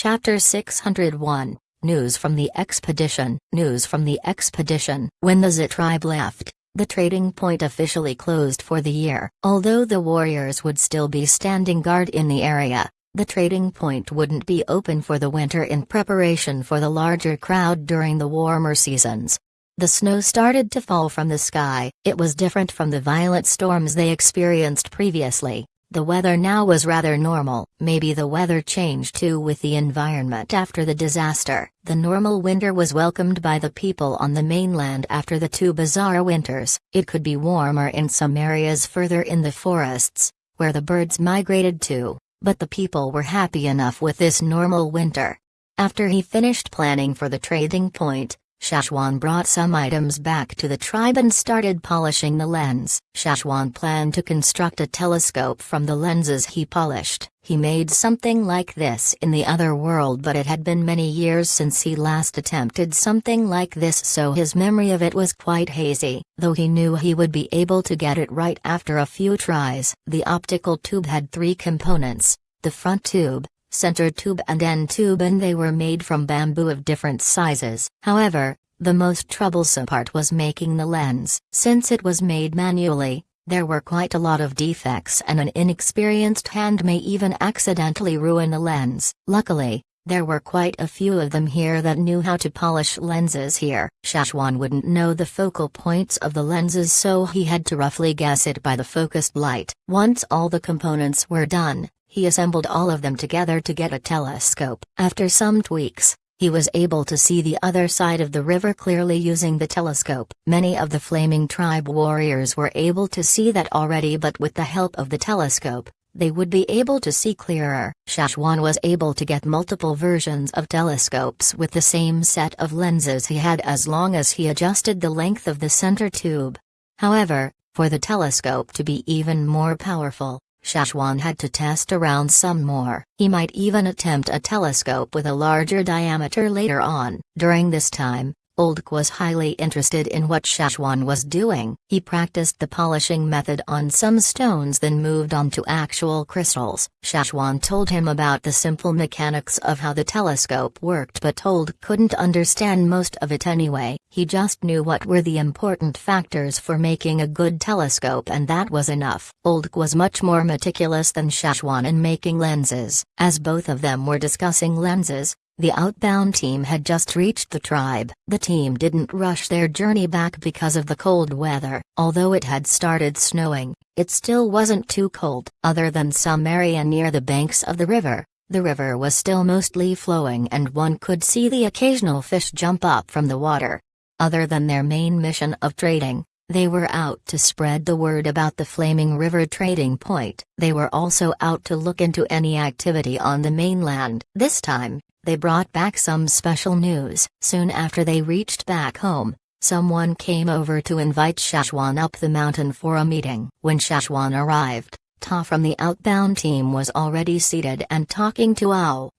Chapter 601, News from the Expedition. News from the expedition. When the Z tribe left, the trading point officially closed for the year. Although the warriors would still be standing guard in the area, the trading point wouldn't be open for the winter in preparation for the larger crowd during the warmer seasons. The snow started to fall from the sky. It was different from the violent storms they experienced previously. The weather now was rather normal. Maybe the weather changed too with the environment after the disaster. The normal winter was welcomed by the people on the mainland after the two bizarre winters. It could be warmer in some areas further in the forests, where the birds migrated to, but the people were happy enough with this normal winter. After he finished planning for the trading point, Shashwan brought some items back to the tribe and started polishing the lens. Shashwan planned to construct a telescope from the lenses he polished. He made something like this in the other world, but it had been many years since he last attempted something like this, so his memory of it was quite hazy, though he knew he would be able to get it right after a few tries. The optical tube had three components: the front tube, center tube and end tube, and they were made from bamboo of different sizes. However, the most troublesome part was making the lens. Since it was made manually, there were quite a lot of defects, and an inexperienced hand may even accidentally ruin the lens. Luckily, there were quite a few of them here that knew how to polish lenses here. Shashwan wouldn't know the focal points of the lenses, so he had to roughly guess it by the focused light. Once all the components were done, he assembled all of them together to get a telescope. After some tweaks, he was able to see the other side of the river clearly using the telescope. Many of the flaming tribe warriors were able to see that already, but with the help of the telescope, they would be able to see clearer. Shashwan was able to get multiple versions of telescopes with the same set of lenses he had, as long as he adjusted the length of the center tube. However, for the telescope to be even more powerful, Shashwan had to test around some more. He might even attempt a telescope with a larger diameter later on. During this time, Oldk was highly interested in what Shashwan was doing. He practiced the polishing method on some stones, then moved on to actual crystals. Shashwan told him about the simple mechanics of how the telescope worked, but Oldk couldn't understand most of it anyway. He just knew what were the important factors for making a good telescope, and that was enough. Oldk was much more meticulous than Shashwan in making lenses. As both of them were discussing lenses, the outbound team had just reached the tribe. The team didn't rush their journey back because of the cold weather. Although it had started snowing, it still wasn't too cold. Other than some area near the banks of the river was still mostly flowing, and one could see the occasional fish jump up from the water. Other than their main mission of trading, they were out to spread the word about the Flaming River trading point. They were also out to look into any activity on the mainland. This time, they brought back some special news. Soon after they reached back home, someone came over to invite Shashwan up the mountain for a meeting. When Shashwan arrived, Ta from the outbound team was already seated and talking to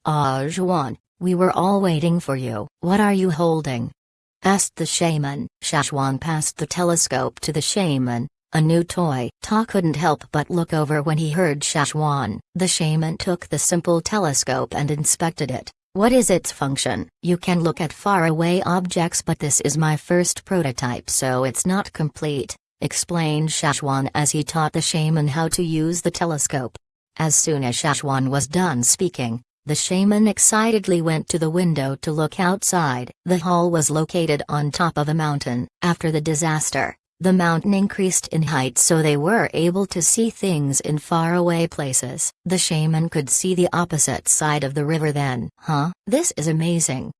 Shashwan. "We were all waiting for you. What are you holding?" asked the shaman. Shashwan passed the telescope to the shaman, a new toy. Ta couldn't help but look over when he heard Shashwan. The shaman took the simple telescope and inspected it. "What is its function?" "You can look at faraway objects, but this is my first prototype, so it's not complete," explained Shashwan as he taught the shaman how to use the telescope. As soon as Shashwan was done speaking, the shaman excitedly went to the window to look outside. The hall was located on top of a mountain. After the disaster, the mountain increased in height, so they were able to see things in faraway places. The shaman could see the opposite side of the river then. "Huh? This is amazing!"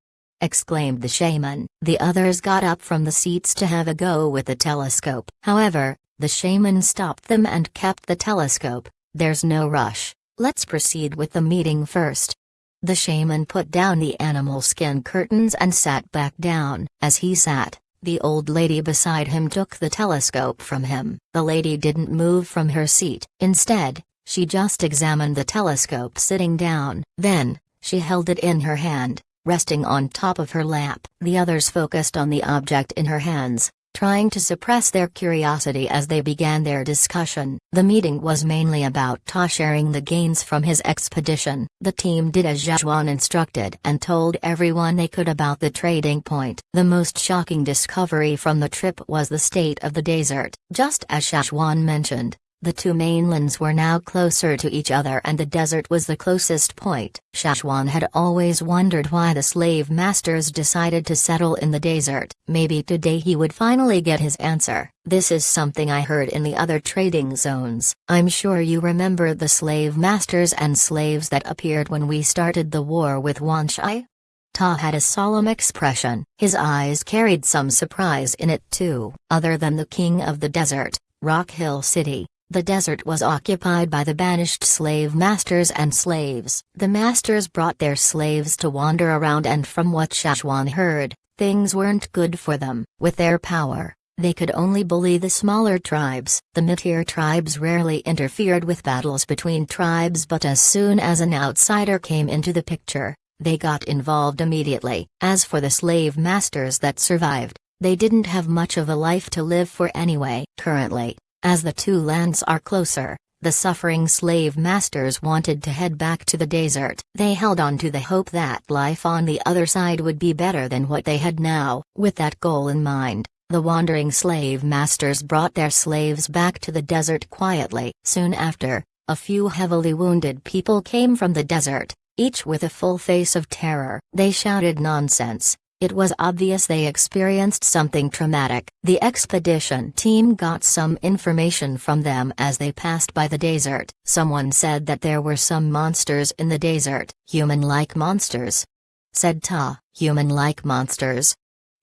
exclaimed the shaman. The others got up from the seats to have a go with the telescope. However, the shaman stopped them and kept the telescope. "There's no rush. Let's proceed with the meeting first." The shaman put down the animal skin curtains and sat back down. As he sat, the old lady beside him took the telescope from him. The lady didn't move from her seat. Instead, she just examined the telescope sitting down. Then, she held it in her hand, resting on top of her lap. The others focused on the object in her hands. trying to suppress their curiosity as they began their discussion. The meeting was mainly about Ta sharing the gains from his expedition. The team did as Zhazhuan instructed and told everyone they could about the trading point. The most shocking discovery from the trip was the state of the desert. Just as Zhazhuan mentioned, the two mainlands were now closer to each other and the desert was the closest point. Zhazhuan had always wondered why the slave masters decided to settle in the desert. Maybe today he would finally get his answer. This is something I heard in the other trading zones. I'm sure you remember the slave masters and slaves that appeared when we started the war with Wanshai? Ta had a solemn expression. His eyes carried some surprise in it too. Other than the king of the desert, Rock Hill City, the desert was occupied by the banished slave masters and slaves. The masters brought their slaves to wander around and from what Zhazhuan heard, things weren't good for them. With their power, they could only bully the smaller tribes. The mid-tier tribes rarely interfered with battles between tribes, but as soon as an outsider came into the picture, they got involved immediately. As for the slave masters that survived, they didn't have much of a life to live for anyway. Currently, as the two lands are closer, the suffering slave masters wanted to head back to the desert. They held on to the hope that life on the other side would be better than what they had now. With that goal in mind, the wandering slave masters brought their slaves back to the desert quietly. Soon after, a few heavily wounded people came from the desert, each with a full face of terror. They shouted nonsense. It was obvious they experienced something traumatic. The expedition team got some information from them as they passed by the desert. Someone said that there were some monsters in the desert. Human-like monsters? Said Ta. Human-like monsters?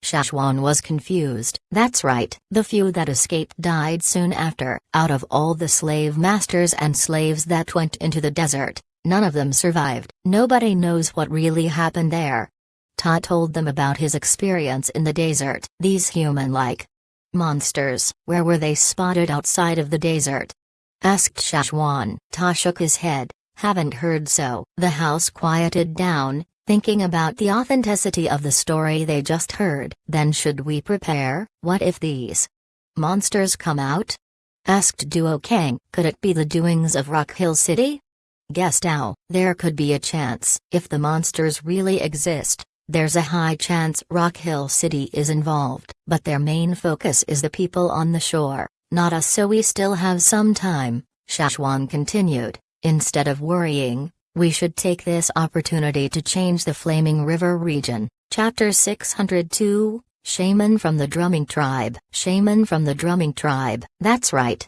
Zhazhuan was confused. That's right. The few that escaped died soon after. Out of all the slave masters and slaves that went into the desert, none of them survived. Nobody knows what really happened there. Ta told them about his experience in the desert. These human-like monsters, where were they spotted outside of the desert? Asked Zhazhuan. Ta shook his head. Haven't heard so. The house quieted down, thinking about the authenticity of the story they just heard. Then should we prepare? What if these monsters come out? Asked Duo Kang. Could it be the doings of Rock Hill City? Guessed Ao. There could be a chance. If the monsters really exist, there's a high chance Rock Hill City is involved. But their main focus is the people on the shore, not us, so we still have some time. Zhazhuan continued. Instead of worrying, we should take this opportunity to change the Flaming River region. Chapter 602, Shaman from the Drumming Tribe. Shaman from the Drumming Tribe. That's right.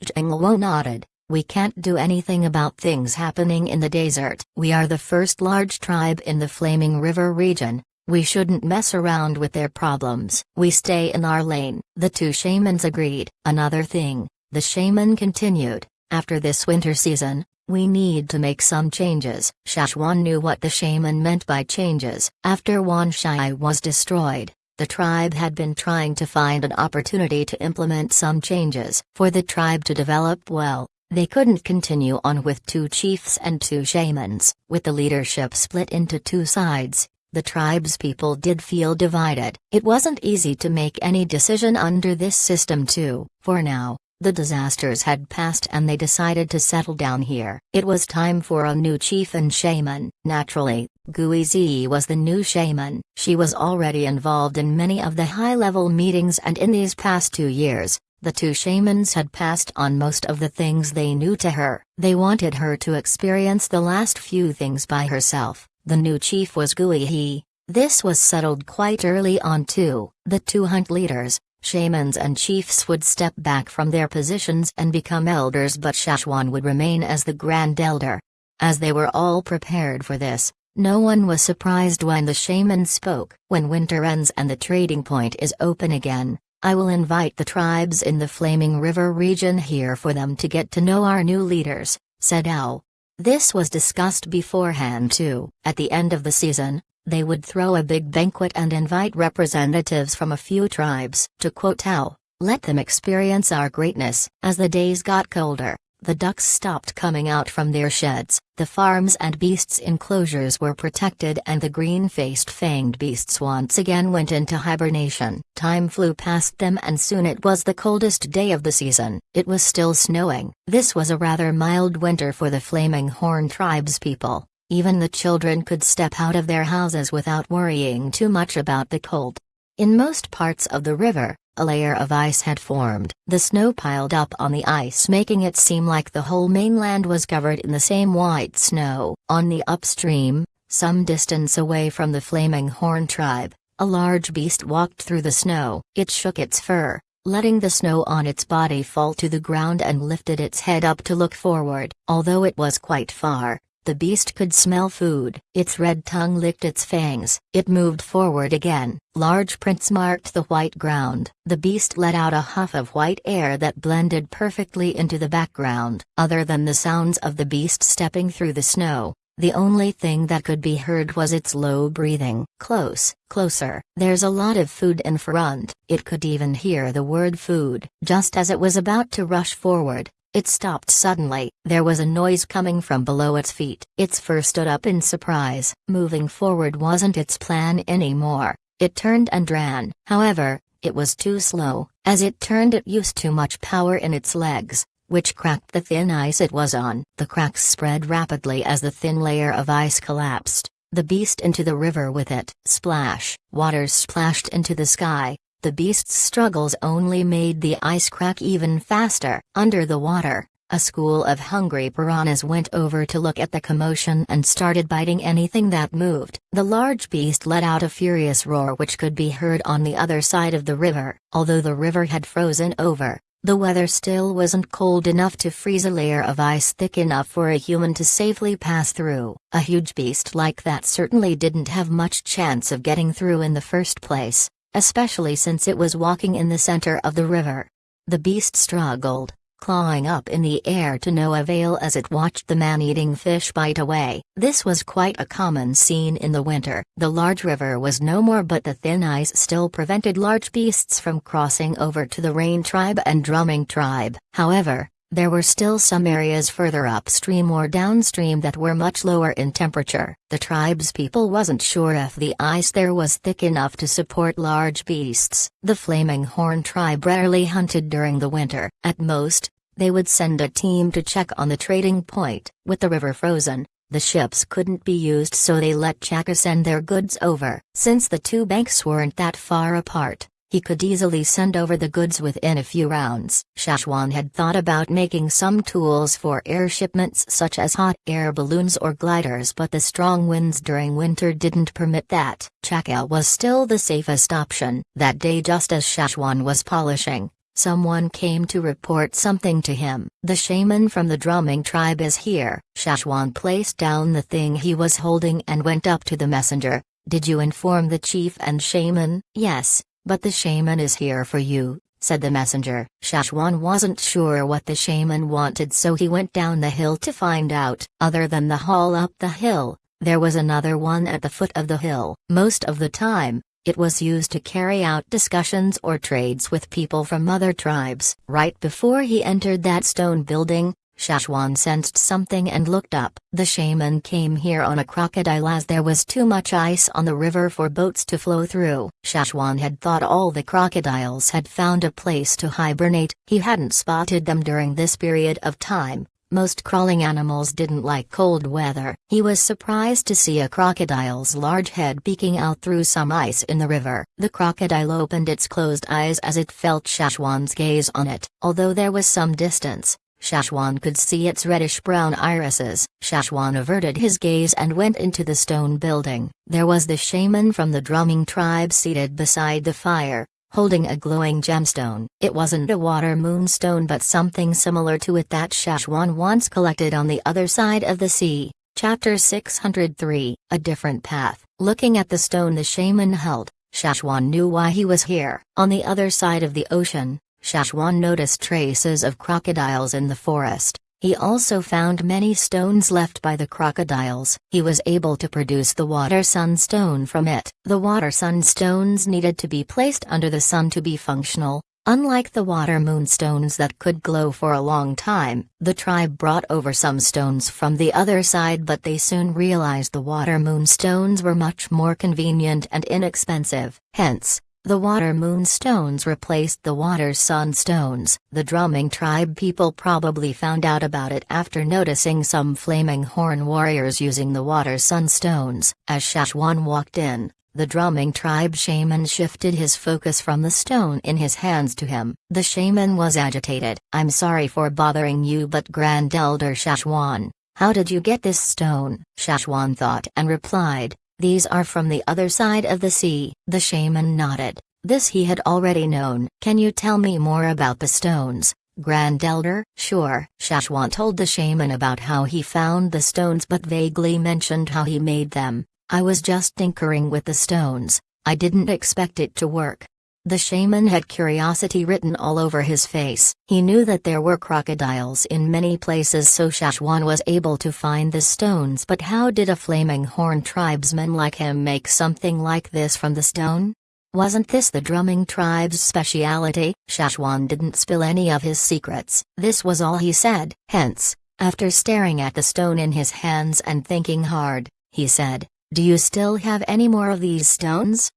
Zhang Luo nodded. We can't do anything about things happening in the desert. We are the first large tribe in the Flaming River region. We shouldn't mess around with their problems. We stay in our lane. The two shamans agreed. Another thing, the shaman continued, after this winter season, we need to make some changes. Zhazhuan knew what the shaman meant by changes. After Wanshai was destroyed, the tribe had been trying to find an opportunity to implement some changes. For the tribe to develop well, they couldn't continue on with two chiefs and two shamans. With the leadership split into two sides, the tribe's people did feel divided. It wasn't easy to make any decision under this system too. For now, the disasters had passed and they decided to settle down here. It was time for a new chief and shaman. Naturally, Guizi was the new shaman. She was already involved in many of the high-level meetings, and in these past 2 years, the two shamans had passed on most of the things they knew to her. They wanted her to experience the last few things by herself. The new chief was Guizi. This was settled quite early on too. The two hunt leaders, shamans and chiefs, would step back from their positions and become elders, but Zhazhuan would remain as the Grand Elder. As they were all prepared for this, no one was surprised when the shaman spoke. When winter ends and the trading point is open again, I will invite the tribes in the Flaming River region here for them to get to know our new leaders, said Ao. This was discussed beforehand too. At the end of the season, they would throw a big banquet and invite representatives from a few tribes. To quote Ao, let them experience our greatness. As the days got colder, The ducks stopped coming out from their sheds, the farms and beasts' enclosures were protected, and the green-faced fanged beasts once again went into hibernation. Time flew past them, and soon it was the coldest day of the season. It was still snowing. This was a rather mild winter for the Flaming Horn tribespeople. Even the children could step out of their houses without worrying too much about the cold. In most parts of the river, a layer of ice had formed. The snow piled up on the ice, making it seem like the whole mainland was covered in the same white snow. On the upstream, some distance away from the Flaming Horn tribe, a large beast walked through the snow. It shook its fur, letting the snow on its body fall to the ground, and lifted its head up to look forward. Although it was quite far, the beast could smell food. Its red tongue licked its fangs. It moved forward again. Large prints marked the white ground. The beast let out a huff of white air that blended perfectly into the background. Other than the sounds of the beast stepping through the snow, the only thing that could be heard was its low breathing. Closer. There's a lot of food in front. It could even hear the word food. Just as it was about to rush forward, it stopped suddenly. There was a noise coming from below its feet. Its fur stood up in surprise. Moving forward wasn't its plan anymore. It turned and ran. However, it was too slow. As it turned, it used too much power in its legs, which cracked the thin ice it was on. The cracks spread rapidly as the thin layer of ice collapsed. The beast into the river with it. Splash. Water splashed into the sky. The beast's struggles only made the ice crack even faster. Under the water, a school of hungry piranhas went over to look at the commotion and started biting anything that moved. The large beast let out a furious roar which could be heard on the other side of the river. Although the river had frozen over, the weather still wasn't cold enough to freeze a layer of ice thick enough for a human to safely pass through. A huge beast like that certainly didn't have much chance of getting through in the first place, especially since it was walking in the center of the river. The beast struggled, clawing up in the air to no avail as it watched the man-eating fish bite away. This was quite a common scene in the winter. The large river was no more, but the thin ice still prevented large beasts from crossing over to the Rain tribe and Drumming tribe. However, there were still some areas further upstream or downstream that were much lower in temperature. The tribespeople wasn't sure if the ice there was thick enough to support large beasts. The Flaming Horn tribe rarely hunted during the winter. At most, they would send a team to check on the trading point. With the river frozen, the ships couldn't be used, so they let Chaka send their goods over. Since the two banks weren't that far apart, he could easily send over the goods within a few rounds. Shashwan had thought about making some tools for air shipments such as hot air balloons or gliders, but the strong winds during winter didn't permit that. Chaka was still the safest option. That day, just as Shashwan was polishing, someone came to report something to him. The shaman from the Drumming tribe is here. Shashwan placed down the thing he was holding and went up to the messenger. Did you inform the chief and shaman? Yes. But the shaman is here for you, said the messenger. Shashwan wasn't sure what the shaman wanted, so he went down the hill to find out. Other than the hall up the hill, there was another one at the foot of the hill. Most of the time, it was used to carry out discussions or trades with people from other tribes. Right before he entered that stone building, Shashwan sensed something and looked up. The shaman came here on a crocodile as there was too much ice on the river for boats to flow through. Shashwan had thought all the crocodiles had found a place to hibernate. He hadn't spotted them during this period of time. Most crawling animals didn't like cold weather. He was surprised to see a crocodile's large head peeking out through some ice in the river. The crocodile opened its closed eyes as it felt Shashwan's gaze on it. Although there was some distance, Shashwan could see its reddish-brown irises. Shashwan averted his gaze and went into the stone building. There was the shaman from the Drumming tribe seated beside the fire, holding a glowing gemstone. It wasn't a water moonstone, but something similar to it that Shashwan once collected on the other side of the sea. Chapter 603, A Different Path. Looking at the stone the shaman held, Shashwan knew why he was here. On the other side of the ocean, Shashwan noticed traces of crocodiles in the forest. He also found many stones left by the crocodiles. He was able to produce the water sunstone from it. The water sunstones needed to be placed under the sun to be functional, Unlike the water moonstones that could glow for a long time, the tribe brought over some stones from the other side, but they soon realized the water moonstones were much more convenient and inexpensive. Hence, the water moonstones replaced the water sunstones. The drumming tribe people probably found out about it after noticing some flaming horn warriors using the water sunstones. As Shashwan walked in, the drumming tribe shaman shifted his focus from the stone in his hands to him. The shaman was agitated. "I'm sorry for bothering you, but Grand Elder Shashwan, how did you get this stone?" Shashwan thought and replied, "These are from the other side of the sea." The shaman nodded. This he had already known. "Can you tell me more about the stones, Grand Elder?" "Sure." Shashwan told the shaman about how he found the stones but vaguely mentioned how he made them. "I was just tinkering with the stones, I didn't expect it to work." The shaman had curiosity written all over his face. He knew that there were crocodiles in many places, so Shashwan was able to find the stones, but how did a flaming horn tribesman like him make something like this from the stone? Wasn't this the drumming tribe's speciality? Shashwan didn't spill any of his secrets. This was all he said. Hence, after staring at the stone in his hands and thinking hard, he said, "Do you still have any more of these stones?"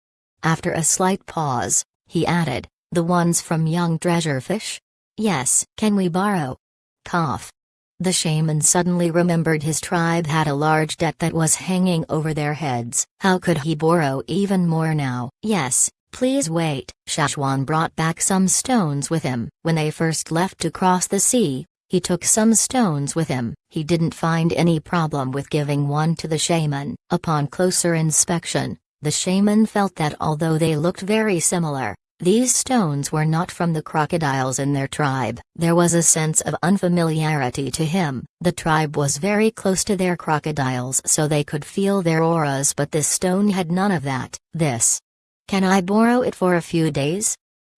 After a slight pause, he added, "The ones from young treasurefish?" "Yes." "Can we borrow?" Cough. The shaman suddenly remembered his tribe had a large debt that was hanging over their heads. How could he borrow even more now? "Yes, please wait." Shashwan brought back some stones with him. When they first left to cross the sea, he took some stones with him. He didn't find any problem with giving one to the shaman. Upon closer inspection, the shaman felt that although they looked very similar, these stones were not from the crocodiles in their tribe. There was a sense of unfamiliarity to him. The tribe was very close to their crocodiles, so they could feel their auras, but this stone had none of that. "This. Can I borrow it for a few days?"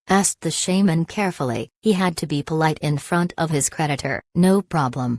asked the shaman carefully. He had to be polite in front of his creditor. "No problem."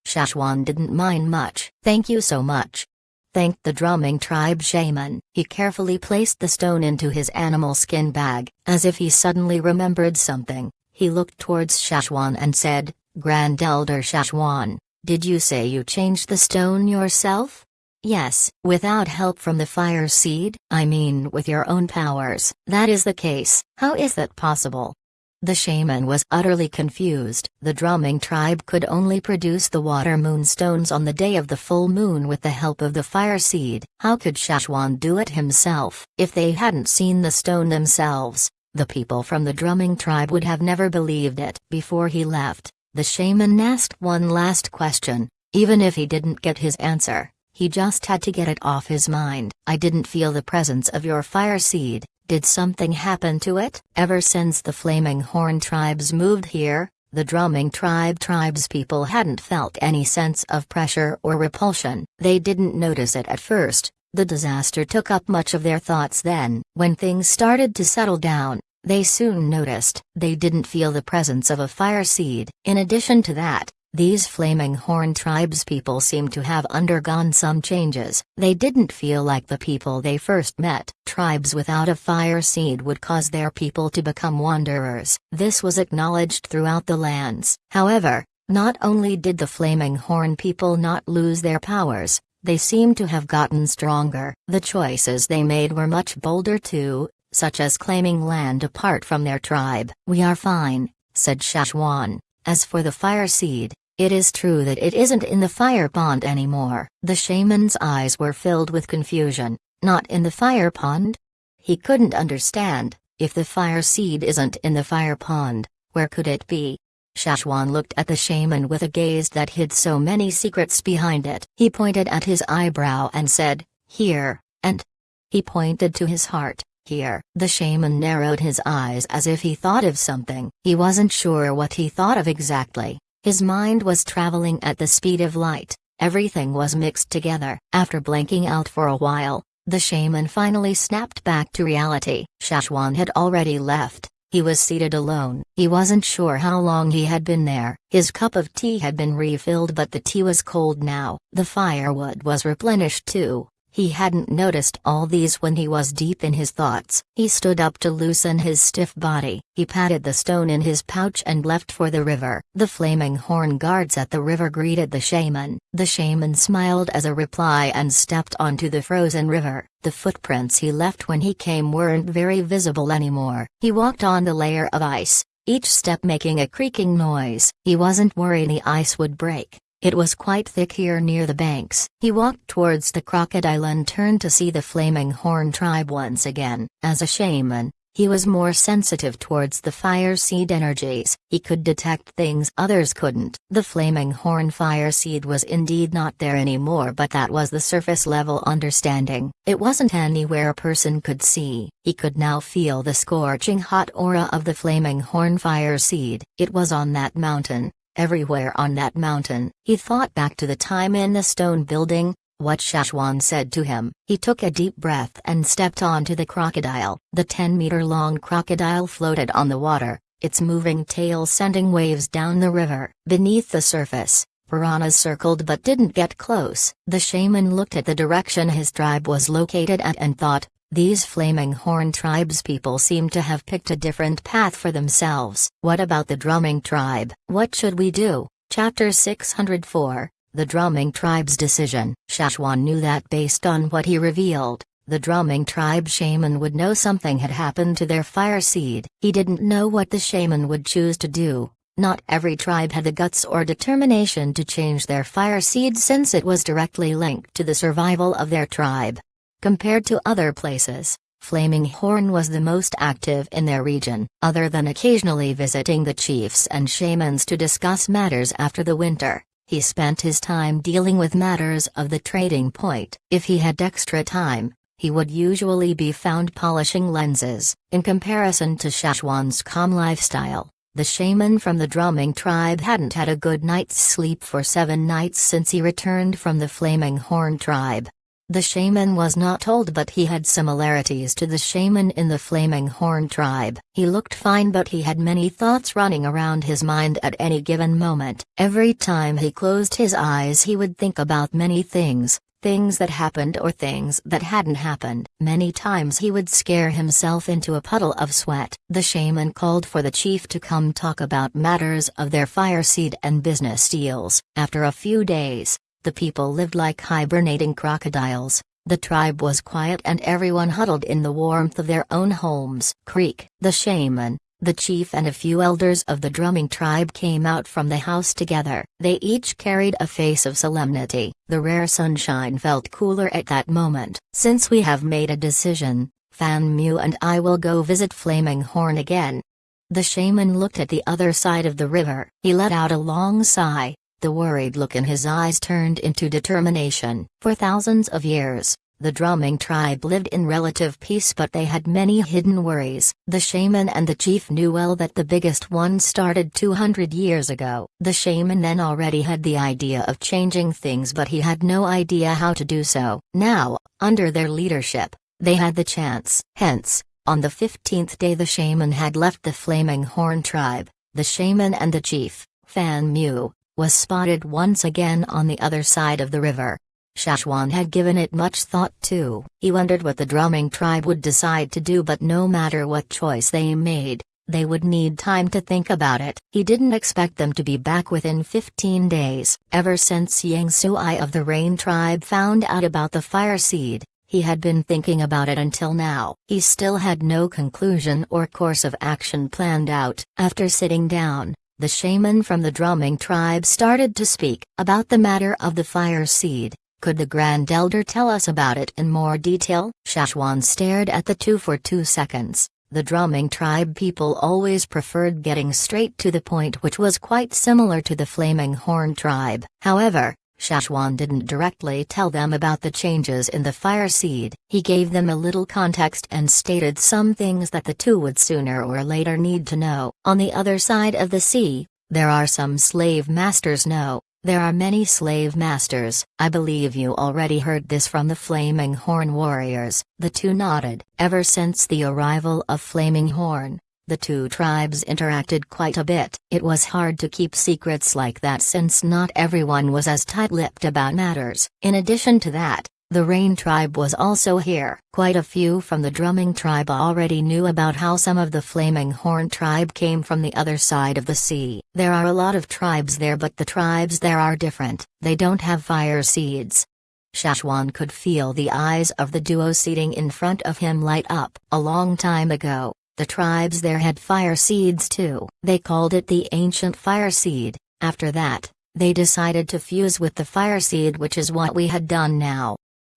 Shashwan didn't mind much. "Thank you so much," thanked the drumming tribe shaman. He carefully placed the stone into his animal skin bag. As if he suddenly remembered something, he looked towards Shashwan and said, "Grand Elder Shashwan, did you say you changed the stone yourself?" "Yes." "Without help from the fire seed?" "I mean with your own powers." "That is the case." "How is that possible?" The shaman was utterly confused. The drumming tribe could only produce the water moonstones on the day of the full moon with the help of the fire seed. How could Shashwan do it himself? If they hadn't seen the stone themselves, the people from the drumming tribe would have never believed it. Before he left, the shaman asked one last question. Even if he didn't get his answer, he just had to get it off his mind. "I didn't feel the presence of your fire seed. Did something happen to it?" Ever since the Flaming Horn tribes moved here, the drumming tribespeople hadn't felt any sense of pressure or repulsion. They didn't notice it at first. The disaster took up much of their thoughts then. When things started to settle down, they soon noticed they didn't feel the presence of a fire seed. In addition to that, these Flaming Horn tribespeople seemed to have undergone some changes. They didn't feel like the people they first met. Tribes without a fire seed would cause their people to become wanderers. This was acknowledged throughout the lands. However, not only did the Flaming Horn people not lose their powers, they seemed to have gotten stronger. The choices they made were much bolder too, such as claiming land apart from their tribe. "We are fine," said Shashwan. "As for the fire seed, it is true that it isn't in the fire pond anymore." The shaman's eyes were filled with confusion. "Not in the fire pond?" He couldn't understand. If the fire seed isn't in the fire pond, where could it be? Shashwan looked at the shaman with a gaze that hid so many secrets behind it. He pointed at his eyebrow and said, "Here," and he pointed to his heart. "Here." The shaman narrowed his eyes as if he thought of something. He wasn't sure what he thought of exactly. His mind was traveling at the speed of light. Everything was mixed together. After blanking out for a while, the shaman finally snapped back to reality. Shashwan had already left. He was seated alone. He wasn't sure how long he had been there. His cup of tea had been refilled, but the tea was cold now. The firewood was replenished too. He hadn't noticed all these when he was deep in his thoughts. He stood up to loosen his stiff body. He patted the stone in his pouch and left for the river. The flaming horn guards at the river greeted the shaman. The shaman smiled as a reply and stepped onto the frozen river. The footprints he left when he came weren't very visible anymore. He walked on the layer of ice, each step making a creaking noise. He wasn't worried the ice would break. It was quite thick here near the banks. He walked towards the crocodile and turned to see the flaming horn tribe once again. As a shaman, he was more sensitive towards the fire seed energies. He could detect things others couldn't. The flaming horn fire seed was indeed not there anymore, but that was the surface level understanding. It wasn't anywhere a person could see. He could now feel the scorching hot aura of the flaming horn fire seed. It was on that mountain. Everywhere on that mountain. He thought back to the time in the stone building, what Shashwan said to him. He took a deep breath and stepped onto the crocodile. The 10-meter-long crocodile floated on the water, its moving tail sending waves down the river. Beneath the surface, piranhas circled but didn't get close. The shaman looked at the direction his tribe was located at and thought, these flaming horn tribespeople seem to have picked a different path for themselves. What about the drumming tribe? What should we do? Chapter 604, The Drumming Tribe's Decision. Shashwan knew that based on what he revealed, the drumming tribe shaman would know something had happened to their fire seed. He didn't know what the shaman would choose to do. Not every tribe had the guts or determination to change their fire seed since it was directly linked to the survival of their tribe. Compared to other places, Flaming Horn was the most active in their region. Other than occasionally visiting the chiefs and shamans to discuss matters after the winter, he spent his time dealing with matters of the trading point. If he had extra time, he would usually be found polishing lenses. In comparison to Shashwan's calm lifestyle, the shaman from the drumming tribe hadn't had a good night's sleep for 7 nights since he returned from the Flaming Horn tribe. The shaman was not old, but he had similarities to the shaman in the Flaming Horn tribe. He looked fine, but he had many thoughts running around his mind at any given moment. Every time he closed his eyes he would think about many things, things that happened or things that hadn't happened. Many times he would scare himself into a puddle of sweat. The shaman called for the chief to come talk about matters of their fire seed and business deals. After a few days, the people lived like hibernating crocodiles. The tribe was quiet and everyone huddled in the warmth of their own homes. Creek. The shaman, the chief and a few elders of the drumming tribe came out from the house together. They each carried a face of solemnity. The rare sunshine felt cooler at that moment. Since we have made a decision, Fan Mu and I will go visit Flaming Horn again. The shaman looked at the other side of the river. He let out a long sigh. The worried look in his eyes turned into determination. For thousands of years, the drumming tribe lived in relative peace, but they had many hidden worries. The shaman and the chief knew well that the biggest one started 200 years ago. The shaman then already had the idea of changing things, but he had no idea how to do so. Now, under their leadership, they had the chance. Hence, on the 15th day the shaman had left the Flaming Horn tribe, the shaman and the chief, Fan Mu, was spotted once again on the other side of the river. Shashwan had given it much thought too. He wondered what the drumming tribe would decide to do, but no matter what choice they made, they would need time to think about it. He didn't expect them to be back within 15 days. Ever since Yang Sui of the Rain tribe found out about the fire seed, he had been thinking about it until now. He still had no conclusion or course of action planned out. After sitting down, the shaman from the drumming tribe started to speak about the matter of the fire seed. Could the Grand Elder tell us about it in more detail? Shashwan stared at the two for 2 seconds. The drumming tribe people always preferred getting straight to the point, which was quite similar to the Flaming Horn tribe. However, Shashwan didn't directly tell them about the changes in the fire seed. He gave them a little context and stated some things that the two would sooner or later need to know. On the other side of the sea, there are some slave masters. No, there are many slave masters. I believe you already heard this from the Flaming Horn warriors. The two nodded. Ever since the arrival of Flaming Horn, the two tribes interacted quite a bit. It was hard to keep secrets like that since not everyone was as tight-lipped about matters. In addition to that, The Rain tribe was also here. Quite a few from the Drumming tribe already knew about how some of the Flaming Horn tribe came from the other side of the sea. There are a lot of tribes there, but the tribes there are different. They don't have fire seeds. Shashwan could feel the eyes of the duo seating in front of him light up. A long time ago, the tribes there had fire seeds too. They called it the ancient fire seed. After that, they decided to fuse with the fire seed, which is what we had done now.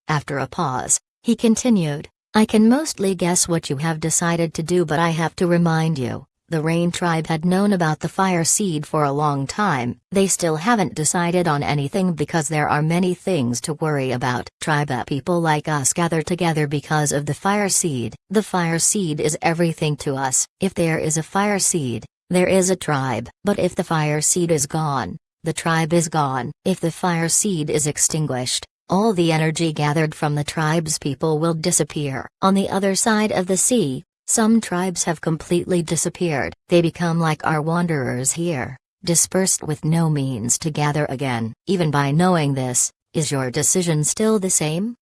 After a pause, he continued, I can mostly guess what you have decided to do, but I have to remind you, the Rain tribe had known about the fire seed for a long time. They still haven't decided on anything because there are many things to worry about. Tribe people like us gather together because of the fire seed. The fire seed is everything to us. If there is a fire seed, there is a tribe. But if the fire seed is gone, the tribe is gone. If the fire seed is extinguished, all the energy gathered from the tribe's people will disappear. On the other side of the sea, some tribes have completely disappeared. They become like our wanderers here, dispersed with no means to gather again. Even by knowing this, is your decision still the same?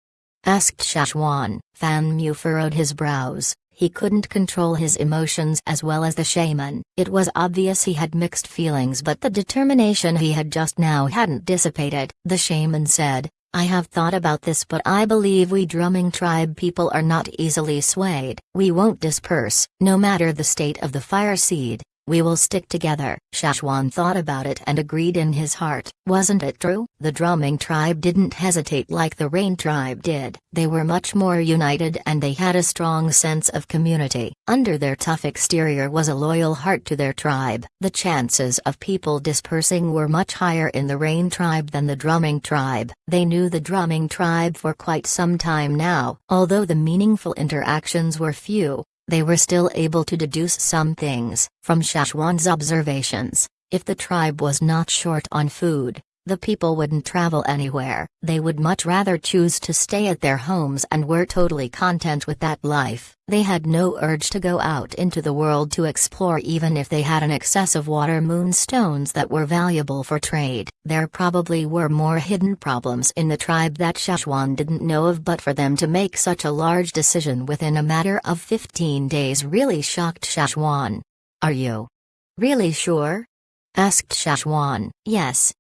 Asked Shashwan. Fan Mu furrowed his brows. He couldn't control his emotions as well as the shaman. It was obvious he had mixed feelings, but the determination he had just now hadn't dissipated. The shaman said, I have thought about this, but I believe we Drumming tribe people are not easily swayed. We won't disperse. No matter the state of the fire seed, we will stick together. Shashwan thought about it and agreed in his heart. Wasn't it true? The Drumming tribe didn't hesitate like the Rain tribe did. They were much more united and they had a strong sense of community. Under their tough exterior was a loyal heart to their tribe. The chances of people dispersing were much higher in the Rain tribe than the Drumming tribe. They knew the Drumming tribe for quite some time now. Although the meaningful interactions were few, they were still able to deduce some things. From Shashwan's observations, if the tribe was not short on food, the people wouldn't travel anywhere. They would much rather choose to stay at their homes and were totally content with that life. They had no urge to go out into the world to explore, even if they had an excess of water moon stones that were valuable for trade. There probably were more hidden problems in the tribe that Shashwan didn't know of, but for them to make such a large decision within a matter of 15 days really shocked Shashwan. Are you really sure? Asked Shashwan. Yes.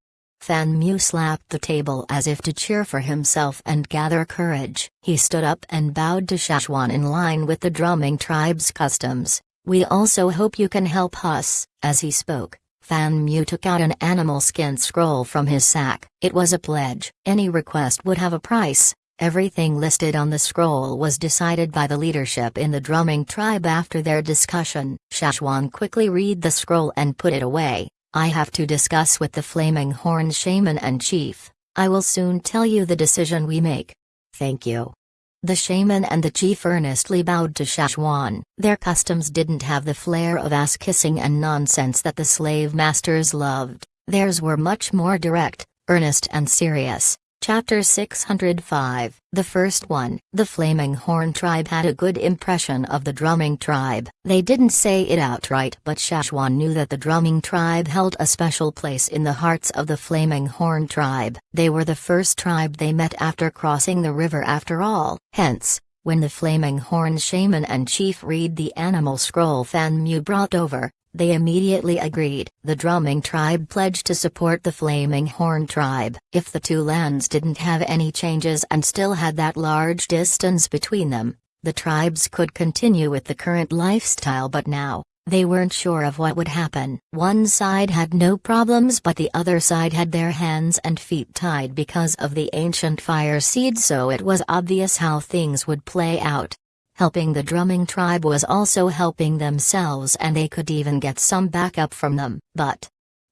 Fan Mu slapped the table as if to cheer for himself and gather courage. He stood up and bowed to Shashwan in line with the Drumming tribe's customs. We also hope you can help us. As he spoke, Fan Mu took out an animal skin scroll from his sack. It was a pledge. Any request would have a price. Everything listed on the scroll was decided by the leadership in the Drumming tribe after their discussion. Shashwan quickly read the scroll and put it away. I have to discuss with the Flaming Horn shaman and chief. I will soon tell you the decision we make. Thank you. The shaman and the chief earnestly bowed to Shashwan. Their customs didn't have the flair of ass-kissing and nonsense that the slave masters loved. Theirs were much more direct, earnest and serious. Chapter 605. The first one. The Flaming Horn tribe had a good impression of the Drumming tribe. They didn't say it outright, but Shashwan knew that the Drumming tribe held a special place in the hearts of the Flaming Horn tribe. They were the first tribe they met after crossing the river after all. Hence, when the Flaming Horn shaman and chief read the animal scroll Fan Mu brought over, they immediately agreed. The Drumming tribe pledged to support the Flaming Horn tribe. If the two lands didn't have any changes and still had that large distance between them, the tribes could continue with the current lifestyle, but now, they weren't sure of what would happen. One side had no problems, but the other side had their hands and feet tied because of the ancient fire seed, so it was obvious how things would play out. Helping the Drumming tribe was also helping themselves, and they could even get some backup from them. But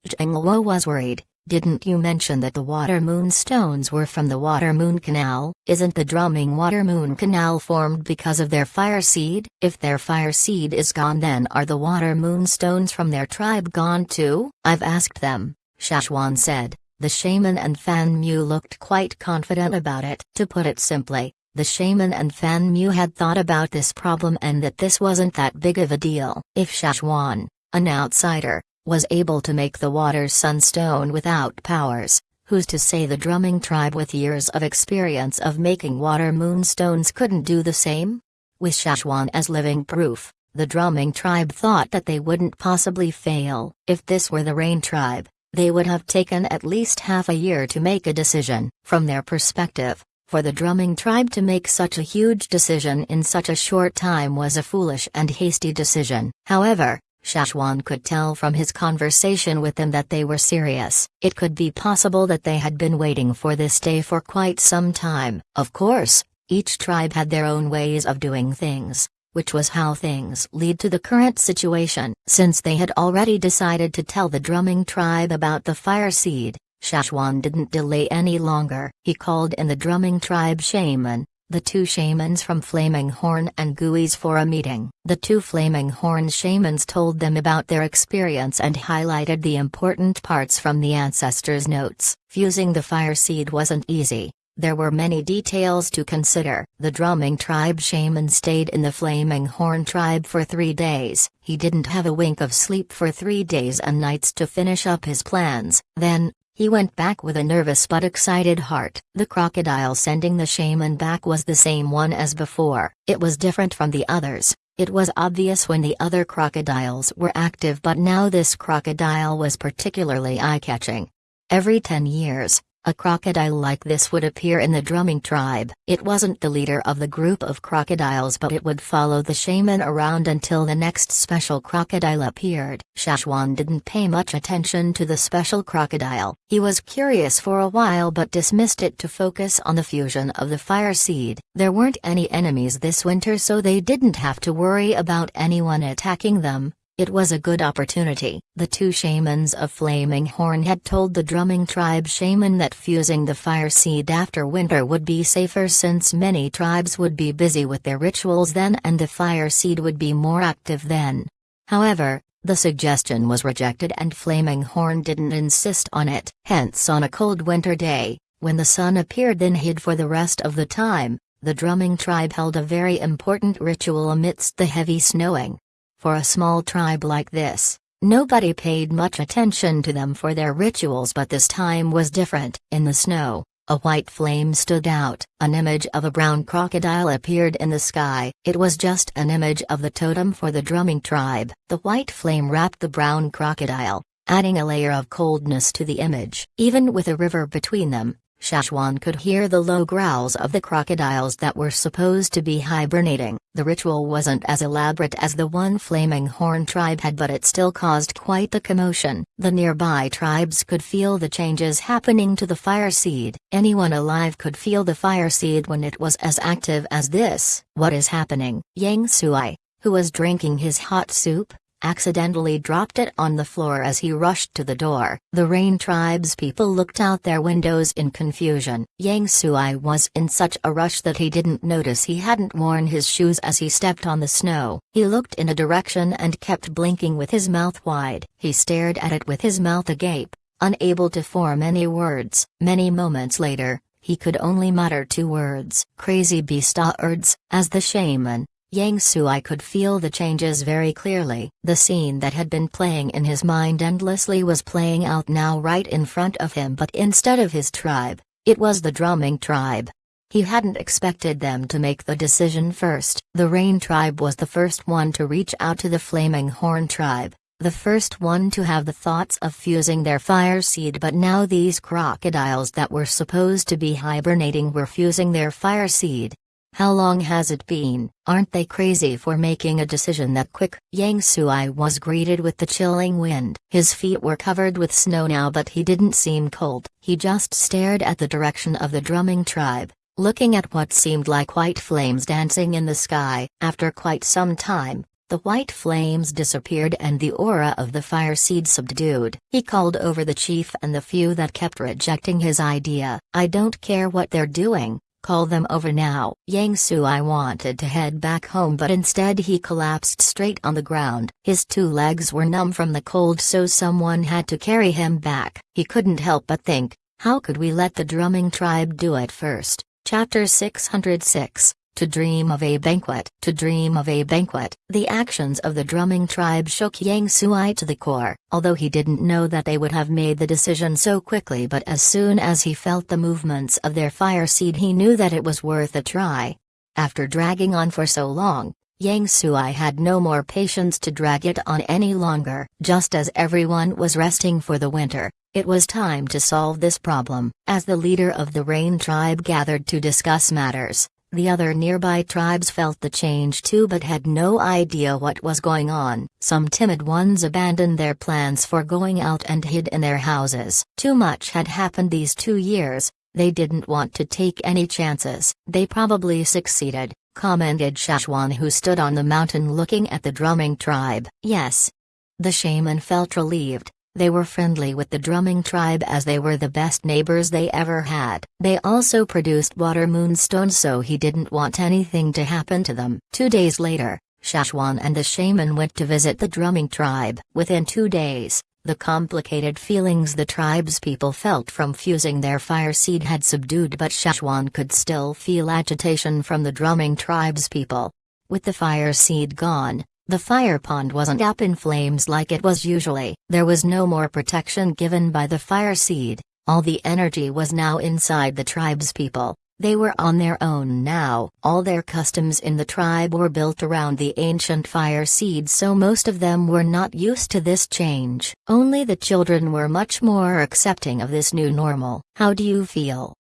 Zhengluo was worried. Didn't you mention that the water moon stones were from the water moon canal? Isn't the Drumming water moon canal formed because of their fire seed? If their fire seed is gone, then are the water moon stones from their tribe gone too? I've asked them, Shashwan said. The shaman and Fan Mu looked quite confident about it. To put it simply, the shaman and Fan Mu had thought about this problem and that this wasn't that big of a deal. If Shashwan, an outsider, was able to make the water sunstone without powers, Who's to say the drumming tribe with years of experience of making water moonstones couldn't do the same? With Shashwan as living proof, the drumming tribe thought that they wouldn't possibly fail. If this were the rain tribe, they would have taken at least half a year to make a decision. From their perspective, for the drumming tribe to make such a huge decision in such a short time was a foolish and hasty decision. However, Shashwan could tell from his conversation with them that they were serious. It could be possible that they had been waiting for this day for quite some time. Of course, each tribe had their own ways of doing things, which was how things lead to the current situation. Since they had already decided to tell the drumming tribe about the fire seed, Shashwan didn't delay any longer. He called in the drumming tribe shaman, the two shamans from Flaming Horn and Gui's, for a meeting. The two Flaming Horn shamans told them about their experience and highlighted the important parts from the ancestors' notes. Fusing the fire seed wasn't easy. There were many details to consider. The drumming tribe shaman stayed in the Flaming Horn tribe for 3 days. He didn't have a wink of sleep for 3 days and nights to finish up his plans. Then, he went back with a nervous but excited heart. The crocodile sending the shaman back was the same one as before. It was different from the others. It was obvious when the other crocodiles were active, but now this crocodile was particularly eye-catching. Every 10 years, a crocodile like this would appear in the drumming tribe. It wasn't the leader of the group of crocodiles, but it would follow the shaman around until the next special crocodile appeared. Shashwan didn't pay much attention to the special crocodile. He was curious for a while but dismissed it to focus on the fusion of the fire seed. There weren't any enemies this winter, so they didn't have to worry about anyone attacking them. It was a good opportunity. The two shamans of Flaming Horn had told the drumming tribe shaman that fusing the fire seed after winter would be safer, since many tribes would be busy with their rituals then and the fire seed would be more active then. However, the suggestion was rejected and Flaming Horn didn't insist on it. Hence, on a cold winter day, when the sun appeared then hid for the rest of the time, the drumming tribe held a very important ritual amidst the heavy snowing. For a small tribe like this, nobody paid much attention to them for their rituals, but this time was different. In the snow, a white flame stood out. An image of a brown crocodile appeared in the sky. It was just an image of the totem for the drumming tribe. The white flame wrapped the brown crocodile, adding a layer of coldness to the image. Even with a river between them, Shashwan could hear the low growls of the crocodiles that were supposed to be hibernating. The ritual wasn't as elaborate as the one Flaming Horn tribe had, but it still caused quite the commotion. The nearby tribes could feel the changes happening to the fire seed. Anyone alive could feel the fire seed when it was as active as this. What is happening? Yang Sui, who was drinking his hot soup, accidentally dropped it on the floor as he rushed to the door. The Rain Tribe's people looked out their windows in confusion. Yang Sui was in such a rush that he didn't notice he hadn't worn his shoes as he stepped on the snow. He looked in a direction and kept blinking with his mouth wide. He stared at it with his mouth agape, unable to form any words. Many moments later, he could only mutter 2 words: crazy bastards. As the shaman, Yang Sui could feel the changes very clearly. The scene that had been playing in his mind endlessly was playing out now right in front of him, but instead of his tribe, it was the drumming tribe. He hadn't expected them to make the decision first. The Rain Tribe was the first one to reach out to the Flaming Horn tribe, the first one to have the thoughts of fusing their fire seed, but now these crocodiles that were supposed to be hibernating were fusing their fire seed. How long has it been? Aren't they crazy for making a decision that quick? Yang Sui was greeted with the chilling wind. His feet were covered with snow now, but he didn't seem cold. He just stared at the direction of the drumming tribe, looking at what seemed like white flames dancing in the sky. After quite some time, the white flames disappeared and the aura of the fire seed subdued. He called over the chief and the few that kept rejecting his idea. I don't care what they're doing. Call them over now. Yang Sui wanted to head back home, but instead he collapsed straight on the ground. His 2 legs were numb from the cold, so someone had to carry him back. He couldn't help but think, how could we let the drumming tribe do it first? Chapter 606, to dream of a banquet, to dream of a banquet. The actions of the drumming tribe shook Yang Sui to the core, although he didn't know that they would have made the decision so quickly, but as soon as he felt the movements of their fire seed he knew that it was worth a try. After dragging on for so long, Yang Sui had no more patience to drag it on any longer. Just as everyone was resting for the winter, it was time to solve this problem. As the leader of the Rain tribe gathered to discuss matters, the other nearby tribes felt the change too but had no idea what was going on. Some timid ones abandoned their plans for going out and hid in their houses. Too much had happened these 2 years, they didn't want to take any chances. They probably succeeded, commented Shashwan, who stood on the mountain looking at the drumming tribe. Yes. The shaman felt relieved. They were friendly with the drumming tribe as they were the best neighbors they ever had. They also produced water moonstones, so he didn't want anything to happen to them. 2 days later, Shashwan and the shaman went to visit the drumming tribe. Within 2 days, the complicated feelings the tribe's people felt from fusing their fire seed had subdued, but Shashwan could still feel agitation from the drumming tribe's people. With the fire seed gone, the fire pond wasn't up in flames like it was usually. There was no more protection given by the fire seed. All the energy was now inside the tribe's people. They were on their own now. All their customs in the tribe were built around the ancient fire seed, so most of them were not used to this change. Only the children were much more accepting of this new normal. How do you feel?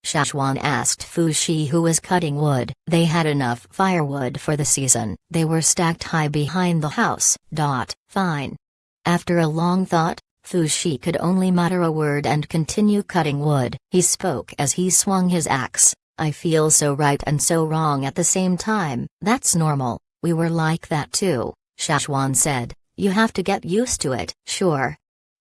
Shashwan asked Fushi, who was cutting wood. They had enough firewood for the season. They were stacked high behind the house. Fine. After a long thought, Fushi could only mutter a word and continue cutting wood. He spoke as he swung his axe. I feel so right and so wrong at the same time. That's normal, we were like that too, Shashwan said. You have to get used to it. Sure.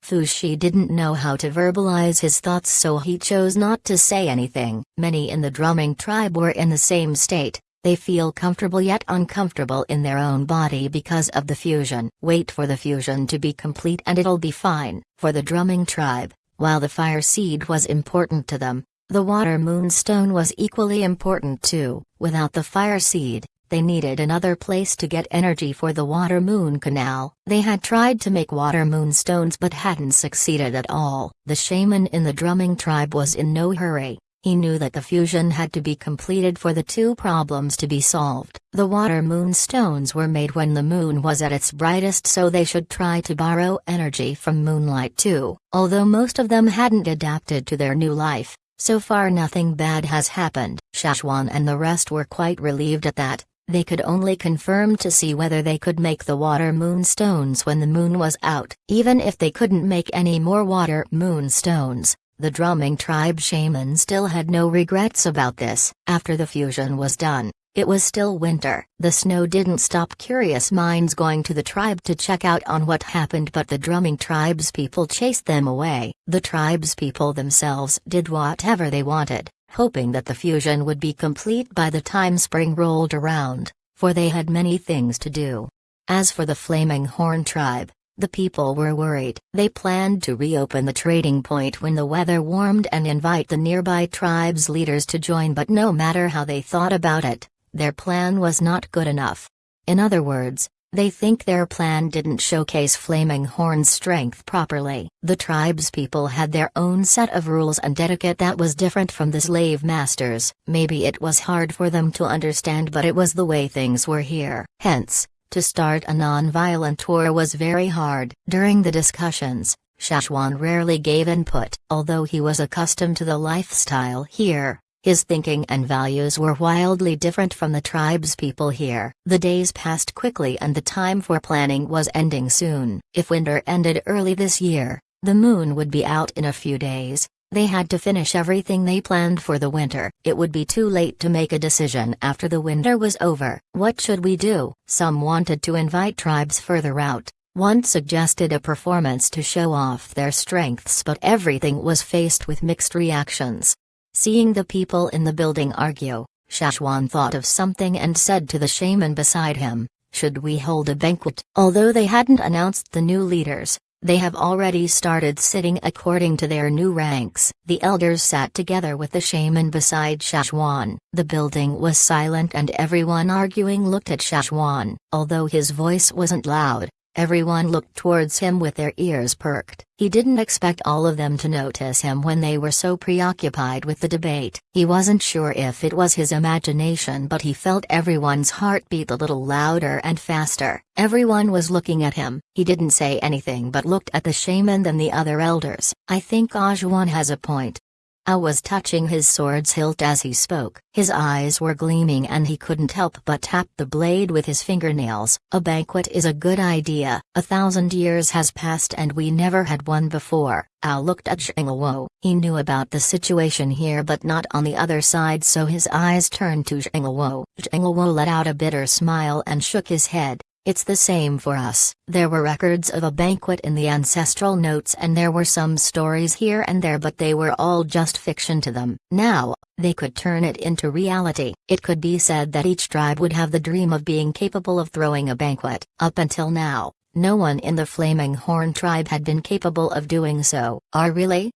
Fushi didn't know how to verbalize his thoughts, so he chose not to say anything. Many in the drumming tribe were in the same state. They feel comfortable yet uncomfortable in their own body because of the fusion. Wait for the fusion to be complete and it'll be fine. For the drumming tribe, while the fire seed was important to them, the water moonstone was equally important too. Without the fire seed, they needed another place to get energy for the water moon canal. They had tried to make water moonstones but hadn't succeeded at all. The shaman in the drumming tribe was in no hurry. He knew that the fusion had to be completed for the 2 problems to be solved. The water moonstones were made when the moon was at its brightest, so they should try to borrow energy from moonlight too. Although most of them hadn't adapted to their new life, so far nothing bad has happened. Shashwan and the rest were quite relieved at that. They could only confirm to see whether they could make the water moonstones when the moon was out. Even if they couldn't make any more water moonstones, the drumming tribe shaman still had no regrets about this. After the fusion was done, it was still winter. The snow didn't stop curious minds going to the tribe to check out on what happened, but the drumming tribe's people chased them away. The tribe's people themselves did whatever they wanted, hoping that the fusion would be complete by the time spring rolled around, for they had many things to do. As for the Flaming Horn tribe, the people were worried. They planned to reopen the trading point when the weather warmed and invite the nearby tribes' leaders to join, but no matter how they thought about it, their plan was not good enough. In other words, they think their plan didn't showcase Flaming Horn's strength properly. The tribe's people had their own set of rules and etiquette that was different from the slave masters. Maybe it was hard for them to understand, but it was the way things were here. Hence, to start a non-violent tour was very hard. During the discussions, Shashwan rarely gave input. Although he was accustomed to the lifestyle here, his thinking and values were wildly different from the tribe's people here. The days passed quickly and the time for planning was ending soon. If winter ended early this year, the moon would be out in a few days. They had to finish everything they planned for the winter. It would be too late to make a decision after the winter was over. What should we do? Some wanted to invite tribes further out. One suggested a performance to show off their strengths, but everything was faced with mixed reactions. Seeing the people in the building argue, Shashwan thought of something and said to the shaman beside him, "Should we hold a banquet?" Although they hadn't announced the new leaders, They have already started sitting according to their new ranks. The elders sat together with the shaman beside Shashwan. The building was silent and everyone arguing looked at Shashwan. Although his voice wasn't loud, everyone looked towards him with their ears perked. He didn't expect all of them to notice him when they were so preoccupied with the debate. He wasn't sure if it was his imagination, but he felt everyone's heartbeat a little louder and faster. Everyone was looking at him. He didn't say anything but looked at the shaman and the other elders. I think Ajwan has a point. I was touching his sword's hilt as he spoke. His eyes were gleaming and he couldn't help but tap the blade with his fingernails. A banquet is a good idea. 1,000 years has passed and we never had one before. Al looked at Xingluo. He knew about the situation here but not on the other side, so his eyes turned to Xingluo. Xingluo let out a bitter smile and shook his head. It's the same for us. There were records of a banquet in the ancestral notes and there were some stories here and there, but they were all just fiction to them. Now, they could turn it into reality. It could be said that each tribe would have the dream of being capable of throwing a banquet. Up until now, no one in the Flaming Horn tribe had been capable of doing so. Really?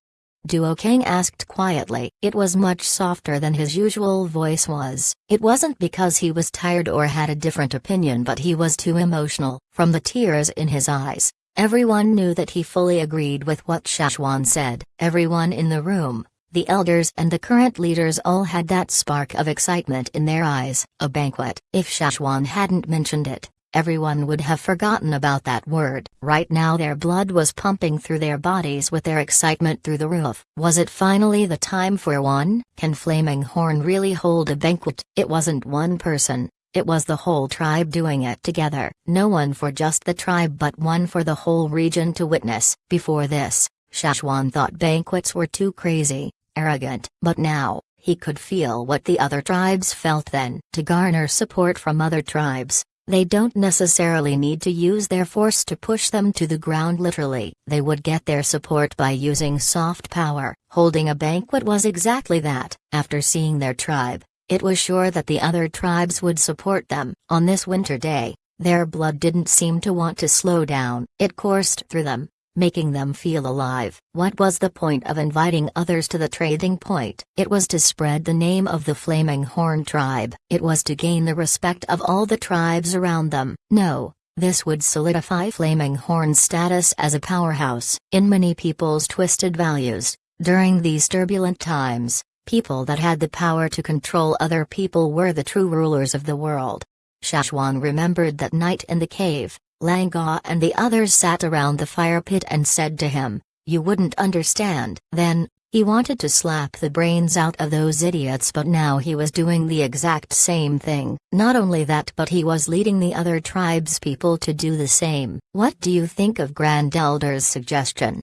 Duo King asked quietly. It was much softer than his usual voice was. It wasn't because he was tired or had a different opinion, but he was too emotional. From the tears in his eyes, everyone knew that he fully agreed with what Shashwan said. Everyone in the room, the elders and the current leaders, all had that spark of excitement in their eyes. A banquet. If Shashwan hadn't mentioned it, everyone would have forgotten about that word. Right now their blood was pumping through their bodies with their excitement through the roof. Was it finally the time for one? Can Flaming Horn really hold a banquet? It wasn't one person, it was the whole tribe doing it together. No one for just the tribe but one for the whole region to witness. Before this, Shashwan thought banquets were too crazy, arrogant. But now, he could feel what the other tribes felt then. To garner support from other tribes, they don't necessarily need to use their force to push them to the ground literally. They would get their support by using soft power. Holding a banquet was exactly that. After seeing their tribe, it was sure that the other tribes would support them. On this winter day, their blood didn't seem to want to slow down. It coursed through them, making them feel alive. What was the point of inviting others to the trading point? It was to spread the name of the Flaming Horn tribe. It was to gain the respect of all the tribes around them. No, this would solidify Flaming Horn's status as a powerhouse. In many people's twisted values, during these turbulent times, people that had the power to control other people were the true rulers of the world. Shashwan remembered that night in the cave. Langa and the others sat around the fire pit and said to him, "You wouldn't understand." Then, he wanted to slap the brains out of those idiots, but now he was doing the exact same thing. Not only that, but he was leading the other tribes' people to do the same. What do you think of Grand Elder's suggestion?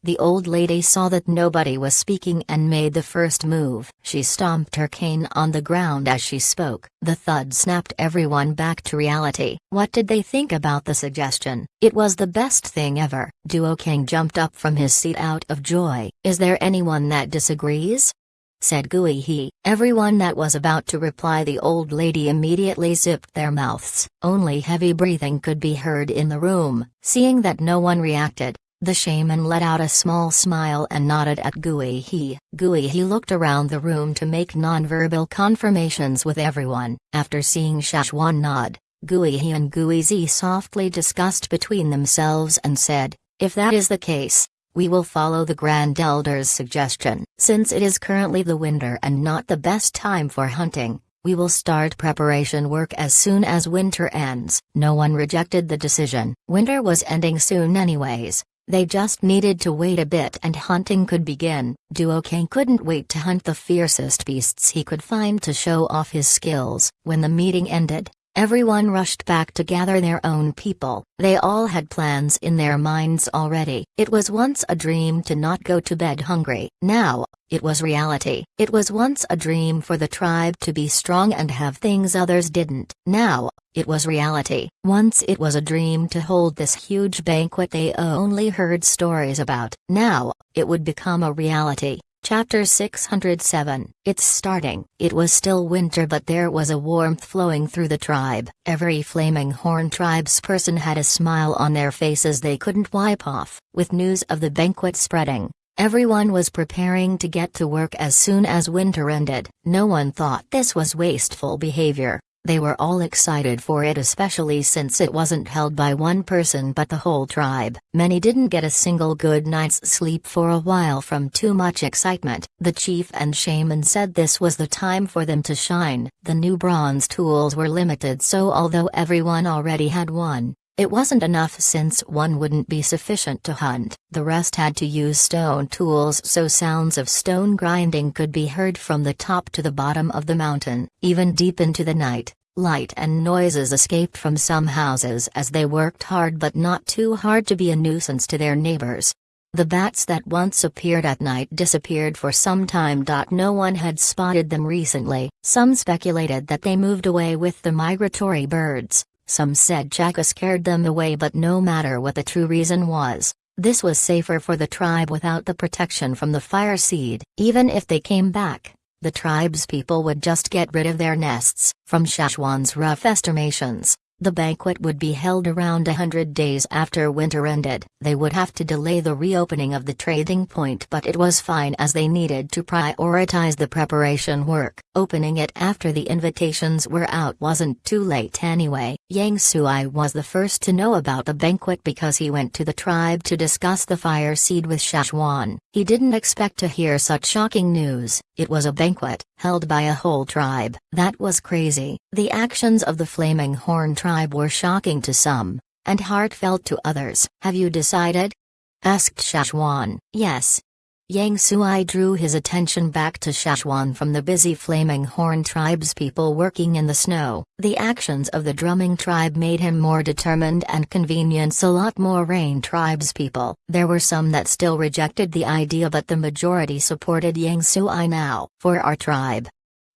The old lady saw that nobody was speaking and made the first move. She stomped her cane on the ground as she spoke. The thud snapped everyone back to reality. What did they think about the suggestion? It was the best thing ever. Duo King jumped up from his seat out of joy. Is there anyone that disagrees? Said Gui He. Everyone that was about to reply, the old lady immediately zipped their mouths. Only heavy breathing could be heard in the room. Seeing that no one reacted, the shaman let out a small smile and nodded at Gui He. Gui He looked around the room to make nonverbal confirmations with everyone. After seeing Shashwan nod, Gui He and Gui Zi softly discussed between themselves and said, "If that is the case, we will follow the Grand Elder's suggestion. Since it is currently the winter and not the best time for hunting, we will start preparation work as soon as winter ends." No one rejected the decision. Winter was ending soon anyways. They just needed to wait a bit and hunting could begin. Duo King couldn't wait to hunt the fiercest beasts he could find to show off his skills. When the meeting ended, everyone rushed back to gather their own people. They all had plans in their minds already. It was once a dream to not go to bed hungry. Now, it was reality. It was once a dream for the tribe to be strong and have things others didn't. Now, it was reality. Once it was a dream to hold this huge banquet they only heard stories about. Now, it would become a reality. Chapter 607. It's starting. It was still winter, but there was a warmth flowing through the tribe. Every Flaming Horn tribesperson had a smile on their faces they couldn't wipe off. With news of the banquet spreading, everyone was preparing to get to work as soon as winter ended. No one thought this was wasteful behavior. They were all excited for it, especially since it wasn't held by one person but the whole tribe. Many didn't get a single good night's sleep for a while from too much excitement. The chief and shaman said this was the time for them to shine. The new bronze tools were limited, so although everyone already had one, it wasn't enough since one wouldn't be sufficient to hunt. The rest had to use stone tools, so sounds of stone grinding could be heard from the top to the bottom of the mountain. Even deep into the night, light and noises escaped from some houses as they worked hard, but not too hard to be a nuisance to their neighbors. The bats that once appeared at night disappeared for some time. No one had spotted them recently. Some speculated that they moved away with the migratory birds. Some said Chaka scared them away, but no matter what the true reason was, this was safer for the tribe without the protection from the fire seed. Even if they came back, the tribe's people would just get rid of their nests. From Shashwan's rough estimations, the banquet would be held around 100 days after winter ended. They would have to delay the reopening of the trading point, but it was fine as they needed to prioritize the preparation work. Opening it after the invitations were out wasn't too late anyway. Yang Sui was the first to know about the banquet because he went to the tribe to discuss the fire seed with Shashwan. He didn't expect to hear such shocking news. It was a banquet, held by a whole tribe. That was crazy. The actions of the Flaming Horn tribe were shocking to some, and heartfelt to others. "Have you decided?" asked Shashwan. "Yes." Yang Sui drew his attention back to Shashwan from the busy Flaming Horn tribespeople working in the snow. The actions of the drumming tribe made him more determined and convenienced a lot more Rain tribespeople. There were some that still rejected the idea, but the majority supported Yang Sui now. "For our tribe,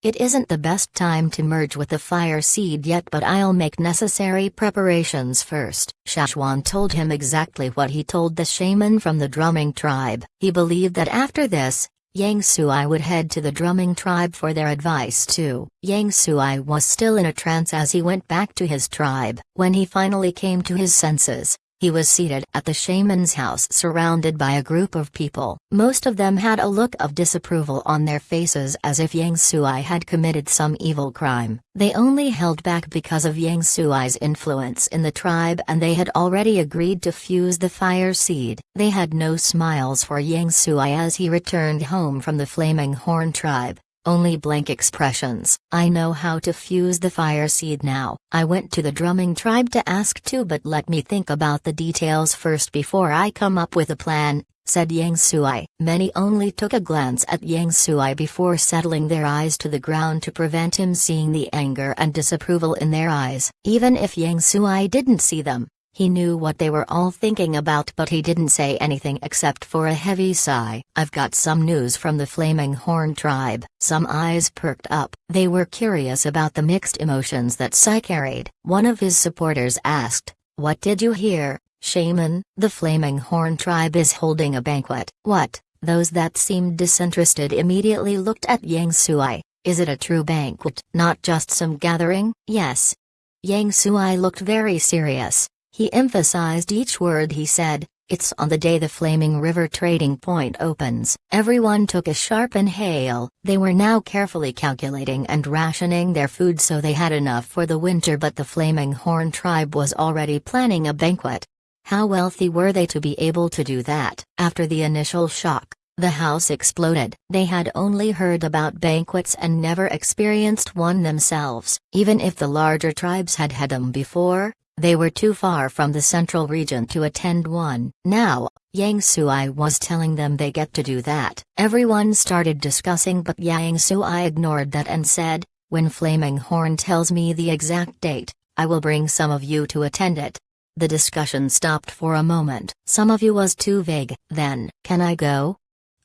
it isn't the best time to merge with the fire seed yet, but I'll make necessary preparations first." Shashwan told him exactly what he told the shaman from the drumming tribe. He believed that after this, Yang Sui would head to the drumming tribe for their advice too. Yang Sui was still in a trance as he went back to his tribe. When he finally came to his senses, he was seated at the shaman's house surrounded by a group of people. Most of them had a look of disapproval on their faces, as if Yang Sui had committed some evil crime. They only held back because of Yang Sui's influence in the tribe, and they had already agreed to fuse the fire seed. They had no smiles for Yang Sui as he returned home from the Flaming Horn tribe. Only blank expressions. "I know how to fuse the fire seed now. I went to the drumming tribe to ask too, but let me think about the details first before I come up with a plan," said Yang Sui. Many only took a glance at Yang Sui before settling their eyes to the ground to prevent him seeing the anger and disapproval in their eyes. Even if Yang Sui didn't see them, he knew what they were all thinking about, but he didn't say anything except for a heavy sigh. "I've got some news from the Flaming Horn tribe." Some eyes perked up. They were curious about the mixed emotions that Sai carried. One of his supporters asked, "What did you hear, shaman?" "The Flaming Horn tribe is holding a banquet." "What?" Those that seemed disinterested immediately looked at Yang Sui. "Is it a true banquet, not just some gathering?" "Yes." Yang Sui looked very serious. He emphasized each word he said. "It's on the day the Flaming River trading point opens." Everyone took a sharp inhale. They were now carefully calculating and rationing their food so they had enough for the winter, but the Flaming Horn tribe was already planning a banquet. How wealthy were they to be able to do that? After the initial shock, the house exploded. They had only heard about banquets and never experienced one themselves. Even if the larger tribes had had them before, they were too far from the central region to attend one. Now, Yang Sui was telling them they get to do that. Everyone started discussing, but Yang Sui ignored that and said, "When Flaming Horn tells me the exact date, I will bring some of you to attend it." The discussion stopped for a moment. "Some of you" was too vague. Then, "Can I go?"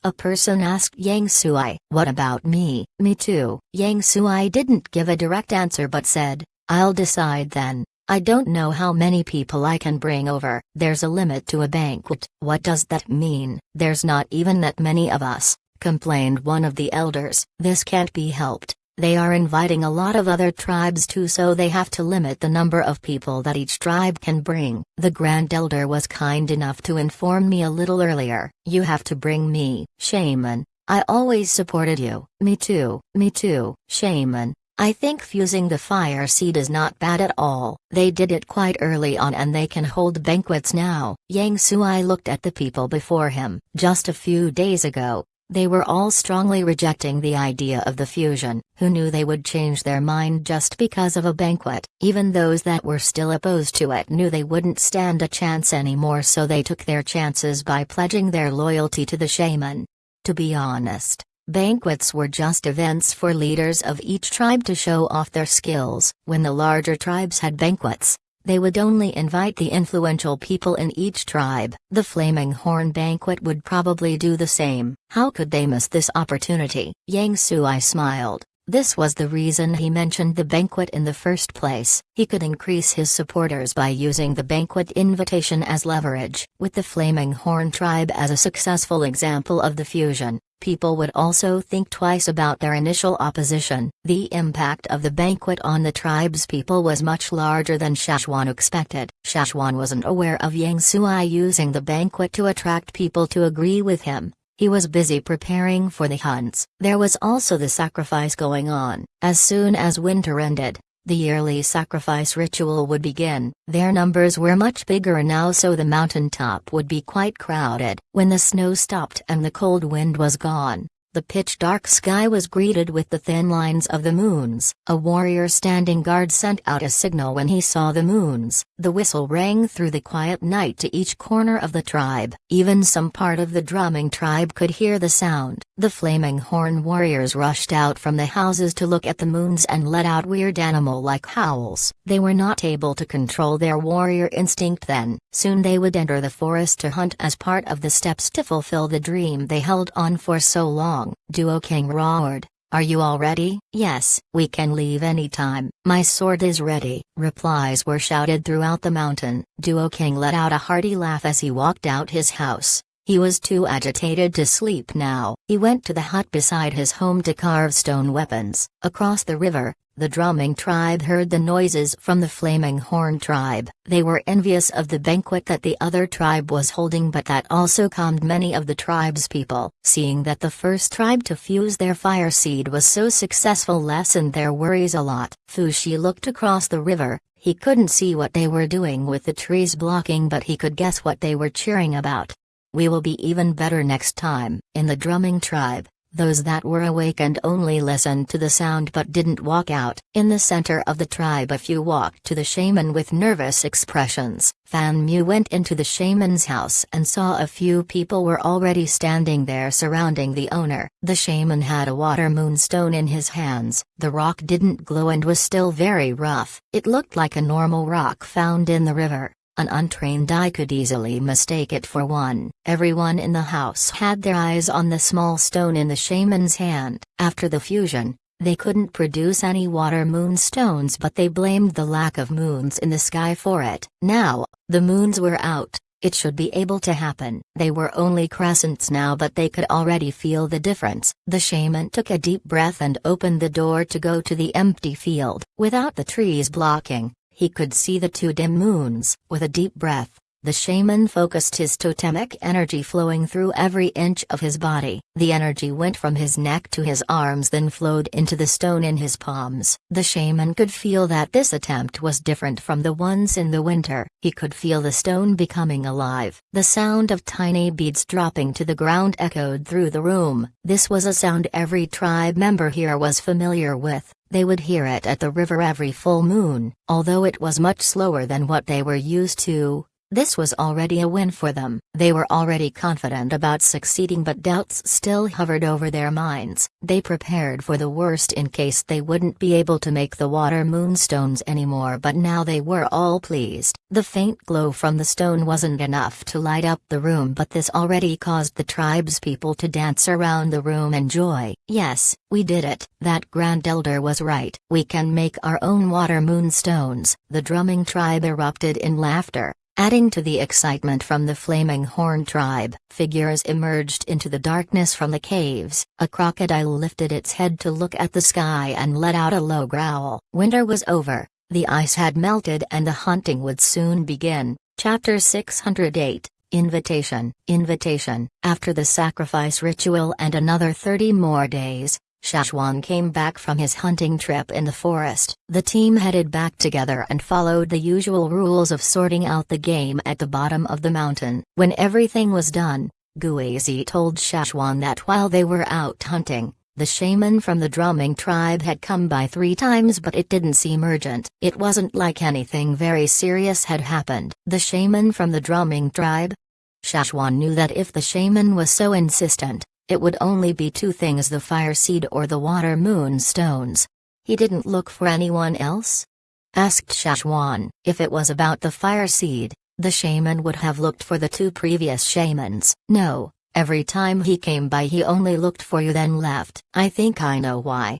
a person asked Yang Sui. "What about me?" "Me too." Yang Sui didn't give a direct answer but said, "I'll decide then. I don't know how many people I can bring over." "There's a limit to a banquet." "What does that mean?" "There's not even that many of us." complained one of the elders. "This can't be helped. They are inviting a lot of other tribes too, so they have to limit the number of people that each tribe can bring." The Grand Elder was kind enough to inform me a little earlier. "You have to bring me, shaman. I always supported you." Me too, shaman. "I think fusing the fire seed is not bad at all. They did it quite early on and they can hold banquets now." Yang Sui looked at the people before him. Just a few days ago, they were all strongly rejecting the idea of the fusion. Who knew they would change their mind just because of a banquet? Even those that were still opposed to it knew they wouldn't stand a chance anymore, so they took their chances by pledging their loyalty to the shaman. To be honest, banquets were just events for leaders of each tribe to show off their skills. When the larger tribes had banquets, they would only invite the influential people in each tribe. The Flaming Horn banquet would probably do the same. How could they miss this opportunity? Yang Sui smiled. This was the reason he mentioned the banquet in the first place. He could increase his supporters by using the banquet invitation as leverage. With the Flaming Horn tribe as a successful example of the fusion, people would also think twice about their initial opposition. The impact of the banquet on the tribe's people was much larger than Shashwan expected. Shashwan wasn't aware of Yang Sui using the banquet to attract people to agree with him. He was busy preparing for the hunts. There was also the sacrifice going on. As soon as winter ended, the yearly sacrifice ritual would begin. Their numbers were much bigger now, so the mountaintop would be quite crowded. When the snow stopped and the cold wind was gone, the pitch-dark sky was greeted with the thin lines of the moons. A warrior standing guard sent out a signal when he saw the moons. The whistle rang through the quiet night to each corner of the tribe. Even some part of the drumming tribe could hear the sound. The Flaming Horn warriors rushed out from the houses to look at the moons and let out weird animal-like howls. They were not able to control their warrior instinct then. Soon they would enter the forest to hunt as part of the steps to fulfill the dream they held on for so long. Duo King roared, "Are you all ready?" "Yes, we can leave any time. My sword is ready." Replies were shouted throughout the mountain. Duo King let out a hearty laugh as he walked out his house. He was too agitated to sleep now. He went to the hut beside his home to carve stone weapons. Across the river, the drumming tribe heard the noises from the Flaming Horn tribe. They were envious of the banquet that the other tribe was holding, but that also calmed many of the tribe's people. Seeing that the first tribe to fuse their fire seed was so successful lessened their worries a lot. Fushi looked across the river. He couldn't see what they were doing with the trees blocking, but he could guess what they were cheering about. "We will be even better next time." In the drumming tribe, those that were awakened only listened to the sound but didn't walk out. In the center of the tribe a few walked to the shaman with nervous expressions. Fan Mu went into the shaman's house and saw a few people were already standing there surrounding the owner. The shaman had a water moonstone in his hands. The rock didn't glow and was still very rough. It looked like a normal rock found in the river. An untrained eye could easily mistake it for one. Everyone in the house had their eyes on the small stone in the shaman's hand. After the fusion, they couldn't produce any water moonstones, but they blamed the lack of moons in the sky for it. Now, the moons were out. It should be able to happen. They were only crescents now, but they could already feel the difference. The shaman took a deep breath and opened the door to go to the empty field. Without the trees blocking, he could see the two dim moons. With a deep breath, the shaman focused his totemic energy flowing through every inch of his body. The energy went from his neck to his arms, then flowed into the stone in his palms. The shaman could feel that this attempt was different from the ones in the winter. He could feel the stone becoming alive. The sound of tiny beads dropping to the ground echoed through the room. This was a sound every tribe member here was familiar with. They would hear it at the river every full moon. Although it was much slower than what they were used to, this was already a win for them. They were already confident about succeeding, but doubts still hovered over their minds. They prepared for the worst in case they wouldn't be able to make the water moonstones anymore, but now they were all pleased. The faint glow from the stone wasn't enough to light up the room, but this already caused the tribe's people to dance around the room in joy. "Yes, we did it." That Grand Elder was right. "We can make our own water moonstones." The drumming tribe erupted in laughter. Adding to the excitement from the Flaming Horn tribe, figures emerged into the darkness from the caves. A crocodile lifted its head to look at the sky and let out a low growl. Winter was over, the ice had melted and the hunting would soon begin. Chapter 608, Invitation. Invitation. After the sacrifice ritual and another 30 more days, Shashwan came back from his hunting trip in the forest. The team headed back together and followed the usual rules of sorting out the game at the bottom of the mountain. When everything was done, Guizi told Shashwan that while they were out hunting, the shaman from the drumming tribe had come by 3 times, but it didn't seem urgent. It wasn't like anything very serious had happened. The shaman from the drumming tribe? Shashwan knew that if the shaman was so insistent, it would only be 2 things: the fire seed or the water moon stones. He didn't look for anyone else? Asked Shashwan. If it was about the fire seed, the shaman would have looked for the 2 previous shamans. No, every time he came by he only looked for you then left. I think I know why.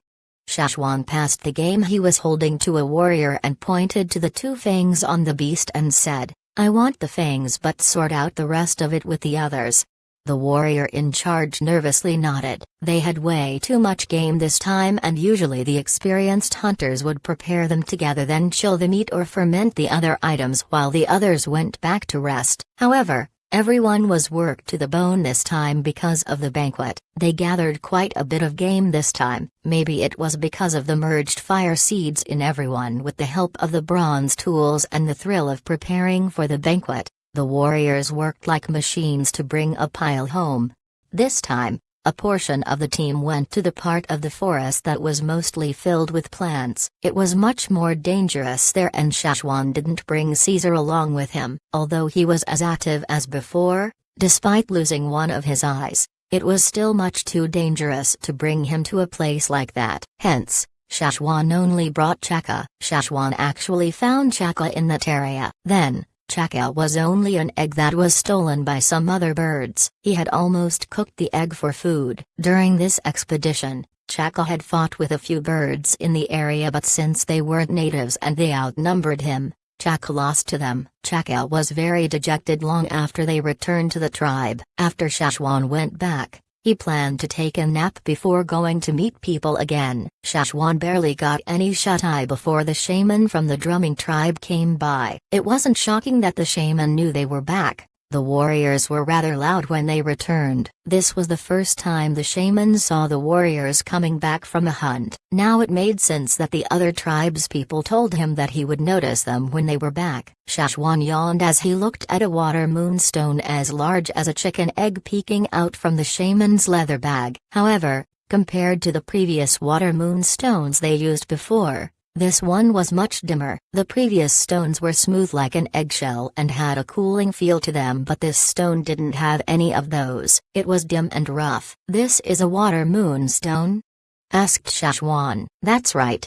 Shashwan passed the game he was holding to a warrior and pointed to the 2 fangs on the beast and said, "I want the fangs, but sort out the rest of it with the others." The warrior in charge nervously nodded. They had way too much game this time, and usually the experienced hunters would prepare them together, then chill the meat or ferment the other items while the others went back to rest. However, everyone was worked to the bone this time because of the banquet. They gathered quite a bit of game this time. Maybe it was because of the merged fire seeds in everyone with the help of the bronze tools and the thrill of preparing for the banquet. The warriors worked like machines to bring a pile home. This time, a portion of the team went to the part of the forest that was mostly filled with plants. It was much more dangerous there, and Shashwan didn't bring Caesar along with him. Although he was as active as before, despite losing one of his eyes, it was still much too dangerous to bring him to a place like that. Hence, Shashwan only brought Chaka. Shashwan actually found Chaka in that area. Then, Chaka was only an egg that was stolen by some other birds. He had almost cooked the egg for food. During this expedition, Chaka had fought with a few birds in the area, but since they weren't natives and they outnumbered him, Chaka lost to them. Chaka was very dejected long after they returned to the tribe. After Shashwan went back, he planned to take a nap before going to meet people again. Shashwan barely got any shut-eye before the shaman from the drumming tribe came by. It wasn't shocking that the shaman knew they were back. The warriors were rather loud when they returned. This was the first time the shaman saw the warriors coming back from a hunt. Now it made sense that the other tribe's people told him that he would notice them when they were back. Shashwan yawned as he looked at a water moonstone as large as a chicken egg peeking out from the shaman's leather bag. However, compared to the previous water moonstones they used before, this one was much dimmer. The previous stones were smooth like an eggshell and had a cooling feel to them, but this stone didn't have any of those. It was dim and rough. "This is a water moonstone?" asked Shashwan. "That's right."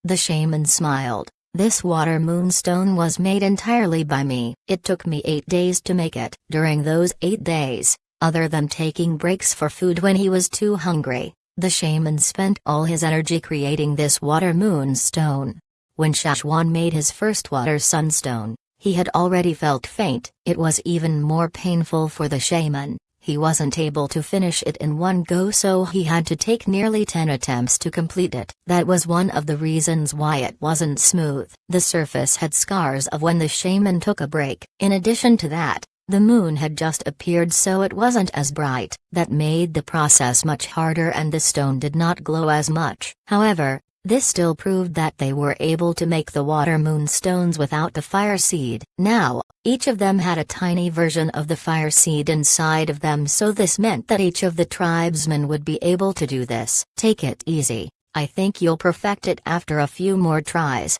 The shaman smiled. "This water moonstone was made entirely by me. It took me 8 days to make it. During those 8 days, other than taking breaks for food when he was too hungry, the shaman spent all his energy creating this water moonstone. When Shashwan made his first water sunstone, he had already felt faint. It was even more painful for the shaman. He wasn't able to finish it in one go, so he had to take nearly 10 attempts to complete it. That was one of the reasons why it wasn't smooth. The surface had scars of when the shaman took a break. In addition to that, the moon had just appeared, so it wasn't as bright. That made the process much harder and the stone did not glow as much. However, this still proved that they were able to make the water moonstones without the fire seed. Now, each of them had a tiny version of the fire seed inside of them, so this meant that each of the tribesmen would be able to do this. "Take it easy, I think you'll perfect it after a few more tries."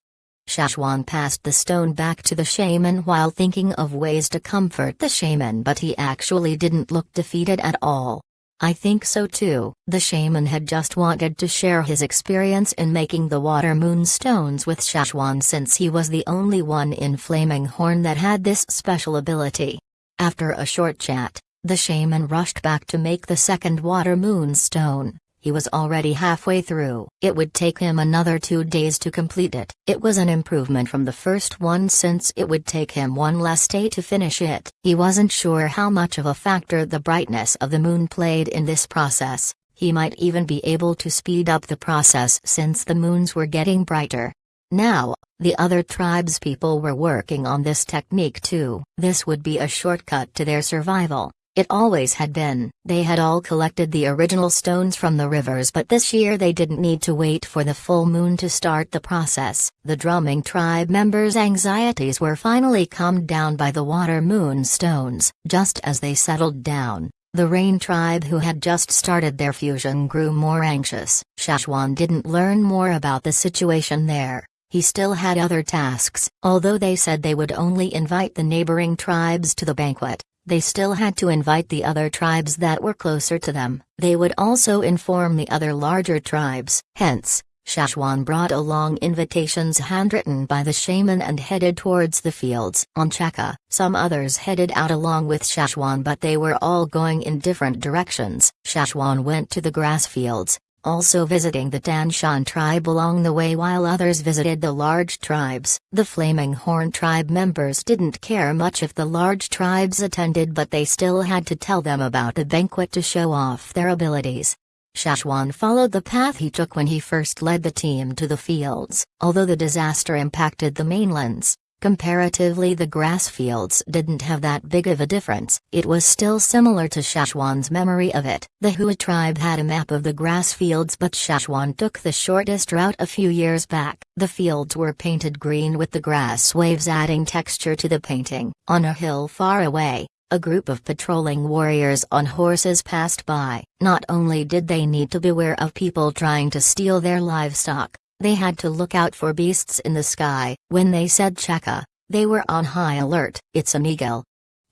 Shashwan passed the stone back to the shaman while thinking of ways to comfort the shaman, but he actually didn't look defeated at all. "I think so too." The shaman had just wanted to share his experience in making the water moonstones with Shashwan since he was the only one in Flaming Horn that had this special ability. After a short chat, the shaman rushed back to make the second water moonstone. He was already halfway through. It would take him another 2 days to complete it. It was an improvement from the first one since it would take him one less day to finish it. He wasn't sure how much of a factor the brightness of the moon played in this process. He might even be able to speed up the process since the moons were getting brighter. Now, the other tribes' people were working on this technique too. This would be a shortcut to their survival. It always had been. They had all collected the original stones from the rivers, but this year they didn't need to wait for the full moon to start the process. The drumming tribe members' anxieties were finally calmed down by the water moon stones. Just as they settled down, the rain tribe who had just started their fusion grew more anxious. Shashwan didn't learn more about the situation there. He still had other tasks. Although they said they would only invite the neighboring tribes to the banquet, they still had to invite the other tribes that were closer to them. They would also inform the other larger tribes. Hence, Shashwan brought along invitations handwritten by the shaman and headed towards the fields. On Chaka, some others headed out along with Shashwan, but they were all going in different directions. Shashwan went to the grass fields, also visiting the Tanshan tribe along the way while others visited the large tribes. The Flaming Horn tribe members didn't care much if the large tribes attended, but they still had to tell them about the banquet to show off their abilities. Shashwan followed the path he took when he first led the team to the fields. Although the disaster impacted the mainlands, comparatively the grass fields didn't have that big of a difference. It was still similar to Shashwan's memory of it. The Hua tribe had a map of the grass fields, but Shashwan took the shortest route a few years back. The fields were painted green with the grass waves adding texture to the painting. On a hill far away, a group of patrolling warriors on horses passed by. Not only did they need to beware of people trying to steal their livestock, they had to look out for beasts in the sky. When they said Chaka, they were on high alert. "It's an eagle!"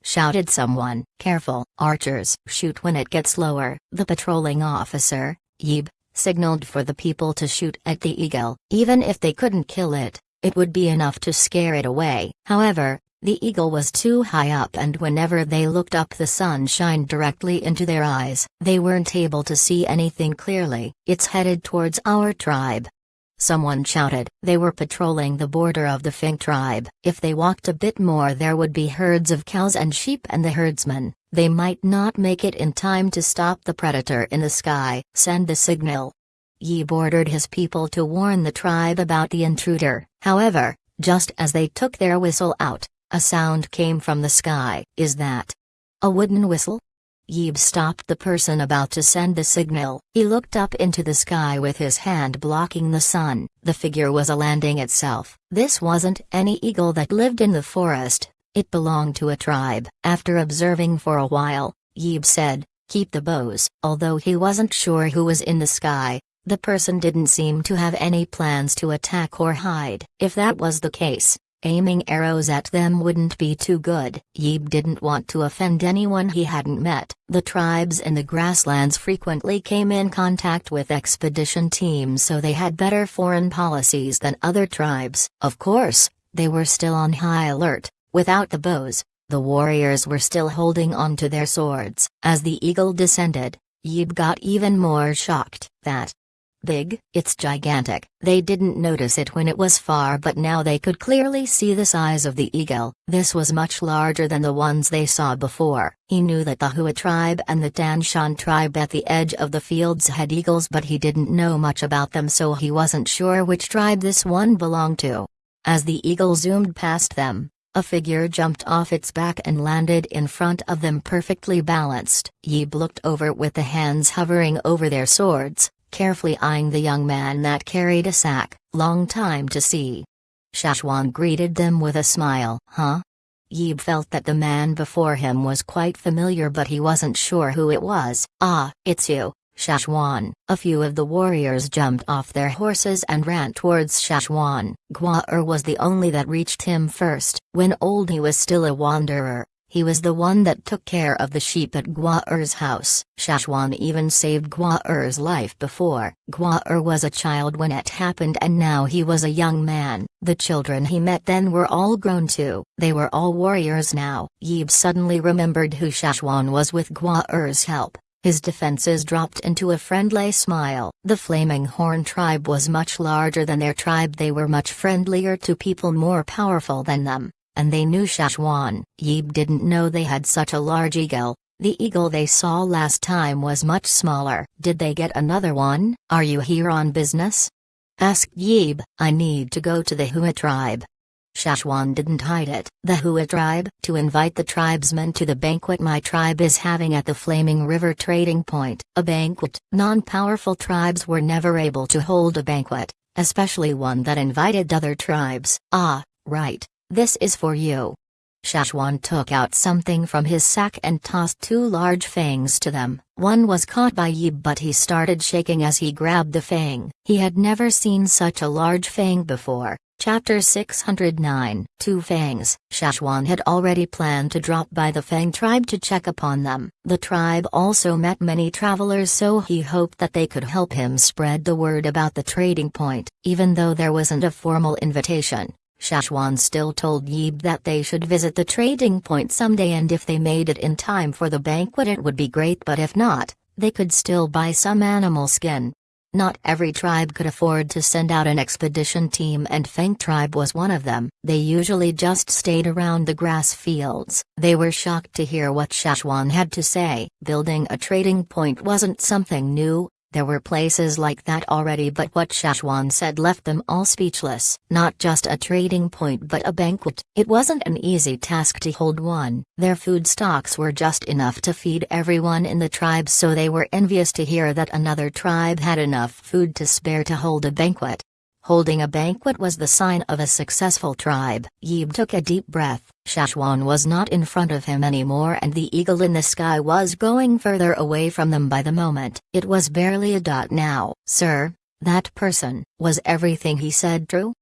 shouted someone. "Careful, archers, shoot when it gets lower." The patrolling officer, Yib, signaled for the people to shoot at the eagle. Even if they couldn't kill it, it would be enough to scare it away. However, the eagle was too high up, and whenever they looked up the sun shined directly into their eyes. They weren't able to see anything clearly. "It's headed towards our tribe," someone shouted. They were patrolling the border of the Fing tribe. If they walked a bit more, there would be herds of cows and sheep and the herdsmen. They might not make it in time to stop the predator in the sky. "Send the signal." Yib ordered his people to warn the tribe about the intruder. However, just as they took their whistle out, a sound came from the sky. "Is that a wooden whistle?" Yib stopped the person about to send the signal. He looked up into the sky with his hand blocking the sun. The figure was a landing itself. This wasn't any eagle that lived in the forest, it belonged to a tribe. After observing for a while, Yib said, "Keep the bows." Although he wasn't sure who was in the sky, the person didn't seem to have any plans to attack or hide. If that was the case, aiming arrows at them wouldn't be too good. Yib didn't want to offend anyone he hadn't met. The tribes in the grasslands frequently came in contact with expedition teams, so they had better foreign policies than other tribes. Of course, they were still on high alert. Without the bows, the warriors were still holding on to their swords. As the eagle descended, Yib got even more shocked. "That big? It's gigantic." They didn't notice it when it was far, but now they could clearly see the size of the eagle. This was much larger than the ones they saw before. He knew that the Hua tribe and the Tanshan tribe at the edge of the fields had eagles, but he didn't know much about them, so he wasn't sure which tribe this one belonged to. As the eagle zoomed past them, a figure jumped off its back and landed in front of them perfectly balanced. Yib looked over with the hands hovering over their swords, carefully eyeing the young man that carried a sack. "Long time to see." Shashwan greeted them with a smile. "Huh?" Yib felt that the man before him was quite familiar, but he wasn't sure who it was. "Ah, it's you, Shashwan." A few of the warriors jumped off their horses and ran towards Shashwan. Gwa'er was the only that reached him first. When old he was still a wanderer. He was the one that took care of the sheep at Gwa'er's house. Shashwan even saved Gwa'er's life before. Gwa'er was a child when it happened, and now he was a young man. The children he met then were all grown too. They were all warriors now. Yib suddenly remembered who Shashwan was with Gwa'er's help. His defenses dropped into a friendly smile. The Flaming Horn tribe was much larger than their tribe. They were much friendlier to people more powerful than them, and they knew Shashwan. Yeeb didn't know they had such a large eagle. The eagle they saw last time was much smaller. Did they get another one? Are you here on business? Asked Yeeb. I need to go to the Hua tribe. Shashwan didn't hide it. The Hua tribe? To invite the tribesmen to the banquet my tribe is having at the Flaming River Trading Point. A banquet? Non-powerful tribes were never able to hold a banquet, especially one that invited other tribes. Ah, right. This is for you. Shashwan took out something from his sack and tossed two large fangs to them. One was caught by Yeeb, but he started shaking as he grabbed the fang. He had never seen such a large fang before. Chapter 609. Two Fangs. Shashwan had already planned to drop by the Fang tribe to check upon them. The tribe also met many travelers, so he hoped that they could help him spread the word about the trading point. Even though there wasn't a formal invitation, Shashwan still told Yeeb that they should visit the trading point someday, and if they made it in time for the banquet it would be great, but if not, they could still buy some animal skin. Not every tribe could afford to send out an expedition team, and Fang tribe was one of them. They usually just stayed around the grass fields. They were shocked to hear what Shashwan had to say. Building a trading point wasn't something new. There were places like that already, but what Shashwan said left them all speechless. Not just a trading point but a banquet. It wasn't an easy task to hold one. Their food stocks were just enough to feed everyone in the tribe, so they were envious to hear that another tribe had enough food to spare to hold a banquet. Holding a banquet was the sign of a successful tribe. Yeeb took a deep breath. Shashwan was not in front of him anymore, and the eagle in the sky was going further away from them by the moment. It was barely a dot now. Sir, that person, was everything he said true?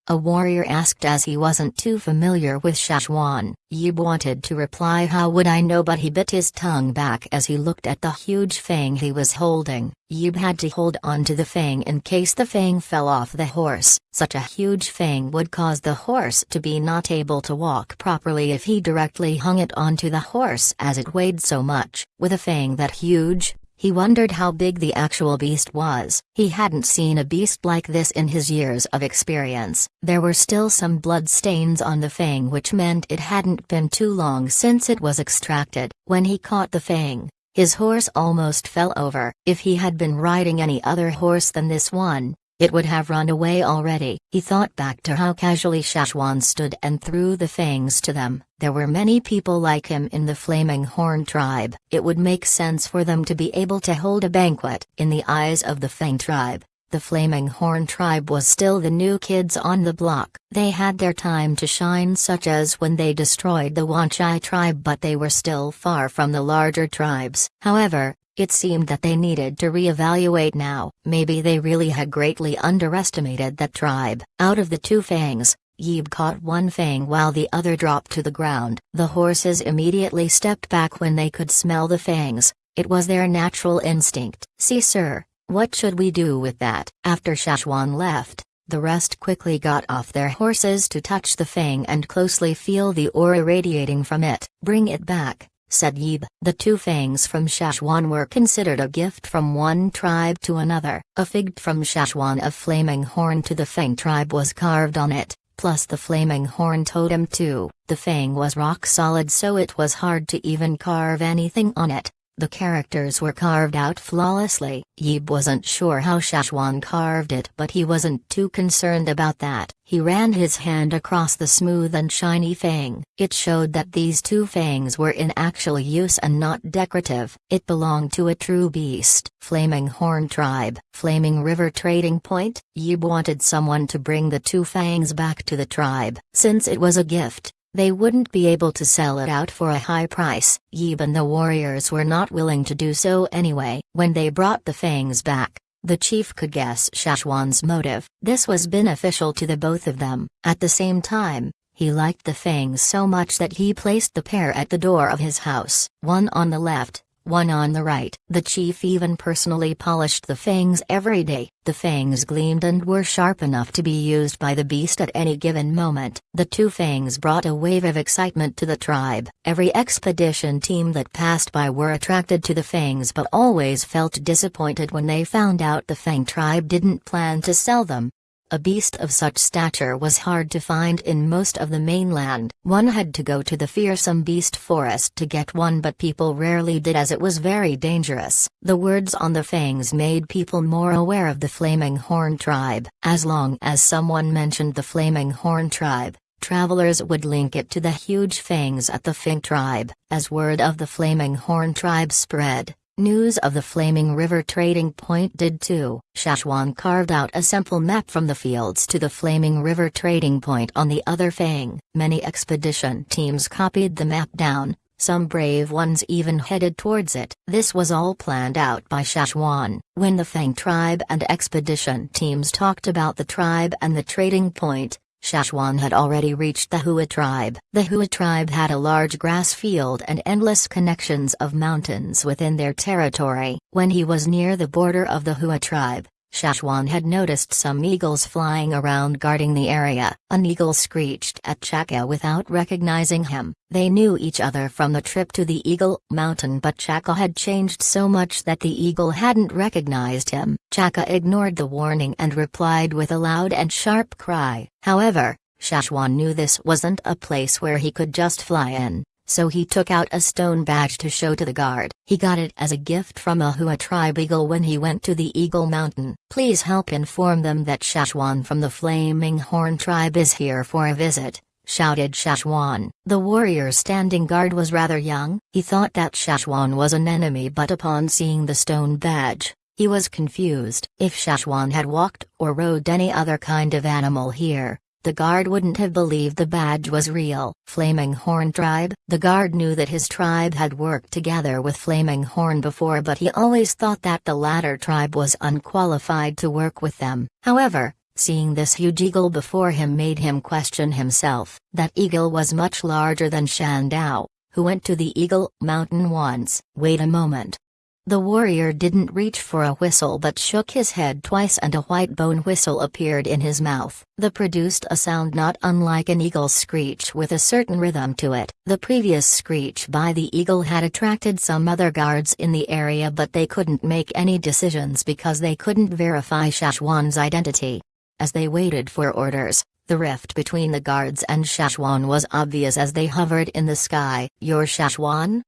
A warrior asked as he wasn't too familiar with Shashwan. Yeeb wanted to reply, how would I know, but he bit his tongue back as he looked at the huge fang he was holding. Yeeb had to hold on to the fang in case the fang fell off the horse. Such a huge fang would cause the horse to be not able to walk properly if he directly hung it onto the horse, as it weighed so much. With a fang that huge, he wondered how big the actual beast was. He hadn't seen a beast like this in his years of experience. There were still some blood stains on the fang, which meant it hadn't been too long since it was extracted. When he caught the fang, his horse almost fell over. If he had been riding any other horse than this one, it would have run away already. He thought back to how casually Shashwan stood and threw the fangs to them. There were many people like him in the Flaming Horn tribe. It would make sense for them to be able to hold a banquet. In the eyes of the Fang tribe, the Flaming Horn tribe was still the new kids on the block. They had their time to shine, such as when they destroyed the Wanchai tribe, but they were still far from the larger tribes. However, it seemed that they needed to reevaluate now. Maybe they really had greatly underestimated that tribe. Out of the two fangs, Yeeb caught one fang while the other dropped to the ground. The horses immediately stepped back when they could smell the fangs. It was their natural instinct. See, sir, what should we do with that? After Shashwan left, the rest quickly got off their horses to touch the fang and closely feel the aura radiating from it. Bring it back, said Yeeb. The two fangs from Shashwan were considered a gift from one tribe to another. A fig from Shashwan of Flaming Horn to the Fang tribe was carved on it, plus the Flaming Horn totem too. The fang was rock solid, so it was hard to even carve anything on it. The characters were carved out flawlessly. Yeeb wasn't sure how Shashwan carved it, but he wasn't too concerned about that. He ran his hand across the smooth and shiny fang. It showed that these two fangs were in actual use and not decorative. It belonged to a true beast. Flaming Horn tribe. Flaming River Trading Point. Yeeb wanted someone to bring the two fangs back to the tribe. Since it was a gift, they wouldn't be able to sell it out for a high price. Yeeb and the warriors were not willing to do so anyway. When they brought the fangs back, the chief could guess Shashwan's motive. This was beneficial to the both of them. At the same time, he liked the fangs so much that he placed the pair at the door of his house. One on the left, one on the right. The chief even personally polished the fangs every day. The fangs gleamed and were sharp enough to be used by the beast at any given moment. The two fangs brought a wave of excitement to the tribe. Every expedition team that passed by were attracted to the fangs but always felt disappointed when they found out the Fang tribe didn't plan to sell them. A beast of such stature was hard to find in most of the mainland. One had to go to the fearsome beast forest to get one, but people rarely did as it was very dangerous. The words on the fangs made people more aware of the Flaming Horn tribe. As long as someone mentioned the Flaming Horn tribe, travelers would link it to the huge fangs at the Fang tribe. As word of the Flaming Horn tribe spread, news of the Flaming River trading point did too. Shashwan carved out a simple map from the fields to the Flaming River trading point on the other Fang. Many expedition teams copied the map down, some brave ones even headed towards it. This was all planned out by Shashwan. When the Fang tribe and expedition teams talked about the tribe and the trading point, Shashwan had already reached the Hua tribe. The Hua tribe had a large grass field and endless connections of mountains within their territory. When he was near the border of the Hua tribe, Shashwan had noticed some eagles flying around guarding the area. An eagle screeched at Chaka without recognizing him. They knew each other from the trip to the Eagle Mountain, but Chaka had changed so much that the eagle hadn't recognized him. Chaka ignored the warning and replied with a loud and sharp cry. However, Shashwan knew this wasn't a place where he could just fly in, so he took out a stone badge to show to the guard. He got it as a gift from a Hua tribe eagle when he went to the Eagle Mountain. Please help inform them that Shashwan from the Flaming Horn tribe is here for a visit, shouted Shashwan. The warrior standing guard was rather young. He thought that Shashwan was an enemy, but upon seeing the stone badge, he was confused. If Shashwan had walked or rode any other kind of animal here, the guard wouldn't have believed the badge was real. Flaming Horn tribe? The guard knew that his tribe had worked together with Flaming Horn before, but he always thought that the latter tribe was unqualified to work with them. However, seeing this huge eagle before him made him question himself. That eagle was much larger than Shandao, who went to the Eagle Mountain once. Wait a moment. The warrior didn't reach for a whistle but shook his head twice and a white bone whistle appeared in his mouth. The produced a sound not unlike an eagle's screech with a certain rhythm to it. The previous screech by the eagle had attracted some other guards in the area, but they couldn't make any decisions because they couldn't verify Shashwan's identity. As they waited for orders, the rift between the guards and Shashwan was obvious as they hovered in the sky. "You're Shashwan?"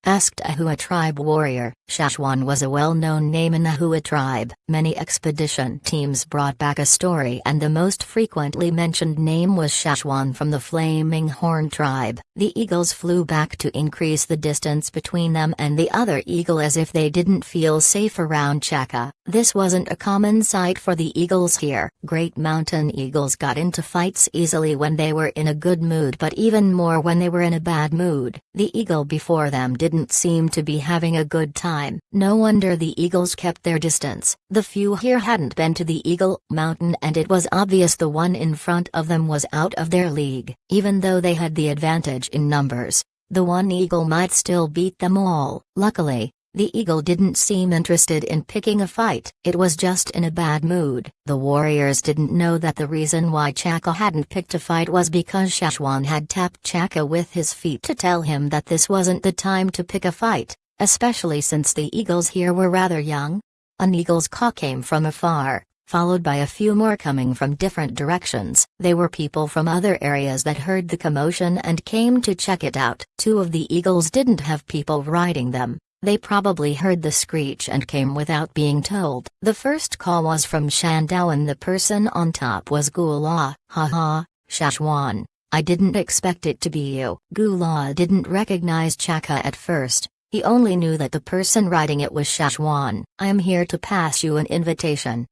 asked a Hua tribe warrior. Shashwan was a well-known name in the Hua tribe. Many expedition teams brought back a story, and the most frequently mentioned name was Shashwan from the Flaming Horn tribe. The eagles flew back to increase the distance between them and the other eagle as if they didn't feel safe around Chaka. This wasn't a common sight for the eagles here. Great mountain eagles got into fights easily when they were in a good mood, but even more when they were in a bad mood. The eagle before them didn't seem to be having a good time. No wonder the eagles kept their distance. The few here hadn't been to the Eagle Mountain, and it was obvious the one in front of them was out of their league. Even though they had the advantage in numbers, the one eagle might still beat them all. Luckily, the eagle didn't seem interested in picking a fight. It was just in a bad mood. The warriors didn't know that the reason why Chaka hadn't picked a fight was because Shashwan had tapped Chaka with his feet to tell him that this wasn't the time to pick a fight, especially since the eagles here were rather young. An eagle's caw came from afar, followed by a few more coming from different directions. They were people from other areas that heard the commotion and came to check it out. Two of the eagles didn't have people riding them. They probably heard the screech and came without being told. The first call was from Shandao and the person on top was Gula. "Haha, Shashwan, I didn't expect it to be you." Gula didn't recognize Chaka at first. He only knew that the person riding it was Shashwan. "I am here to pass you an invitation."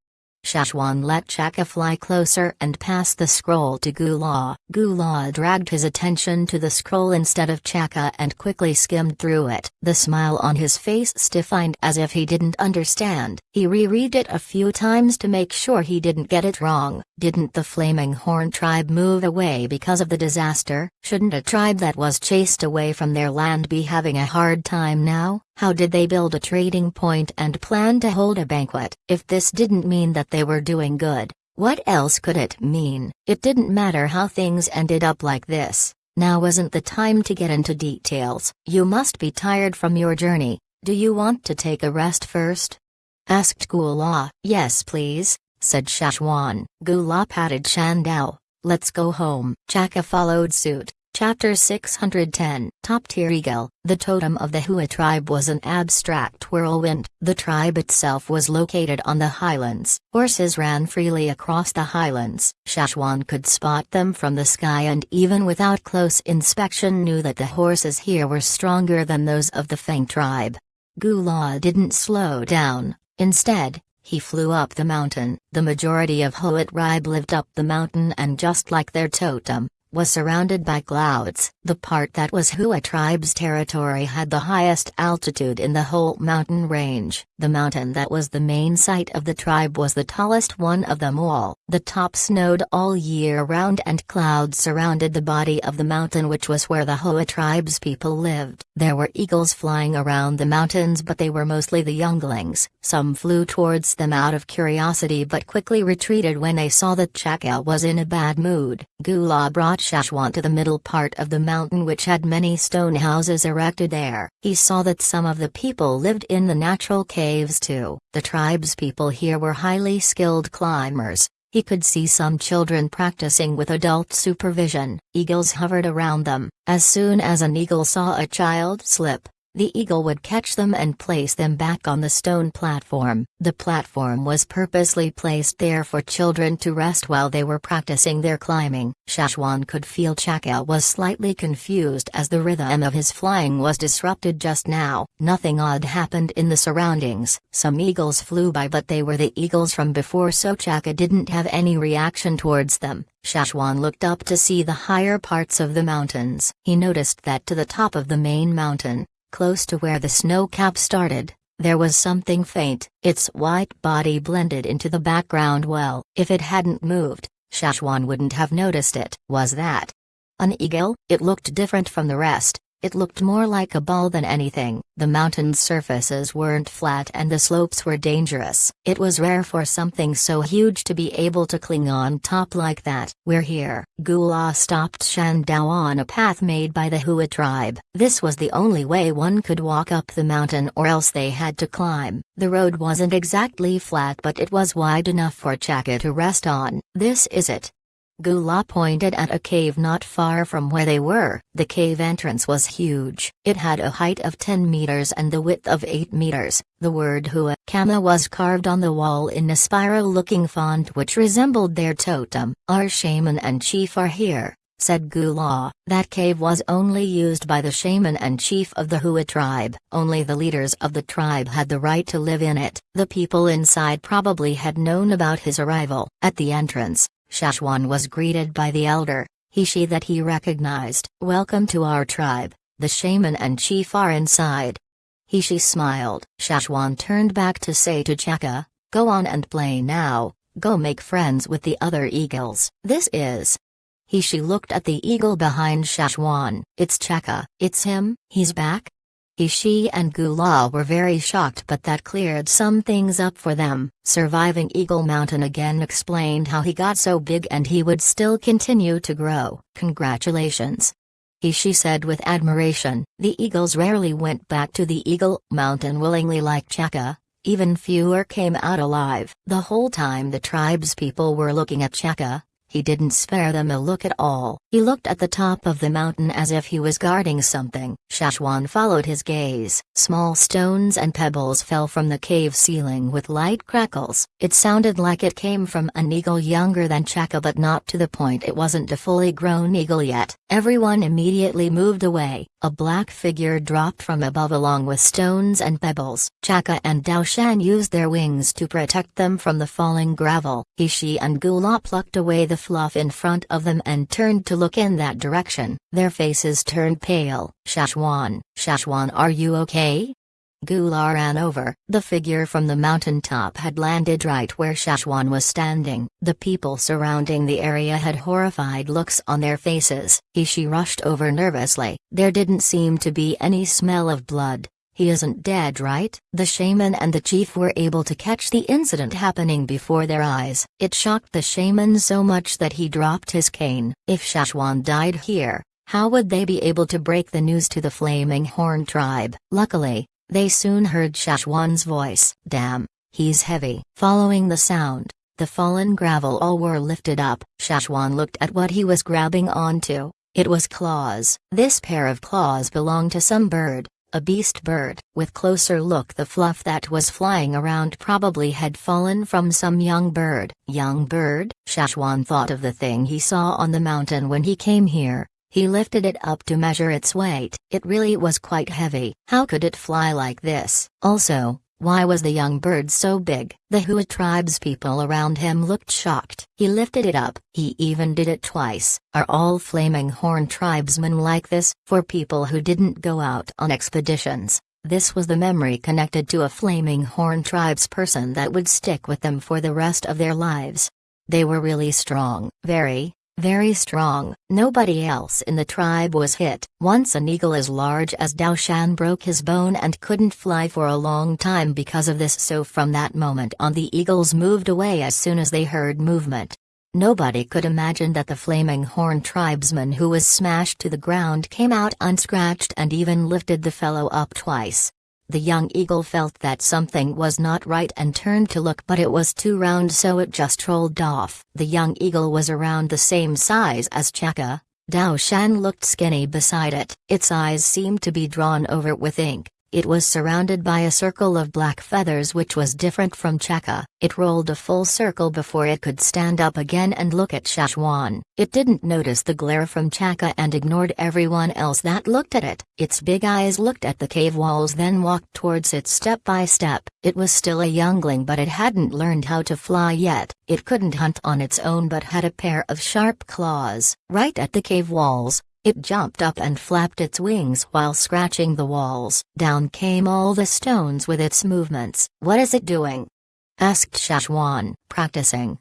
Shashwan let Chaka fly closer and passed the scroll to Gula. Gula dragged his attention to the scroll instead of Chaka and quickly skimmed through it. The smile on his face stiffened as if he didn't understand. He reread it a few times to make sure he didn't get it wrong. Didn't the Flaming Horn tribe move away because of the disaster? Shouldn't a tribe that was chased away from their land be having a hard time now? How did they build a trading point and plan to hold a banquet? If this didn't mean that they were doing good, what else could it mean? It didn't matter how things ended up like this. Now wasn't the time to get into details. You must be tired from your journey. Do you want to take a rest first? Asked Gula. Yes please, said Shashwan. Gula patted Shandao. Let's go home. Chaka followed suit. Chapter 610. Top-tier eagle. The totem of the Hua tribe was an abstract whirlwind. The tribe itself was located on the highlands. Horses ran freely across the highlands. Shashwan could spot them from the sky and even without close inspection knew that the horses here were stronger than those of the Feng tribe. Gula didn't slow down. Instead, he flew up the mountain. The majority of Hua tribe lived up the mountain and just like their totem, was surrounded by clouds. The part that was Hua tribe's territory had the highest altitude in the whole mountain range. The mountain that was the main site of the tribe was the tallest one of them all. The top snowed all year round and clouds surrounded the body of the mountain, which was where the Hua tribe's people lived. There were eagles flying around the mountains, but they were mostly the younglings. Some flew towards them out of curiosity but quickly retreated when they saw that Chaka was in a bad mood. Gula brought Shashwan to the middle part of the mountain, which had many stone houses erected there. He saw that some of the people lived in the natural caves too. The tribe's people here were highly skilled climbers. He could see some children practicing with adult supervision. Eagles hovered around them. As soon as an eagle saw a child slip, the eagle would catch them and place them back on the stone platform. The platform was purposely placed there for children to rest while they were practicing their climbing. Shashwan could feel Chaka was slightly confused as the rhythm of his flying was disrupted just now. Nothing odd happened in the surroundings. Some eagles flew by, but they were the eagles from before, so Chaka didn't have any reaction towards them. Shashwan looked up to see the higher parts of the mountains. He noticed that to the top of the main mountain, close to where the snow cap started, there was something faint. Its white body blended into the background well. If it hadn't moved, Shashwan wouldn't have noticed it. Was that an eagle? It looked different from the rest. It looked more like a ball than anything. The mountain's surfaces weren't flat and the slopes were dangerous. It was rare for something so huge to be able to cling on top like that. We're here. Gula stopped Shandao on a path made by the Hua tribe. This was the only way one could walk up the mountain, or else they had to climb. The road wasn't exactly flat, but it was wide enough for Chaka to rest on. This is it. Gula pointed at a cave not far from where they were. The cave entrance was huge. It had a height of 10 meters and the width of 8 meters. The word Hua Kama was carved on the wall in a spiral-looking font which resembled their totem. Our shaman and chief are here, said Gula. That cave was only used by the shaman and chief of the Hua tribe. Only the leaders of the tribe had the right to live in it. The people inside probably had known about his arrival. At the entrance, Shashwan was greeted by the elder, she that he recognized. Welcome to our tribe, the shaman and chief are inside. She smiled. Shashwan turned back to say to Chaka, go on and play now, go make friends with the other eagles. This is. She looked at the eagle behind Shashwan. It's Chaka. It's him? He's back? She and Gula were very shocked, but that cleared some things up for them. Surviving Eagle Mountain again explained how he got so big and he would still continue to grow. Congratulations. She said with admiration. The eagles rarely went back to the Eagle Mountain willingly like Chaka. Even fewer came out alive. The whole time the tribe's people were looking at Chaka, he didn't spare them a look at all. He looked at the top of the mountain as if he was guarding something. Shashwan followed his gaze. Small stones and pebbles fell from the cave ceiling with light crackles. It sounded like it came from an eagle younger than Chaka, but not to the point it wasn't a fully grown eagle yet. Everyone immediately moved away. A black figure dropped from above along with stones and pebbles. Chaka and Daoshan used their wings to protect them from the falling gravel. She and Gula plucked away the fluff in front of them and turned to look in that direction. Their faces turned pale. Shashwan, are you okay? Gula ran over. The figure from the mountaintop had landed right where Shashwan was standing. The people surrounding the area had horrified looks on their faces. She rushed over nervously. There didn't seem to be any smell of blood. He isn't dead, right? The shaman and the chief were able to catch the incident happening before their eyes. It shocked the shaman so much that he dropped his cane. If Shashwan died here, how would they be able to break the news to the Flaming Horn tribe? Luckily, they soon heard Shashwan's voice. Damn, he's heavy. Following the sound, the fallen gravel all were lifted up. Shashwan looked at what he was grabbing onto. It was claws. This pair of claws belonged to some bird. A beast bird. With closer look, the fluff that was flying around probably had fallen from some young bird. Young bird? Shashwan thought of the thing he saw on the mountain when he came here. He lifted it up to measure its weight. It really was quite heavy. How could it fly like this? Also, why was the young bird so big? The Hua tribe's people around him looked shocked. He lifted it up. He even did it twice. Are all Flaming Horn tribesmen like this? For people who didn't go out on expeditions, this was the memory connected to a Flaming Horn tribes person that would stick with them for the rest of their lives. They were really strong. Very strong. Nobody else in the tribe was hit. Once an eagle as large as Daoshan broke his bone and couldn't fly for a long time because of this, so from that moment on the eagles moved away as soon as they heard movement. Nobody could imagine that the Flaming Horn tribesman who was smashed to the ground came out unscratched and even lifted the fellow up twice. The young eagle felt that something was not right and turned to look, but it was too round, so it just rolled off. The young eagle was around the same size as Chaka. Daoshan looked skinny beside it. Its eyes seemed to be drawn over with ink. It was surrounded by a circle of black feathers which was different from Chaka. It rolled a full circle before it could stand up again and look at Shashwan. It didn't notice the glare from Chaka and ignored everyone else that looked at it. Its big eyes looked at the cave walls, then walked towards it step by step. It was still a youngling, but it hadn't learned how to fly yet. It couldn't hunt on its own but had a pair of sharp claws. Right at the cave walls, it jumped up and flapped its wings while scratching the walls. Down came all the stones with its movements. "What is it doing?" asked Shashwan. "Practicing."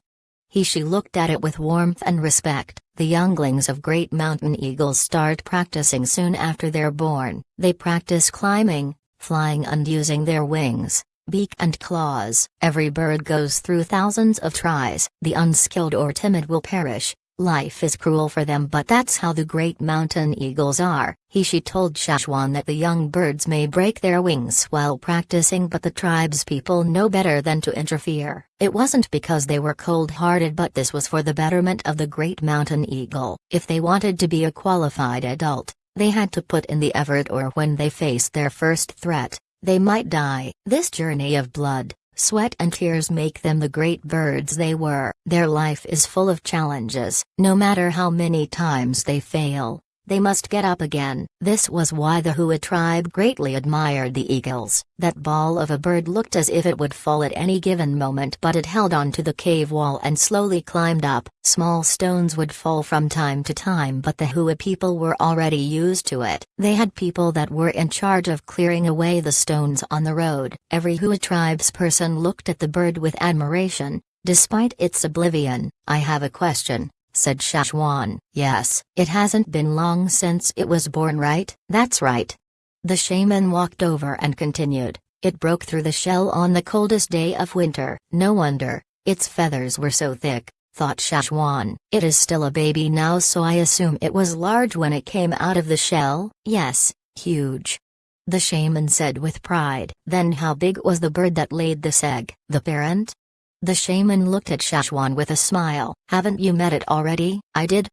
She looked at it with warmth and respect. The younglings of great mountain eagles start practicing soon after they're born. They practice climbing, flying and using their wings, beak and claws. Every bird goes through thousands of tries. The unskilled or timid will perish. Life is cruel for them, but that's how the great mountain eagles are. She told Shashwan that the young birds may break their wings while practicing, but the tribe's people know better than to interfere. It wasn't because they were cold-hearted, but this was for the betterment of the great mountain eagle. If they wanted to be a qualified adult, they had to put in the effort, or when they faced their first threat, they might die. This journey of blood, sweat and tears make them the great birds they were. Their life is full of challenges. No matter how many times they fail, they must get up again. This was why the Hua tribe greatly admired the eagles. That ball of a bird looked as if it would fall at any given moment, but it held on to the cave wall and slowly climbed up. Small stones would fall from time to time, but the Hua people were already used to it. They had people that were in charge of clearing away the stones on the road. Every Hua tribe's person looked at the bird with admiration, despite its oblivion. "I have a question," said Shashwan. "Yes, it hasn't been long since it was born, right?" "That's right." The shaman walked over and continued. "It broke through the shell on the coldest day of winter." "No wonder, its feathers were so thick," thought Shashwan. "It is still a baby now, so I assume it was large when it came out of the shell." "Yes, huge," the shaman said with pride. "Then how big was the bird that laid this egg?" "The parent?" The shaman looked at Shashwan with a smile. "Haven't you met it already?" "I did."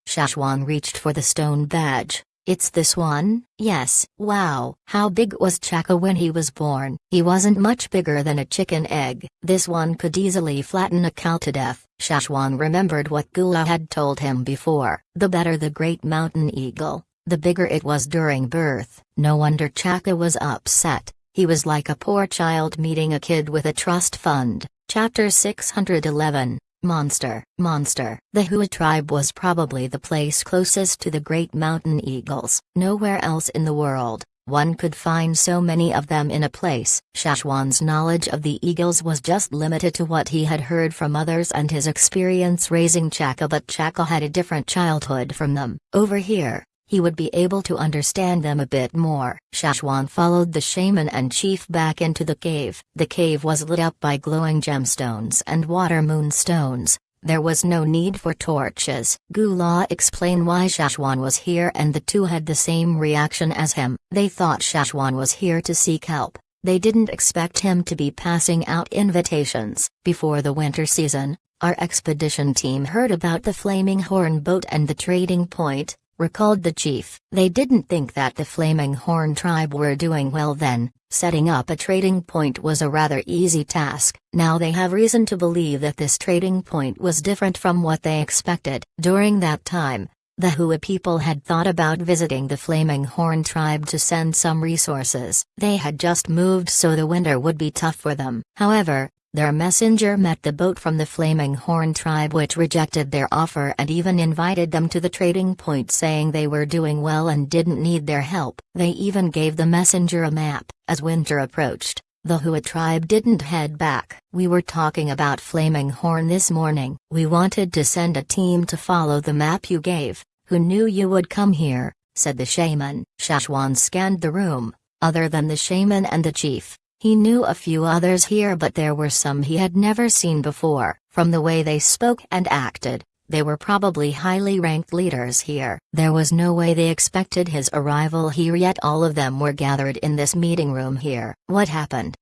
Shashwan reached for the stone badge. "It's this one?" "Yes." "Wow." "How big was Chaka when he was born?" "He wasn't much bigger than a chicken egg. This one could easily flatten a cow to death." Shashwan remembered what Gula had told him before. The better the great mountain eagle, the bigger it was during birth. No wonder Chaka was upset. He was like a poor child meeting a kid with a trust fund. Chapter 611, Monster. The Hua tribe was probably the place closest to the great mountain eagles. Nowhere else in the world one could find so many of them in a place. Shashwan's knowledge of the eagles was just limited to what he had heard from others and his experience raising Chaka, but Chaka had a different childhood from them. Over here, he would be able to understand them a bit more. Shashwan followed the shaman and chief back into the cave. The cave was lit up by glowing gemstones and water moonstones. There was no need for torches. Gula explained why Shashwan was here, and the two had the same reaction as him. They thought Shashwan was here to seek help. They didn't expect him to be passing out invitations. Before the winter season, our expedition team heard about the Flaming Horn boat and the trading point, recalled the chief. They didn't think that the Flaming Horn tribe were doing well then. Setting up a trading point was a rather easy task. Now they have reason to believe that this trading point was different from what they expected. During that time, the Hua people had thought about visiting the Flaming Horn tribe to send some resources. They had just moved, so the winter would be tough for them. However, their messenger met the boat from the Flaming Horn tribe, which rejected their offer and even invited them to the trading point, saying they were doing well and didn't need their help. They even gave the messenger a map. As winter approached, the Hua tribe didn't head back. "We were talking about Flaming Horn this morning. We wanted to send a team to follow the map you gave. Who knew you would come here?" said the shaman. Shashwan scanned the room. Other than the shaman and the chief, he knew a few others here, but there were some he had never seen before. From the way they spoke and acted, they were probably highly ranked leaders here. There was no way they expected his arrival here, yet all of them were gathered in this meeting room here. "What happened?"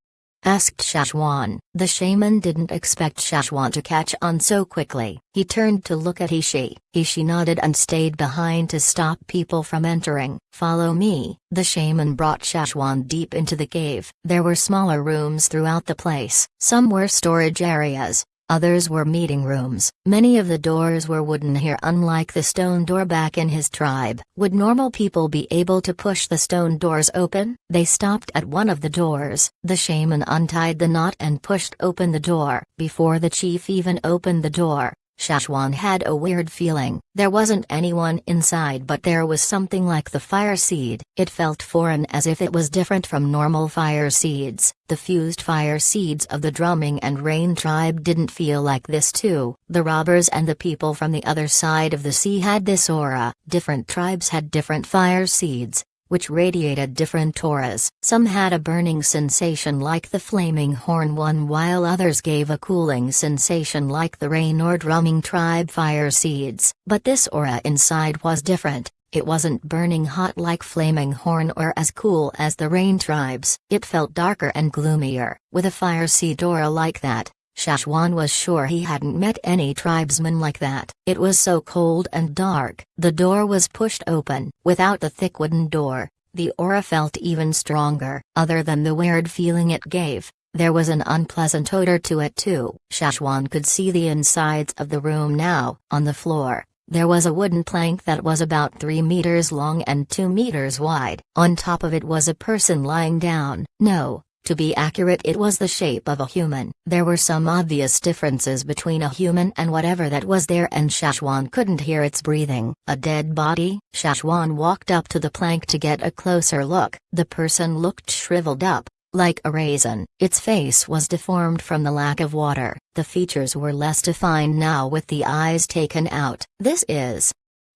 asked Shashwan. The shaman didn't expect Shashwan to catch on so quickly. He turned to look at Ishi. Ishi nodded and stayed behind to stop people from entering. "Follow me." The shaman brought Shashwan deep into the cave. There were smaller rooms throughout the place. Some were storage areas. Others were meeting rooms. Many of the doors were wooden here, unlike the stone door back in his tribe. Would normal people be able to push the stone doors open? They stopped at one of the doors. The shaman untied the knot and pushed open the door. Before the chief even opened the door, Shashwan had a weird feeling. There wasn't anyone inside, but there was something like the fire seed. It felt foreign, as if it was different from normal fire seeds. The fused fire seeds of the Drumming and Rain tribe didn't feel like this too. The robbers and the people from the other side of the sea had this aura. Different tribes had different fire seeds, which radiated different auras. Some had a burning sensation like the Flaming Horn one, while others gave a cooling sensation like the Rain or Drumming tribe fire seeds. But this aura inside was different. It wasn't burning hot like Flaming Horn or as cool as the Rain tribes. It felt darker and gloomier. With a fire seed aura like that, Shashwan was sure he hadn't met any tribesman like that. It was so cold and dark. The door was pushed open. Without the thick wooden door, the aura felt even stronger. Other than the weird feeling it gave, there was an unpleasant odor to it too. Shashwan could see the insides of the room now. On the floor, there was a wooden plank that was about 3 meters long and 2 meters wide. On top of it was a person lying down. No, to be accurate, it was the shape of a human. There were some obvious differences between a human and whatever that was there, and Shashwan couldn't hear its breathing. A dead body? Shashwan walked up to the plank to get a closer look. The person looked shriveled up, like a raisin. Its face was deformed from the lack of water. The features were less defined now, with the eyes taken out. "This is..."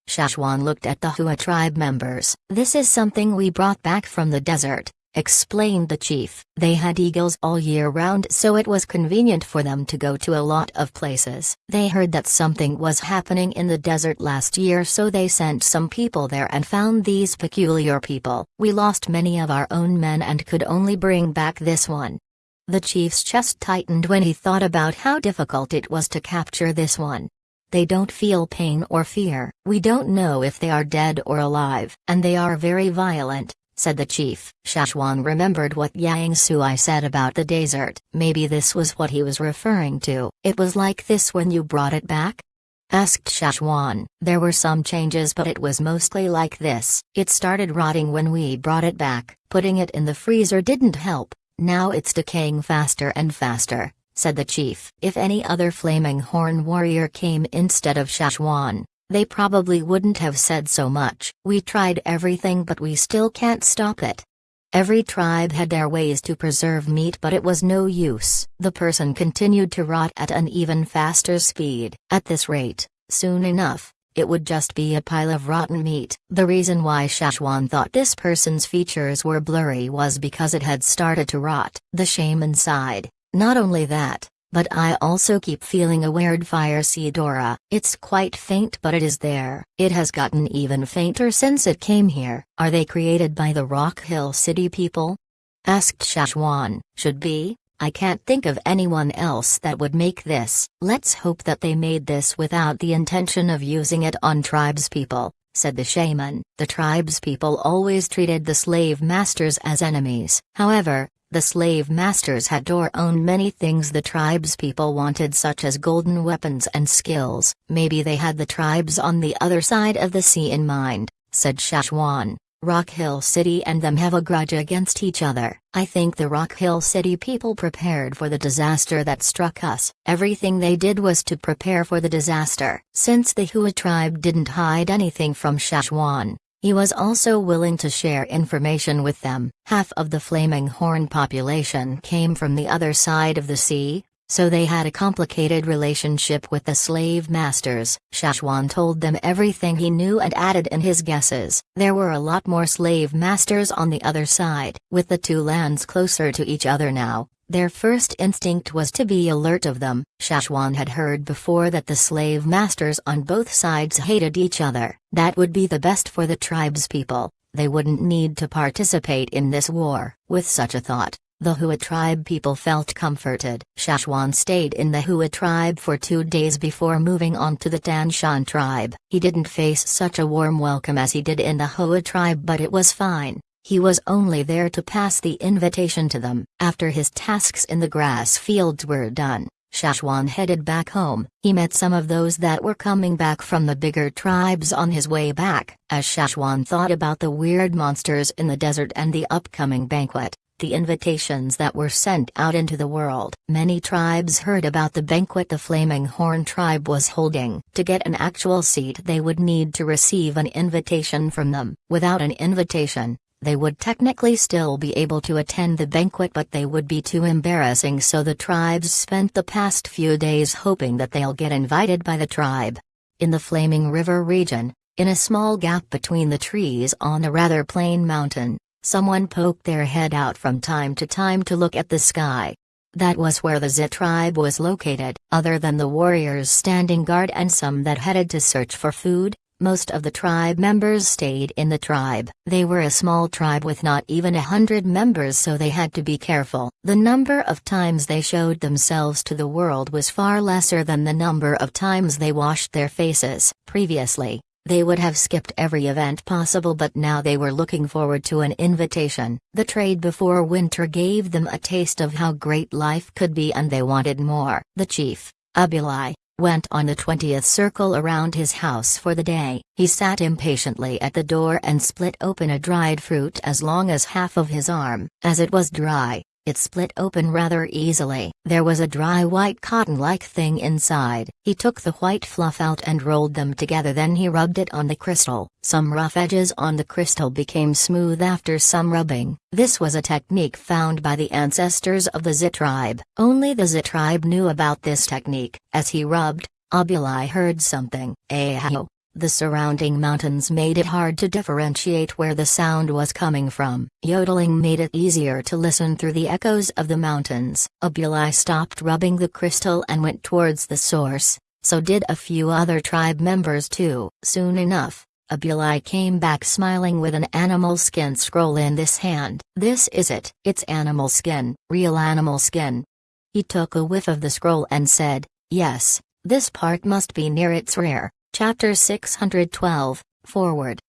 Shashwan looked at the Hua tribe members. "This is something we brought back from the desert," explained the chief. They had eagles all year round, so it was convenient for them to go to a lot of places. They heard that something was happening in the desert last year, so they sent some people there and found these peculiar people. "We lost many of our own men and could only bring back this one." The chief's chest tightened when he thought about how difficult it was to capture this one. "They don't feel pain or fear. We don't know if they are dead or alive. And they are very violent," said the chief. Shashwan remembered what Yang Sui said about the desert. Maybe this was what he was referring to. "It was like this when you brought it back?" asked Shashwan. "There were some changes, but it was mostly like this. It started rotting when we brought it back. Putting it in the freezer didn't help. Now it's decaying faster and faster," said the chief. If any other Flaming Horn warrior came instead of Shashwan, they probably wouldn't have said so much. "We tried everything, but we still can't stop it." Every tribe had their ways to preserve meat, but it was no use. The person continued to rot at an even faster speed. At this rate, soon enough, it would just be a pile of rotten meat. The reason why Shashwan thought this person's features were blurry was because it had started to rot. The shaman sighed. Not only that, but I also keep feeling a weird fire. See Dora, it's quite faint but it is there. It has gotten even fainter since it came here. Are they created by the Rock Hill City people? Asked Shashwan. Should be. I can't think of anyone else that would make this. Let's hope that they made this without the intention of using it on tribespeople, said the shaman. The tribespeople always treated the slave masters as enemies. However, the slave masters had or owned many things the tribespeople wanted, such as golden weapons and skills. Maybe they had the tribes on the other side of the sea in mind, said Shashwan. Rock Hill City and them have a grudge against each other. I think the Rock Hill City people prepared for the disaster that struck us. Everything they did was to prepare for the disaster. Since the Hua tribe didn't hide anything from Shashwan, he was also willing to share information with them. Half of the Flaming Horn population came from the other side of the sea, so they had a complicated relationship with the slave masters. Shashwan told them everything he knew and added in his guesses. There were a lot more slave masters on the other side. With the two lands closer to each other now, their first instinct was to be alert of them. Shashwan had heard before that the slave masters on both sides hated each other. That would be the best for the tribespeople. They wouldn't need to participate in this war. With such a thought, the Hua tribe people felt comforted. Shashwan stayed in the Hua tribe for 2 days before moving on to the Tanshan tribe. He didn't face such a warm welcome as he did in the Hua tribe, but it was fine. He was only there to pass the invitation to them. After his tasks in the grass fields were done, Shashwan headed back home. He met some of those that were coming back from the bigger tribes on his way back. As Shashwan thought about the weird monsters in the desert and the upcoming banquet, the invitations that were sent out into the world. Many tribes heard about the banquet the Flaming Horn tribe was holding. To get an actual seat they would need to receive an invitation from them. Without an invitation, they would technically still be able to attend the banquet, but they would be too embarrassing, so the tribes spent the past few days hoping that they'll get invited by the tribe. In the Flaming River region, in a small gap between the trees on a rather plain mountain, someone poked their head out from time to time to look at the sky. That was where the Zit tribe was located. Other than the warriors standing guard and some that headed to search for food, most of the tribe members stayed in the tribe. They were a small tribe with not even 100 members, so they had to be careful. The number of times they showed themselves to the world was far lesser than the number of times they washed their faces. Previously, they would have skipped every event possible, but now they were looking forward to an invitation. The trade before winter gave them a taste of how great life could be, and they wanted more. The chief, Abulai, went on the 20th circle around his house for the day. He sat impatiently at the door and split open a dried fruit as long as half of his arm. As it was dry, it split open rather easily. There was a dry white cotton-like thing inside. He took the white fluff out and rolled them together, then he rubbed it on the crystal. Some rough edges on the crystal became smooth after some rubbing. This was a technique found by the ancestors of the Zit tribe. Only the Zit tribe knew about this technique. As he rubbed, Abulai heard something. Ahow! The surrounding mountains made it hard to differentiate where the sound was coming from. Yodeling made it easier to listen through the echoes of the mountains. Abulai stopped rubbing the crystal and went towards the source. So did a few other tribe members too. Soon enough, Abulai came back smiling with an animal skin scroll in this hand. This is it. It's animal skin, real animal skin. He took a whiff of the scroll and said, "Yes, this part must be near its rear." Chapter 612, Forward.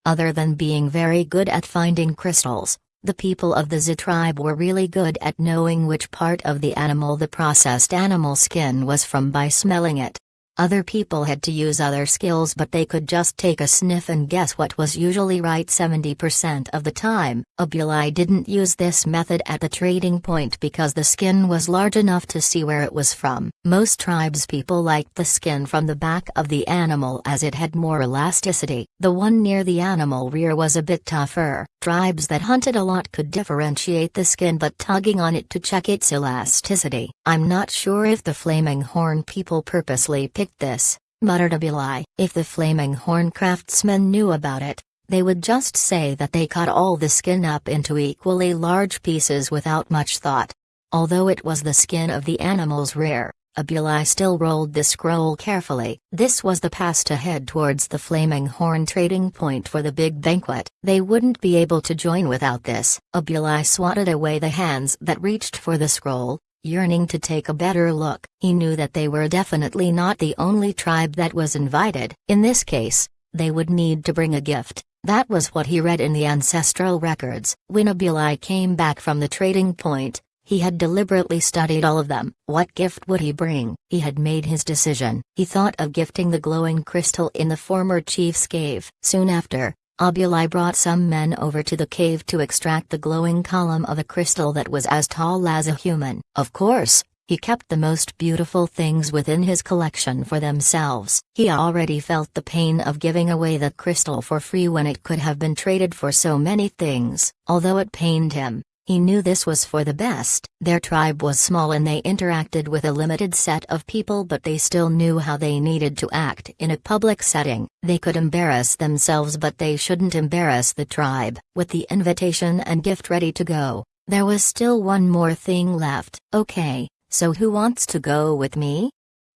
Other than being very good at finding crystals, the people of the Zit tribe were really good at knowing which part of the animal the processed animal skin was from by smelling it. Other people had to use other skills, but they could just take a sniff and guess what was usually right 70% of the time. Abulai didn't use this method at the trading point because the skin was large enough to see where it was from. Most tribes people liked the skin from the back of the animal as it had more elasticity. The one near the animal rear was a bit tougher. Tribes that hunted a lot could differentiate the skin but tugging on it to check its elasticity. I'm not sure if the Flaming Horn people purposely picked this. muttered Abulai. If the Flaming Horn craftsmen knew about it, they would just say that they cut all the skin up into equally large pieces without much thought. Although it was the skin of the animal's rear, Abulai still rolled the scroll carefully. This was the pass to head towards the Flaming Horn trading point for the big banquet. They wouldn't be able to join without this. Abulai swatted away the hands that reached for the scroll, yearning to take a better look. He knew that they were definitely not the only tribe that was invited. In this case, they would need to bring a gift. That was what he read in the ancestral records. When Abulai came back from the trading point, he had deliberately studied all of them. What gift would he bring? He had made his decision. He thought of gifting the glowing crystal in the former chief's cave. Soon after, Abulai brought some men over to the cave to extract the glowing column of a crystal that was as tall as a human. Of course, he kept the most beautiful things within his collection for themselves. He already felt the pain of giving away the crystal for free when it could have been traded for so many things. Although it pained him, he knew this was for the best. Their tribe was small and they interacted with a limited set of people, but they still knew how they needed to act in a public setting. They could embarrass themselves, but they shouldn't embarrass the tribe. With the invitation and gift ready to go, there was still one more thing left. Okay, so who wants to go with me?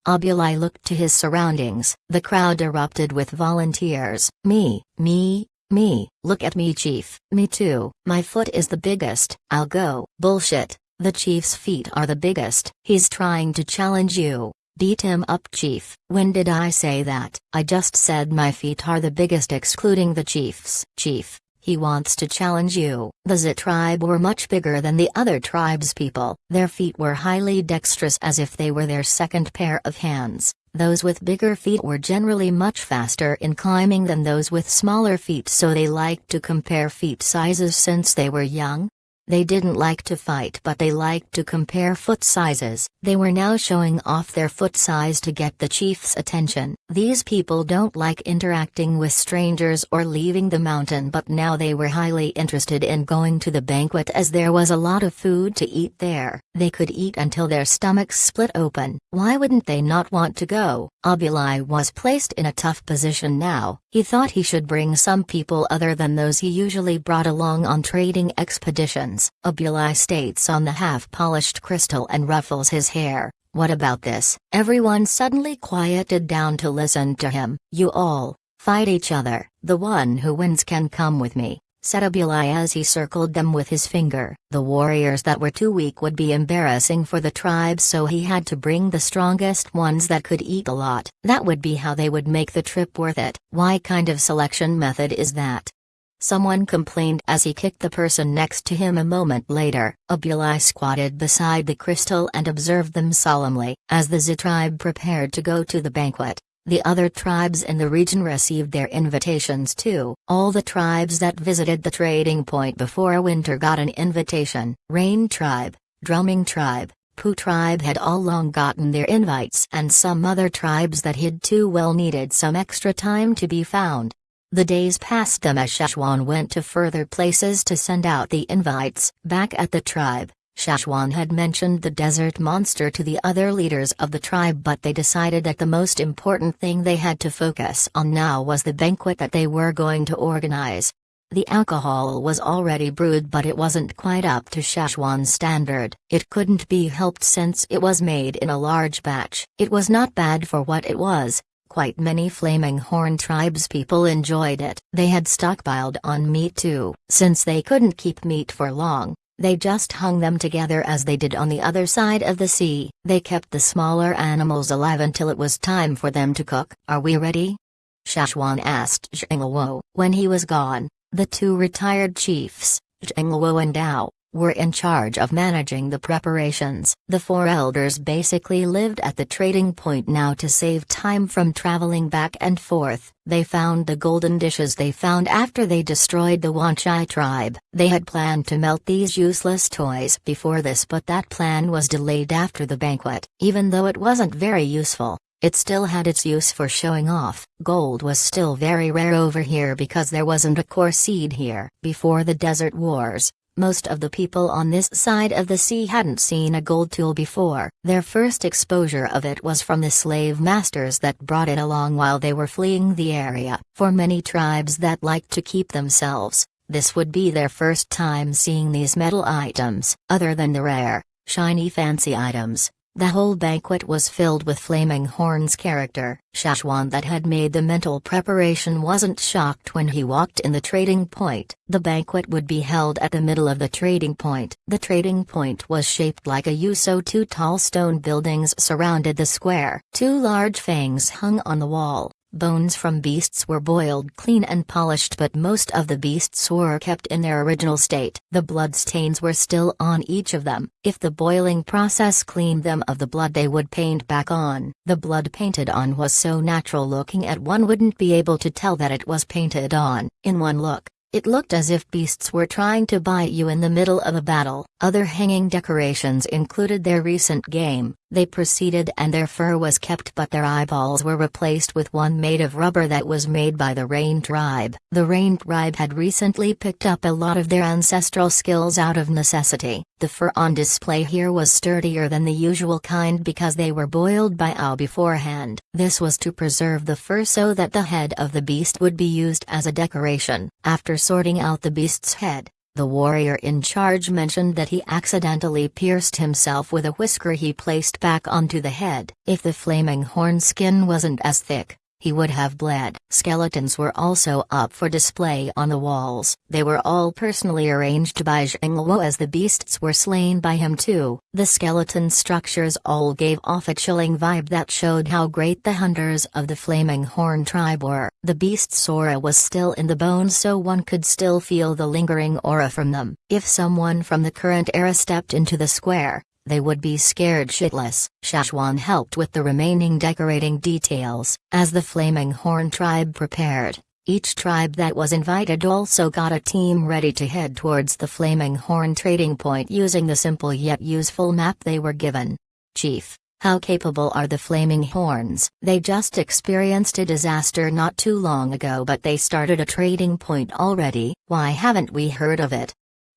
Abulai looked to his surroundings. The crowd erupted with volunteers. Me. Look at me, chief. Me too. My foot is the biggest. I'll go. Bullshit. The chief's feet are the biggest. He's trying to challenge you. Beat him up, chief. When did I say that? I just said my feet are the biggest excluding the chief's. Chief, he wants to challenge you. The Zit tribe were much bigger than the other tribes' people. Their feet were highly dexterous, as if they were their second pair of hands. Those with bigger feet were generally much faster in climbing than those with smaller feet, so they liked to compare feet sizes since they were young. They didn't like to fight, but they liked to compare foot sizes. They were now showing off their foot size to get the chief's attention. These people don't like interacting with strangers or leaving the mountain, but now they were highly interested in going to the banquet as there was a lot of food to eat there. They could eat until their stomachs split open. Why wouldn't they not want to go? Abulai was placed in a tough position now. He thought he should bring some people other than those he usually brought along on trading expeditions. Abulai states on the half-polished crystal and ruffles his hair. What about this? Everyone suddenly quieted down to listen to him. You all fight each other. The one who wins can come with me, said Abulai as he circled them with his finger. The warriors that were too weak would be embarrassing for the tribe, so he had to bring the strongest ones that could eat a lot. That would be how they would make the trip worth it. What kind of selection method is that? Someone complained as he kicked the person next to him a moment later. Abulai squatted beside the crystal and observed them solemnly. As the Zit tribe prepared to go to the banquet, the other tribes in the region received their invitations too. All the tribes that visited the trading point before winter got an invitation. Rain tribe, Drumming tribe, Pooh tribe had all long gotten their invites, and some other tribes that hid too well needed some extra time to be found. The days passed them as Shashwan went to further places to send out the invites. Back at the tribe, Shashwan had mentioned the desert monster to the other leaders of the tribe, but they decided that the most important thing they had to focus on now was the banquet that they were going to organize. The alcohol was already brewed, but it wasn't quite up to Shashwan's standard. It couldn't be helped since it was made in a large batch. It was not bad for what it was. Quite many Flaming Horn tribes people enjoyed it. They had stockpiled on meat too. Since they couldn't keep meat for long, they just hung them together as they did on the other side of the sea. They kept the smaller animals alive until it was time for them to cook. Are we ready? Shashwan asked Zhengluo. When he was gone, the two retired chiefs, Zhengluo and Dao, were in charge of managing the preparations. The four elders basically lived at the trading point now to save time from traveling back and forth. They found the golden dishes they found after they destroyed the Wanchai tribe. They had planned to melt these useless toys before this, but that plan was delayed after the banquet. Even though it wasn't very useful, it still had its use for showing off. Gold was still very rare over here because there wasn't a core seed here. Before the desert wars, Most of the people on this side of the sea hadn't seen a gold tool before. Their first exposure of it was from the slave masters that brought it along while they were fleeing the area. For many tribes that liked to keep themselves, this would be their first time seeing these metal items. Other than the rare, shiny fancy items, the whole banquet was filled with Flaming Horn's character. Shashwan, that had made the mental preparation, wasn't shocked when he walked in the trading point. The banquet would be held at the middle of the trading point. The trading point was shaped like a U, so two tall stone buildings surrounded the square. Two large fangs hung on the wall. Bones from beasts were boiled clean and polished, but most of the beasts were kept in their original state. The blood stains were still on each of them. If the boiling process cleaned them of the blood, they would paint back on. The blood painted on was so natural looking that one wouldn't be able to tell that it was painted on. In one look, it looked as if beasts were trying to bite you in the middle of a battle. Other hanging decorations included their recent game. They proceeded and their fur was kept, but their eyeballs were replaced with one made of rubber that was made by the Rain tribe. The Rain tribe had recently picked up a lot of their ancestral skills out of necessity. The fur on display here was sturdier than the usual kind because they were boiled by Ao beforehand. This was to preserve the fur so that the head of the beast would be used as a decoration. After sorting out the beast's head, the warrior in charge mentioned that he accidentally pierced himself with a whisker he placed back onto the head. If the Flaming Horn skin wasn't as thick, he would have bled. Skeletons were also up for display on the walls. They were all personally arranged by Zhengluo, as the beasts were slain by him too. The skeleton structures all gave off a chilling vibe that showed how great the hunters of the Flaming Horn tribe were. The beast's aura was still in the bones, so one could still feel the lingering aura from them. If someone from the current era stepped into the square, they would be scared shitless. Shashwan helped with the remaining decorating details. As the Flaming Horn tribe prepared, each tribe that was invited also got a team ready to head towards the Flaming Horn trading point using the simple yet useful map they were given. Chief, how capable are the Flaming Horns? They just experienced a disaster not too long ago, but they started a trading point already. Why haven't we heard of it?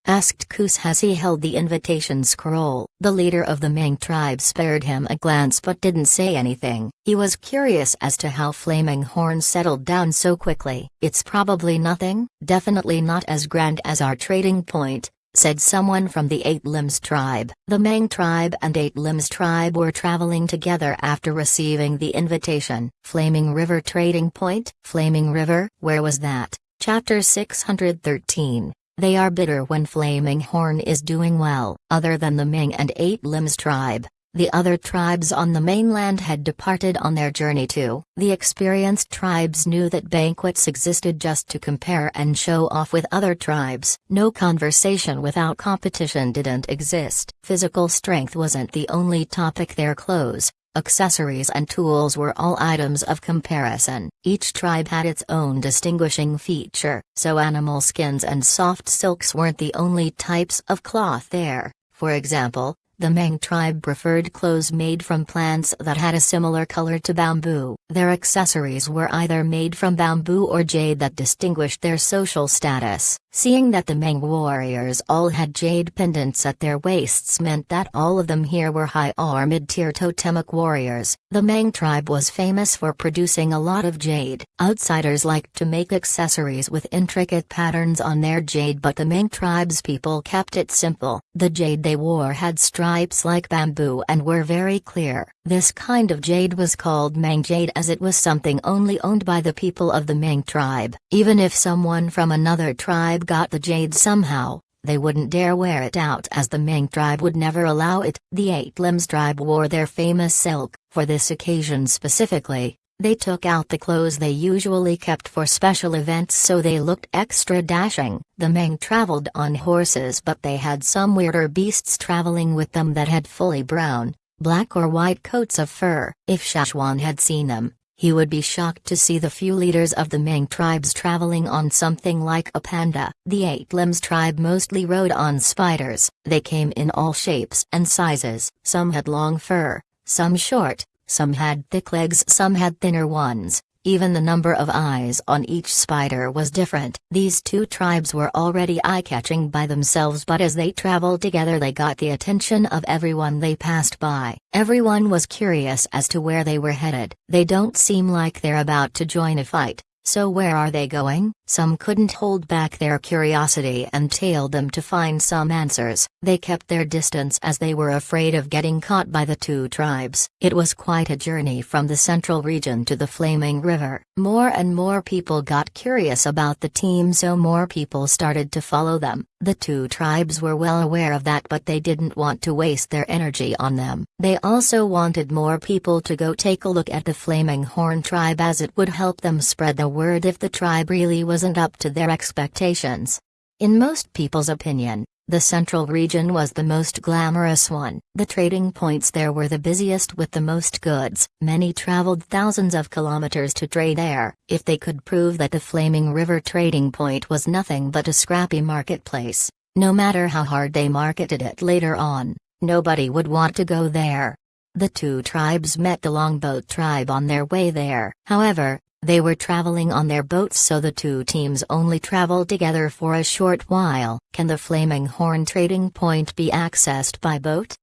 Asked Kus as he held the invitation scroll. The leader of the Ming tribe spared him a glance but didn't say anything. He was curious as to how Flaming Horn settled down so quickly. It's probably nothing, definitely not as grand as our trading point, said someone from the Eight Limbs tribe. The Ming tribe and Eight Limbs tribe were traveling together after receiving the invitation. Flaming River trading point? Flaming River? Where was that? Chapter 613. They are bitter when Flaming Horn is doing well. Other than the Ming and Eight Limbs tribe, the other tribes on the mainland had departed on their journey too. The experienced tribes knew that banquets existed just to compare and show off with other tribes. No conversation without competition didn't exist. Physical strength wasn't the only topic. Their clothes, accessories and tools were all items of comparison. Each tribe had its own distinguishing feature, so animal skins and soft silks weren't the only types of cloth there. For example, the Meng tribe preferred clothes made from plants that had a similar color to bamboo. Their accessories were either made from bamboo or jade that distinguished their social status. Seeing that the Meng warriors all had jade pendants at their waists meant that all of them here were high or mid-tier totemic warriors. The Meng tribe was famous for producing a lot of jade. Outsiders liked to make accessories with intricate patterns on their jade, but the Meng tribe's people kept it simple. The jade they wore had stripes like bamboo and were very clear. This kind of jade was called Meng jade as it was something only owned by the people of the Meng tribe. Even if someone from another tribe got the jade somehow, they wouldn't dare wear it out as the Meng tribe would never allow it. The Eight Limbs tribe wore their famous silk. For this occasion specifically, they took out the clothes they usually kept for special events so they looked extra dashing. The Meng traveled on horses, but they had some weirder beasts traveling with them that had fully brown, black or white coats of fur. If Shashwan had seen them, he would be shocked to see the few leaders of the Meng tribes traveling on something like a panda. The Eight Limbs tribe mostly rode on spiders. They came in all shapes and sizes. Some had long fur, some short, some had thick legs, some had thinner ones. Even the number of eyes on each spider was different. These two tribes were already eye-catching by themselves, but as they traveled together they got the attention of everyone they passed by. Everyone was curious as to where they were headed. They don't seem like they're about to join a fight. So where are they going? Some couldn't hold back their curiosity and tailed them to find some answers. They kept their distance as they were afraid of getting caught by the two tribes. It was quite a journey from the central region to the Flaming River. More and more people got curious about the team, so more people started to follow them. The two tribes were well aware of that, but they didn't want to waste their energy on them. They also wanted more people to go take a look at the Flaming Horn tribe, as it would help them spread the word if the tribe really wasn't up to their expectations. In most people's opinion, the central region was the most glamorous one. The trading points there were the busiest with the most goods. Many traveled thousands of kilometers to trade there. If they could prove that the Flaming River trading point was nothing but a scrappy marketplace, no matter how hard they marketed it later on, nobody would want to go there. The two tribes met the Longboat tribe on their way there. However, they were traveling on their boats, so the two teams only traveled together for a short while. Can the Flaming Horn trading point be accessed by boat?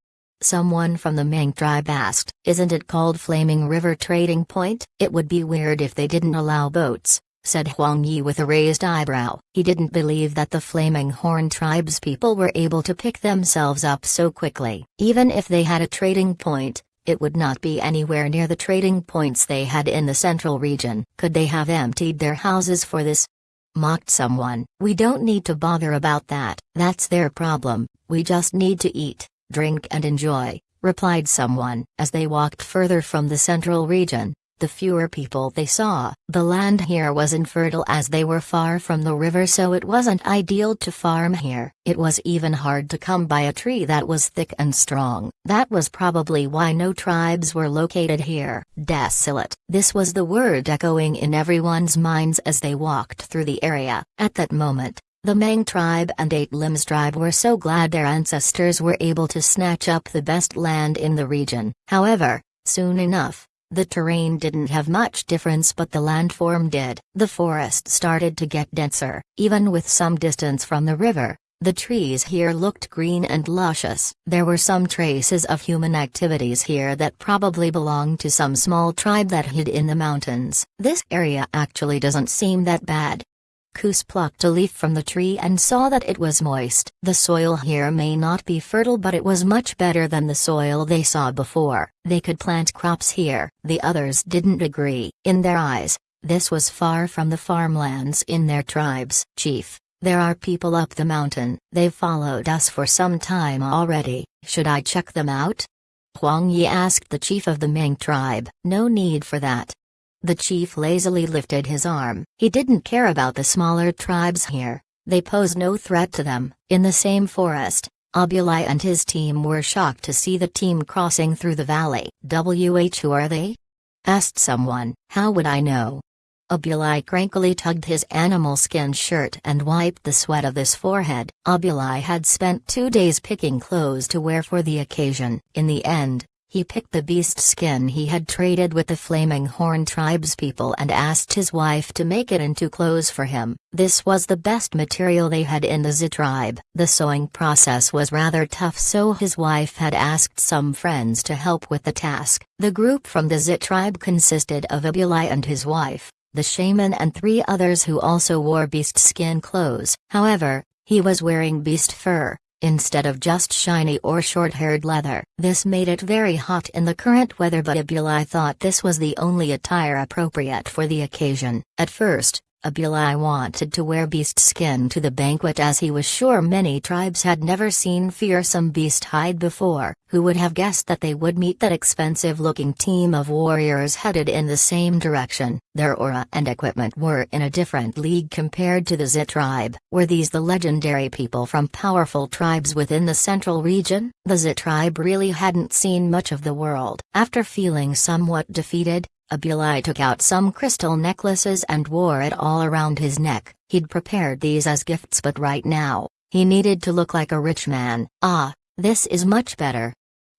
Someone from the Ming tribe asked. Isn't it called Flaming River Trading Point? It would be weird if they didn't allow boats, said Huang Yi with a raised eyebrow. He didn't believe that the Flaming Horn tribe's people were able to pick themselves up so quickly. Even if they had a trading point, it would not be anywhere near the trading points they had in the central region. Could they have emptied their houses for this? Mocked someone. We don't need to bother about that. That's their problem. We just need to eat, drink and enjoy, replied someone. As they walked further from the central region, the fewer people they saw. The land here was infertile as they were far from the river, so it wasn't ideal to farm here. It was even hard to come by a tree that was thick and strong. That was probably why no tribes were located here. Desolate. This was the word echoing in everyone's minds as they walked through the area. At that moment, the Mang tribe and Eight Limbs tribe were so glad their ancestors were able to snatch up the best land in the region. However, soon enough, the terrain didn't have much difference, but the landform did. The forest started to get denser. Even with some distance from the river, the trees here looked green and luscious. There were some traces of human activities here that probably belonged to some small tribe that hid in the mountains. This area actually doesn't seem that bad. Kus plucked a leaf from the tree and saw that it was moist. The soil here may not be fertile, but it was much better than the soil they saw before. They could plant crops here. The others didn't agree. In their eyes, this was far from the farmlands in their tribes. Chief, there are people up the mountain. They've followed us for some time already. Should I check them out? Huang Yi asked the chief of the Ming tribe. No need for that. The chief lazily lifted his arm. He didn't care about the smaller tribes here. They pose no threat to them. In the same forest, Abulai and his team were shocked to see the team crossing through the valley. Who are they? Asked someone. How would I know? Abulai crankily tugged his animal skin shirt and wiped the sweat of his forehead. Abulai had spent 2 days picking clothes to wear for the occasion. In the end, he picked the beast skin he had traded with the Flaming Horn tribe's people and asked his wife to make it into clothes for him. This was the best material they had in the Z tribe. The sewing process was rather tough, so his wife had asked some friends to help with the task. The group from the Z tribe consisted of Abulai and his wife, the shaman and 3 others who also wore beast skin clothes. However, he was wearing beast fur, instead of just shiny or short-haired leather. This made it very hot in the current weather, but Abulai thought this was the only attire appropriate for the occasion. At first, Abulai wanted to wear beast skin to the banquet, as he was sure many tribes had never seen fearsome beast hide before. Who would have guessed that they would meet that expensive-looking team of warriors headed in the same direction? Their aura and equipment were in a different league compared to the Z tribe. Were these the legendary people from powerful tribes within the central region? The Z tribe really hadn't seen much of the world. After feeling somewhat defeated, Abulai took out some crystal necklaces and wore it all around his neck. He'd prepared these as gifts, but right now, he needed to look like a rich man. Ah, this is much better.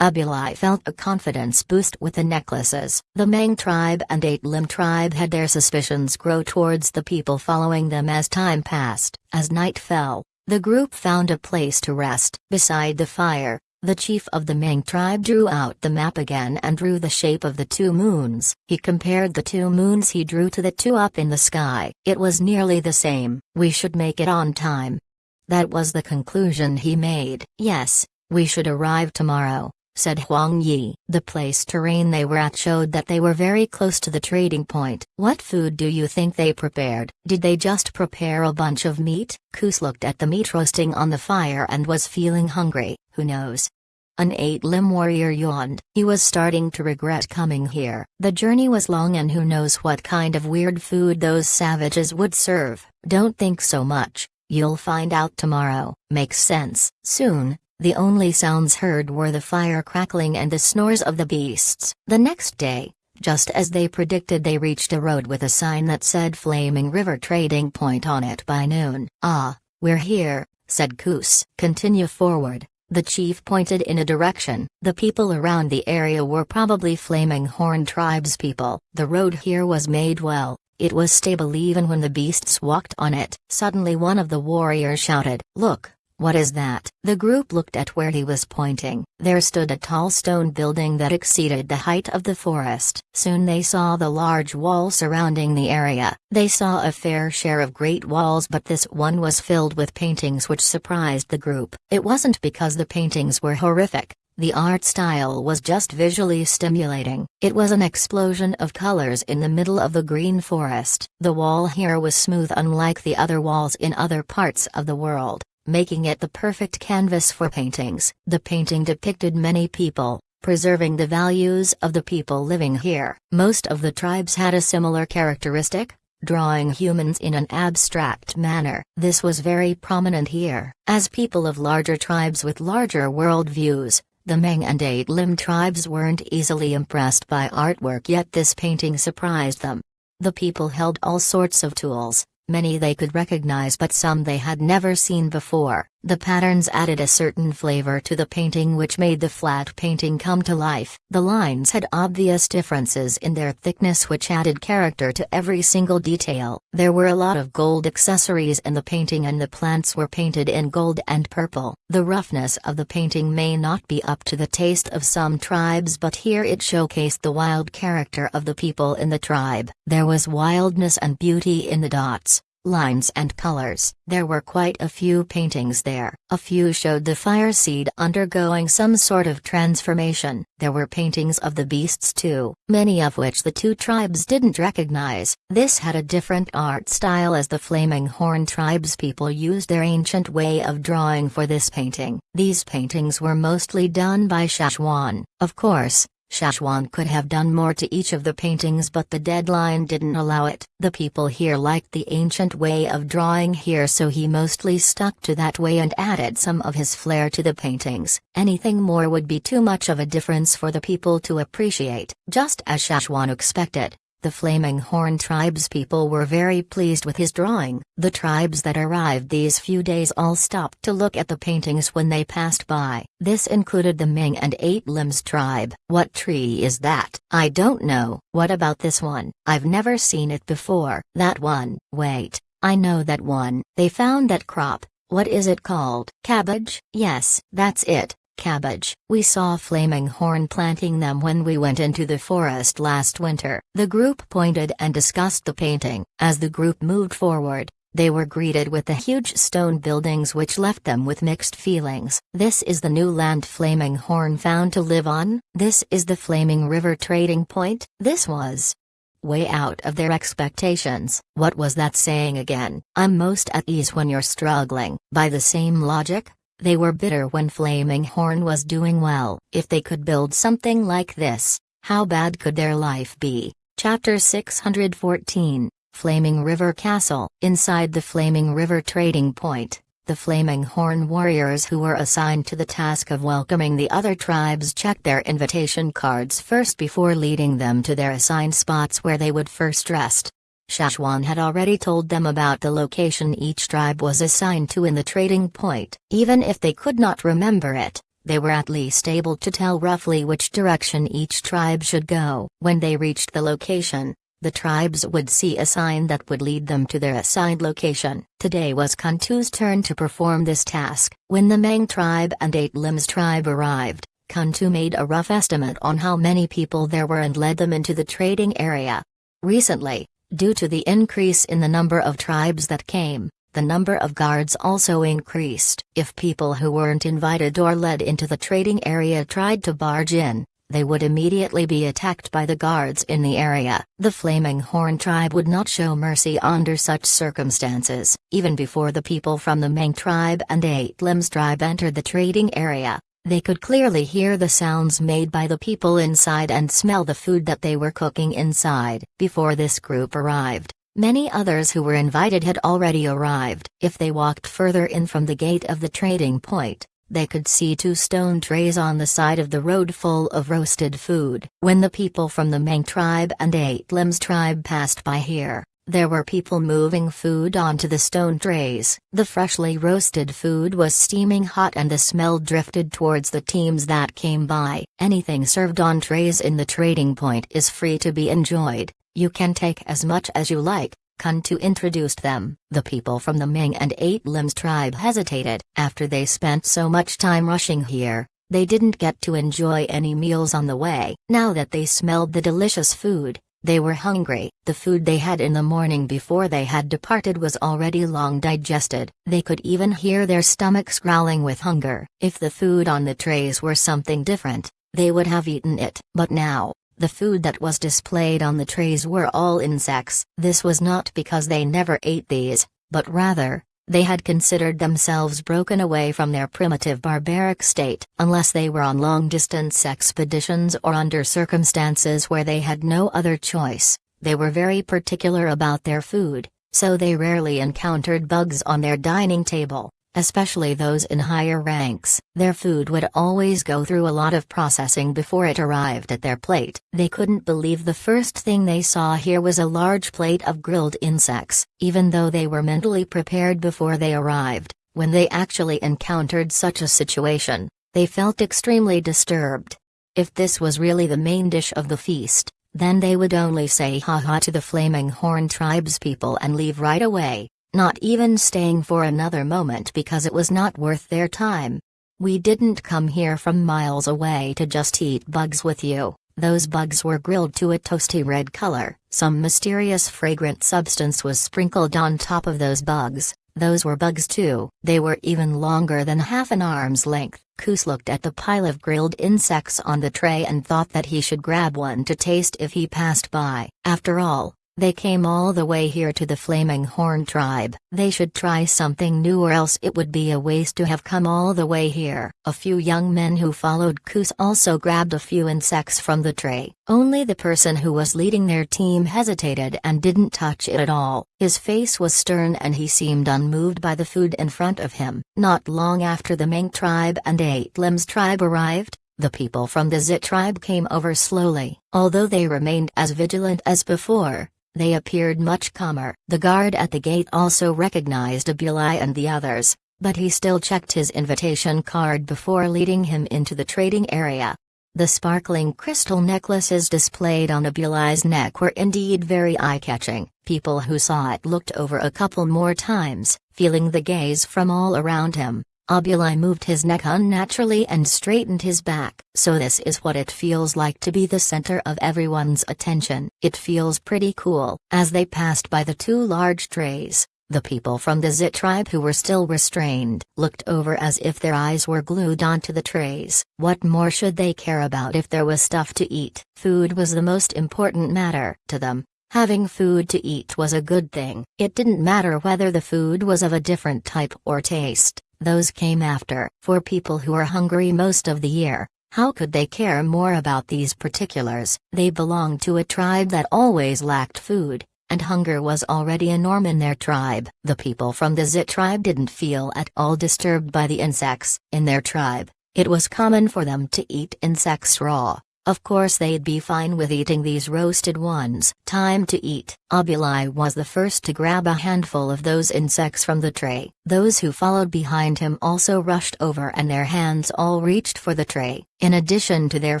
Abulai felt a confidence boost with the necklaces. The Mang tribe and Eight Limb tribe had their suspicions grow towards the people following them as time passed. As night fell, the group found a place to rest. Beside the fire, the chief of the Mang tribe drew out the map again and drew the shape of the two moons. He compared the two moons he drew to the two up in the sky. It was nearly the same. We should make it on time. That was the conclusion he made. Yes, we should arrive tomorrow, said Huang Yi. The place terrain they were at showed that they were very close to the trading point. What food do you think they prepared? Did they just prepare a bunch of meat? Kus looked at the meat roasting on the fire and was feeling hungry. Who knows? An eight-limb warrior yawned. He was starting to regret coming here. The journey was long and who knows what kind of weird food those savages would serve. Don't think so much. You'll find out tomorrow. Makes sense. Soon, the only sounds heard were the fire crackling and the snores of the beasts. The next day, just as they predicted, they reached a road with a sign that said Flaming River Trading Point on it by noon. Ah, we're here, said Kus. Continue forward. The chief pointed in a direction. The people around the area were probably Flaming Horn Tribe's people. The road here was made well. It was stable even when the beasts walked on it. Suddenly one of the warriors shouted, "Look, what is that?" The group looked at where he was pointing. There stood a tall stone building that exceeded the height of the forest. Soon they saw the large wall surrounding the area. They saw a fair share of great walls, but this one was filled with paintings which surprised the group. It wasn't because the paintings were horrific. The art style was just visually stimulating. It was an explosion of colors in the middle of the green forest. The wall here was smooth unlike the other walls in other parts of the world, making it the perfect canvas for paintings. The painting depicted many people, preserving the values of the people living here. Most of the tribes had a similar characteristic, drawing humans in an abstract manner. This was very prominent here. As people of larger tribes with larger world views, the Mang and Eight Limb tribes weren't easily impressed by artwork, yet this painting surprised them. The people held all sorts of tools, many they could recognize but some they had never seen before. The patterns added a certain flavor to the painting which made the flat painting come to life. The lines had obvious differences in their thickness which added character to every single detail. There were a lot of gold accessories in the painting and the plants were painted in gold and purple. The roughness of the painting may not be up to the taste of some tribes, but here it showcased the wild character of the people in the tribe. There was wildness and beauty in the dots, lines and colors. There were quite a few paintings there. A few showed the fire seed undergoing some sort of transformation. There were paintings of the beasts too, many of which the two tribes didn't recognize. This had a different art style as the Flaming Horn tribe's people used their ancient way of drawing for this painting. These paintings were mostly done by Shashwan. Of course, Shashwan could have done more to each of the paintings, but the deadline didn't allow it. The people here liked the ancient way of drawing here, so he mostly stuck to that way and added some of his flair to the paintings. Anything more would be too much of a difference for the people to appreciate. Just as Shashwan expected, the Flaming Horn tribe's people were very pleased with his drawing. The tribes that arrived these few days all stopped to look at the paintings when they passed by. This included the Mang and Eight Limbs tribe. What tree is that? I don't know. What about this one? I've never seen it before. That one. Wait, I know that one. They found that crop. What is it called? Cabbage? Yes, that's it. Cabbage. We saw Flaming Horn planting them when we went into the forest last winter. The group pointed and discussed the painting. As the group moved forward, they were greeted with the huge stone buildings which left them with mixed feelings. This is the new land Flaming Horn found to live on? This is the Flaming River Trading Point? This was way out of their expectations. What was that saying again? I'm most at ease when you're struggling. By the same logic, they were bitter when Flaming Horn was doing well. If they could build something like this, how bad could their life be? Chapter 614, Flaming River Castle. Inside the Flaming River Trading Point, the Flaming Horn warriors who were assigned to the task of welcoming the other tribes checked their invitation cards first before leading them to their assigned spots where they would first rest. Shashwan had already told them about the location each tribe was assigned to in the trading point. Even if they could not remember it, they were at least able to tell roughly which direction each tribe should go. When they reached the location, the tribes would see a sign that would lead them to their assigned location. Today was Copw's turn to perform this task. When the Mang tribe and Eight Limbs tribe arrived, Copw made a rough estimate on how many people there were and led them into the trading area. Recently, due to the increase in the number of tribes that came, the number of guards also increased. If people who weren't invited or led into the trading area tried to barge in, they would immediately be attacked by the guards in the area. The Flaming Horn tribe would not show mercy under such circumstances. Even before the people from the Mang tribe and Eight Limbs tribe entered the trading area, they could clearly hear the sounds made by the people inside and smell the food that they were cooking inside. Before this group arrived, many others who were invited had already arrived. If they walked further in from the gate of the trading point, they could see 2 stone trays on the side of the road full of roasted food. When the people from the Mang tribe and Eight Limbs tribe passed by here, there were people moving food onto the stone trays. The freshly roasted food was steaming hot and the smell drifted towards the teams that came by. Anything served on trays in the trading point is free to be enjoyed. You can take as much as you like. Copw introduced them. The people from the Mang and Eight Limbs tribe hesitated. After they spent so much time rushing here, they didn't get to enjoy any meals on the way. Now that they smelled the delicious food, they were hungry. The food they had in the morning before they had departed was already long digested. They could even hear their stomachs growling with hunger. If the food on the trays were something different, they would have eaten it. But now, the food that was displayed on the trays were all insects. This was not because they never ate these, but rather, they had considered themselves broken away from their primitive barbaric state. Unless they were on long-distance expeditions or under circumstances where they had no other choice, they were very particular about their food, so they rarely encountered bugs on their dining table, especially those in higher ranks. Their food would always go through a lot of processing before it arrived at their plate. They couldn't believe the first thing they saw here was a large plate of grilled insects. Even though they were mentally prepared before they arrived, when they actually encountered such a situation, they felt extremely disturbed. If this was really the main dish of the feast, then they would only say ha-ha to the Flaming Horn tribe's people and leave right away, not even staying for another moment because it was not worth their time. We didn't come here from miles away to just eat bugs with you. Those bugs were grilled to a toasty red color. Some mysterious fragrant substance was sprinkled on top of those bugs. Those were bugs too. They were even longer than half an arm's length. Koos looked at the pile of grilled insects on the tray and thought that he should grab one to taste if he passed by. After all, they came all the way here to the Flaming Horn tribe. They should try something new or else it would be a waste to have come all the way here. A few young men who followed Koos also grabbed a few insects from the tray. Only the person who was leading their team hesitated and didn't touch it at all. His face was stern and he seemed unmoved by the food in front of him. Not long after the Mang tribe and Eight Limbs tribe arrived, the people from the Zit tribe came over slowly. Although they remained as vigilant as before, they appeared much calmer. The guard at the gate also recognized Abulai and the others, but he still checked his invitation card before leading him into the trading area. The sparkling crystal necklaces displayed on Abulai's neck were indeed very eye-catching. People who saw it looked over a couple more times, feeling the gaze from all around him. Abulai moved his neck unnaturally and straightened his back. So this is what it feels like to be the center of everyone's attention. It feels pretty cool. As they passed by the 2 large trays, the people from the Zit tribe who were still restrained looked over as if their eyes were glued onto the trays. What more should they care about if there was stuff to eat? Food was the most important matter to them. Having food to eat was a good thing. It didn't matter whether the food was of a different type or taste. Those came after. For people who are hungry most of the year, how could they care more about these particulars? They belonged to a tribe that always lacked food, and hunger was already a norm in their tribe. The people from the Zit tribe didn't feel at all disturbed by the insects. In their tribe, it was common for them to eat insects raw. Of course they'd be fine with eating these roasted ones. Time to eat. Abulai was the first to grab a handful of those insects from the tray. Those who followed behind him also rushed over and their hands all reached for the tray. In addition to their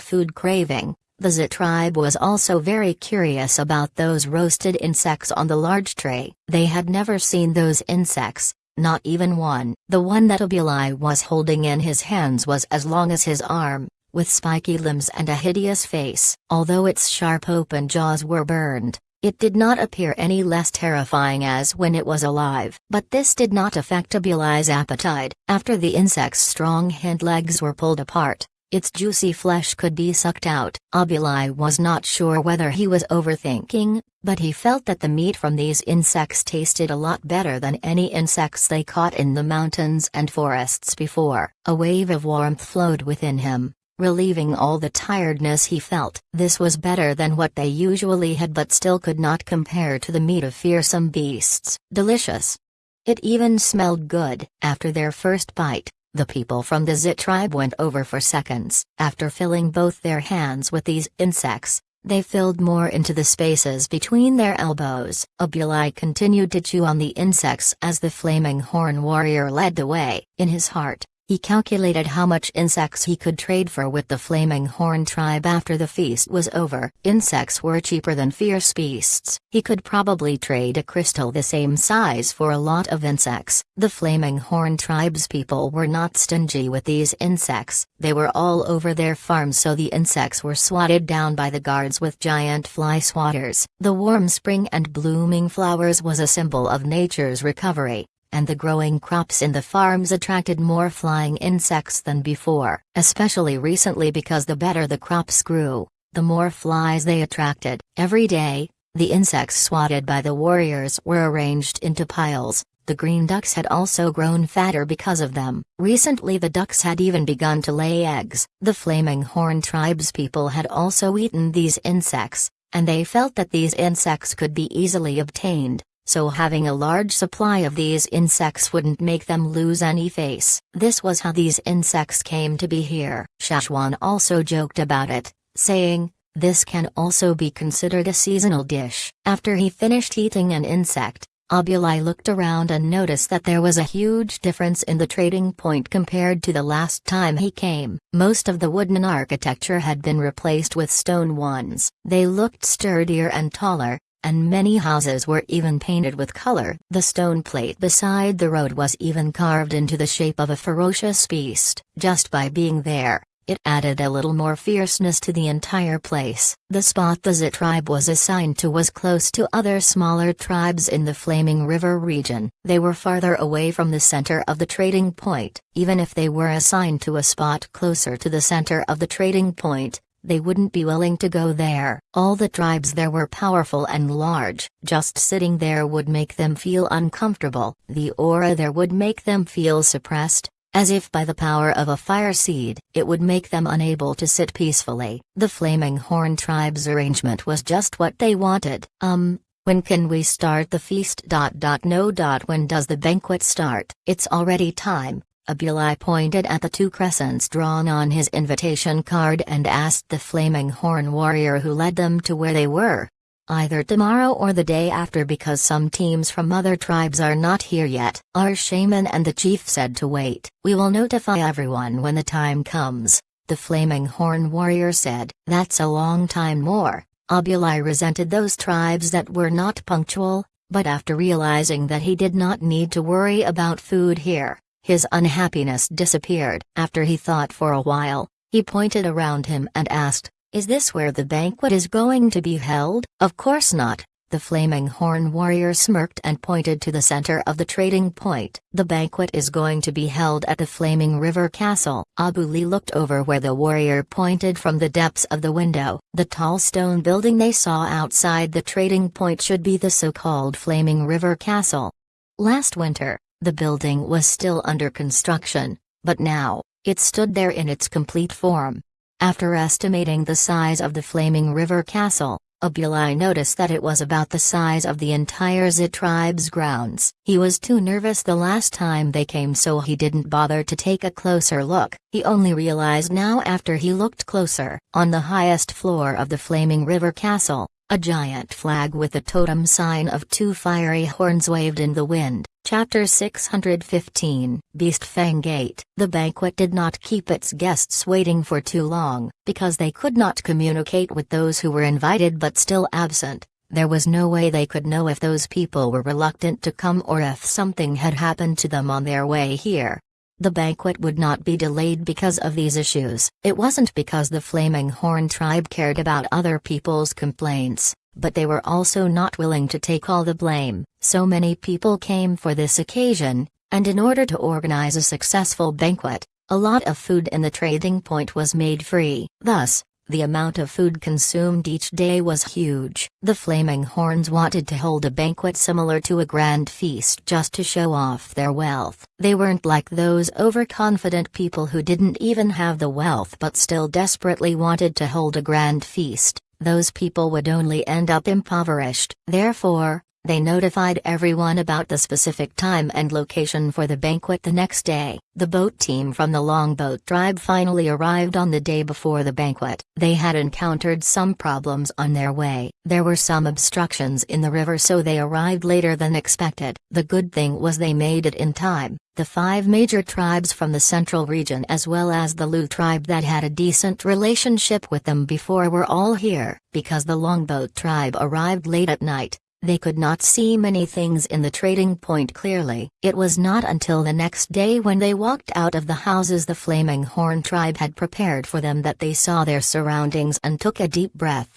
food craving, the Zit tribe was also very curious about those roasted insects on the large tray. They had never seen those insects. Not even one. The one that Abulai was holding in his hands was as long as his arm, with spiky limbs and a hideous face. Although its sharp open jaws were burned, it did not appear any less terrifying as when it was alive. But this did not affect Abulai's appetite. After the insect's strong hind legs were pulled apart, its juicy flesh could be sucked out. Abulai was not sure whether he was overthinking, but he felt that the meat from these insects tasted a lot better than any insects they caught in the mountains and forests before. A wave of warmth flowed within him, relieving all the tiredness he felt. This was better than what they usually had, but still could not compare to the meat of fearsome beasts. Delicious. It even smelled good. After their first bite, the people from the Zit tribe went over for seconds. After filling both their hands with these insects, they filled more into the spaces between their elbows. Abulai continued to chew on the insects as the flaming horn warrior led the way. In his heart, he calculated how much insects he could trade for with the flaming horn tribe after the feast was over. Insects were cheaper than fierce beasts. He could probably trade a crystal the same size for a lot of insects. The flaming horn tribe's people were not stingy with these insects. They were all over their farms, so the insects were swatted down by the guards with giant fly swatters. The warm spring and blooming flowers was a symbol of nature's recovery, and the growing crops in the farms attracted more flying insects than before, especially recently because the better the crops grew, the more flies they attracted. Every day, the insects swatted by the warriors were arranged into piles. The green ducks had also grown fatter because of them. Recently the ducks had even begun to lay eggs. The flaming horn tribe's people had also eaten these insects, and they felt that these insects could be easily obtained. So having a large supply of these insects wouldn't make them lose any face. This was how these insects came to be here. Shashwan also joked about it, saying, "This can also be considered a seasonal dish." After he finished eating an insect, Abulai looked around and noticed that there was a huge difference in the trading point compared to the last time he came. Most of the wooden architecture had been replaced with stone ones. They looked sturdier and taller, and many houses were even painted with color. The stone plate beside the road was even carved into the shape of a ferocious beast. Just by being there, it added a little more fierceness to the entire place. The spot the Zit tribe was assigned to was close to other smaller tribes in the Flaming River region. They were farther away from the center of the trading point. Even if they were assigned to a spot closer to the center of the trading point, they wouldn't be willing to go there. All the tribes there were powerful and large. Just sitting there would make them feel uncomfortable. The aura there would make them feel suppressed, as if by the power of a fire seed. It would make them unable to sit peacefully. The Flaming Horn tribe's arrangement was just what they wanted. When can we start the feast? No. When does the banquet start? It's already time. Abulai pointed at the two crescents drawn on his invitation card and asked the flaming horn warrior who led them to where they were. Either tomorrow or the day after, because some teams from other tribes are not here yet. Our shaman and the chief said to wait. We will notify everyone when the time comes, the flaming horn warrior said. That's a long time more. Abulai resented those tribes that were not punctual, but after realizing that he did not need to worry about food here, his unhappiness disappeared. After he thought for a while, he pointed around him and asked, "Is this where the banquet is going to be held?" "Of course not." The flaming horn warrior smirked and pointed to the center of the trading point. "The banquet is going to be held at the Flaming River Castle." Abuli looked over where the warrior pointed from the depths of the window. The tall stone building they saw outside the trading point should be the so-called Flaming River Castle. Last winter, the building was still under construction, but now, it stood there in its complete form. After estimating the size of the Flaming River Castle, Abulai noticed that it was about the size of the entire Zit tribe's grounds. He was too nervous the last time they came, so he didn't bother to take a closer look. He only realized now after he looked closer. On the highest floor of the Flaming River Castle, a giant flag with the totem sign of two fiery horns waved in the wind. Chapter 615, Beast Fang Gate. The banquet did not keep its guests waiting for too long, because they could not communicate with those who were invited but still absent. There was no way they could know if those people were reluctant to come or if something had happened to them on their way here. The banquet would not be delayed because of these issues. It wasn't because the Flaming Horn tribe cared about other people's complaints, but they were also not willing to take all the blame. So many people came for this occasion, and in order to organize a successful banquet, a lot of food in the trading point was made free. Thus, the amount of food consumed each day was huge. The Flaming Horns wanted to hold a banquet similar to a grand feast just to show off their wealth. They weren't like those overconfident people who didn't even have the wealth but still desperately wanted to hold a grand feast. Those people would only end up impoverished. Therefore, they notified everyone about the specific time and location for the banquet the next day. The boat team from the Longboat tribe finally arrived on the day before the banquet. They had encountered some problems on their way. There were some obstructions in the river, so they arrived later than expected. The good thing was they made it in time. The 5 major tribes from the central region as well as the Lu tribe that had a decent relationship with them before were all here. Because the Longboat tribe arrived late at night, they could not see many things in the trading point clearly. It was not until the next day when they walked out of the houses the Flaming Horn tribe had prepared for them that they saw their surroundings and took a deep breath.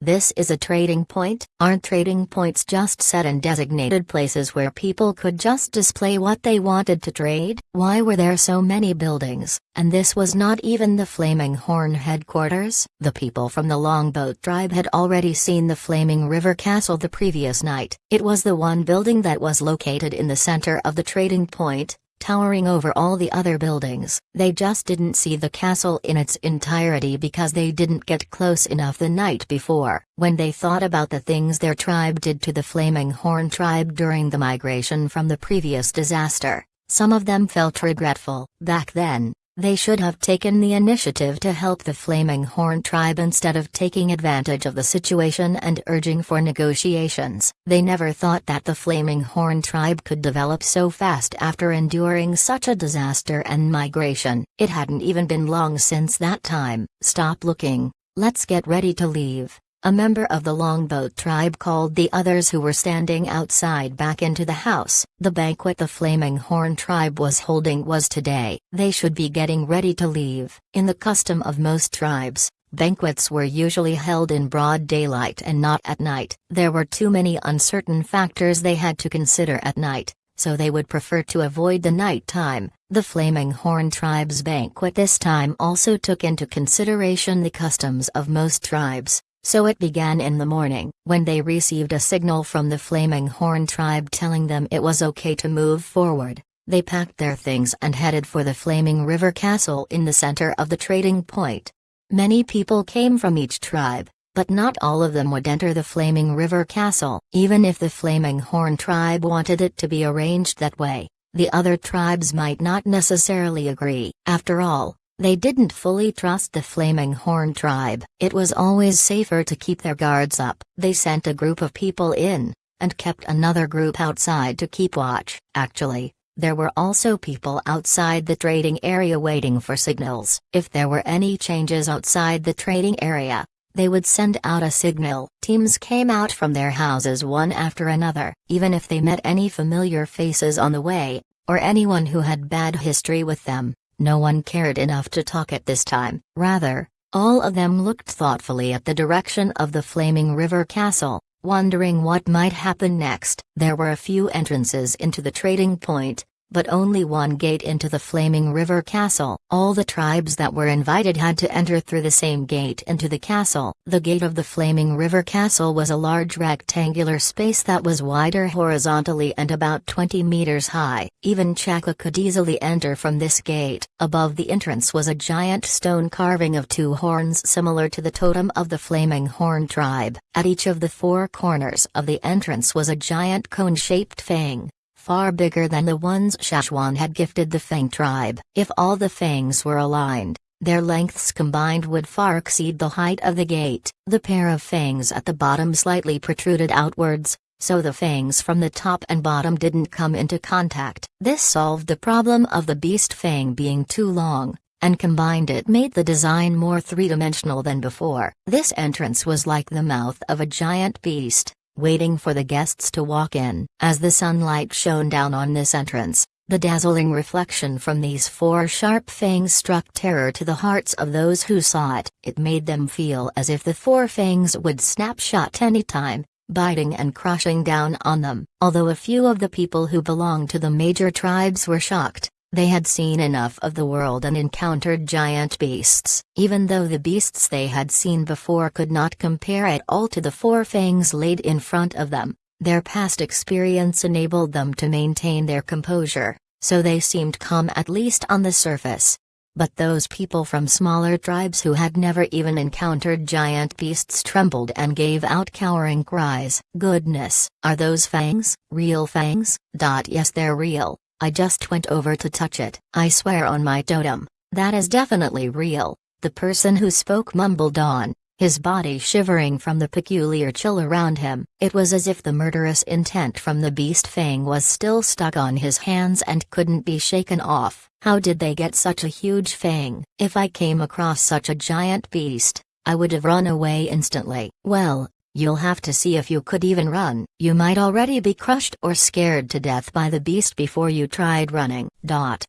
This is a trading point? Aren't trading points just set in designated places where people could just display what they wanted to trade? Why were there so many buildings? And this was not even the Flaming Horn headquarters? The people from the Longboat tribe had already seen the Flaming River Castle the previous night. It was the one building that was located in the center of the trading point, towering over all the other buildings. They just didn't see the castle in its entirety because they didn't get close enough the night before. When they thought about the things their tribe did to the Flaming Horn tribe during the migration from the previous disaster, some of them felt regretful. Back then, they should have taken the initiative to help the Flaming Horn tribe instead of taking advantage of the situation and urging for negotiations. They never thought that the Flaming Horn tribe could develop so fast after enduring such a disaster and migration. It hadn't even been long since that time. Stop looking. Let's get ready to leave. A member of the Longboat tribe called the others who were standing outside back into the house. The banquet the Flaming Horn tribe was holding was today. They should be getting ready to leave. In the custom of most tribes, banquets were usually held in broad daylight and not at night. There were too many uncertain factors they had to consider at night, so they would prefer to avoid the night time. The Flaming Horn tribe's banquet this time also took into consideration the customs of most tribes. So it began in the morning, when they received a signal from the Flaming Horn tribe telling them it was okay to move forward. They packed their things and headed for the Flaming River Castle in the center of the trading point. Many people came from each tribe, but not all of them would enter the Flaming River Castle. Even if the Flaming Horn tribe wanted it to be arranged that way, the other tribes might not necessarily agree. After all, they didn't fully trust the Flaming Horn tribe. It was always safer to keep their guards up. They sent a group of people in, and kept another group outside to keep watch. Actually, there were also people outside the trading area waiting for signals. If there were any changes outside the trading area, they would send out a signal. Teams came out from their houses one after another. Even if they met any familiar faces on the way, or anyone who had bad history with them, no one cared enough to talk at this time. Rather, all of them looked thoughtfully at the direction of the Flaming River Castle, wondering what might happen next. There were a few entrances into the trading point, but only one gate into the Flaming River Castle. All the tribes that were invited had to enter through the same gate into the castle. The gate of the Flaming River Castle was a large rectangular space that was wider horizontally and about 20 meters high. Even Chaka could easily enter from this gate. Above the entrance was a giant stone carving of two horns similar to the totem of the Flaming Horn tribe. At each of the four corners of the entrance was a giant cone-shaped fang, far bigger than the ones Szechuan had gifted the Fang tribe. If all the fangs were aligned, their lengths combined would far exceed the height of the gate. The pair of fangs at the bottom slightly protruded outwards, so the fangs from the top and bottom didn't come into contact. This solved the problem of the beast fang being too long, and combined it made the design more three-dimensional than before. This entrance was like the mouth of a giant beast, waiting for the guests to walk in. As the sunlight shone down on this entrance, the dazzling reflection from these four sharp fangs struck terror to the hearts of those who saw it. It made them feel as if the four fangs would snap shut any time, biting and crushing down on them. Although a few of the people who belonged to the major tribes were shocked, they had seen enough of the world and encountered giant beasts. Even though the beasts they had seen before could not compare at all to the four fangs laid in front of them, their past experience enabled them to maintain their composure, so they seemed calm at least on the surface. But those people from smaller tribes who had never even encountered giant beasts trembled and gave out cowering cries. Goodness, are those fangs real fangs? Yes, they're real. I just went over to touch it. I swear on my totem, that is definitely real, the person who spoke mumbled on, his body shivering from the peculiar chill around him. It was as if the murderous intent from the beast fang was still stuck on his hands and couldn't be shaken off. How did they get such a huge fang? If I came across such a giant beast, I would have run away instantly. Well, you'll have to see if you could even run. You might already be crushed or scared to death by the beast before you tried running.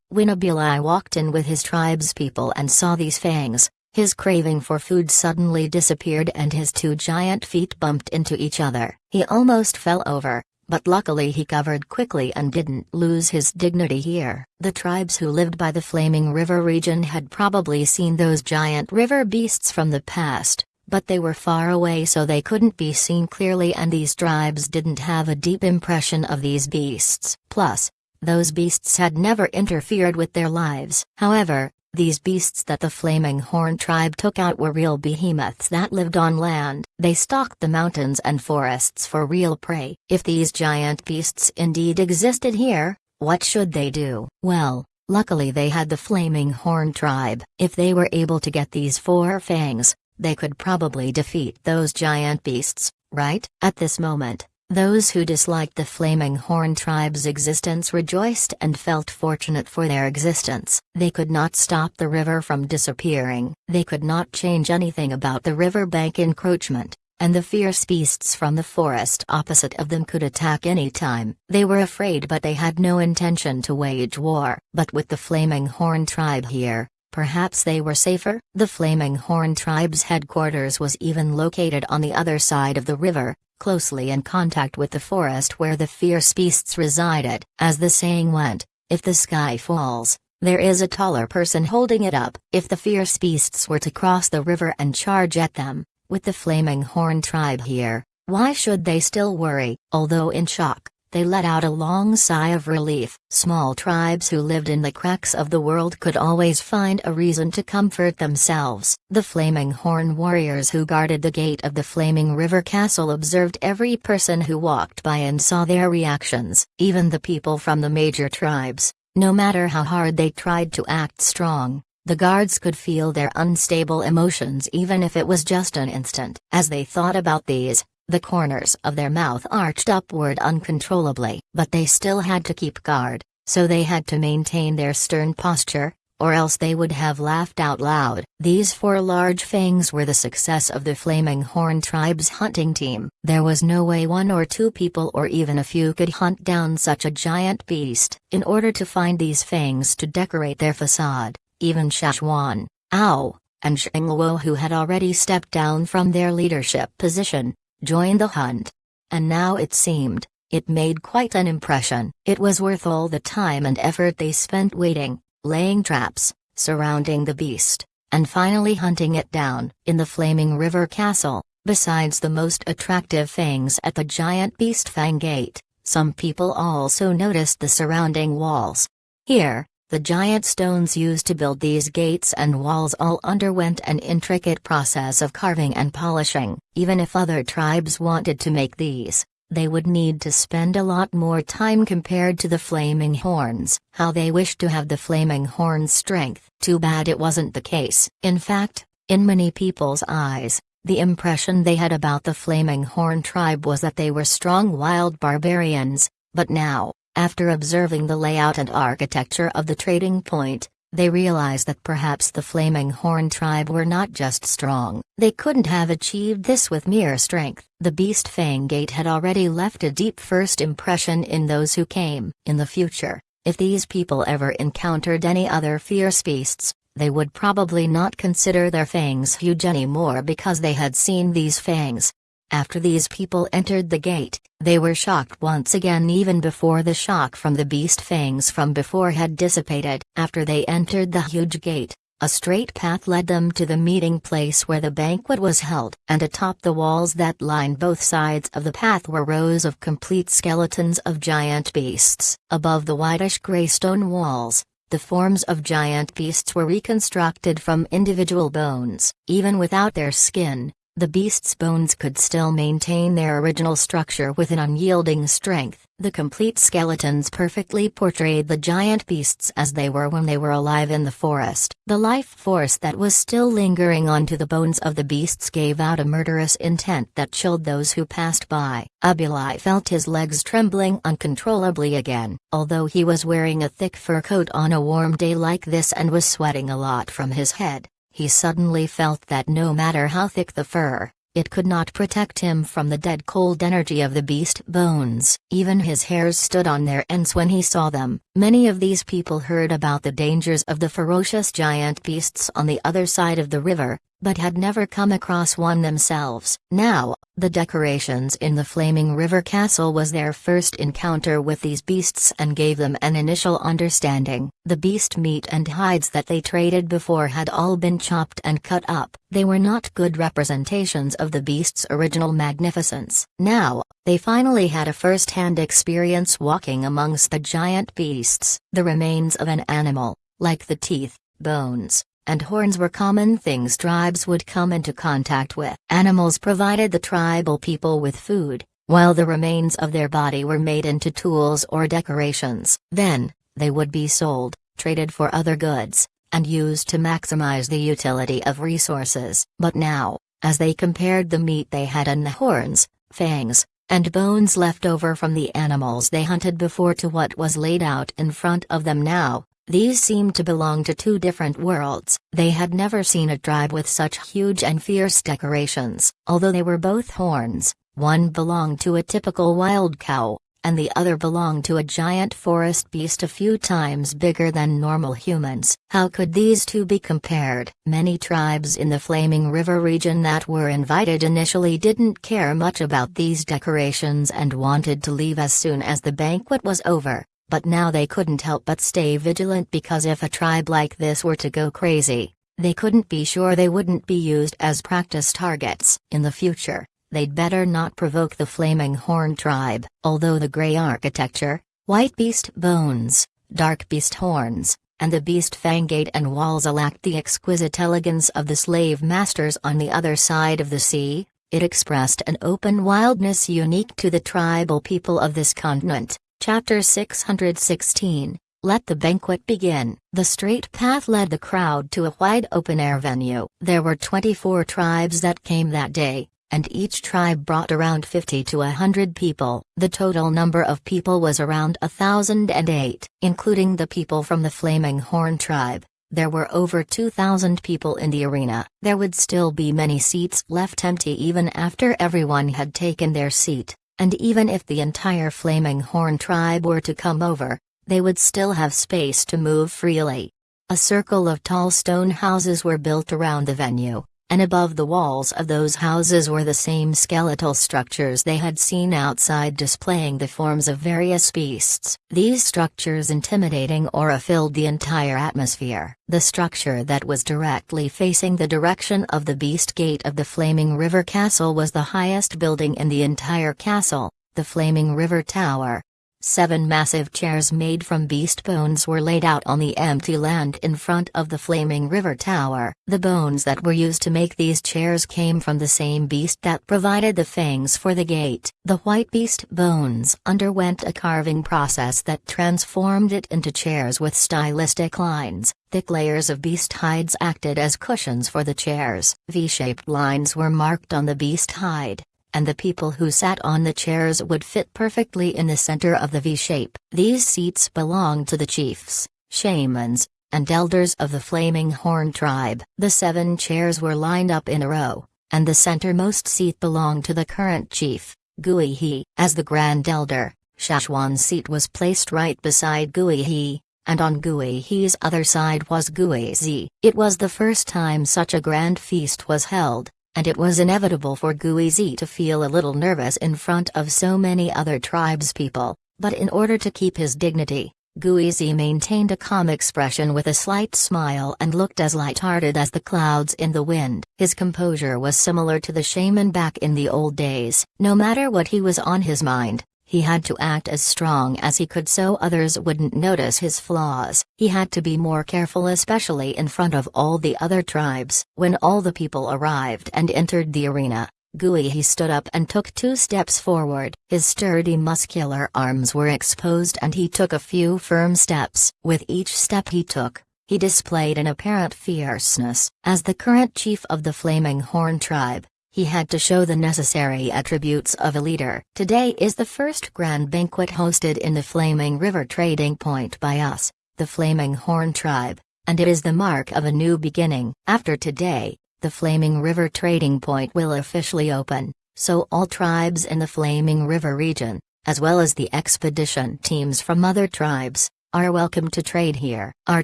When Abilai walked in with his tribespeople and saw these fangs, his craving for food suddenly disappeared and his two giant feet bumped into each other. He almost fell over, but luckily he covered quickly and didn't lose his dignity here. The tribes who lived by the Flaming River region had probably seen those giant river beasts from the past, but they were far away so they couldn't be seen clearly, and these tribes didn't have a deep impression of these beasts. Plus, those beasts had never interfered with their lives. However, these beasts that the Flaming Horn tribe took out were real behemoths that lived on land. They stalked the mountains and forests for real prey. If these giant beasts indeed existed here, what should they do? Well, luckily they had the Flaming Horn tribe. If they were able to get these four fangs, they could probably defeat those giant beasts, right? At this moment, those who disliked the Flaming Horn tribe's existence rejoiced and felt fortunate for their existence. They could not stop the river from disappearing. They could not change anything about the riverbank encroachment, and the fierce beasts from the forest opposite of them could attack any time. They were afraid, but they had no intention to wage war. But with the Flaming Horn tribe here, perhaps they were safer. The Flaming Horn tribe's headquarters was even located on the other side of the river, closely in contact with the forest where the fierce beasts resided. As the saying went, if the sky falls, there is a taller person holding it up. If the fierce beasts were to cross the river and charge at them, with the Flaming Horn tribe here, why should they still worry? Although in shock, they let out a long sigh of relief. Small tribes who lived in the cracks of the world could always find a reason to comfort themselves. The Flaming Horn warriors who guarded the gate of the Flaming River Castle observed every person who walked by and saw their reactions. Even the people from the major tribes, no matter how hard they tried to act strong, the guards could feel their unstable emotions even if it was just an instant. As they thought about these, the corners of their mouth arched upward uncontrollably. But they still had to keep guard, so they had to maintain their stern posture, or else they would have laughed out loud. These four large fangs were the success of the Flaming Horn tribe's hunting team. There was no way one or two people or even a few could hunt down such a giant beast. In order to find these fangs to decorate their facade, even Szechuan, Ao, and Shengluo, who had already stepped down from their leadership position, joined the hunt. And now it seemed, It made quite an impression. It was worth all the time and effort they spent waiting, laying traps, surrounding the beast, and finally hunting it down. In the Flaming River Castle, besides the most attractive fangs at the giant beast fang gate, some people also noticed the surrounding walls. Here, the giant stones used to build these gates and walls all underwent an intricate process of carving and polishing. Even if other tribes wanted to make these, they would need to spend a lot more time compared to the Flaming Horns. How they wished to have the Flaming Horn's strength. Too bad it wasn't the case. In fact, in many people's eyes, the impression they had about the Flaming Horn tribe was that they were strong wild barbarians, but now, after observing the layout and architecture of the trading point, they realized that perhaps the Flaming Horn tribe were not just strong. They couldn't have achieved this with mere strength. The Beast Fang Gate had already left a deep first impression in those who came. In the future, if these people ever encountered any other fierce beasts, they would probably not consider their fangs huge anymore because they had seen these fangs. After these people entered the gate, they were shocked once again even before the shock from the beast fangs from before had dissipated. After they entered the huge gate, a straight path led them to the meeting place where the banquet was held. And atop the walls that lined both sides of the path were rows of complete skeletons of giant beasts. Above the whitish gray stone walls, the forms of giant beasts were reconstructed from individual bones. Even without their skin, the beasts' bones could still maintain their original structure with an unyielding strength. The complete skeletons perfectly portrayed the giant beasts as they were when they were alive in the forest. The life force that was still lingering onto the bones of the beasts gave out a murderous intent that chilled those who passed by. Abulai felt his legs trembling uncontrollably again. Although he was wearing a thick fur coat on a warm day like this and was sweating a lot from his head, he suddenly felt that no matter how thick the fur, it could not protect him from the dead cold energy of the beast bones. Even his hairs stood on their ends when he saw them. Many of these people heard about the dangers of the ferocious giant beasts on the other side of the river, but had never come across one themselves. Now, the decorations in the Flaming River Castle was their first encounter with these beasts and gave them an initial understanding. The beast meat and hides that they traded before had all been chopped and cut up. They were not good representations of the beast's original magnificence. Now, they finally had a first-hand experience walking amongst the giant beasts. The remains of an animal, like the teeth, bones, and horns were common things tribes would come into contact with. Animals provided the tribal people with food, while the remains of their body were made into tools or decorations. Then, they would be sold, traded for other goods, and used to maximize the utility of resources. But now, as they compared the meat they had and the horns, fangs, and bones left over from the animals they hunted before to what was laid out in front of them now, these seemed to belong to two different worlds. They had never seen a tribe with such huge and fierce decorations. Although they were both horns, one belonged to a typical wild cow, and the other belonged to a giant forest beast a few times bigger than normal humans. How could these two be compared? Many tribes in the Flaming River region that were invited initially didn't care much about these decorations and wanted to leave as soon as the banquet was over. But now they couldn't help but stay vigilant because if a tribe like this were to go crazy, they couldn't be sure they wouldn't be used as practice targets. In the future, they'd better not provoke the Flaming Horn tribe. Although the gray architecture, white beast bones, dark beast horns, and the beast fang gate and walls lacked the exquisite elegance of the slave masters on the other side of the sea, it expressed an open wildness unique to the tribal people of this continent. Chapter 616, Let the Banquet Begin. The straight path led the crowd to a wide open-air venue. There were 24 tribes that came that day, and each tribe brought around 50 to 100 people. The total number of people was around 1,008, including the people from the Flaming Horn tribe. There were over 2,000 people in the arena. There would still be many seats left empty even after everyone had taken their seat. And even if the entire Flaming Horn tribe were to come over, they would still have space to move freely. A circle of tall stone houses were built around the venue, and above the walls of those houses were the same skeletal structures they had seen outside, displaying the forms of various beasts. These structures, intimidating aura filled the entire atmosphere. The structure that was directly facing the direction of the Beast Gate of the Flaming River Castle was the highest building in the entire castle, the Flaming River Tower. 7 massive chairs made from beast bones were laid out on the empty land in front of the Flaming River Tower. The bones that were used to make these chairs came from the same beast that provided the fangs for the gate. The white beast bones underwent a carving process that transformed it into chairs with stylistic lines. Thick layers of beast hides acted as cushions for the chairs. V-shaped lines were marked on the beast hide, and the people who sat on the chairs would fit perfectly in the center of the V-shape. These seats belonged to the chiefs, shamans, and elders of the Flaming Horn tribe. The 7 chairs were lined up in a row, and the centermost seat belonged to the current chief, Gui He. As the Grand Elder, Shashwan's seat was placed right beside Gui He, and on Gui He's other side was Gui Zi. It was the first time such a grand feast was held, and it was inevitable for Guizi to feel a little nervous in front of so many other tribespeople, but in order to keep his dignity, Guizi maintained a calm expression with a slight smile and looked as light-hearted as the clouds in the wind. His composure was similar to the shaman back in the old days. No matter what he was on his mind, he had to act as strong as he could so others wouldn't notice his flaws. He had to be more careful, especially in front of all the other tribes. When all the people arrived and entered the arena, He stood up and took 2 steps forward. His sturdy muscular arms were exposed and he took a few firm steps. With each step he took, he displayed an apparent fierceness. As the current chief of the Flaming Horn tribe, he had to show the necessary attributes of a leader. Today is the first grand banquet hosted in the Flaming River Trading Point by us, the Flaming Horn tribe, and it is the mark of a new beginning. After today, the Flaming River Trading Point will officially open, so all tribes in the Flaming River region, as well as the expedition teams from other tribes, are welcome to trade here. Our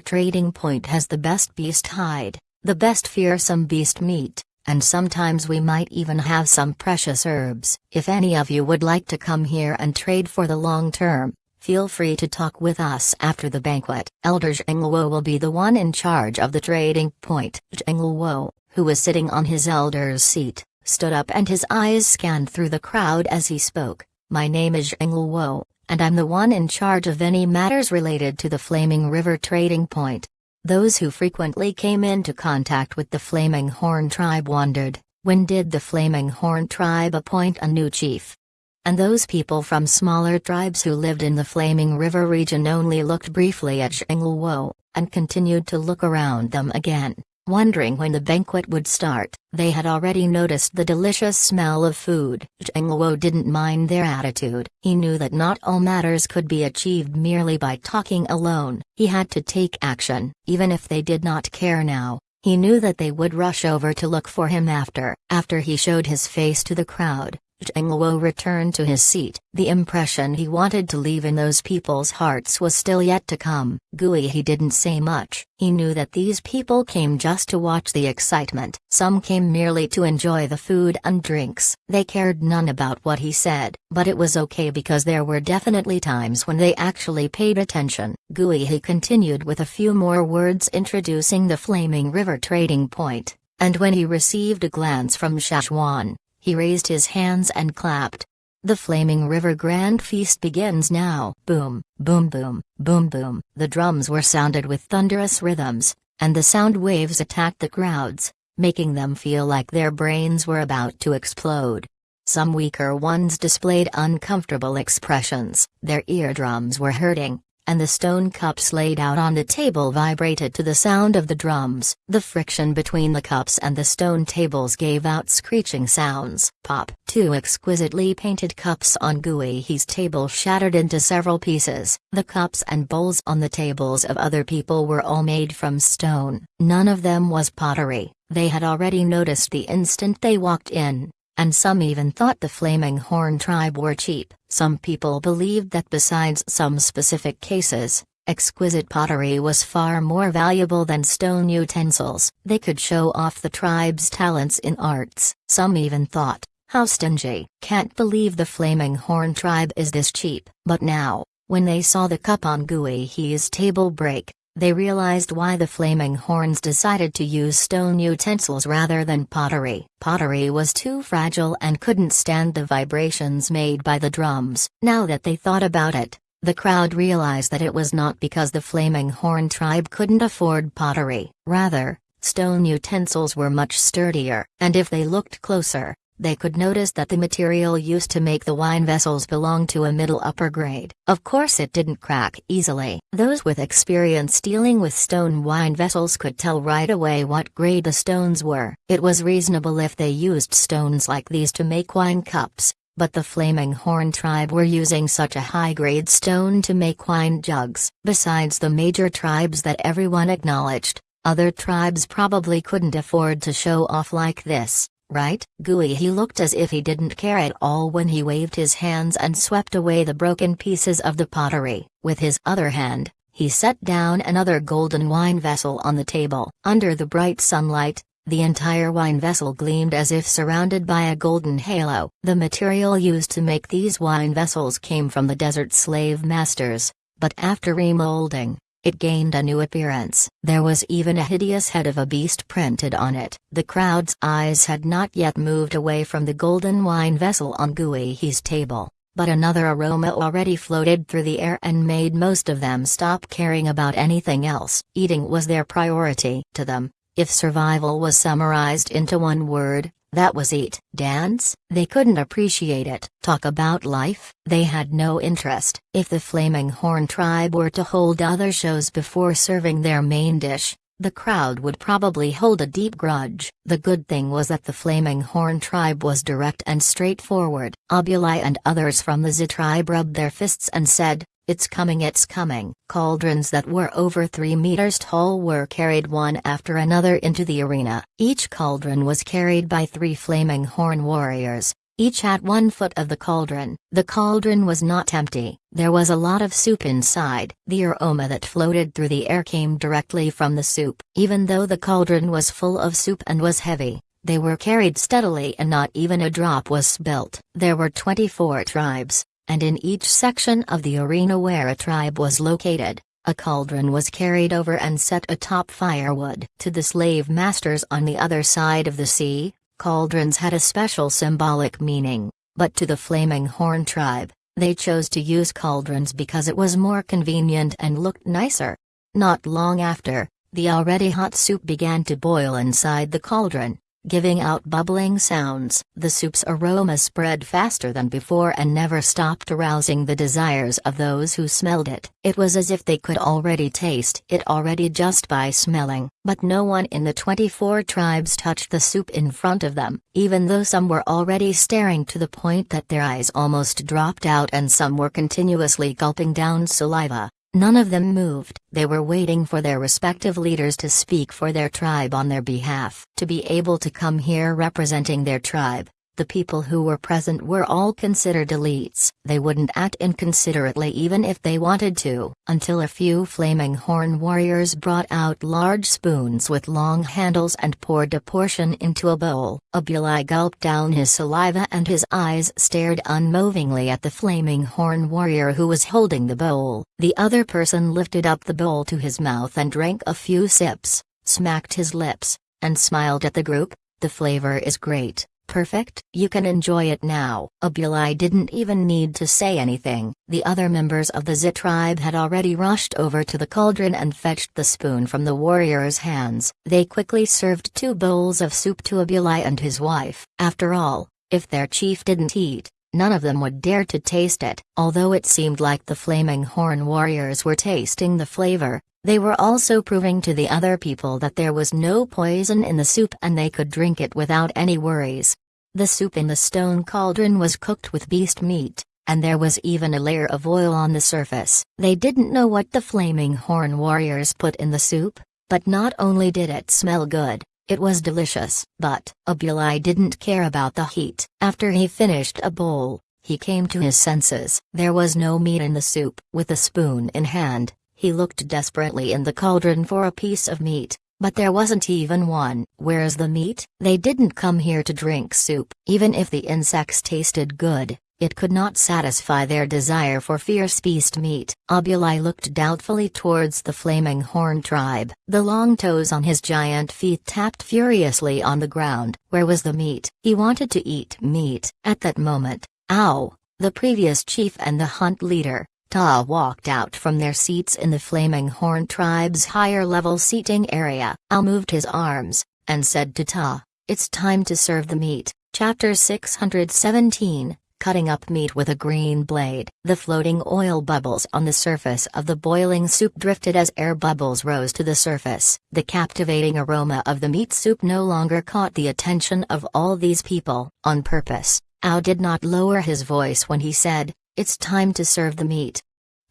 trading point has the best beast hide, the best fearsome beast meat, and sometimes we might even have some precious herbs. If any of you would like to come here and trade for the long term, feel free to talk with us after the banquet. Elder Zhengluo will be the one in charge of the trading point. Zhengluo, who was sitting on his elder's seat, stood up and his eyes scanned through the crowd as he spoke. My name is Zhengluo, and I'm the one in charge of any matters related to the Flaming River Trading Point. Those who frequently came into contact with the Flaming Horn tribe wondered, when did the Flaming Horn tribe appoint a new chief? And those people from smaller tribes who lived in the Flaming River region only looked briefly at Zhengluo, and continued to look around them again, wondering when the banquet would start. They had already noticed the delicious smell of food. Zhengluo didn't mind their attitude. He knew that not all matters could be achieved merely by talking alone. He had to take action. Even if they did not care now, he knew that they would rush over to look for him after. After he showed his face to the crowd, Zhengluo returned to his seat. The impression he wanted to leave in those people's hearts was still yet to come. He didn't say much. He knew that these people came just to watch the excitement. Some came merely to enjoy the food and drinks. They cared none about what he said, but it was okay because there were definitely times when they actually paid attention. He continued with a few more words introducing the Flaming River Trading Point, and when he received a glance from Shashwan, he raised his hands and clapped. The Flaming River Grand Feast begins now. Boom, boom boom, boom boom. The drums were sounded with thunderous rhythms, and the sound waves attacked the crowds, making them feel like their brains were about to explode. Some weaker ones displayed uncomfortable expressions. Their eardrums were hurting, and the stone cups laid out on the table vibrated to the sound of the drums. The friction between the cups and the stone tables gave out screeching sounds. Pop! 2 exquisitely painted cups on He's table shattered into several pieces. The cups and bowls on the tables of other people were all made from stone. None of them was pottery. They had already noticed the instant they walked in, and some even thought the Flaming Horn tribe were cheap. Some people believed that besides some specific cases, Exquisite pottery was far more valuable than stone utensils. They could show off the tribe's talents in arts. Some even thought, how stingy. Can't believe the Flaming Horn tribe is this cheap. But now, when they saw the cup on Guihi's table break, they realized why the Flaming Horns decided to use stone utensils rather than pottery. Pottery was too fragile and couldn't stand the vibrations made by the drums. Now that they thought about it, the crowd realized that it was not because the Flaming Horn tribe couldn't afford pottery. Rather, stone utensils were much sturdier. And if they looked closer, they could notice that the material used to make the wine vessels belonged to a middle-upper grade. Of course it didn't crack easily. Those with experience dealing with stone wine vessels could tell right away what grade the stones were. It was reasonable if they used stones like these to make wine cups, but the Flaming Horn tribe were using such a high-grade stone to make wine jugs. Besides the major tribes that everyone acknowledged, other tribes probably couldn't afford to show off like this. Right? Guihi looked as if he didn't care at all when he waved his hands and swept away the broken pieces of the pottery. With his other hand, he set down another golden wine vessel on the table. Under the bright sunlight, the entire wine vessel gleamed as if surrounded by a golden halo. The material used to make these wine vessels came from the desert slave masters, but after remolding, it gained a new appearance. There was even a hideous head of a beast printed on it. The crowd's eyes had not yet moved away from the golden wine vessel on Guihi's table, but another aroma already floated through the air and made most of them stop caring about anything else. Eating was their priority. To them, if survival was summarized into one word, that was eat. Dance? They couldn't appreciate it. Talk about life? They had no interest. If the Flaming Horn tribe were to hold other shows before serving their main dish, the crowd would probably hold a deep grudge. The good thing was that the Flaming Horn tribe was direct and straightforward. Abulai and others from the Z tribe rubbed their fists and said, "It's coming, it's coming." Cauldrons that were over 3 meters tall were carried one after another into the arena. Each cauldron was carried by 3 Flaming Horn warriors, each at 1 foot of the cauldron. The cauldron was not empty. There was a lot of soup inside. The aroma that floated through the air came directly from the soup. Even though the cauldron was full of soup and was heavy, they were carried steadily and not even a drop was spilt. There were 24 tribes, and in each section of the arena where a tribe was located, a cauldron was carried over and set atop firewood. To the slave masters on the other side of the sea, cauldrons had a special symbolic meaning, but to the Flaming Horn tribe, they chose to use cauldrons because it was more convenient and looked nicer. Not long after, the already hot soup began to boil inside the cauldron, giving out bubbling sounds. The soup's aroma spread faster than before and never stopped arousing the desires of those who smelled it. It was as if they could already taste it already just by smelling. But no one in the 24 tribes touched the soup in front of them, even though some were already staring to the point that their eyes almost dropped out and some were continuously gulping down saliva. None of them moved. They were waiting for their respective leaders to speak for their tribe on their behalf. To be able to come here representing their tribe, the people who were present were all considered elites. They wouldn't act inconsiderately even if they wanted to. Until a few Flaming Horn warriors brought out large spoons with long handles and poured a portion into a bowl. Abulai gulped down his saliva and his eyes stared unmovingly at the Flaming Horn warrior who was holding the bowl. The other person lifted up the bowl to his mouth and drank a few sips, smacked his lips, and smiled at the group. "The flavor is great. Perfect. You can enjoy it now." Abulai didn't even need to say anything. The other members of the Z tribe had already rushed over to the cauldron and fetched the spoon from the warrior's hands. They quickly served 2 bowls of soup to Abulai and his wife. After all, if their chief didn't eat, none of them would dare to taste it. Although it seemed like the Flaming Horn warriors were tasting the flavor, they were also proving to the other people that there was no poison in the soup and they could drink it without any worries. The soup in the stone cauldron was cooked with beast meat, and there was even a layer of oil on the surface. They didn't know what the Flaming Horn warriors put in the soup, but not only did it smell good, it was delicious. But Abulai didn't care about the heat. After he finished a bowl, he came to his senses. There was no meat in the soup. With a spoon in hand, He looked desperately in the cauldron for a piece of meat, but there wasn't even one. "Where's the meat?" "They didn't come here to drink soup." Even if the insects tasted good, it could not satisfy their desire for fierce beast meat. Abulai looked doubtfully towards the Flaming Horn tribe. The long toes on his giant feet tapped furiously on the ground. Where was the meat? He wanted to eat meat. At that moment, Ow, the previous chief and the hunt leader, Ta, walked out from their seats in the Flaming Horn tribe's higher-level seating area. Ow moved his arms, and said to Ta, "It's time to serve the meat." Chapter 617, Cutting Up Meat with a Green Blade. The floating oil bubbles on the surface of the boiling soup drifted as air bubbles rose to the surface. The captivating aroma of the meat soup no longer caught the attention of all these people. On purpose, Ow did not lower his voice when he said, "It's time to serve the meat."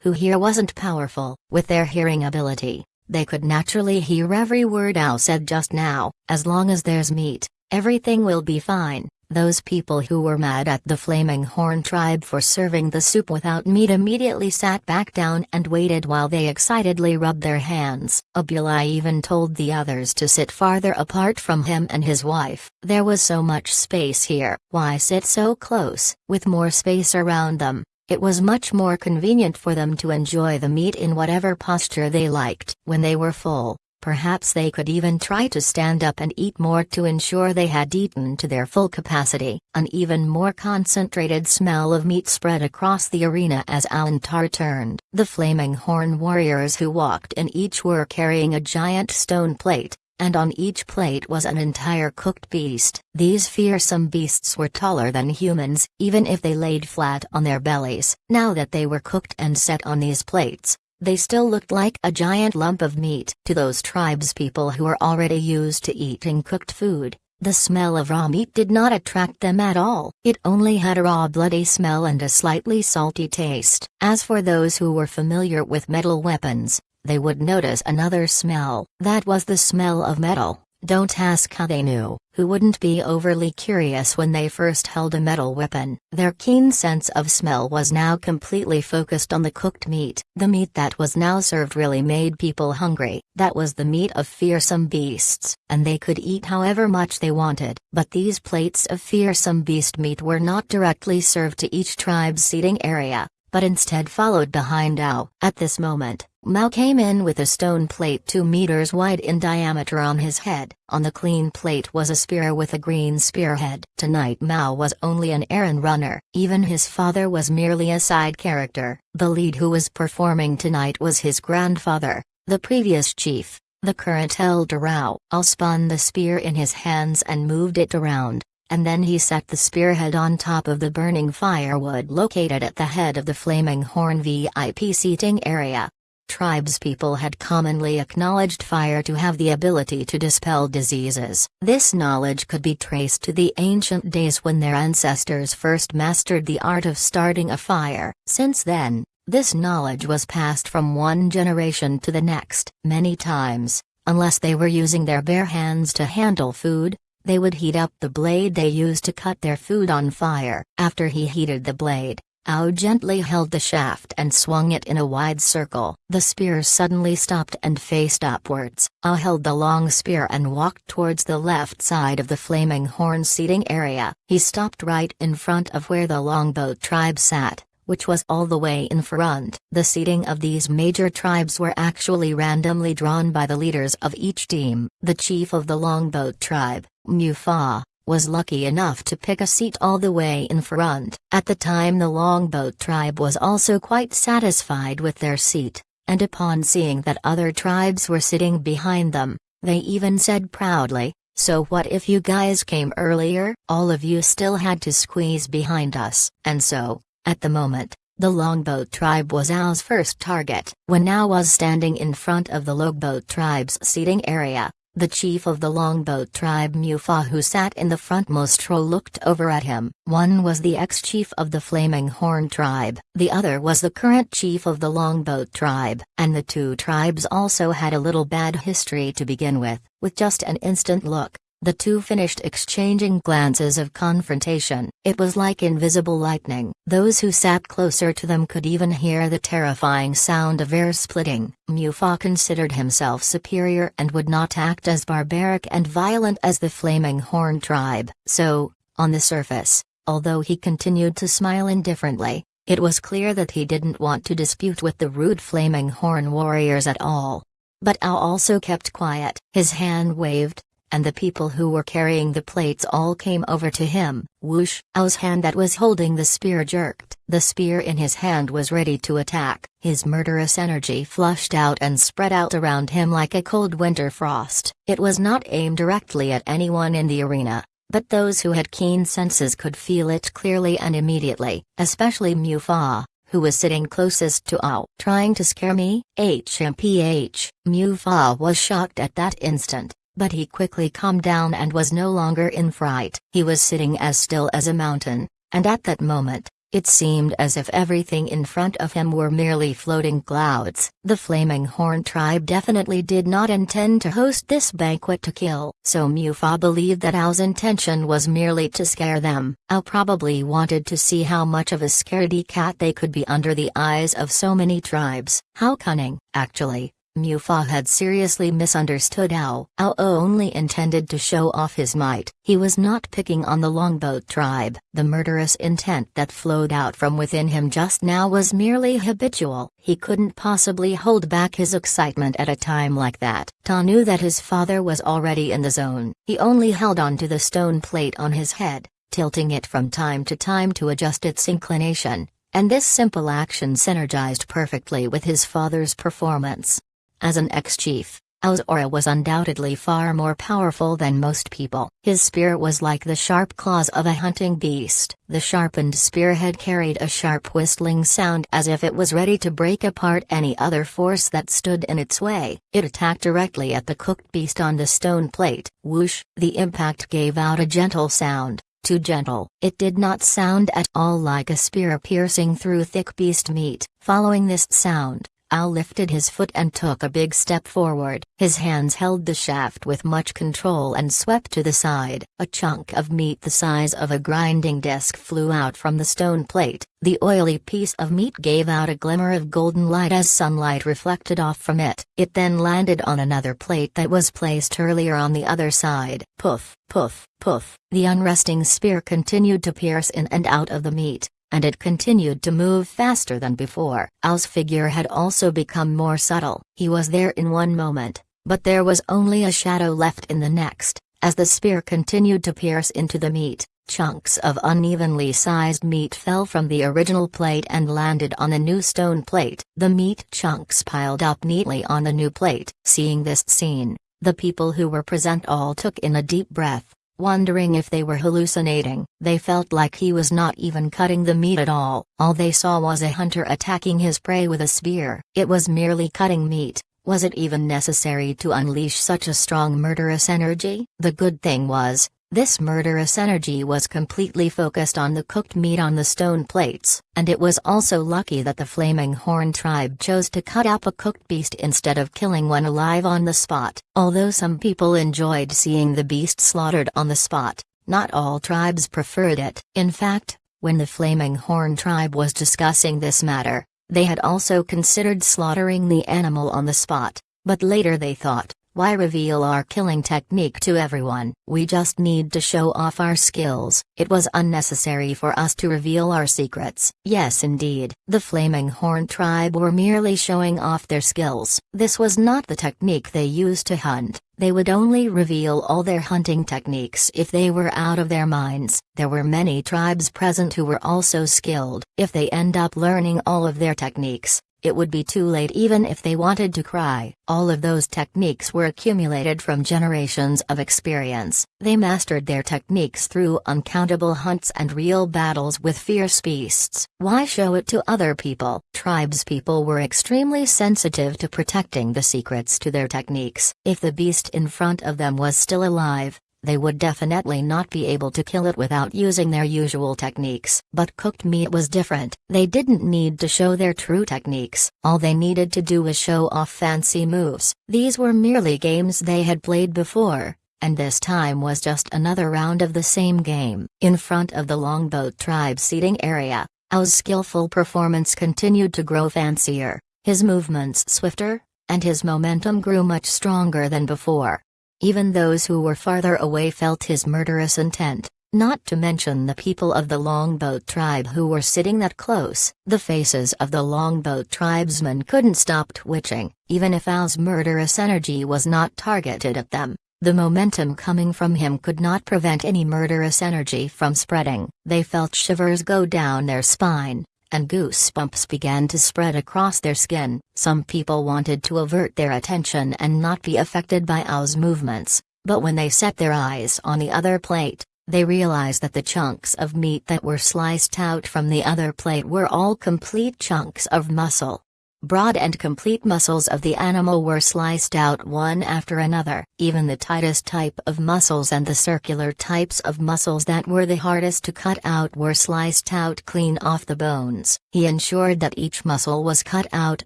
Who here wasn't powerful? With their hearing ability, they could naturally hear every word Ow said just now. As long as there's meat, everything will be fine. Those people who were mad at the Flaming Horn tribe for serving the soup without meat immediately sat back down and waited while they excitedly rubbed their hands. Abulai even told the others to sit farther apart from him and his wife. There was so much space here. Why sit so close? With more space around them, it was much more convenient for them to enjoy the meat in whatever posture they liked. When they were full, perhaps they could even try to stand up and eat more to ensure they had eaten to their full capacity. An even more concentrated smell of meat spread across the arena as Alantar turned. The Flaming Horn warriors who walked in each were carrying a giant stone plate, and on each plate was an entire cooked beast. These fearsome beasts were taller than humans, even if they laid flat on their bellies. Now that they were cooked and set on these plates, they still looked like a giant lump of meat. To those tribespeople who were already used to eating cooked food, the smell of raw meat did not attract them at all. It only had a raw bloody smell and a slightly salty taste. As for those who were familiar with metal weapons, they would notice another smell. That was the smell of metal. Don't ask how they knew. Who wouldn't be overly curious when they first held a metal weapon? Their keen sense of smell was now completely focused on the cooked meat. The meat that was now served really made people hungry. That was the meat of fearsome beasts, and they could eat however much they wanted. But these plates of fearsome beast meat were not directly served to each tribe's seating area, but instead followed behind Ow. At this moment, Mao came in with a stone plate 2 meters wide in diameter on his head. On the clean plate was a spear with a green spearhead. Tonight Mao was only an errand runner. Even his father was merely a side character. The lead who was performing tonight was his grandfather, the previous chief, the current elder Rao. Al spun the spear in his hands and moved it around, and then he set the spearhead on top of the burning firewood located at the head of the Flaming Horn VIP seating area. Tribespeople had commonly acknowledged fire to have the ability to dispel diseases. This knowledge could be traced to the ancient days when their ancestors first mastered the art of starting a fire. Since then, this knowledge was passed from one generation to the next. Many times, unless they were using their bare hands to handle food, they would heat up the blade they used to cut their food on fire. After he heated the blade, Ao gently held the shaft and swung it in a wide circle. The spear suddenly stopped and faced upwards. Ao held the long spear and walked towards the left side of the Flaming Horn seating area. He stopped right in front of where the Longboat tribe sat, which was all the way in front. The seating of these major tribes were actually randomly drawn by the leaders of each team. The chief of the Longboat tribe, Mufa, was lucky enough to pick a seat all the way in front. At the time the Longboat tribe was also quite satisfied with their seat, and upon seeing that other tribes were sitting behind them, they even said proudly, "So what if you guys came earlier? All of you still had to squeeze behind us." And so, at the moment, the Longboat tribe was Ao's first target. When Ao was standing in front of the Longboat tribe's seating area, the chief of the Longboat tribe Mufa, who sat in the frontmost row, looked over at him. One was the ex-chief of the Flaming Horn tribe, the other was the current chief of the Longboat tribe, and the two tribes also had a little bad history to begin with. With just an instant look, The two finished exchanging glances of confrontation. It was like invisible lightning. Those who sat closer to them could even hear the terrifying sound of air splitting. Mufa considered himself superior and would not act as barbaric and violent as the Flaming Horn tribe. So, on the surface, although he continued to smile indifferently, it was clear that he didn't want to dispute with the rude Flaming Horn warriors at all. But Ao also kept quiet. His hand waved, and the people who were carrying the plates all came over to him. Whoosh! Ao's hand that was holding the spear jerked. The spear in his hand was ready to attack. His murderous energy flushed out and spread out around him like a cold winter frost. It was not aimed directly at anyone in the arena, but those who had keen senses could feel it clearly and immediately, especially Mufa, who was sitting closest to Ao. Trying to scare me? HMPH. Mufa was shocked at that instant, but he quickly calmed down and was no longer in fright. He was sitting as still as a mountain, and at that moment, it seemed as if everything in front of him were merely floating clouds. The Flaming Horn tribe definitely did not intend to host this banquet to kill. So Mufa believed that Ao's intention was merely to scare them. Ao probably wanted to see how much of a scaredy cat they could be under the eyes of so many tribes. How cunning. Actually, Mufa had seriously misunderstood Ao. Ao only intended to show off his might. He was not picking on the Longboat tribe. The murderous intent that flowed out from within him just now was merely habitual. He couldn't possibly hold back his excitement at a time like that. Ta knew that his father was already in the zone. He only held on to the stone plate on his head, tilting it from time to time to adjust its inclination, and this simple action synergized perfectly with his father's performance. As an ex-chief, Ao's aura was undoubtedly far more powerful than most people. His spear was like the sharp claws of a hunting beast. The sharpened spearhead carried a sharp whistling sound as if it was ready to break apart any other force that stood in its way. It attacked directly at the cooked beast on the stone plate. Whoosh! The impact gave out a gentle sound. Too gentle. It did not sound at all like a spear piercing through thick beast meat. Following this sound, Ao lifted his foot and took a big step forward. His hands held the shaft with much control and swept to the side. A chunk of meat the size of a grinding disc flew out from the stone plate. The oily piece of meat gave out a glimmer of golden light as sunlight reflected off from it. It then landed on another plate that was placed earlier on the other side. Poof, poof, poof. The unresting spear continued to pierce in and out of the meat, and it continued to move faster than before. Ao's figure had also become more subtle. He was there in one moment, but there was only a shadow left in the next. As the spear continued to pierce into the meat, chunks of unevenly sized meat fell from the original plate and landed on the new stone plate. The meat chunks piled up neatly on the new plate. Seeing this scene, the people who were present all took in a deep breath, wondering if they were hallucinating. They felt like he was not even cutting the meat at all. All they saw was a hunter attacking his prey with a spear. It was merely cutting meat. Was it even necessary to unleash such a strong murderous energy? The good thing was, this murderous energy was completely focused on the cooked meat on the stone plates, and it was also lucky that the Flaming Horn tribe chose to cut up a cooked beast instead of killing one alive on the spot. Although some people enjoyed seeing the beast slaughtered on the spot, not all tribes preferred it. In fact, when the Flaming Horn tribe was discussing this matter, they had also considered slaughtering the animal on the spot, but later they thought, why reveal our killing technique to everyone? We just need to show off our skills. It was unnecessary for us to reveal our secrets. Yes, indeed, the Flaming Horn tribe were merely showing off their skills. This was not the technique they used to hunt. They would only reveal all their hunting techniques if they were out of their minds. There were many tribes present who were also skilled. If they end up learning all of their techniques, it would be too late even if they wanted to cry. All of those techniques were accumulated from generations of experience. They mastered their techniques through uncountable hunts and real battles with fierce beasts. Why show it to other people? Tribespeople were extremely sensitive to protecting the secrets to their techniques. If the beast in front of them was still alive, they would definitely not be able to kill it without using their usual techniques. But cooked meat was different. They didn't need to show their true techniques. All they needed to do was show off fancy moves. These were merely games they had played before. and this time was just another round of the same game. In front of the Longboat tribe seating area, Ao's skillful performance continued to grow fancier, his movements swifter, and his momentum grew much stronger than before. Even those who were farther away felt his murderous intent, not to mention the people of the Longboat tribe who were sitting that close. The faces of the Longboat tribesmen couldn't stop twitching, even if Ao's murderous energy was not targeted at them. The momentum coming from him could not prevent any murderous energy from spreading. They felt shivers go down their spine, and goosebumps began to spread across their skin. Some people wanted to avert their attention and not be affected by Ao's movements, but when they set their eyes on the other plate, they realized that the chunks of meat that were sliced out from the other plate were all complete chunks of muscle. Broad and complete muscles of the animal were sliced out one after another. Even the tightest type of muscles and the circular types of muscles that were the hardest to cut out were sliced out clean off the bones. He ensured that each muscle was cut out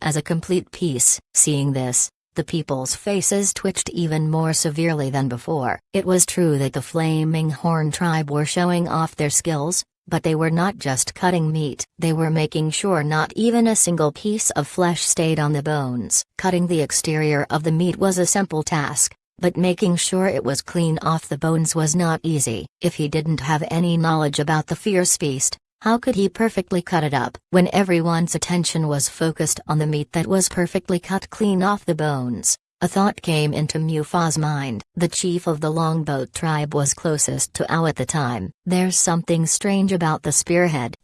as a complete piece. Seeing this, the people's faces twitched even more severely than before. It was true that the Flaming Horn tribe were showing off their skills, but they were not just cutting meat. They were making sure not even a single piece of flesh stayed on the bones. Cutting the exterior of the meat was a simple task, but making sure it was clean off the bones was not easy. If he didn't have any knowledge about the fierce beast, how could he perfectly cut it up? When everyone's attention was focused on the meat that was perfectly cut clean off the bones, a thought came into Mufa's mind. The chief of the Longboat tribe was closest to Ao at the time. There's something strange about the spearhead.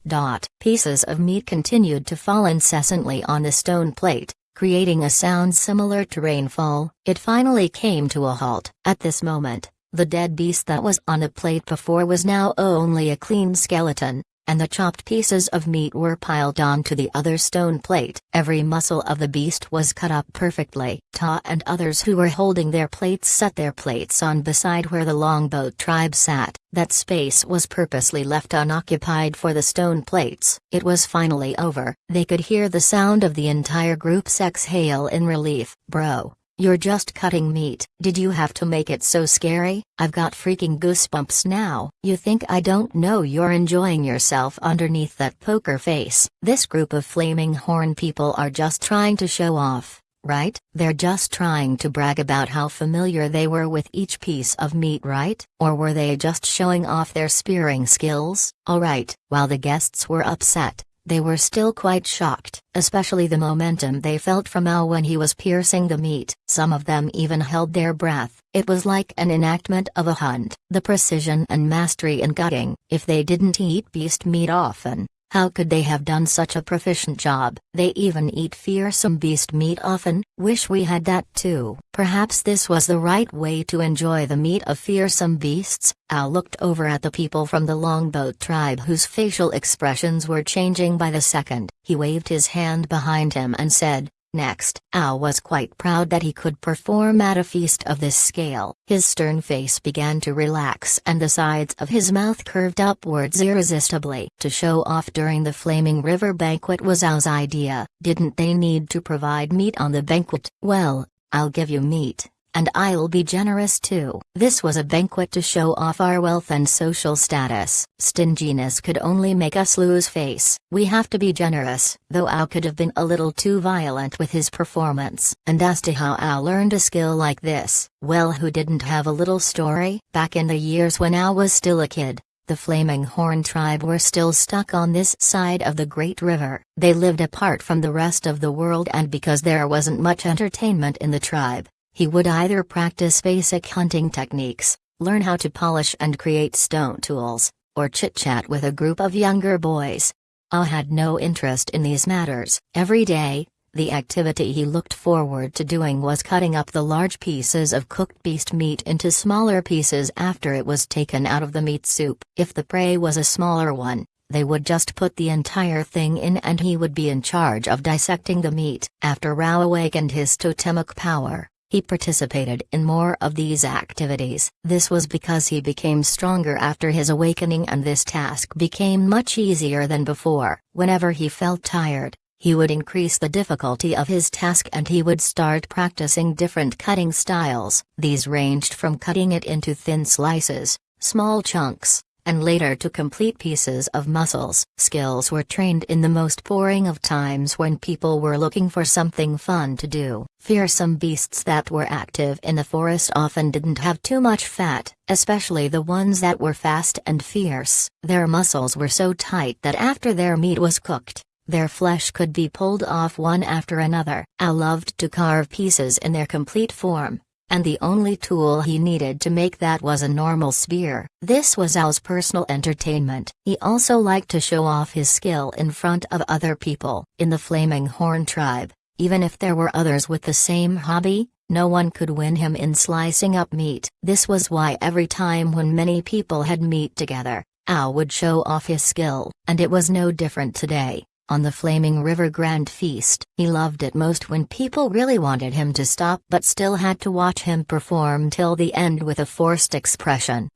Pieces of meat continued to fall incessantly on the stone plate, creating a sound similar to rainfall. It finally came to a halt. At this moment, the dead beast that was on the plate before was now only a clean skeleton, and the chopped pieces of meat were piled onto the other stone plate. Every muscle of the beast was cut up perfectly. Ta and others who were holding their plates set their plates on beside where the Longboat tribe sat. That space was purposely left unoccupied for the stone plates. It was finally over. They could hear the sound of the entire group's exhale in relief. Bro, you're just cutting meat. Did you have to make it so scary? I've got freaking goosebumps now. You think I don't know you're enjoying yourself underneath that poker face? This group of Flaming Horn people are just trying to show off, right? They're just trying to brag about how familiar they were with each piece of meat, right? Or were they just showing off their spearing skills? Alright, while the guests were upset, they were still quite shocked, especially the momentum they felt from Ao when he was piercing the meat. Some of them even held their breath. It was like an enactment of a hunt. The precision and mastery in cutting. If they didn't eat beast meat often, how could they have done such a proficient job? They even eat fearsome beast meat often. Wish we had that too. Perhaps this was the right way to enjoy the meat of fearsome beasts. Ao looked over at the people from the Longboat tribe whose facial expressions were changing by the second. He waved his hand behind him and said, "Next." Ao was quite proud that he could perform at a feast of this scale. His stern face began to relax and the sides of his mouth curved upwards irresistibly. To show off during the Flaming River banquet was Ao's idea. Didn't they need to provide meat on the banquet? Well, I'll give you meat, and I'll be generous too. This was a banquet to show off our wealth and social status. Stinginess could only make us lose face. We have to be generous. Though Ao could have been a little too violent with his performance. And as to how Ao learned a skill like this, well, who didn't have a little story? Back in the years when Ao was still a kid, the Flaming Horn tribe were still stuck on this side of the Great River. They lived apart from the rest of the world, and because there wasn't much entertainment in the tribe, he would either practice basic hunting techniques, learn how to polish and create stone tools, or chit-chat with a group of younger boys. Ao had no interest in these matters. Every day, the activity he looked forward to doing was cutting up the large pieces of cooked beast meat into smaller pieces after it was taken out of the meat soup. If the prey was a smaller one, they would just put the entire thing in and he would be in charge of dissecting the meat. After Ao awakened his totemic power, he participated in more of these activities. This was because he became stronger after his awakening, and this task became much easier than before. Whenever he felt tired, he would increase the difficulty of his task and he would start practicing different cutting styles. These ranged from cutting it into thin slices, small chunks, and later to complete pieces of muscles. Skills were trained in the most boring of times when people were looking for something fun to do. Fearsome beasts that were active in the forest often didn't have too much fat, especially the ones that were fast and fierce. Their muscles were so tight that after their meat was cooked, their flesh could be pulled off one after another. Ow loved to carve pieces in their complete form, and the only tool he needed to make that was a normal spear. This was Ow's personal entertainment. He also liked to show off his skill in front of other people. In the Flaming Horn tribe, even if there were others with the same hobby, no one could win him in slicing up meat. This was why every time when many people had meat together, Ow would show off his skill, and it was no different today. On the Flaming River Grand Feast, he loved it most when people really wanted him to stop but still had to watch him perform till the end with a forced expression.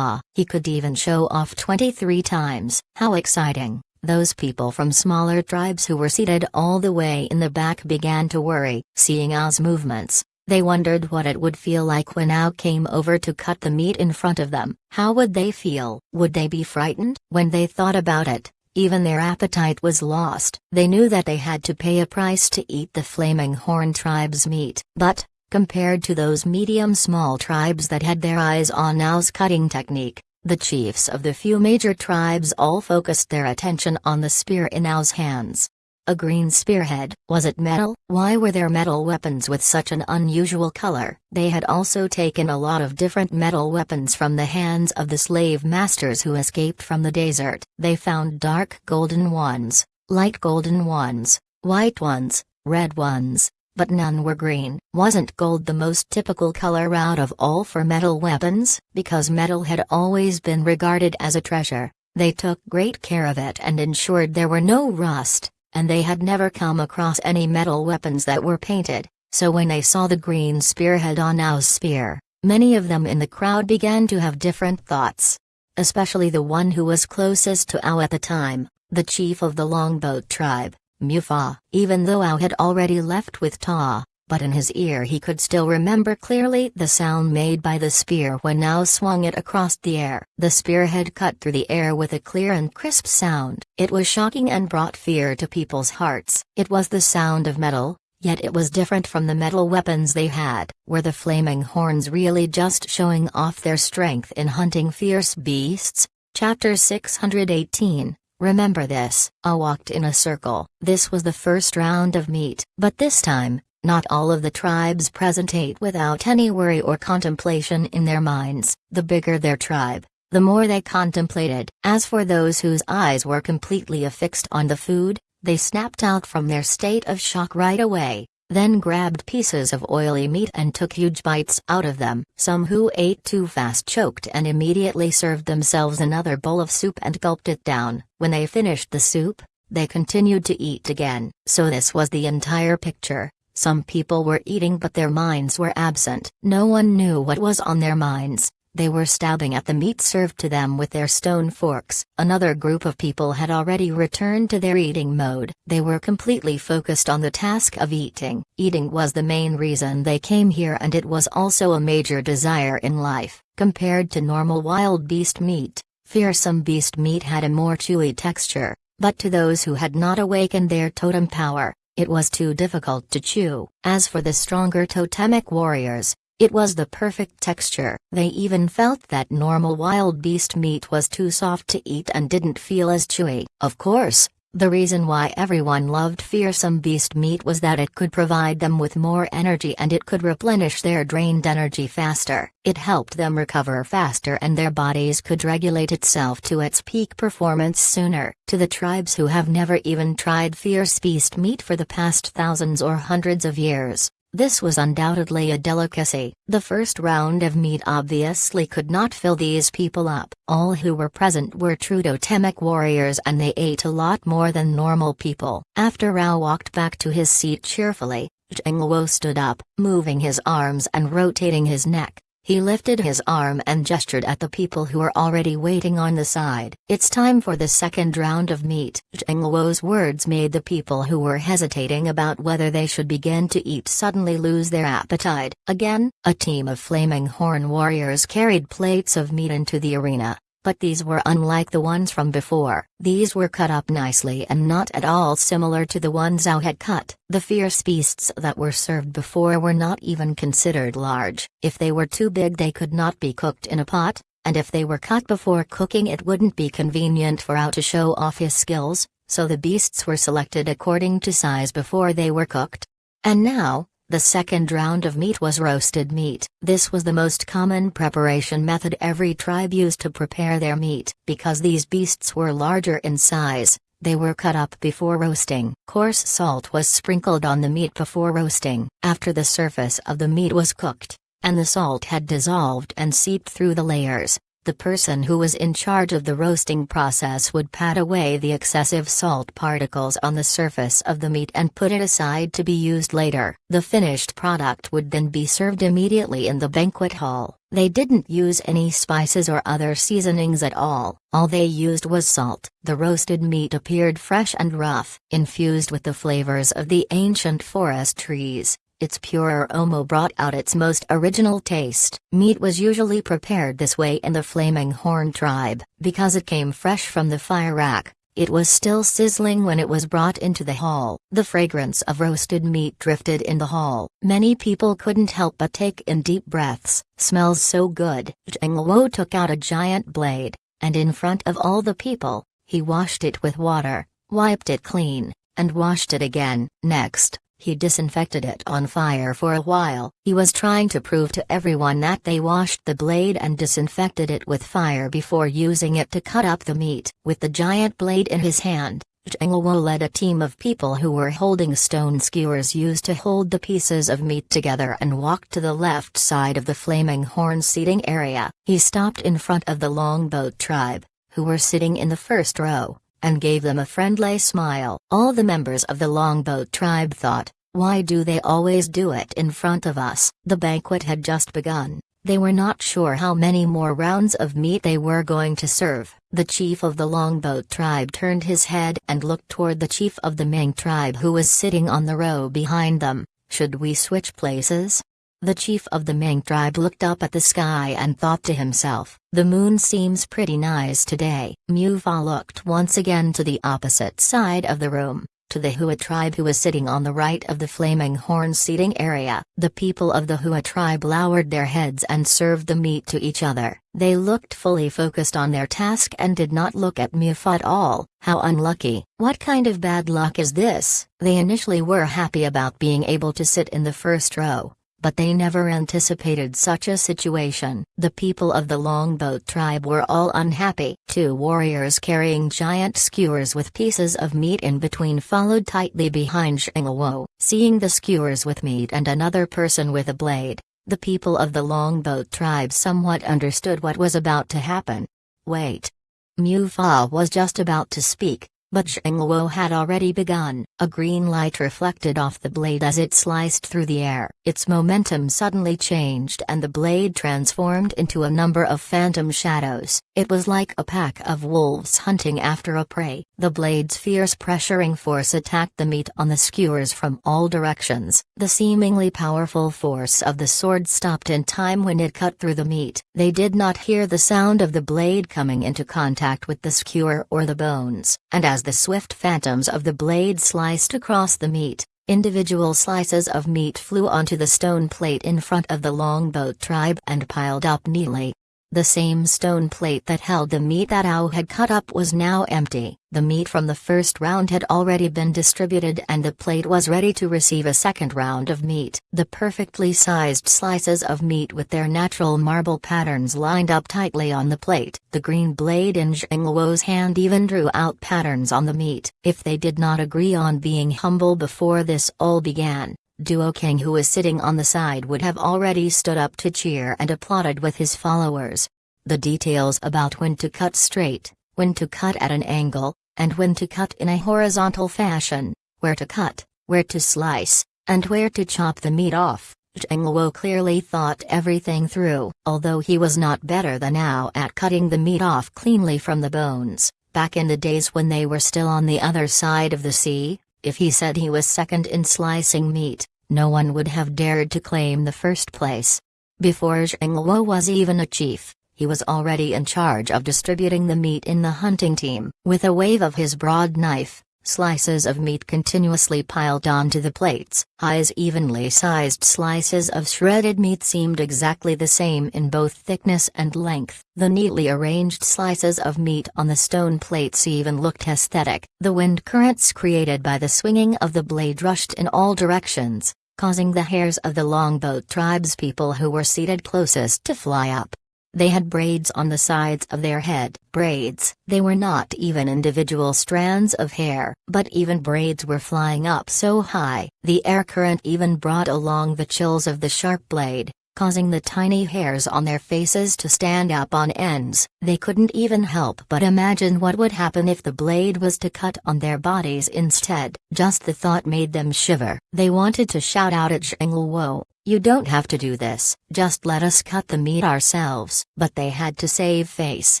He could even show off 23 times. How exciting! Those people from smaller tribes who were seated all the way in the back began to worry. Seeing Ow's movements, they wondered what it would feel like when Ow came over to cut the meat in front of them. How would they feel? Would they be frightened? When they thought about it, even their appetite was lost. They knew that they had to pay a price to eat the Flaming Horn tribe's meat. But, compared to those medium-small tribes that had their eyes on Ow's cutting technique, the chiefs of the few major tribes all focused their attention on the spear in Ow's hands. A green spearhead. Was it metal? Why were there metal weapons with such an unusual color? They had also taken a lot of different metal weapons from the hands of the slave masters who escaped from the desert. They found dark golden ones, light golden ones, white ones, red ones, but none were green. Wasn't gold the most typical color out of all for metal weapons? Because metal had always been regarded as a treasure, they took great care of it and ensured there were no rust. And they had never come across any metal weapons that were painted, so when they saw the green spearhead on Ow's spear, many of them in the crowd began to have different thoughts. Especially the one who was closest to Ow at the time, the chief of the Longboat tribe, Mufa. Even though Ow had already left with Ta, but in his ear he could still remember clearly the sound made by the spear when Ow swung it across the air. The spearhead cut through the air with a clear and crisp sound. It was shocking and brought fear to people's hearts. It was the sound of metal, yet it was different from the metal weapons they had. Were the Flaming Horns really just showing off their strength in hunting fierce beasts? Chapter 618. Remember this. Ow walked in a circle. This was the first round of meat, but this time, not all of the tribes present ate without any worry or contemplation in their minds. The bigger their tribe, the more they contemplated. As for those whose eyes were completely affixed on the food, they snapped out from their state of shock right away, then grabbed pieces of oily meat and took huge bites out of them. Some who ate too fast choked and immediately served themselves another bowl of soup and gulped it down. When they finished the soup, they continued to eat again. So this was the entire picture. Some people were eating but their minds were absent. No one knew what was on their minds. They were stabbing at the meat served to them with their stone forks. Another group of people had already returned to their eating mode. They were completely focused on the task of eating. Eating was the main reason they came here, and it was also a major desire in life. Compared to normal wild beast meat, fearsome beast meat had a more chewy texture, but to those who had not awakened their totem power, it was too difficult to chew. As for the stronger totemic warriors, it was the perfect texture. They even felt that normal wild beast meat was too soft to eat and didn't feel as chewy. Of course, the reason why everyone loved fearsome beast meat was that it could provide them with more energy and it could replenish their drained energy faster. It helped them recover faster and their bodies could regulate itself to its peak performance sooner. To the tribes who have never even tried fierce beast meat for the past thousands or hundreds of years, this was undoubtedly a delicacy. The first round of meat obviously could not fill these people up. All who were present were true totemic warriors and they ate a lot more than normal people. After Rao walked back to his seat cheerfully, Zheng Luo stood up, moving his arms and rotating his neck. He lifted his arm and gestured at the people who were already waiting on the side. "It's time for the second round of meat." Zheng Luo's words made the people who were hesitating about whether they should begin to eat suddenly lose their appetite. Again, a team of flaming horn warriors carried plates of meat into the arena. But these were unlike the ones from before. These were cut up nicely and not at all similar to the ones Zhao had cut. The fierce beasts that were served before were not even considered large. If they were too big they could not be cooked in a pot, and if they were cut before cooking it wouldn't be convenient for Zhao to show off his skills, so the beasts were selected according to size before they were cooked. And now, the second round of meat was roasted meat. This was the most common preparation method every tribe used to prepare their meat. Because these beasts were larger in size, they were cut up before roasting. Coarse salt was sprinkled on the meat before roasting. After the surface of the meat was cooked, and the salt had dissolved and seeped through the layers, the person who was in charge of the roasting process would pat away the excessive salt particles on the surface of the meat and put it aside to be used later. The finished product would then be served immediately in the banquet hall. They didn't use any spices or other seasonings at all. All they used was salt. The roasted meat appeared fresh and rough, infused with the flavors of the ancient forest trees. Its pure aroma brought out its most original taste. Meat was usually prepared this way in the Flaming Horn tribe. Because it came fresh from the fire rack, it was still sizzling when it was brought into the hall. The fragrance of roasted meat drifted in the hall. Many people couldn't help but take in deep breaths. "Smells so good." Zheng Luo took out a giant blade, and in front of all the people, he washed it with water, wiped it clean, and washed it again. Next, he disinfected it on fire for a while. He was trying to prove to everyone that they washed the blade and disinfected it with fire before using it to cut up the meat. With the giant blade in his hand, Zheng Luo led a team of people who were holding stone skewers used to hold the pieces of meat together and walked to the left side of the Flaming Horn seating area. He stopped in front of the Longboat tribe, who were sitting in the first row, and gave them a friendly smile. All the members of the Longboat tribe thought, "Why do they always do it in front of us?" The banquet had just begun. They were not sure how many more rounds of meat they were going to serve. The chief of the Longboat tribe turned his head and looked toward the chief of the Ming tribe who was sitting on the row behind them. "Should we switch places?" The chief of the Ming tribe looked up at the sky and thought to himself, "The moon seems pretty nice today." Mu Fa looked once again to the opposite side of the room, to the Hua tribe who was sitting on the right of the Flaming Horn seating area. The people of the Hua tribe lowered their heads and served the meat to each other. They looked fully focused on their task and did not look at Mu Fa at all. How unlucky. What kind of bad luck is this? They initially were happy about being able to sit in the first row, but they never anticipated such a situation. The people of the Longboat tribe were all unhappy. Two warriors carrying giant skewers with pieces of meat in between followed tightly behind Zheng Luo. Seeing the skewers with meat and another person with a blade, the people of the Longboat tribe somewhat understood what was about to happen. "Wait." Mu Fa was just about to speak, but Zheng Luo had already begun. A green light reflected off the blade as it sliced through the air. Its momentum suddenly changed and the blade transformed into a number of phantom shadows. It was like a pack of wolves hunting after a prey. The blade's fierce pressuring force attacked the meat on the skewers from all directions. The seemingly powerful force of the sword stopped in time when it cut through the meat. They did not hear the sound of the blade coming into contact with the skewer or the bones, and as the swift phantoms of the blade sliced across the meat, individual slices of meat flew onto the stone plate in front of the Longboat tribe and piled up neatly. The same stone plate that held the meat that Ao had cut up was now empty. The meat from the first round had already been distributed and the plate was ready to receive a second round of meat. The perfectly sized slices of meat with their natural marble patterns lined up tightly on the plate. The green blade in Zheng Luo's hand even drew out patterns on the meat. If they did not agree on being humble before this all began, Duo King who was sitting on the side would have already stood up to cheer and applauded with his followers. The details about when to cut straight, when to cut at an angle, and when to cut in a horizontal fashion, where to cut, where to slice, and where to chop the meat off, Zheng Luo clearly thought everything through. Although he was not better than Ao at cutting the meat off cleanly from the bones, back in the days when they were still on the other side of the sea, if he said he was second in slicing meat, no one would have dared to claim the first place. Before Zheng Luo was even a chief, he was already in charge of distributing the meat in the hunting team. With a wave of his broad knife, slices of meat continuously piled onto the plates. His evenly sized slices of shredded meat seemed exactly the same in both thickness and length. The neatly arranged slices of meat on the stone plates even looked aesthetic. The wind currents created by the swinging of the blade rushed in all directions, causing the hairs of the Longboat tribespeople who were seated closest to fly up. They had braids on the sides of their head. Braids. They were not even individual strands of hair, but even braids were flying up so high. The air current even brought along the chills of the sharp blade, causing the tiny hairs on their faces to stand up on ends. They couldn't even help but imagine what would happen if the blade was to cut on their bodies instead. Just the thought made them shiver. They wanted to shout out at Zheng Luo, "You don't have to do this, just let us cut the meat ourselves." But they had to save face,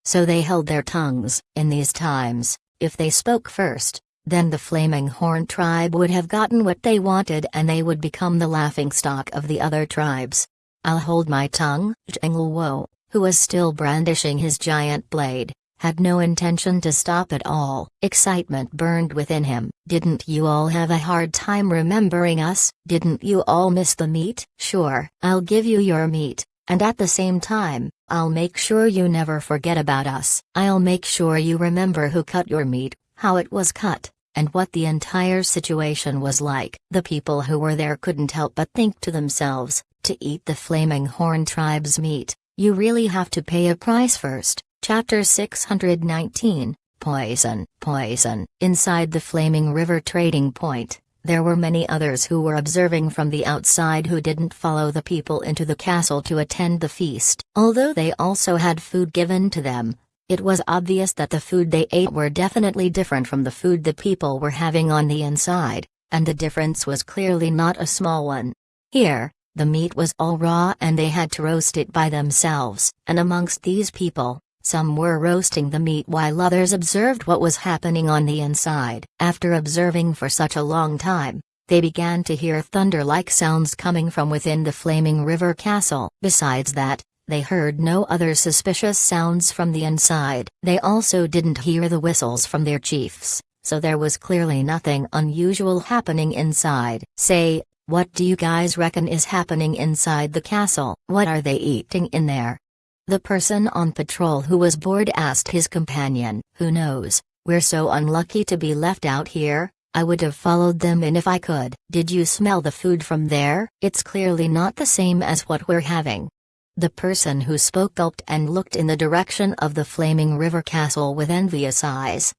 so they held their tongues. In these times, if they spoke first, then the Flaming Horn tribe would have gotten what they wanted and they would become the laughingstock of the other tribes. "I'll hold my tongue." Zheng Luo, who was still brandishing his giant blade, had no intention to stop at all. Excitement burned within him. "Didn't you all have a hard time remembering us? Didn't you all miss the meat? Sure, I'll give you your meat, and at the same time, I'll make sure you never forget about us. I'll make sure you remember who cut your meat, how it was cut, and what the entire situation was like." The people who were there couldn't help but think to themselves, to eat the Flaming Horn tribe's meat, you really have to pay a price first. Chapter 619, Poison. Poison. Inside the Flaming River trading point, there were many others who were observing from the outside who didn't follow the people into the castle to attend the feast. Although they also had food given to them, it was obvious that the food they ate were definitely different from the food the people were having on the inside, and the difference was clearly not a small one. Here, the meat was all raw and they had to roast it by themselves, and amongst these people, some were roasting the meat while others observed what was happening on the inside. After observing for such a long time, they began to hear thunder-like sounds coming from within the Flaming River Castle. Besides that, they heard no other suspicious sounds from the inside. They also didn't hear the whistles from their chiefs, so there was clearly nothing unusual happening inside. "Say, what do you guys reckon is happening inside the castle? What are they eating in there?" The person on patrol who was bored asked his companion. "Who knows, we're so unlucky to be left out here. I would have followed them in if I could." "Did you smell the food from there? It's clearly not the same as what we're having." The person who spoke gulped and looked in the direction of the Flaming River Castle with envious eyes.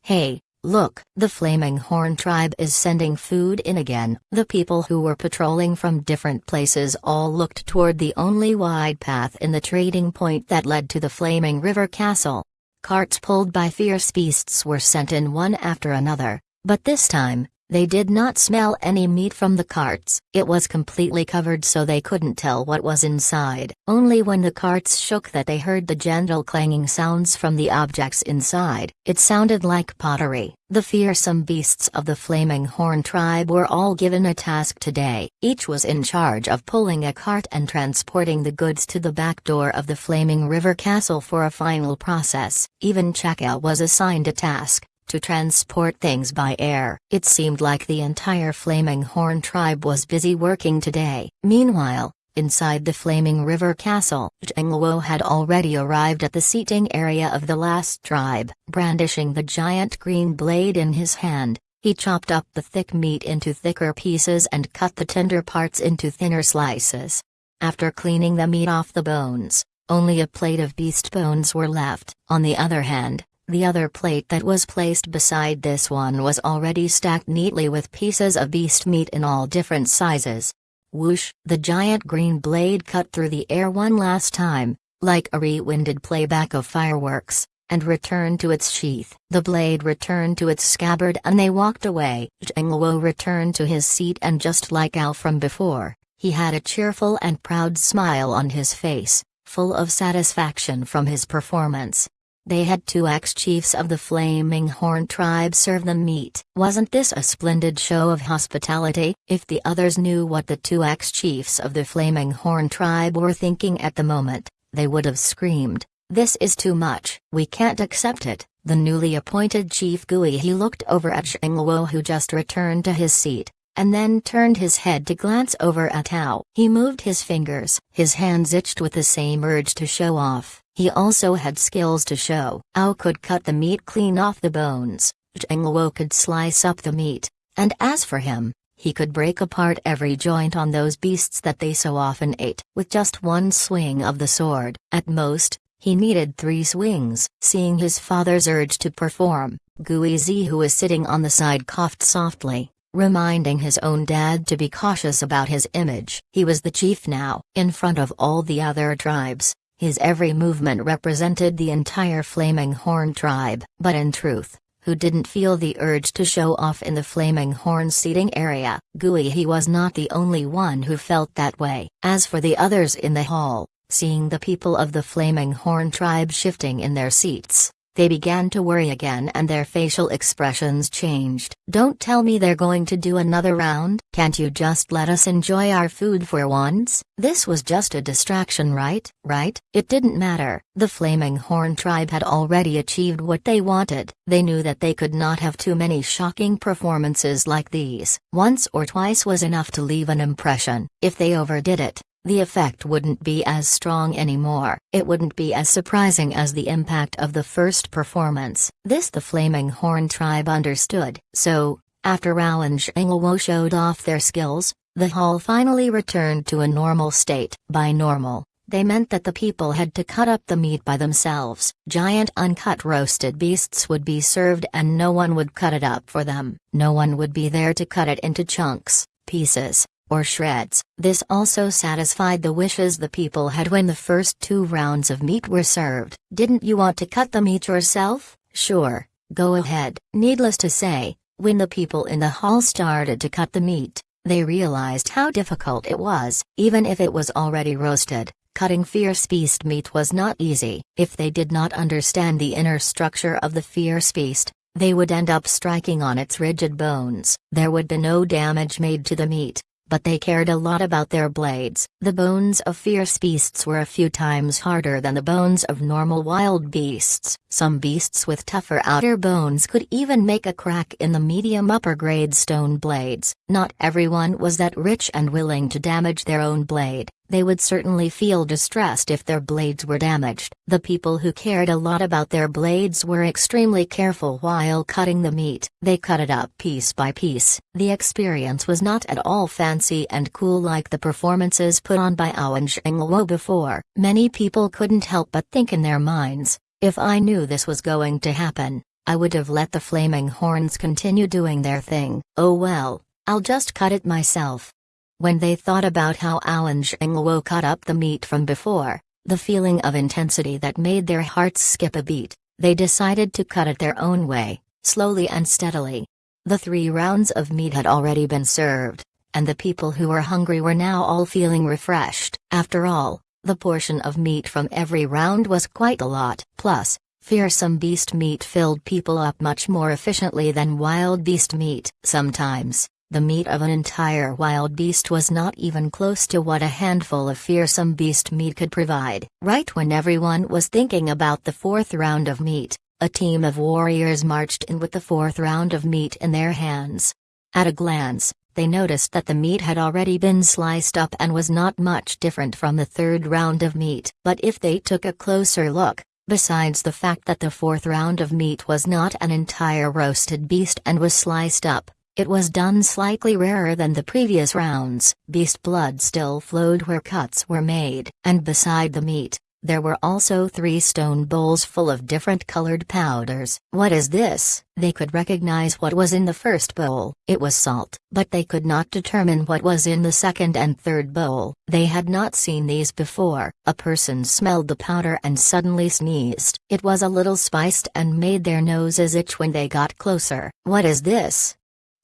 "Hey, look, the Flaming Horn tribe is sending food in again." The people who were patrolling from different places all looked toward the only wide path in the trading point that led to the Flaming River Castle. Carts pulled by fierce beasts were sent in one after another, but this time, they did not smell any meat from the carts. It was completely covered so they couldn't tell what was inside. Only when the carts shook that they heard the gentle clanging sounds from the objects inside. It sounded like pottery. The fearsome beasts of the Flaming Horn tribe were all given a task today. Each was in charge of pulling a cart and transporting the goods to the back door of the Flaming River Castle for a final process. Even Copw was assigned a task: to transport things by air. It seemed like the entire Flaming Horn tribe was busy working today. Meanwhile, inside the Flaming River Castle, Zheng Luo had already arrived at the seating area of the last tribe. Brandishing the giant green blade in his hand, he chopped up the thick meat into thicker pieces and cut the tender parts into thinner slices. After cleaning the meat off the bones, only a plate of beast bones were left. On the other hand, the other plate that was placed beside this one was already stacked neatly with pieces of beast meat in all different sizes. Whoosh! The giant green blade cut through the air one last time, like a rewinded playback of fireworks, and returned to its sheath. The blade returned to its scabbard and they walked away. Zheng Luo returned to his seat and just like Al from before, He had a cheerful and proud smile on his face, full of satisfaction from his performance. They had 2 ex-chiefs of the Flaming Horn tribe serve them meat. Wasn't this a splendid show of hospitality? If the others knew what the 2 ex-chiefs of the Flaming Horn tribe were thinking at the moment, they would have screamed, "This is too much. We can't accept it." The newly appointed Chief Gui he looked over at Xingluo, who just returned to his seat, and then turned his head to glance over at Ao. He moved his fingers. His hands itched with the same urge to show off. He also had skills to show. Ao could cut the meat clean off the bones, Xingluo could slice up the meat, and as for him, he could break apart every joint on those beasts that they so often ate. With just 1 swing of the sword, at most, he needed 3 swings. Seeing his father's urge to perform, Guizi, who was sitting on the side, coughed softly, reminding his own dad to be cautious about his image. He was the chief now, in front of all the other tribes. His every movement represented the entire Flaming Horn tribe. But in truth, who didn't feel the urge to show off in the Flaming Horn seating area? Gui he was not the only one who felt that way. As for the others in the hall, seeing the people of the Flaming Horn tribe shifting in their seats, they began to worry again and their facial expressions changed. "Don't tell me they're going to do another round? Can't you just let us enjoy our food for once? This was just a distraction, right?" It didn't matter. The Flaming Horn tribe had already achieved what they wanted. They knew that they could not have too many shocking performances like these. Once or twice was enough to leave an impression. If they overdid it, the effect wouldn't be as strong anymore. It wouldn't be as surprising as the impact of the first performance. This the Flaming Horn tribe understood. So, after Rao and Xingluo showed off their skills, the hall finally returned to a normal state. By normal, they meant that the people had to cut up the meat by themselves. Giant uncut roasted beasts would be served and no one would cut it up for them. No one would be there to cut it into chunks, pieces, or shreds. This also satisfied the wishes the people had when the first 2 rounds of meat were served. "Didn't you want to cut the meat yourself?" "Sure, go ahead." Needless to say, when the people in the hall started to cut the meat, they realized how difficult it was. Even if it was already roasted, cutting fierce beast meat was not easy. If they did not understand the inner structure of the fierce beast, they would end up striking on its rigid bones. There would be no damage made to the meat, but they cared a lot about their blades. The bones of fierce beasts were a few times harder than the bones of normal wild beasts. Some beasts with tougher outer bones could even make a crack in the medium upper grade stone blades. Not everyone was that rich and willing to damage their own blade. They would certainly feel distressed if their blades were damaged. The people who cared a lot about their blades were extremely careful while cutting the meat. They cut it up piece by piece. The experience was not at all fancy and cool like the performances put on by Ao and Xingluo before. Many people couldn't help but think in their minds, if I knew this was going to happen, I would have let the Flaming Horns continue doing their thing. Oh well, I'll just cut it myself. When they thought about how Ao and Xingluo cut up the meat from before, the feeling of intensity that made their hearts skip a beat, they decided to cut it their own way, slowly and steadily. The 3 rounds of meat had already been served, and the people who were hungry were now all feeling refreshed. After all, the portion of meat from every round was quite a lot. Plus, fearsome beast meat filled people up much more efficiently than wild beast meat. Sometimes, the meat of an entire wild beast was not even close to what a handful of fearsome beast meat could provide. Right when everyone was thinking about the 4th round of meat, a team of warriors marched in with the 4th round of meat in their hands. At a glance, they noticed that the meat had already been sliced up and was not much different from the 3rd round of meat. But if they took a closer look, besides the fact that the 4th round of meat was not an entire roasted beast and was sliced up, it was done slightly rarer than the previous rounds. Beast blood still flowed where cuts were made. And beside the meat, there were also 3 stone bowls full of different colored powders. What is this? They could recognize what was in the first bowl. It was salt. But they could not determine what was in the second and third bowl. They had not seen these before. A person smelled the powder and suddenly sneezed. It was a little spiced and made their noses itch when they got closer. What is this?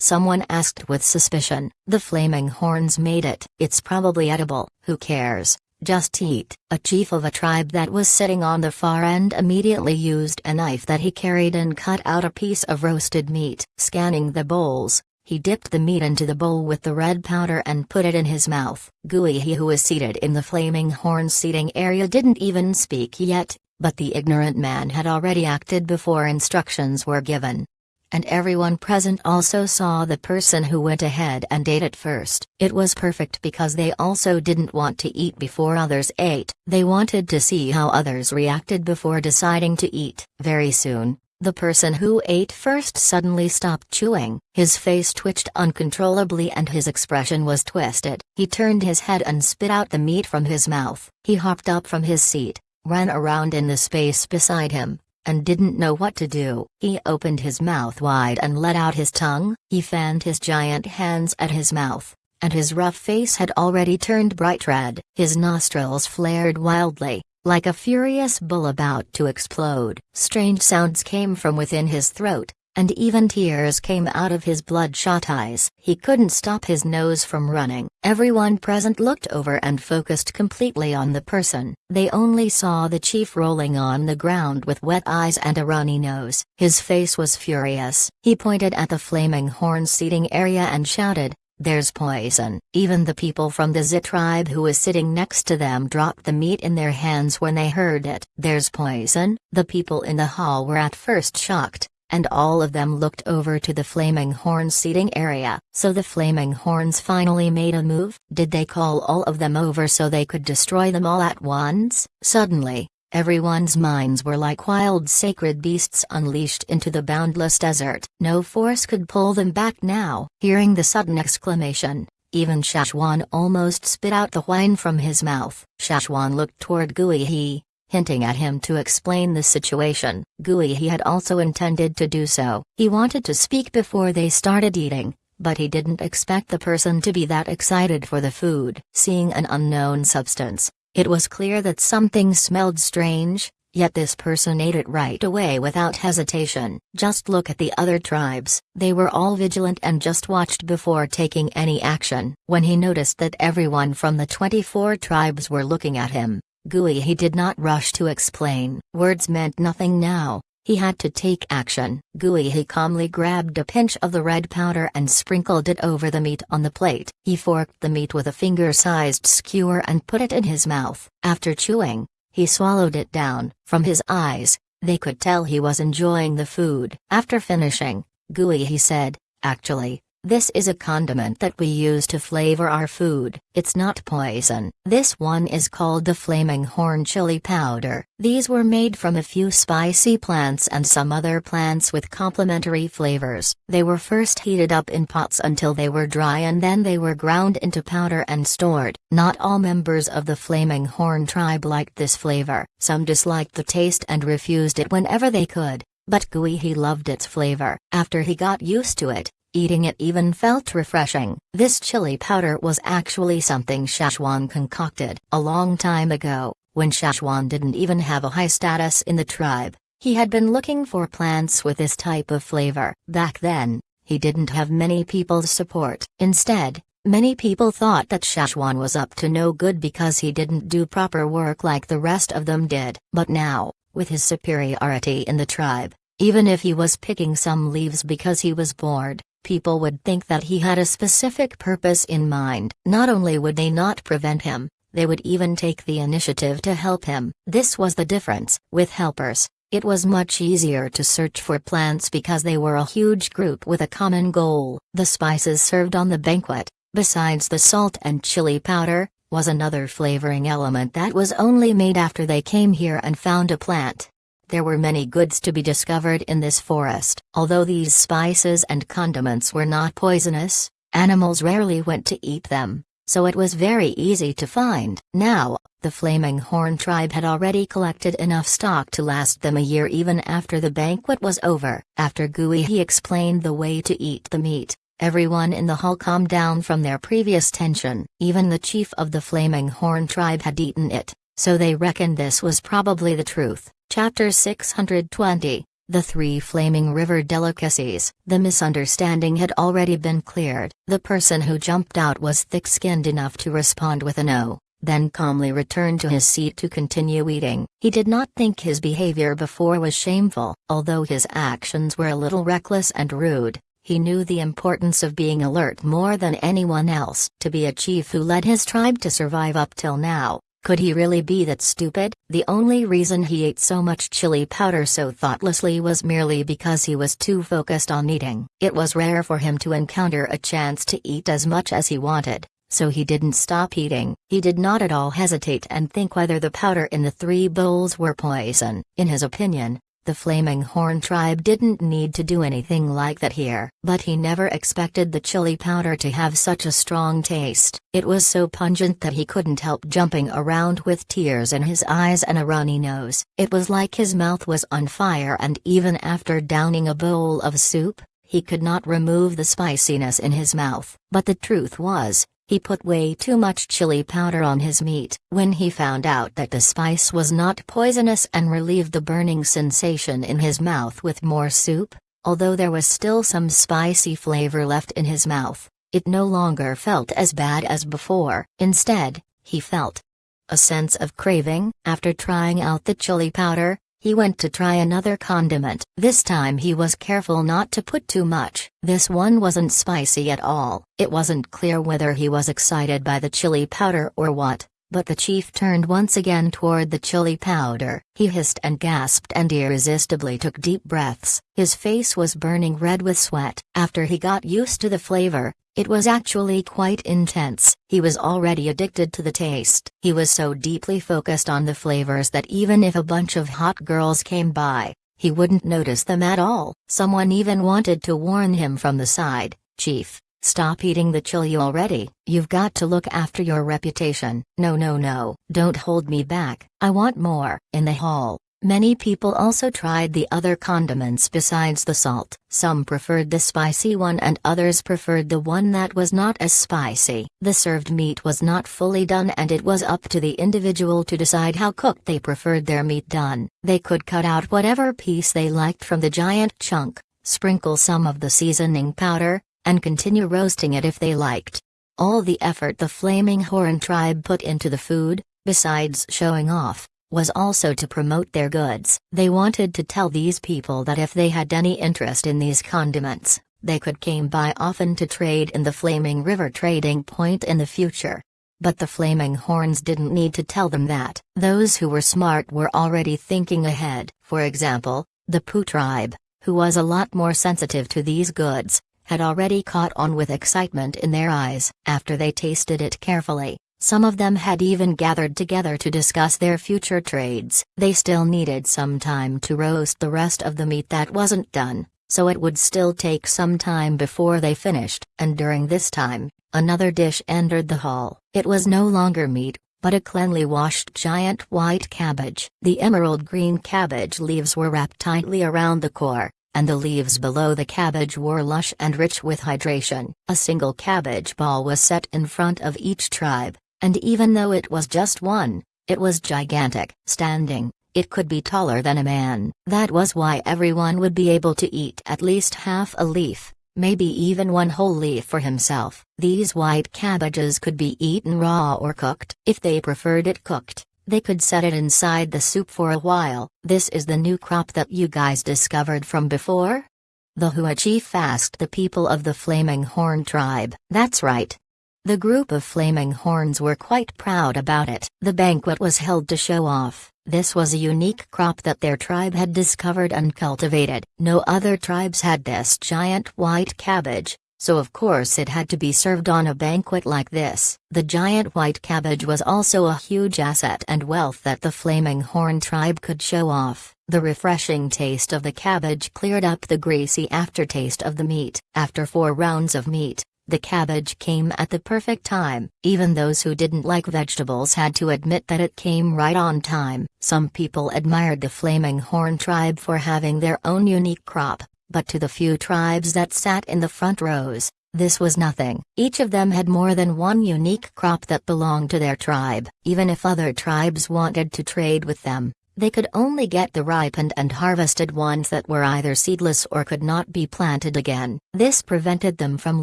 Someone asked with suspicion. The flaming horns made it. It's probably edible, who cares? Just eat. A chief of a tribe that was sitting on the far end immediately used a knife that he carried and cut out a piece of roasted meat. Scanning the bowls, he dipped the meat into the bowl with the red powder and put it in his mouth. Gooey, he who was seated in the flaming horn seating area, didn't even speak yet, but the ignorant man had already acted before instructions were given. And everyone present also saw the person who went ahead and ate it first. It was perfect because they also didn't want to eat before others ate. They wanted to see how others reacted before deciding to eat. Very soon, the person who ate first suddenly stopped chewing. His face twitched uncontrollably and his expression was twisted. He turned his head and spit out the meat from his mouth. He hopped up from his seat, ran around in the space beside him, and didn't know what to do. He opened his mouth wide and let out his tongue. He fanned his giant hands at his mouth, and his rough face had already turned bright red. His nostrils flared wildly, like a furious bull about to explode. Strange sounds came from within his throat, and even tears came out of his bloodshot eyes. He couldn't stop his nose from running. Everyone present looked over and focused completely on the person. They only saw the chief rolling on the ground with wet eyes and a runny nose. His face was furious. He pointed at the flaming horn seating area and shouted, "There's poison." Even the people from the Zit tribe who was sitting next to them dropped the meat in their hands when they heard it. "There's poison?" The people in the hall were at first shocked, and all of them looked over to the flaming horn seating area. So the flaming horns finally made a move? Did they call all of them over so they could destroy them all at once? Suddenly, everyone's minds were like wild sacred beasts unleashed into the boundless desert. No force could pull them back now. Hearing the sudden exclamation, even Shashwan almost spit out the wine from his mouth. Shashwan looked toward Guihi, hinting at him to explain the situation. Guihi had also intended to do so. He wanted to speak before they started eating, but he didn't expect the person to be that excited for the food. Seeing an unknown substance, it was clear that something smelled strange, yet this person ate it right away without hesitation. Just look at the other tribes. They were all vigilant and just watched before taking any action. When he noticed that everyone from the 24 tribes were looking at him, Guihi did not rush to explain. Words meant nothing now. He had to take action. Guihi calmly grabbed a pinch of the red powder and sprinkled it over the meat on the plate. He forked the meat with a finger-sized skewer and put it in his mouth. After chewing, he swallowed it down. From his eyes, they could tell he was enjoying the food. After finishing, Guihi said, "Actually, this is a condiment that we use to flavor our food. It's not poison. This one is called the flaming horn chili powder. These were made from a few spicy plants and some other plants with complementary flavors. They were first heated up in pots until they were dry and then they were ground into powder and stored." Not all members of the flaming horn tribe liked this flavor. Some disliked the taste and refused it whenever they could, but Guihi loved its flavor. After he got used to it, eating it even felt refreshing. This chili powder was actually something Shashwan concocted. A long time ago, when Shashwan didn't even have a high status in the tribe, he had been looking for plants with this type of flavor. Back then, he didn't have many people's support. Instead, many people thought that Shashwan was up to no good because he didn't do proper work like the rest of them did. But now, with his superiority in the tribe, even if he was picking some leaves because he was bored, people would think that he had a specific purpose in mind. Not only would they not prevent him, they would even take the initiative to help him. This was the difference. With helpers, it was much easier to search for plants because they were a huge group with a common goal. The spices served on the banquet, besides the salt and chili powder, was another flavoring element that was only made after they came here and found a plant. There were many goods to be discovered in this forest. Although these spices and condiments were not poisonous, animals rarely went to eat them, so it was very easy to find. Now, the Flaming Horn tribe had already collected enough stock to last them a year even after the banquet was over. After Guihi explained the way to eat the meat, everyone in the hall calmed down from their previous tension. Even the chief of the Flaming Horn tribe had eaten it, so they reckoned this was probably the truth. Chapter 620. The 3 Flaming River delicacies. The misunderstanding had already been cleared. The person who jumped out was thick-skinned enough to respond with a no, then calmly returned to his seat to continue eating. He did not think his behavior before was shameful. Although his actions were a little reckless and rude, he knew the importance of being alert more than anyone else. To be a chief who led his tribe to survive up till now, could he really be that stupid? The only reason he ate so much chili powder so thoughtlessly was merely because he was too focused on eating. It was rare for him to encounter a chance to eat as much as he wanted, so he didn't stop eating. He did not at all hesitate and think whether the powder in the 3 bowls were poison. In his opinion, the Flaming Horn tribe didn't need to do anything like that here. But he never expected the chili powder to have such a strong taste. It was so pungent that he couldn't help jumping around with tears in his eyes and a runny nose. It was like his mouth was on fire, and even after downing a bowl of soup, he could not remove the spiciness in his mouth. But the truth was, he put way too much chili powder on his meat. When he found out that the spice was not poisonous and relieved the burning sensation in his mouth with more soup, although there was still some spicy flavor left in his mouth, it no longer felt as bad as before. Instead, he felt a sense of craving. After trying out the chili powder, he went to try another condiment. This time he was careful not to put too much. This one wasn't spicy at all. It wasn't clear whether he was excited by the chili powder or what, but the chief turned once again toward the chili powder. He hissed and gasped and irresistibly took deep breaths. His face was burning red with sweat. After he got used to the flavor, it was actually quite intense. He was already addicted to the taste. He was so deeply focused on the flavors that even if a bunch of hot girls came by, he wouldn't notice them at all. Someone even wanted to warn him from the side, "Chief, stop eating the chili already. You've got to look after your reputation." No, no, no. Don't hold me back. I want more. In the hall, many people also tried the other condiments besides the salt. Some preferred the spicy one and others preferred the one that was not as spicy. The served meat was not fully done, and it was up to the individual to decide how cooked they preferred their meat done. They could cut out whatever piece they liked from the giant chunk, sprinkle some of the seasoning powder, and continue roasting it if they liked. All the effort the Flaming Horn tribe put into the food, besides showing off, was also to promote their goods. They wanted to tell these people that if they had any interest in these condiments, they could come by often to trade in the Flaming River trading point in the future. But the Flaming Horns didn't need to tell them that. Those who were smart were already thinking ahead. For example, the Pooh tribe, who was a lot more sensitive to these goods, had already caught on with excitement in their eyes. After they tasted it carefully, some of them had even gathered together to discuss their future trades. They still needed some time to roast the rest of the meat that wasn't done, so it would still take some time before they finished. And during this time, another dish entered the hall. It was no longer meat, but a cleanly washed giant white cabbage. The emerald green cabbage leaves were wrapped tightly around the core, and the leaves below the cabbage were lush and rich with hydration. A single cabbage ball was set in front of each tribe, and even though it was just one, it was gigantic. Standing, it could be taller than a man. That was why everyone would be able to eat at least half a leaf, maybe even one whole leaf for himself. These white cabbages could be eaten raw or cooked. If they preferred it cooked, they could set it inside the soup for a while. "This is the new crop that you guys discovered from before?" the Hua chief asked the people of the Flaming Horn tribe. "That's right." The group of Flaming Horns were quite proud about it. The banquet was held to show off. This was a unique crop that their tribe had discovered and cultivated. No other tribes had this giant white cabbage, so of course it had to be served on a banquet like this. The giant white cabbage was also a huge asset and wealth that the Flaming Horn tribe could show off. The refreshing taste of the cabbage cleared up the greasy aftertaste of the meat. After 4 rounds of meat, the cabbage came at the perfect time. Even those who didn't like vegetables had to admit that it came right on time. Some people admired the Flaming Horn tribe for having their own unique crop, but to the few tribes that sat in the front rows, this was nothing. Each of them had more than one unique crop that belonged to their tribe. Even if other tribes wanted to trade with them, They could only get the ripened and harvested ones that were either seedless or could not be planted again. This prevented them from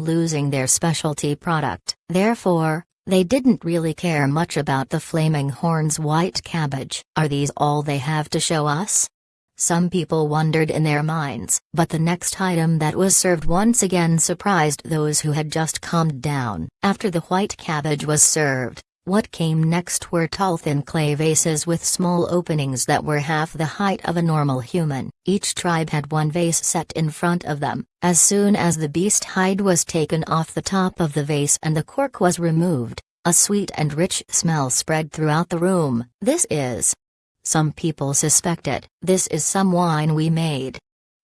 losing their specialty product. Therefore, they didn't really care much about the Flaming Horn's white cabbage. Are these all they have to show us? Some people wondered in their minds, but the next item that was served once again surprised those who had just calmed down. After the white cabbage was served, what came next were tall thin clay vases with small openings that were half the height of a normal human. Each tribe had one vase set in front of them. As soon as the beast hide was taken off the top of the vase and the cork was removed, a sweet and rich smell spread throughout the room. This is, some people suspected, this is some wine we made.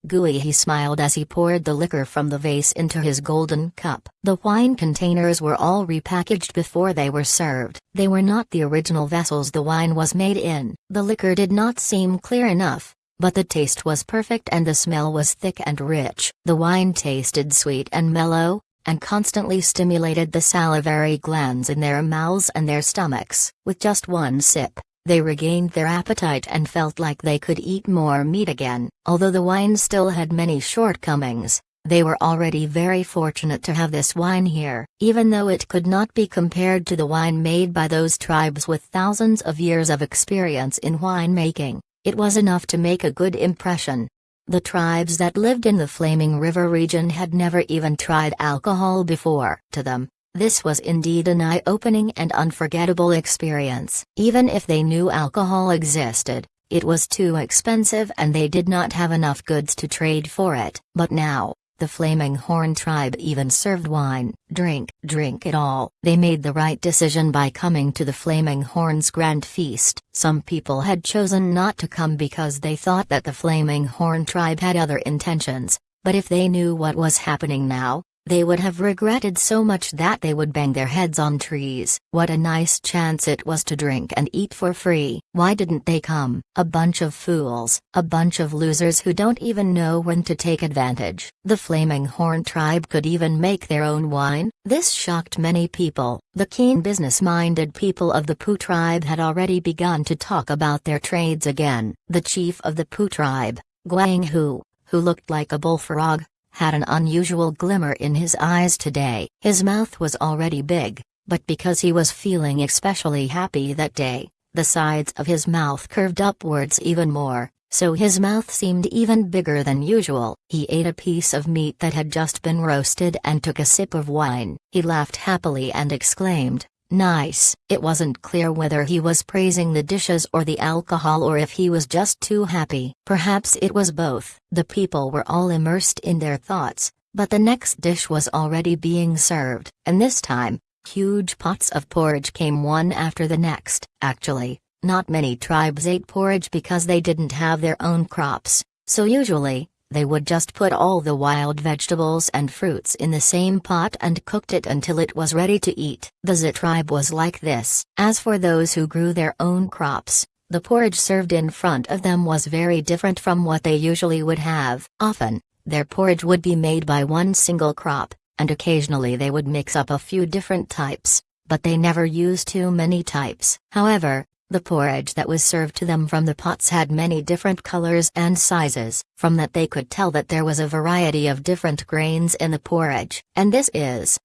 Gooey, he smiled as he poured the liquor from the vase into his golden cup. The wine containers were all repackaged before they were served. They were not the original vessels the wine was made in. The liquor did not seem clear enough, but the taste was perfect and the smell was thick and rich. The wine tasted sweet and mellow, and constantly stimulated the salivary glands in their mouths and their stomachs. With just one sip, they regained their appetite and felt like they could eat more meat again. Although the wine still had many shortcomings, they were already very fortunate to have this wine here. Even though it could not be compared to the wine made by those tribes with thousands of years of experience in winemaking, it was enough to make a good impression. The tribes that lived in the Flaming River region had never even tried alcohol before. To them, this was indeed an eye-opening and unforgettable experience. Even if they knew alcohol existed, it was too expensive and they did not have enough goods to trade for it. But now, the Flaming Horn tribe even served wine. Drink it all. They made the right decision by coming to the Flaming Horn's grand feast. Some people had chosen not to come because they thought that the Flaming Horn tribe had other intentions, but if they knew what was happening now, they would have regretted so much that they would bang their heads on trees. What a nice chance it was to drink and eat for free. Why didn't they come? A bunch of fools. A bunch of losers who don't even know when to take advantage. The Flaming Horn tribe could even make their own wine? This shocked many people. The keen business-minded people of the Poo tribe had already begun to talk about their trades again. The chief of the Poo tribe, Guang Hu, who looked like a bullfrog, had an unusual glimmer in his eyes today. His mouth was already big, but because he was feeling especially happy that day, the sides of his mouth curved upwards even more, so his mouth seemed even bigger than usual. He ate a piece of meat that had just been roasted and took a sip of wine. He laughed happily and exclaimed, "Nice." It wasn't clear whether he was praising the dishes or the alcohol or if he was just too happy. Perhaps it was both. The people were all immersed in their thoughts, but the next dish was already being served, and this time, huge pots of porridge came one after the next. Actually, not many tribes ate porridge because they didn't have their own crops, so usually, they would just put all the wild vegetables and fruits in the same pot and cooked it until it was ready to eat. The Z tribe was like this. As for those who grew their own crops, the porridge served in front of them was very different from what they usually would have. Often, their porridge would be made by one single crop, and occasionally they would mix up a few different types, but they never used too many types. However, the porridge that was served to them from the pots had many different colors and sizes. From that they could tell that there was a variety of different grains in the porridge. And this is.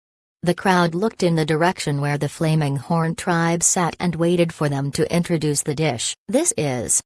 The crowd looked in the direction where the Flaming Horn tribe sat and waited for them to introduce the dish. This is.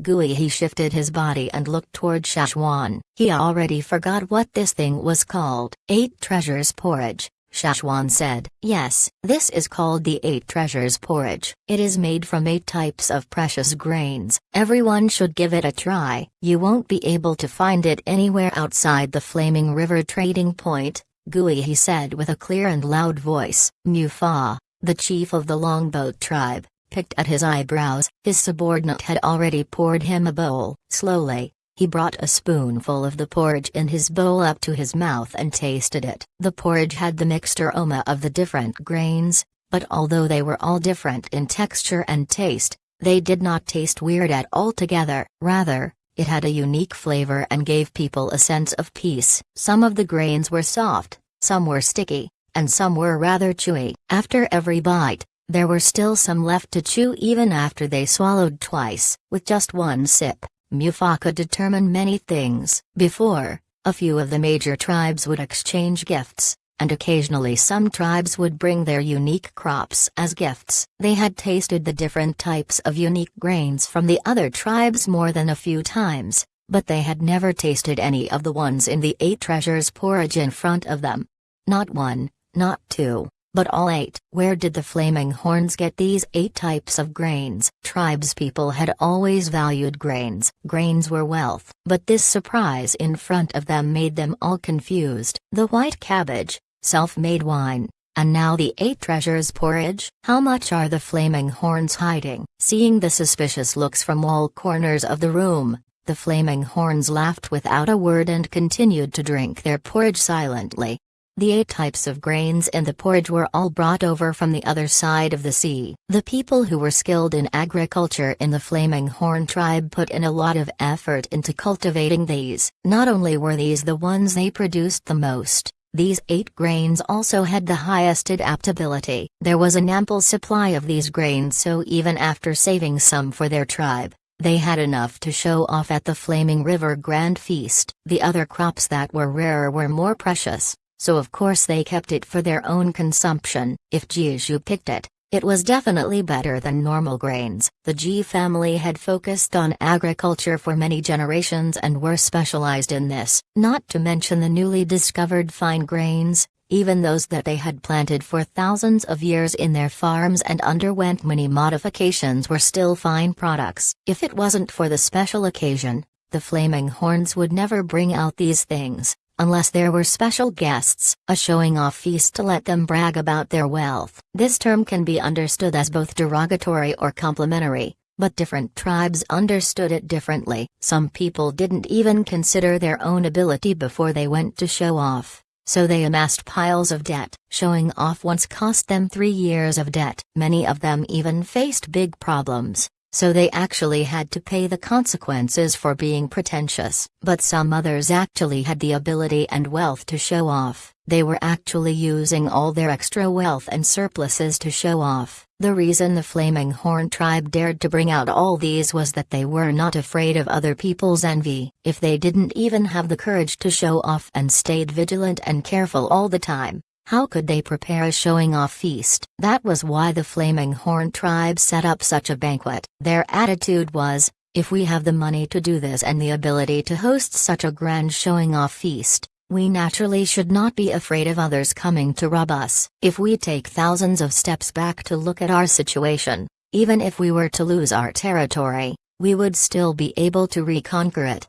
Gooey, he shifted his body and looked toward Shashwan. He already forgot what this thing was called. 8 treasures porridge. Shashwan said. Yes, this is called the 8 treasures porridge. It is made from 8 types of precious grains. Everyone should give it a try. You won't be able to find it anywhere outside the Flaming River trading point, Gooey, he said with a clear and loud voice. Mufa, the chief of the Longboat tribe, picked at his eyebrows. His subordinate had already poured him a bowl. Slowly, he brought a spoonful of the porridge in his bowl up to his mouth and tasted it. The porridge had the mixed aroma of the different grains, but although they were all different in texture and taste, they did not taste weird at all together. Rather, it had a unique flavor and gave people a sense of peace. Some of the grains were soft, some were sticky, and some were rather chewy. After every bite, There were still some left to chew even after they swallowed twice. With just one sip, Mufa could determine many things. Before, a few of the major tribes would exchange gifts, and occasionally some tribes would bring their unique crops as gifts. They had tasted the different types of unique grains from the other tribes more than a few times, but they had never tasted any of the ones in the 8 treasures porridge in front of them. Not one, not two, but all 8. Where did the flaming horns get these 8 types of grains? Tribespeople had always valued grains. Grains were wealth. But this surprise in front of them made them all confused. The white cabbage, self-made wine, and now the 8 treasures porridge? How much are the flaming horns hiding? Seeing the suspicious looks from all corners of the room, the flaming horns laughed without a word and continued to drink their porridge silently. The 8 types of grains in the porridge were all brought over from the other side of the sea. The people who were skilled in agriculture in the Flaming Horn tribe put in a lot of effort into cultivating these. Not only were these the ones they produced the most, these 8 grains also had the highest adaptability. There was an ample supply of these grains, so even after saving some for their tribe, they had enough to show off at the Flaming River Grand Feast. The other crops that were rarer were more precious, so of course they kept it for their own consumption. If Jiju picked it, it was definitely better than normal grains. The Ji family had focused on agriculture for many generations and were specialized in this, not to mention the newly discovered fine grains, even those that they had planted for thousands of years in their farms and underwent many modifications were still fine products. If it wasn't for the special occasion, the Flaming Horns would never bring out these things, unless there were special guests, a showing-off feast to let them brag about their wealth. This term can be understood as both derogatory or complimentary, but different tribes understood it differently. Some people didn't even consider their own ability before they went to show off, so they amassed piles of debt. Showing off once cost them 3 years of debt. Many of them even faced big problems, so they actually had to pay the consequences for being pretentious. But some others actually had the ability and wealth to show off. They were actually using all their extra wealth and surpluses to show off. The reason the Flaming Horn tribe dared to bring out all these was that they were not afraid of other people's envy. If they didn't even have the courage to show off and stayed vigilant and careful all the time, how could they prepare a showing-off feast? That was why the Flaming Horn tribe set up such a banquet. Their attitude was, if we have the money to do this and the ability to host such a grand showing-off feast, we naturally should not be afraid of others coming to rob us. If we take thousands of steps back to look at our situation, even if we were to lose our territory, we would still be able to reconquer it.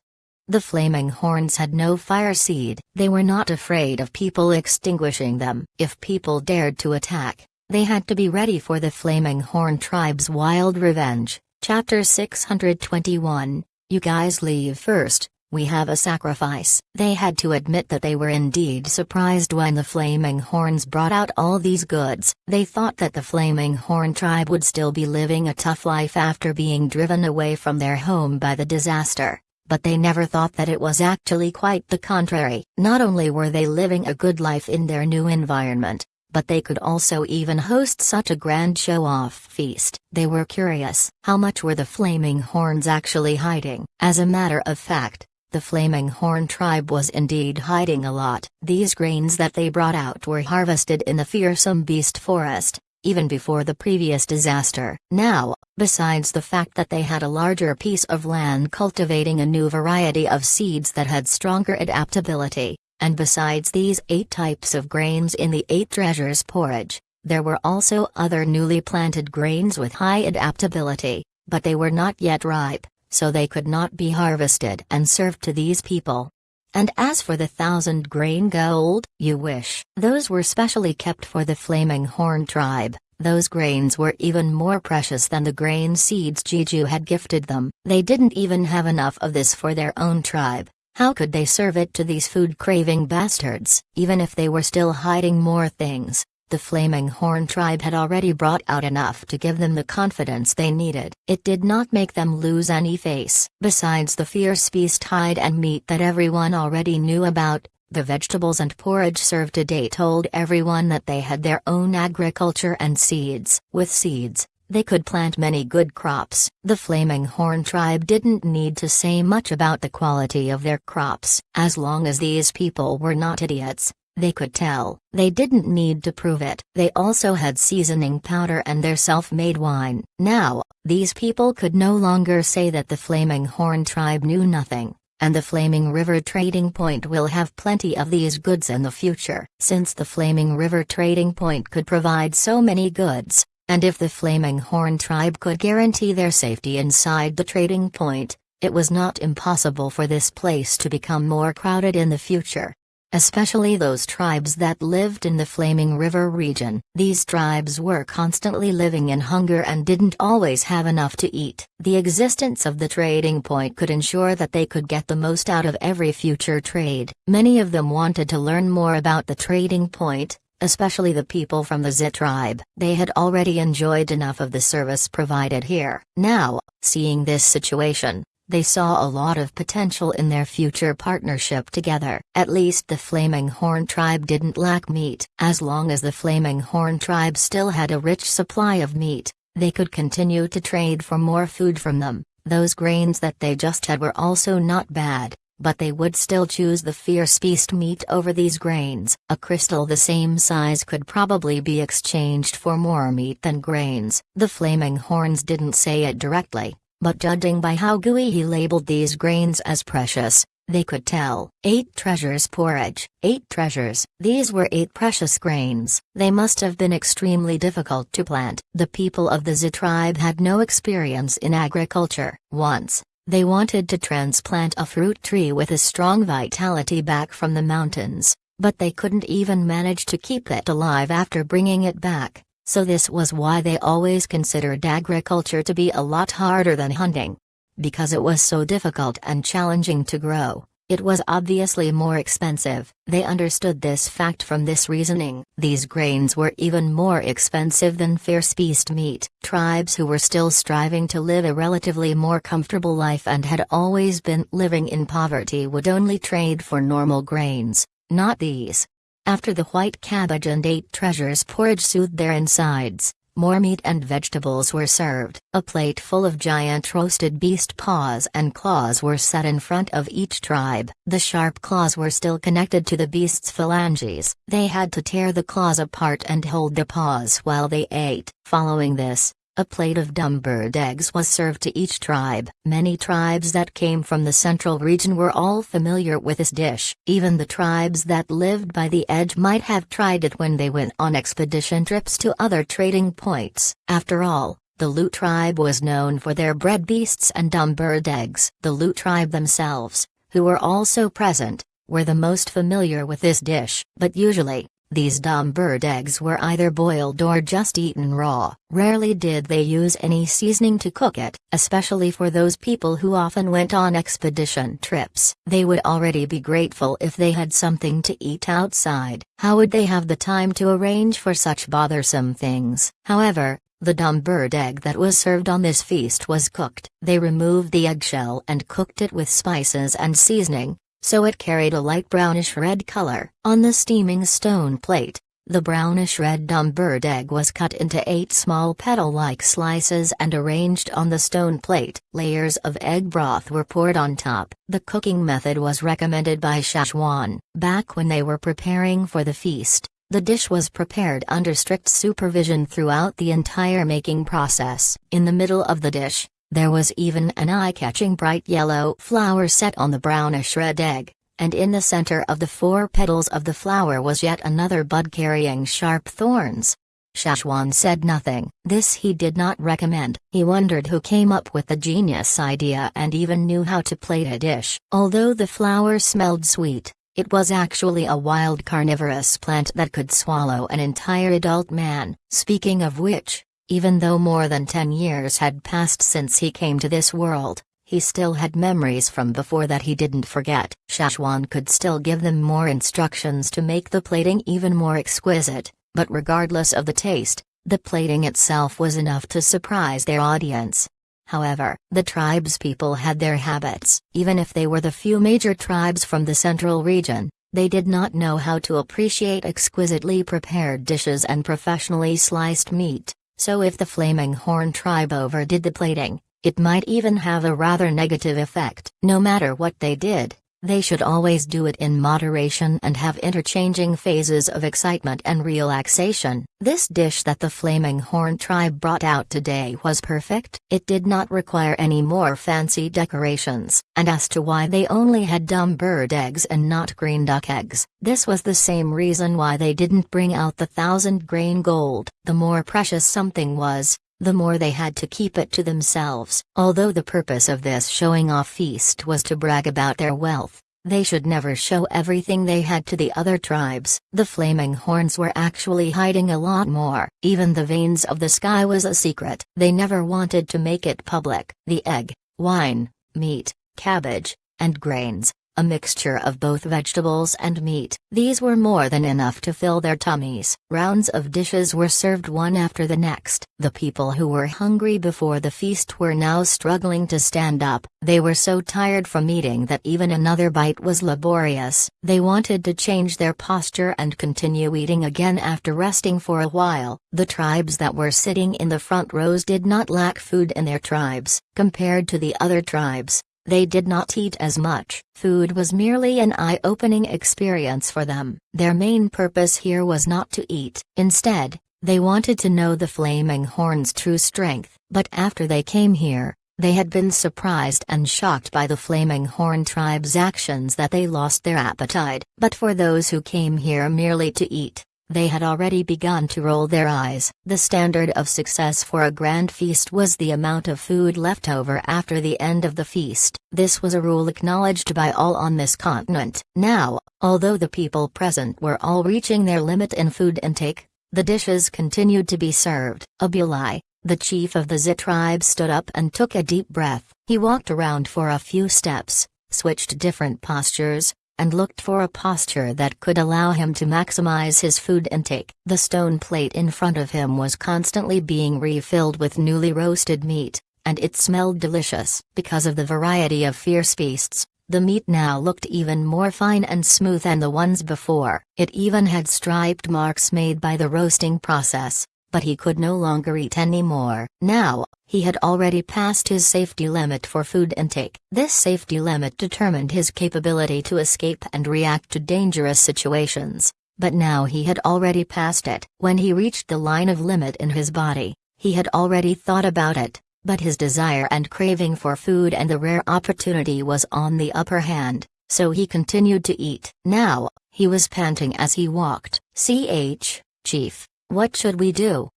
The Flaming Horns had no fire seed. They were not afraid of people extinguishing them. If people dared to attack, they had to be ready for the Flaming Horn tribe's wild revenge. Chapter 621, You guys leave first, we have a sacrifice. They had to admit that they were indeed surprised when the Flaming Horns brought out all these goods. They thought that the Flaming Horn tribe would still be living a tough life after being driven away from their home by the disaster. But they never thought that it was actually quite the contrary. Not only were they living a good life in their new environment, but they could also even host such a grand show-off feast. They were curious. How much were the Flaming Horns actually hiding? As a matter of fact, the Flaming Horn tribe was indeed hiding a lot. These grains that they brought out were harvested in the fearsome beast forest, even before the previous disaster. Now, besides the fact that they had a larger piece of land cultivating a new variety of seeds that had stronger adaptability, and besides these 8 types of grains in the 8 treasures porridge, there were also other newly planted grains with high adaptability, but they were not yet ripe, so they could not be harvested and served to these people. And as for the 1,000-grain gold, you wish. Those were specially kept for the Flaming Horn tribe. Those grains were even more precious than the grain seeds Jiju had gifted them. They didn't even have enough of this for their own tribe. How could they serve it to these food-craving bastards? Even if they were still hiding more things, the Flaming Horn tribe had already brought out enough to give them the confidence they needed. It did not make them lose any face. Besides the fierce beast hide and meat that everyone already knew about, The vegetables and porridge served today told everyone that they had their own agriculture and seeds. With seeds, they could plant many good crops. The Flaming Horn tribe didn't need to say much about the quality of their crops. As long as these people were not idiots, they could tell. They didn't need to prove it. They also had seasoning powder and their self-made wine. Now, these people could no longer say that the Flaming Horn tribe knew nothing, and the Flaming River Trading Point will have plenty of these goods in the future. Since the Flaming River Trading Point could provide so many goods, and if the Flaming Horn tribe could guarantee their safety inside the trading point, it was not impossible for this place to become more crowded in the future. Especially those tribes that lived in the Flaming River region. These tribes were constantly living in hunger and didn't always have enough to eat. The existence of the trading point could ensure that they could get the most out of every future trade. Many of them wanted to learn more about the trading point, especially the people from the Zit tribe. They had already enjoyed enough of the service provided here. Now, seeing this situation, they saw a lot of potential in their future partnership together. At least the Flaming Horn tribe didn't lack meat. As long as the Flaming Horn tribe still had a rich supply of meat, they could continue to trade for more food from them. Those grains that they just had were also not bad, but they would still choose the fierce beast meat over these grains. A crystal the same size could probably be exchanged for more meat than grains. The Flaming Horns didn't say it directly, but judging by how gooey he labeled these grains as precious, they could tell. 8 treasures porridge. 8 treasures. These were 8 precious grains. They must have been extremely difficult to plant. The people of the Zit tribe had no experience in agriculture. Once, they wanted to transplant a fruit tree with a strong vitality back from the mountains, but they couldn't even manage to keep it alive after bringing it back. So this was why they always considered agriculture to be a lot harder than hunting. Because it was so difficult and challenging to grow, it was obviously more expensive. They understood this fact from this reasoning. These grains were even more expensive than fierce beast meat. Tribes who were still striving to live a relatively more comfortable life and had always been living in poverty would only trade for normal grains, not these. After the white cabbage and 8 treasures porridge soothed their insides, more meat and vegetables were served. A plate full of giant roasted beast paws and claws were set in front of each tribe. The sharp claws were still connected to the beast's phalanges. They had to tear the claws apart and hold the paws while they ate. Following this, a plate of dumb bird eggs was served to each tribe. Many tribes that came from the central region were all familiar with this dish. Even the tribes that lived by the edge might have tried it when they went on expedition trips to other trading points. After all, the Lut tribe was known for their bred beasts and dumb bird eggs. The Lut tribe themselves, who were also present, were the most familiar with this dish. But usually, these dumb bird eggs were either boiled or just eaten raw. Rarely did they use any seasoning to cook it, especially for those people who often went on expedition trips. They would already be grateful if they had something to eat outside. How would they have the time to arrange for such bothersome things? However, the dumb bird egg that was served on this feast was cooked. They removed the eggshell and cooked it with spices and seasoning, so it carried a light brownish-red color. On the steaming stone plate, the brownish-red dumb bird egg was cut into 8 small petal-like slices and arranged on the stone plate. Layers of egg broth were poured on top. The cooking method was recommended by Shashwan. Back when they were preparing for the feast, the dish was prepared under strict supervision throughout the entire making process. In the middle of the dish, there was even an eye-catching bright yellow flower set on the brownish-red egg, and in the center of the 4 petals of the flower was yet another bud carrying sharp thorns. Shashwan said nothing. This he did not recommend. He wondered who came up with the genius idea and even knew how to plate a dish. Although the flower smelled sweet, it was actually a wild carnivorous plant that could swallow an entire adult man. Speaking of which, even though more than 10 years had passed since he came to this world, he still had memories from before that he didn't forget. Shashwan could still give them more instructions to make the plating even more exquisite, but regardless of the taste, the plating itself was enough to surprise their audience. However, the tribe's people had their habits. Even if they were the few major tribes from the central region, They did not know how to appreciate exquisitely prepared dishes and professionally sliced meat, so if the Flaming Horn tribe overdid the plating, it might even have a rather negative effect. No matter what they did, they should always do it in moderation and have interchanging phases of excitement and relaxation. This dish that the Flaming Horn tribe brought out today was perfect. It did not require any more fancy decorations. And as to why they only had dumb bird eggs and not green duck eggs, this was the same reason why they didn't bring out the 1,000-grain gold. The more precious something was, the more they had to keep it to themselves. Although the purpose of this showing-off feast was to brag about their wealth, they should never show everything they had to the other tribes. The Flaming Horns were actually hiding a lot more. Even the veins of the sky was a secret. They never wanted to make it public. The egg, wine, meat, cabbage, and grains, a mixture of both vegetables and meat. These were more than enough to fill their tummies. Rounds of dishes were served one after the next. The people who were hungry before the feast were now struggling to stand up. They were so tired from eating that even another bite was laborious. They wanted to change their posture and continue eating again after resting for a while. The tribes that were sitting in the front rows did not lack food in their tribes. Compared to the other tribes, they did not eat as much. Food was merely an eye-opening experience for them. Their main purpose here was not to eat. Instead, they wanted to know the Flaming Horn's true strength. But after they came here, they had been surprised and shocked by the Flaming Horn tribe's actions that they lost their appetite. But for those who came here merely to eat, they had already begun to roll their eyes. The standard of success for a grand feast was the amount of food left over after the end of the feast. This was a rule acknowledged by all on this continent. Now, although the people present were all reaching their limit in food intake, the dishes continued to be served. Abulai, the chief of the Zit tribe, stood up and took a deep breath. He walked around for a few steps, switched different postures, and looked for a posture that could allow him to maximize his food intake. The stone plate in front of him was constantly being refilled with newly roasted meat, and it smelled delicious. Because of the variety of fierce beasts, the meat now looked even more fine and smooth than the ones before. It even had striped marks made by the roasting process, but he could no longer eat any more. Now, he had already passed his safety limit for food intake. This safety limit determined his capability to escape and react to dangerous situations, but now he had already passed it. When he reached the line of limit in his body, he had already thought about it, but his desire and craving for food and the rare opportunity was on the upper hand, so he continued to eat. Now, he was panting as he walked. Chief, what should we do?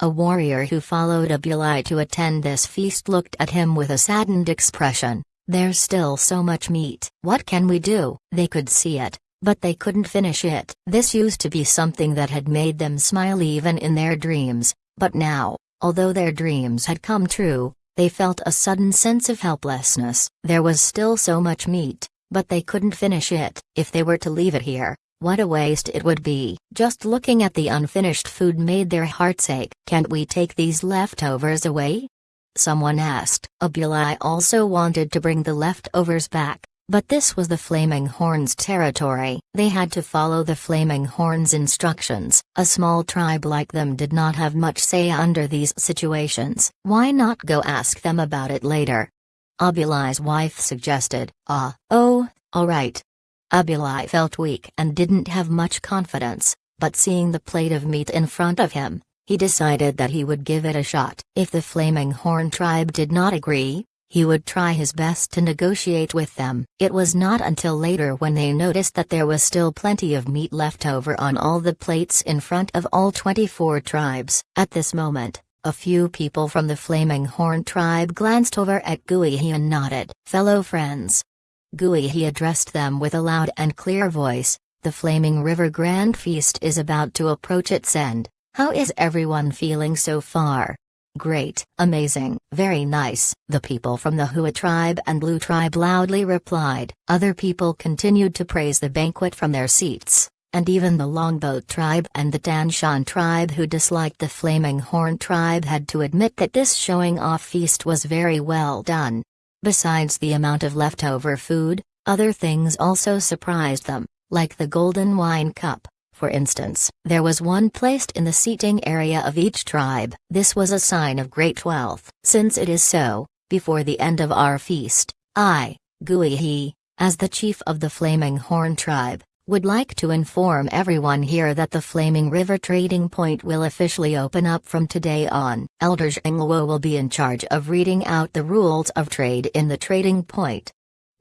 A warrior who followed Abulai to attend this feast looked at him with a saddened expression. There's still so much meat. What can we do? They could see it, but they couldn't finish it. This used to be something that had made them smile even in their dreams, but now, although their dreams had come true, they felt a sudden sense of helplessness. There was still so much meat, but they couldn't finish it. If they were to leave it here, what a waste it would be. Just looking at the unfinished food made their hearts ache. Can't we take these leftovers away? Someone asked. Abulai also wanted to bring the leftovers back, but this was the Flaming Horn's territory. They had to follow the Flaming Horn's instructions. A small tribe like them did not have much say under these situations. Why not go ask them about it later? Abulai's wife suggested. All right. Abulai felt weak and didn't have much confidence, but seeing the plate of meat in front of him, he decided that he would give it a shot. If the Flaming Horn tribe did not agree, he would try his best to negotiate with them. It was not until later when they noticed that there was still plenty of meat left over on all the plates in front of all 24 tribes. At this moment, a few people from the Flaming Horn tribe glanced over at Guihi and nodded. Fellow friends. Guihi addressed them with a loud and clear voice, the Flaming River Grand Feast is about to approach its end. How is everyone feeling so far? Great, amazing, very nice. The people from the Hua tribe and Blue tribe loudly replied. Other people continued to praise the banquet from their seats, and even the Longboat tribe and the Tanshan tribe who disliked the Flaming Horn tribe had to admit that this showing-off feast was very well done. Besides the amount of leftover food, other things also surprised them, like the golden wine cup. For instance, there was one placed in the seating area of each tribe. This was a sign of great wealth. Since it is so, before the end of our feast, I, Guihi, as the chief of the Flaming Horn tribe, would like to inform everyone here that the Flaming River Trading Point will officially open up from today on. Elder Zhengluo will be in charge of reading out the rules of trade in the trading point.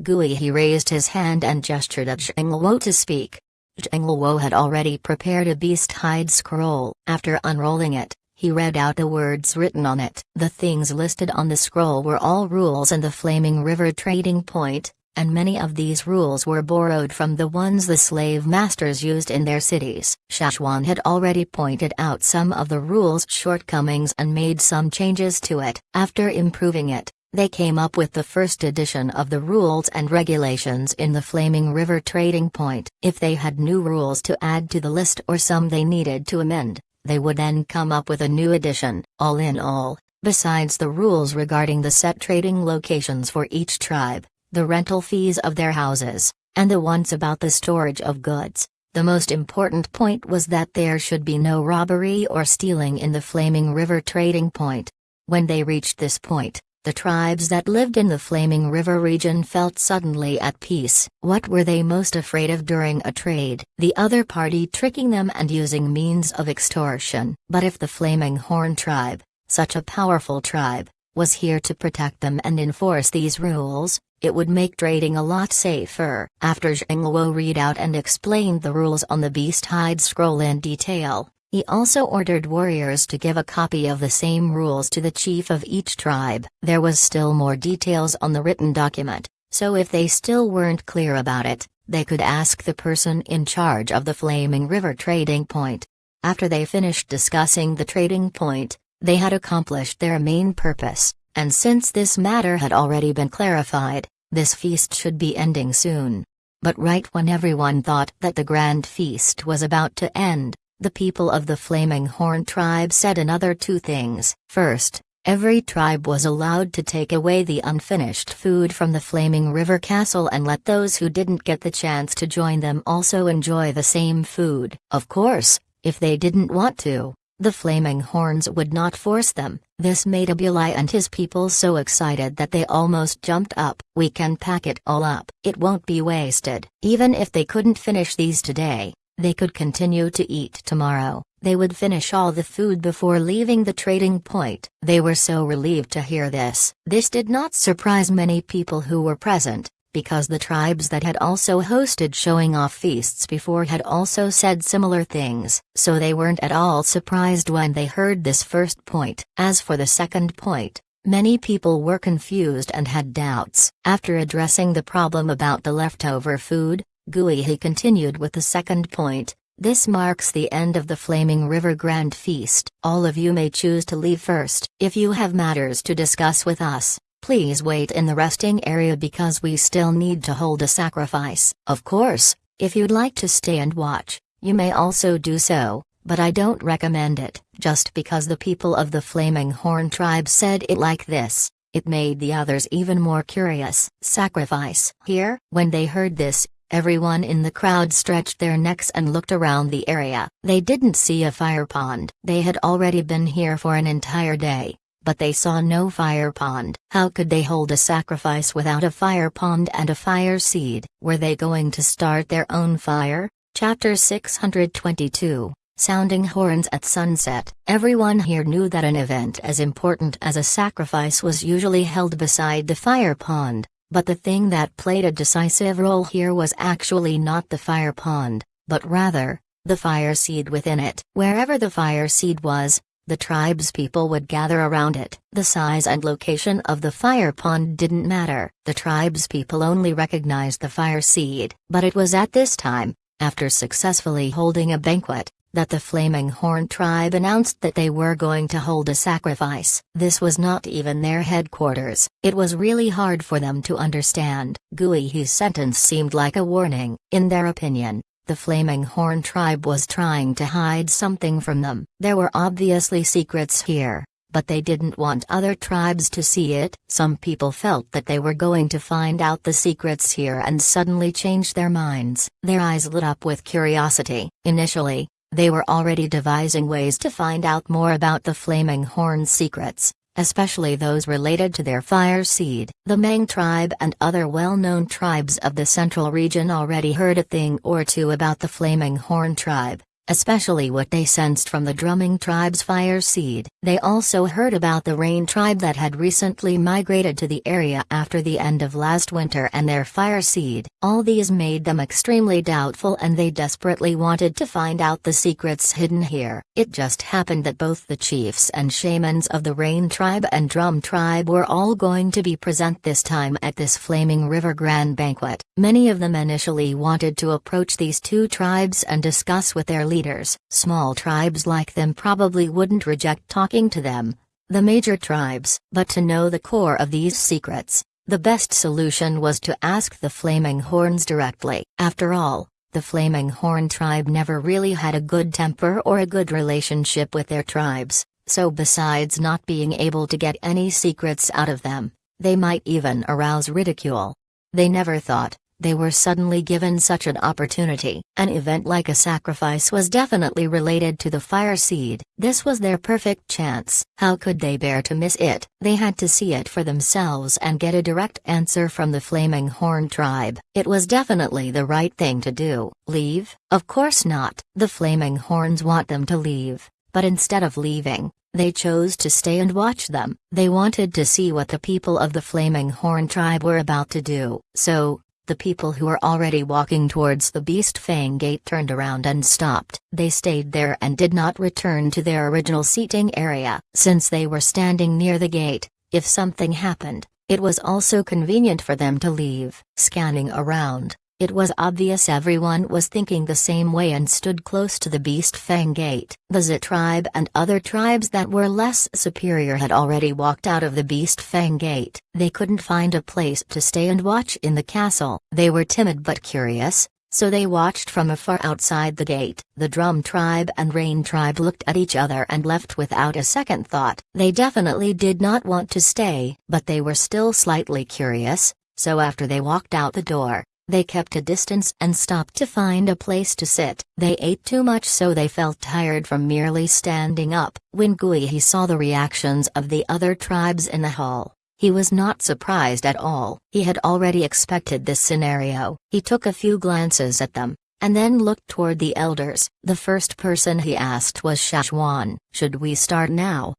Guihi raised his hand and gestured at Zhengluo to speak. Zhengluo had already prepared a beast hide scroll. After unrolling it, he read out the words written on it. The things listed on the scroll were all rules in the Flaming River Trading Point, and many of these rules were borrowed from the ones the slave masters used in their cities. Shashuan had already pointed out some of the rules' shortcomings and made some changes to it. After improving it, they came up with the first edition of the rules and regulations in the Flaming River Trading Point. If they had new rules to add to the list or some they needed to amend, they would then come up with a new edition. All in all, besides the rules regarding the set trading locations for each tribe, the rental fees of their houses, and the ones about the storage of goods, the most important point was that there should be no robbery or stealing in the Flaming River Trading Point. When they reached this point, the tribes that lived in the Flaming River region felt suddenly at peace. What were they most afraid of during a trade? The other party tricking them and using means of extortion. But if the Flaming Horn tribe, such a powerful tribe, was here to protect them and enforce these rules, it would make trading a lot safer. After Zhengluo read out and explained the rules on the beast hide scroll in detail, he also ordered warriors to give a copy of the same rules to the chief of each tribe. There was still more details on the written document, so if they still weren't clear about it, they could ask the person in charge of the Flaming River Trading Point. After they finished discussing the trading point, they had accomplished their main purpose, and since this matter had already been clarified, this feast should be ending soon. But right when everyone thought that the grand feast was about to end, the people of the Flaming Horn tribe said another two things. First, every tribe was allowed to take away the unfinished food from the Flaming River Castle and let those who didn't get the chance to join them also enjoy the same food. Of course, if they didn't want to, the Flaming Horns would not force them. This made Abulai and his people so excited that they almost jumped up. We can pack it all up. It won't be wasted. Even if they couldn't finish these today, they could continue to eat tomorrow. They would finish all the food before leaving the trading point. They were so relieved to hear this. This did not surprise many people who were present, because the tribes that had also hosted showing-off feasts before had also said similar things, so they weren't at all surprised when they heard this first point. As for the second point, many people were confused and had doubts. After addressing the problem about the leftover food, Guihi continued with the second point. This marks the end of the Flaming River Grand Feast. All of you may choose to leave first. If you have matters to discuss with us, please wait in the resting area because we still need to hold a sacrifice. Of course, if you'd like to stay and watch, you may also do so, but I don't recommend it. Just because the people of the Flaming Horn tribe said it like this, it made the others even more curious. Sacrifice. Here? When they heard this, everyone in the crowd stretched their necks and looked around the area. They didn't see a fire pond. They had already been here for an entire day, but they saw no fire pond. How could they hold a sacrifice without a fire pond and a fire seed? Were they going to start their own fire? Chapter 622, Sounding Horns at Sunset. Everyone here knew that an event as important as a sacrifice was usually held beside the fire pond. But the thing that played a decisive role here was actually not the fire pond, but rather, the fire seed within it. Wherever the fire seed was, the tribe's people would gather around it. The size and location of the fire pond didn't matter. The tribe's people only recognized the fire seed. But it was at this time, after successfully holding a banquet, that the Flaming Horn tribe announced that they were going to hold a sacrifice. This was not even their headquarters. It was really hard for them to understand. Guihi's sentence seemed like a warning. In their opinion, the Flaming Horn tribe was trying to hide something from them. There were obviously secrets here, but they didn't want other tribes to see it. Some people felt that they were going to find out the secrets here and suddenly changed their minds. Their eyes lit up with curiosity. Initially, they were already devising ways to find out more about the Flaming Horn's secrets, especially those related to their fire seed. The Mang tribe and other well-known tribes of the central region already heard a thing or two about the Flaming Horn tribe, especially what they sensed from the Drumming tribe's fire seed. They also heard about the Rain tribe that had recently migrated to the area after the end of last winter and their fire seed. All these made them extremely doubtful and they desperately wanted to find out the secrets hidden here. It just happened that both the chiefs and shamans of the Rain tribe and Drum tribe were all going to be present this time at this Flaming River Grand Banquet. Many of them initially wanted to approach these two tribes and discuss with their leaders. Small tribes like them probably wouldn't reject talking to them, the major tribes. But to know the core of these secrets, the best solution was to ask the Flaming Horns directly. After all, the Flaming Horn tribe never really had a good temper or a good relationship with their tribes, so besides not being able to get any secrets out of them, they might even arouse ridicule. They never thought they were suddenly given such an opportunity. An event like a sacrifice was definitely related to the fire seed. This was their perfect chance. How could they bear to miss it? They had to see it for themselves and get a direct answer from the Flaming Horn tribe. It was definitely the right thing to do. Leave? Of course not. The Flaming Horns want them to leave, but instead of leaving, they chose to stay and watch them. They wanted to see what the people of the Flaming Horn tribe were about to do. So, the people who were already walking towards the Beast Fang gate turned around and stopped. They stayed there and did not return to their original seating area. Since they were standing near the gate, if something happened, it was also convenient for them to leave. Scanning around, it was obvious everyone was thinking the same way and stood close to the Beast Fang gate. The Zit tribe and other tribes that were less superior had already walked out of the Beast Fang gate. They couldn't find a place to stay and watch in the castle. They were timid but curious, so they watched from afar outside the gate. The Drum tribe and Rain tribe looked at each other and left without a second thought. They definitely did not want to stay, but they were still slightly curious, so after they walked out the door, they kept a distance and stopped to find a place to sit. They ate too much so they felt tired from merely standing up. When Gui saw the reactions of the other tribes in the hall, he was not surprised at all. He had already expected this scenario. He took a few glances at them, and then looked toward the elders. The first person he asked was Shashwan. "Should we start now?"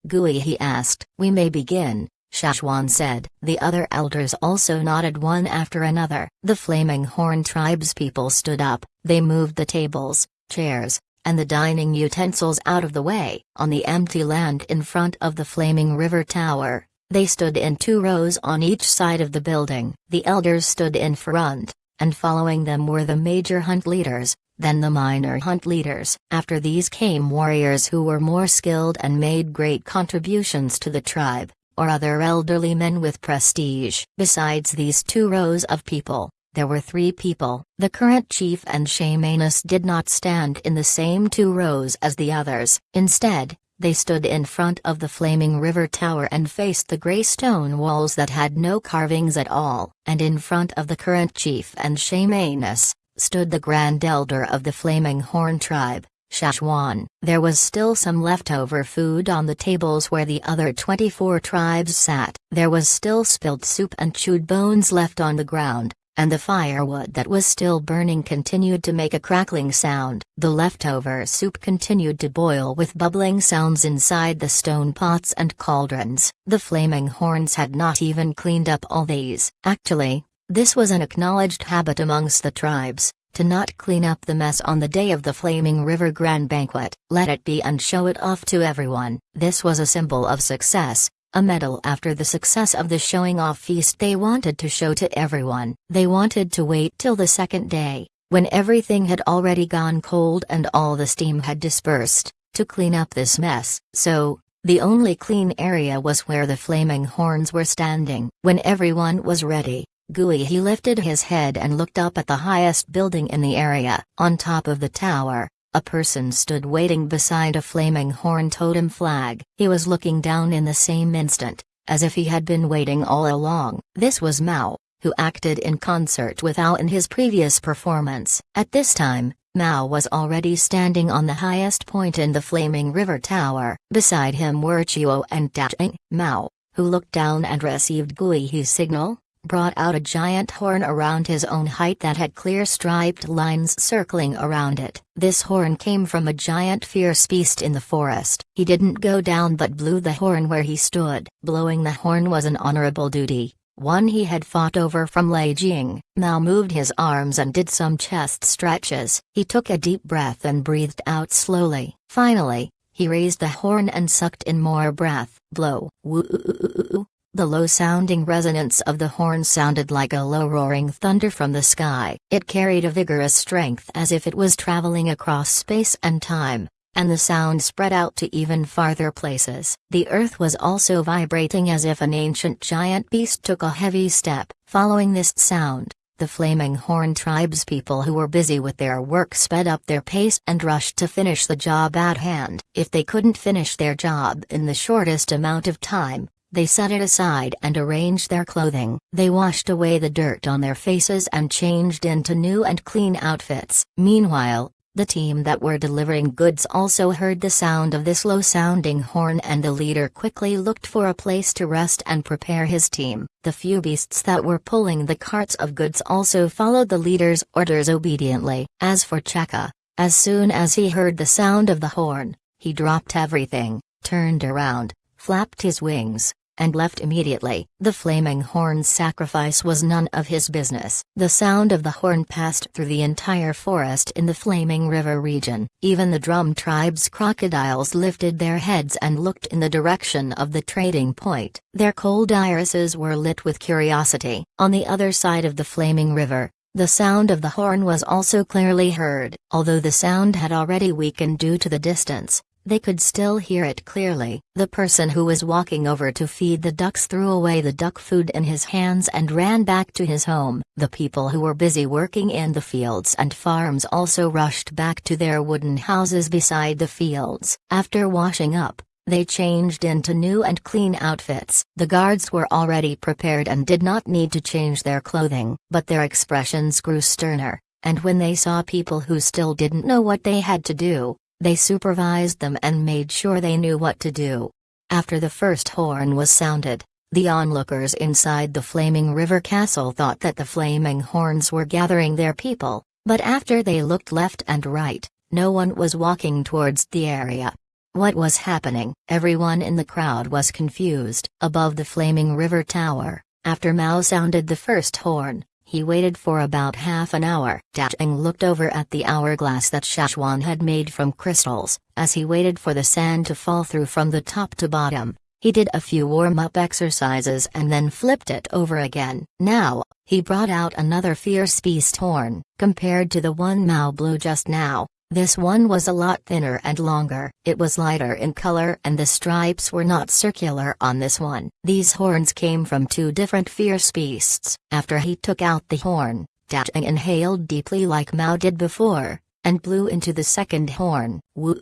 Gui he asked. "We may begin," Shashwan said. The other elders also nodded one after another. The Flaming Horn tribe's people stood up. They moved the tables, chairs, and the dining utensils out of the way. On the empty land in front of the Flaming River Tower, they stood in 2 rows on each side of the building. The elders stood in front, and following them were the major hunt leaders, then the minor hunt leaders. After these came warriors who were more skilled and made great contributions to the tribe, or other elderly men with prestige. Besides these 2 rows of people, there were 3 people. The current chief and shamaness did not stand in the same 2 rows as the others. Instead, they stood in front of the Flaming River Tower and faced the gray stone walls that had no carvings at all. And in front of the current chief and shamaness, stood the Grand Elder of the Flaming Horn tribe, Shashwan. There was still some leftover food on the tables where the other 24 tribes sat. There was still spilled soup and chewed bones left on the ground, and the firewood that was still burning continued to make a crackling sound. The leftover soup continued to boil with bubbling sounds inside the stone pots and cauldrons. The Flaming Horns had not even cleaned up all these. Actually, this was an acknowledged habit amongst the tribes, to not clean up the mess on the day of the Flaming River Grand Banquet. Let it be and show it off to everyone. This was a symbol of success, a medal after the success of the showing off feast they wanted to show to everyone. They wanted to wait till the second day, when everything had already gone cold and all the steam had dispersed, to clean up this mess. So, the only clean area was where the Flaming Horns were standing. When everyone was ready, he lifted his head and looked up at the highest building in the area. On top of the tower, a person stood waiting beside a flaming horn totem flag. He was looking down in the same instant, as if he had been waiting all along. This was Mao, who acted in concert with Ao in his previous performance. At this time, Mao was already standing on the highest point in the Flaming River Tower. Beside him were Chiu and Dacheng. Mao, who looked down and received Gui's signal, brought out a giant horn around his own height that had clear striped lines circling around it. This horn came from a giant fierce beast in the forest. He didn't go down but blew the horn where he stood. Blowing the horn was an honorable duty, one he had fought over from Lei Jing. Mao moved his arms and did some chest stretches. He took a deep breath and breathed out slowly. Finally, he raised the horn and sucked in more breath. Blow. Woo. The low-sounding resonance of the horn sounded like a low roaring thunder from the sky. It carried a vigorous strength as if it was traveling across space and time, and the sound spread out to even farther places. The earth was also vibrating as if an ancient giant beast took a heavy step. Following this sound, the Flaming Horn tribespeople who were busy with their work sped up their pace and rushed to finish the job at hand. If they couldn't finish their job in the shortest amount of time, they set it aside and arranged their clothing. They washed away the dirt on their faces and changed into new and clean outfits. Meanwhile, the team that were delivering goods also heard the sound of this low-sounding horn, and the leader quickly looked for a place to rest and prepare his team. The few beasts that were pulling the carts of goods also followed the leader's orders obediently. As for Cheka, as soon as he heard the sound of the horn, he dropped everything, turned around, flapped his wings, and left immediately. The Flaming Horn's sacrifice was none of his business. The sound of the horn passed through the entire forest in the Flaming River region. Even the Drum Tribe's crocodiles lifted their heads and looked in the direction of the trading point. Their cold irises were lit with curiosity. On the other side of the Flaming River, the sound of the horn was also clearly heard. Although the sound had already weakened due to the distance, they could still hear it clearly. The person who was walking over to feed the ducks threw away the duck food in his hands and ran back to his home. The people who were busy working in the fields and farms also rushed back to their wooden houses beside the fields. After washing up, they changed into new and clean outfits. The guards were already prepared and did not need to change their clothing, but their expressions grew sterner, and when they saw people who still didn't know what they had to do, they supervised them and made sure they knew what to do. After the first horn was sounded, the onlookers inside the Flaming River Castle thought that the Flaming Horns were gathering their people, but after they looked left and right, no one was walking towards the area. What was happening? Everyone in the crowd was confused. Above the Flaming River Tower, after Mao sounded the first horn, he waited for about half an hour. Dacheng looked over at the hourglass that Szechuan had made from crystals. As he waited for the sand to fall through from the top to bottom, he did a few warm-up exercises and then flipped it over again. Now, he brought out another fierce beast horn. Compared to the one Mao blew just now, this one was a lot thinner and longer. It was lighter in color and the stripes were not circular on this one. These horns came from two different fierce beasts. After he took out the horn, Dacheng inhaled deeply like Mao did before, and blew into the second horn. Woo!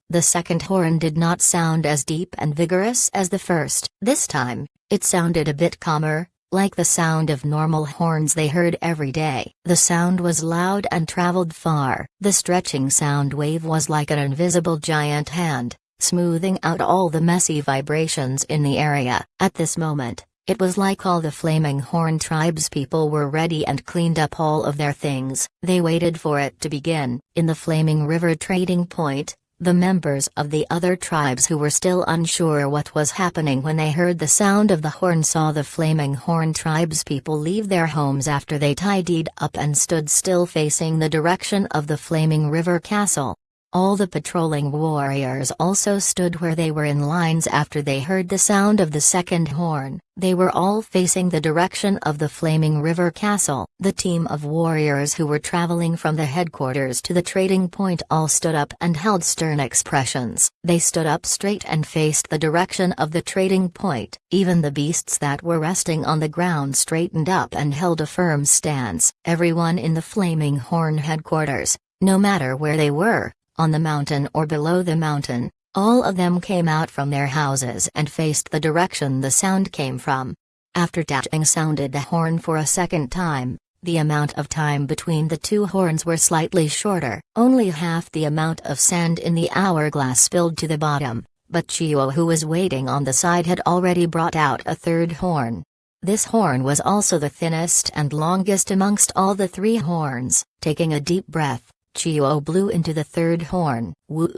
The second horn did not sound as deep and vigorous as the first. This time, it sounded a bit calmer, like the sound of normal horns they heard every day. The sound was loud and traveled far. The stretching sound wave was like an invisible giant hand, smoothing out all the messy vibrations in the area. At this moment, it was like all the Flaming Horn tribespeople were ready and cleaned up all of their things. They waited for it to begin. In the Flaming River trading point, the members of the other tribes who were still unsure what was happening when they heard the sound of the horn saw the Flaming Horn tribespeople leave their homes after they tidied up and stood still facing the direction of the Flaming River Castle. All the patrolling warriors also stood where they were in lines after they heard the sound of the second horn. They were all facing the direction of the Flaming River Castle. The team of warriors who were traveling from the headquarters to the trading point all stood up and held stern expressions. They stood up straight and faced the direction of the trading point. Even the beasts that were resting on the ground straightened up and held a firm stance. Everyone in the Flaming Horn headquarters, No matter where they were, on the mountain or below the mountain, all of them came out from their houses and faced the direction the sound came from. After Taching sounded the horn for a second time, the amount of time between the two horns were slightly shorter. Only half the amount of sand in the hourglass spilled to the bottom, but Chio, who was waiting on the side, had already brought out a third horn. This horn was also the thinnest and longest amongst all the three horns. Taking a deep breath, Chio blew into the third horn. Woo!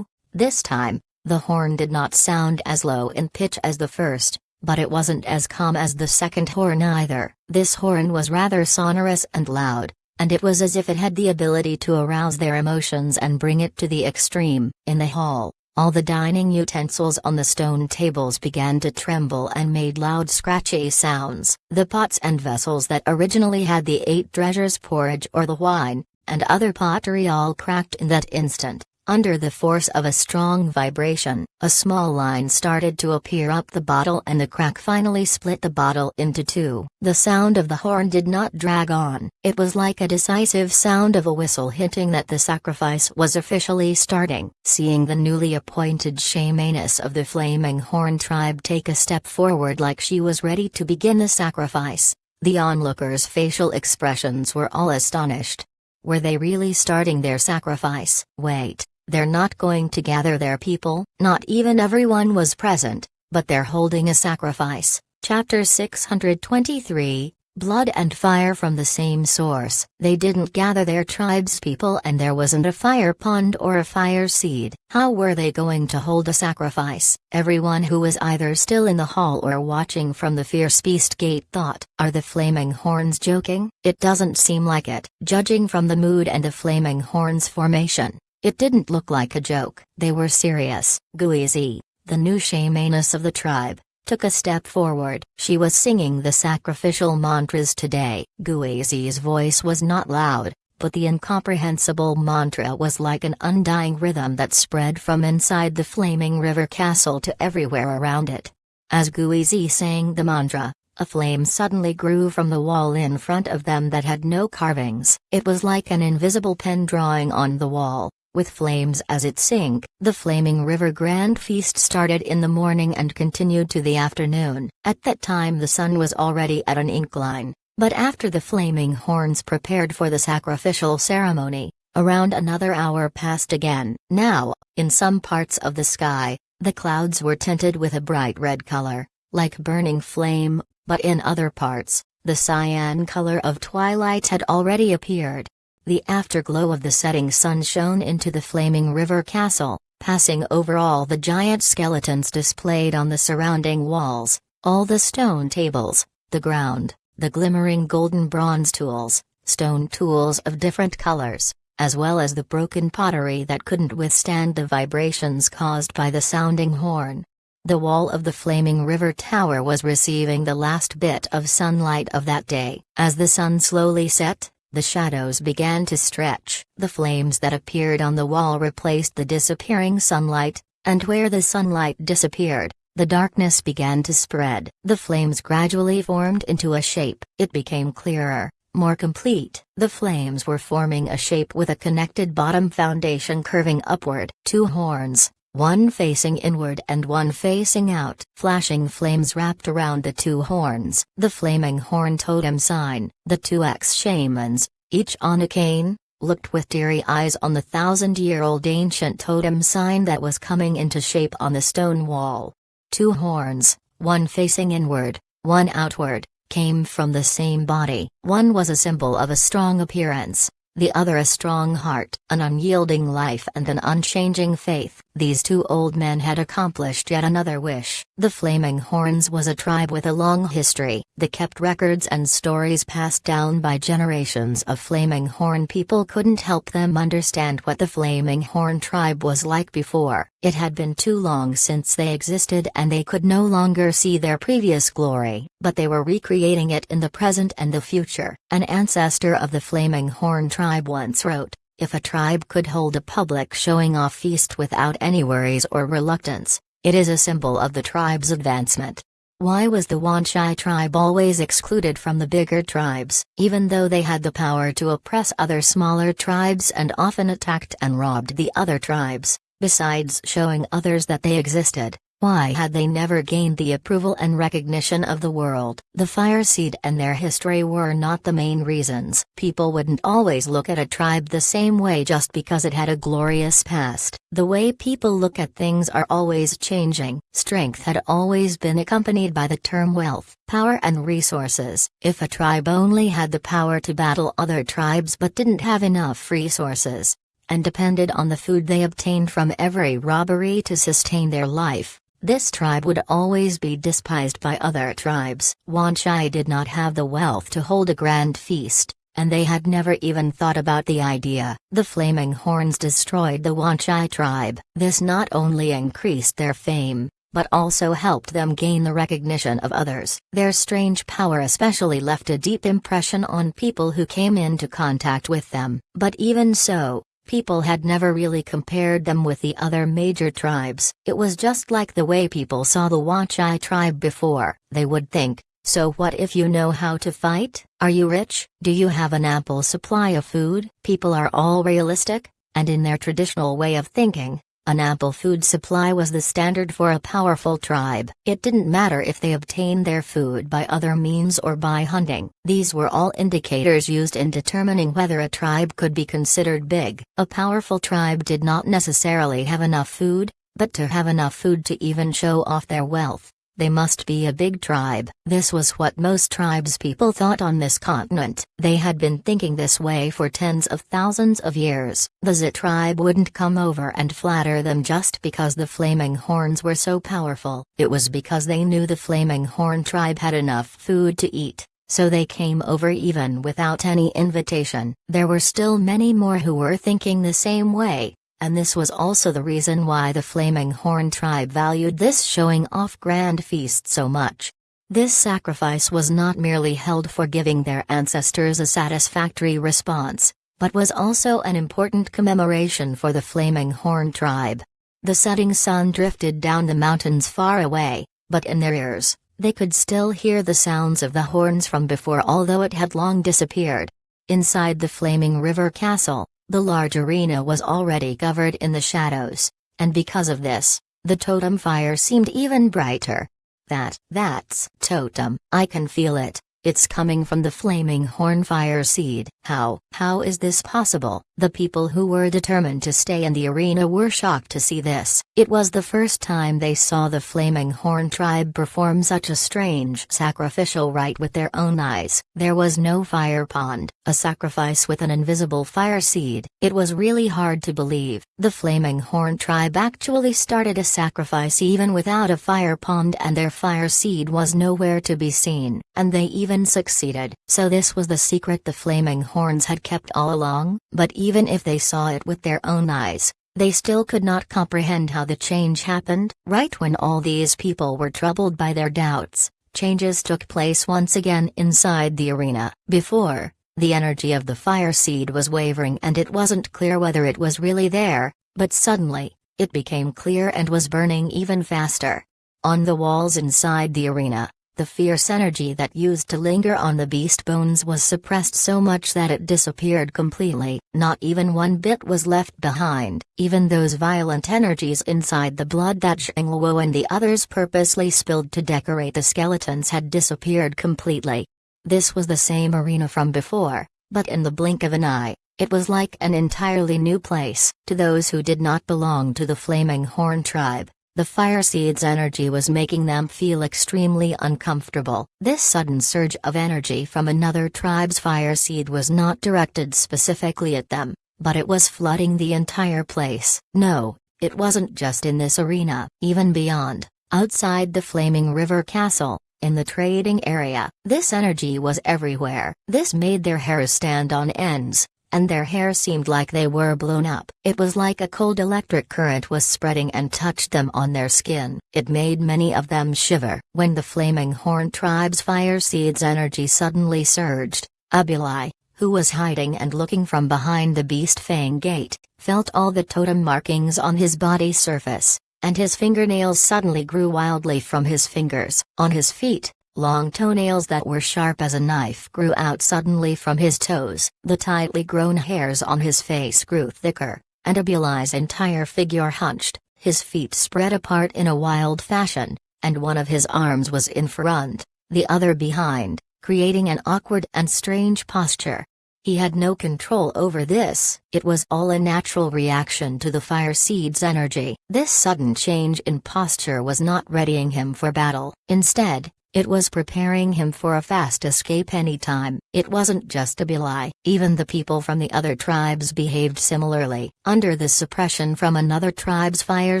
This time, the horn did not sound as low in pitch as the first, but it wasn't as calm as the second horn either. This horn was rather sonorous and loud, and it was as if it had the ability to arouse their emotions and bring it to the extreme. In the hall, all the dining utensils on the stone tables began to tremble and made loud scratchy sounds. The pots and vessels that originally had the 8 treasures porridge or the wine, and other pottery all cracked in that instant. Under the force of a strong vibration, a small line started to appear up the bottle and the crack finally split the bottle into 2. The sound of the horn did not drag on. It was like a decisive sound of a whistle hinting that the sacrifice was officially starting. Seeing the newly appointed shamaness of the Flaming Horn tribe take a step forward like she was ready to begin the sacrifice, the onlookers' facial expressions were all astonished. Were they really starting their sacrifice? Wait. They're not going to gather their people? Not even everyone was present, but they're holding a sacrifice. Chapter 623, Blood and Fire from the Same Source. They didn't gather their tribe's people and there wasn't a fire pond or a fire seed. How were they going to hold a sacrifice? Everyone who was either still in the hall or watching from the fierce beast gate thought, are the Flaming Horns joking? It doesn't seem like it. Judging from the mood and the Flaming Horns formation, it didn't look like a joke. They were serious. Guizi, the new shamaness of the tribe, took a step forward. She was singing the sacrificial mantras today. Guizi's voice was not loud, but the incomprehensible mantra was like an undying rhythm that spread from inside the flaming river castle to everywhere around it. As Guizi sang the mantra, a flame suddenly grew from the wall in front of them that had no carvings. It was like an invisible pen drawing on the wall. With flames as it sank, the Flaming River Grand Feast started in the morning and continued to the afternoon. At that time the sun was already at an incline, but after the Flaming Horns prepared for the sacrificial ceremony, around another hour passed again. Now, in some parts of the sky, the clouds were tinted with a bright red color, like burning flame, but in other parts, the cyan color of twilight had already appeared. The afterglow of the setting sun shone into the Flaming River Castle, passing over all the giant skeletons displayed on the surrounding walls, all the stone tables, the ground, the glimmering golden bronze tools, stone tools of different colors, as well as the broken pottery that couldn't withstand the vibrations caused by the sounding horn. The wall of the Flaming River Tower was receiving the last bit of sunlight of that day. As the sun slowly set, the shadows began to stretch. The flames that appeared on the wall replaced the disappearing sunlight, and where the sunlight disappeared, the darkness began to spread. The flames gradually formed into a shape. It became clearer, more complete. The flames were forming a shape with a connected bottom foundation curving upward. 2 horns, one facing inward and one facing out. Flashing flames wrapped around the 2 horns. The Flaming Horn totem sign. The 2 ex-shamans, each on a cane, looked with teary eyes on the 1,000-year-old ancient totem sign that was coming into shape on the stone wall. 2 horns, one facing inward, one outward, came from the same body. One was a symbol of a strong appearance, the other a strong heart, an unyielding life and an unchanging faith. These 2 old men had accomplished yet another wish. The Flaming Horns was a tribe with a long history. They kept records and stories passed down by generations of Flaming Horn people couldn't help them understand what the Flaming Horn tribe was like before. It had been too long since they existed and they could no longer see their previous glory, but they were recreating it in the present and the future. An ancestor of the Flaming Horn tribe once wrote, "If a tribe could hold a public showing-off feast without any worries or reluctance, it is a symbol of the tribe's advancement." Why was the Wanchai tribe always excluded from the bigger tribes, even though they had the power to oppress other smaller tribes and often attacked and robbed the other tribes? Besides showing others that they existed, why had they never gained the approval and recognition of the world? The fire seed and their history were not the main reasons. People wouldn't always look at a tribe the same way just because it had a glorious past. The way people look at things are always changing. Strength had always been accompanied by the term wealth, power and resources. If a tribe only had the power to battle other tribes but didn't have enough resources, and depended on the food they obtained from every robbery to sustain their life, this tribe would always be despised by other tribes. Wanchai did not have the wealth to hold a grand feast, and they had never even thought about the idea. The Flaming Horns destroyed the Wanchai tribe. This not only increased their fame, but also helped them gain the recognition of others. Their strange power especially left a deep impression on people who came into contact with them. But even so, people had never really compared them with the other major tribes. It was just like the way people saw the Wanchai tribe before. They would think, so what if you know how to fight? Are you rich? Do you have an ample supply of food? People are all realistic, and in their traditional way of thinking, an ample food supply was the standard for a powerful tribe. It didn't matter if they obtained their food by other means or by hunting. These were all indicators used in determining whether a tribe could be considered big. A powerful tribe did not necessarily have enough food, but to have enough food to even show off their wealth, they must be a big tribe. This was what most tribes people thought on this continent. They had been thinking this way for tens of thousands of years. The Zit tribe wouldn't come over and flatter them just because the Flaming Horns were so powerful. It was because they knew the Flaming Horn tribe had enough food to eat, so they came over even without any invitation. There were still many more who were thinking the same way, and this was also the reason why the Flaming Horn tribe valued this showing off grand feast so much. This sacrifice was not merely held for giving their ancestors a satisfactory response, but was also an important commemoration for the Flaming Horn tribe. The setting sun drifted down the mountains far away, but in their ears, they could still hear the sounds of the horns from before, although it had long disappeared. Inside the Flaming River Castle, the large arena was already covered in the shadows, and because of this, the totem fire seemed even brighter. That's totem. I can feel it. It's coming from the Flaming Horn fire seed. How is this possible? The people who were determined to stay in the arena were shocked to see this. It was the first time they saw the Flaming Horn tribe perform such a strange sacrificial rite with their own eyes. There was no fire pond, a sacrifice with an invisible fire seed. It was really hard to believe. The Flaming Horn tribe actually started a sacrifice even without a fire pond, and their fire seed was nowhere to be seen, and they even succeeded. So this was the secret the Flaming Horns had kept all along. But even if they saw it with their own eyes, they still could not comprehend how the change happened. Right when all these people were troubled by their doubts, changes took place once again inside the arena. Before, the energy of the fire seed was wavering and it wasn't clear whether it was really there, but suddenly, it became clear and was burning even faster. On the walls inside the arena, the fierce energy that used to linger on the beast bones was suppressed so much that it disappeared completely. Not even one bit was left behind. Even those violent energies inside the blood that Shangluo and the others purposely spilled to decorate the skeletons had disappeared completely. This was the same arena from before, but in the blink of an eye, it was like an entirely new place. To those who did not belong to the Flaming Horn tribe, the fire seed's energy was making them feel extremely uncomfortable. This sudden surge of energy from another tribe's fire seed was not directed specifically at them, but it was flooding the entire place. No, it wasn't just in this arena. Even beyond, outside the Flaming River Castle, in the trading area, this energy was everywhere. This made their hair stand on ends, and their hair seemed like they were blown up. It was like a cold electric current was spreading and touched them on their skin. It made many of them shiver. When the Flaming Horn tribe's fire seed's energy suddenly surged, Abulai, who was hiding and looking from behind the Beast Fang gate, felt all the totem markings on his body surface. and his fingernails suddenly grew wildly from his fingers. On his feet, long toenails that were sharp as a knife grew out suddenly from his toes. The tightly grown hairs on his face grew thicker, and Abuli's entire figure hunched, his feet spread apart in a wild fashion, and one of his arms was in front, the other behind, creating an awkward and strange posture. He had no control over this, it was all a natural reaction to the fire seed's energy. This sudden change in posture was not readying him for battle. Instead, it was preparing him for a fast escape anytime. It wasn't just Abuli, even the people from the other tribes behaved similarly. Under the suppression from another tribe's fire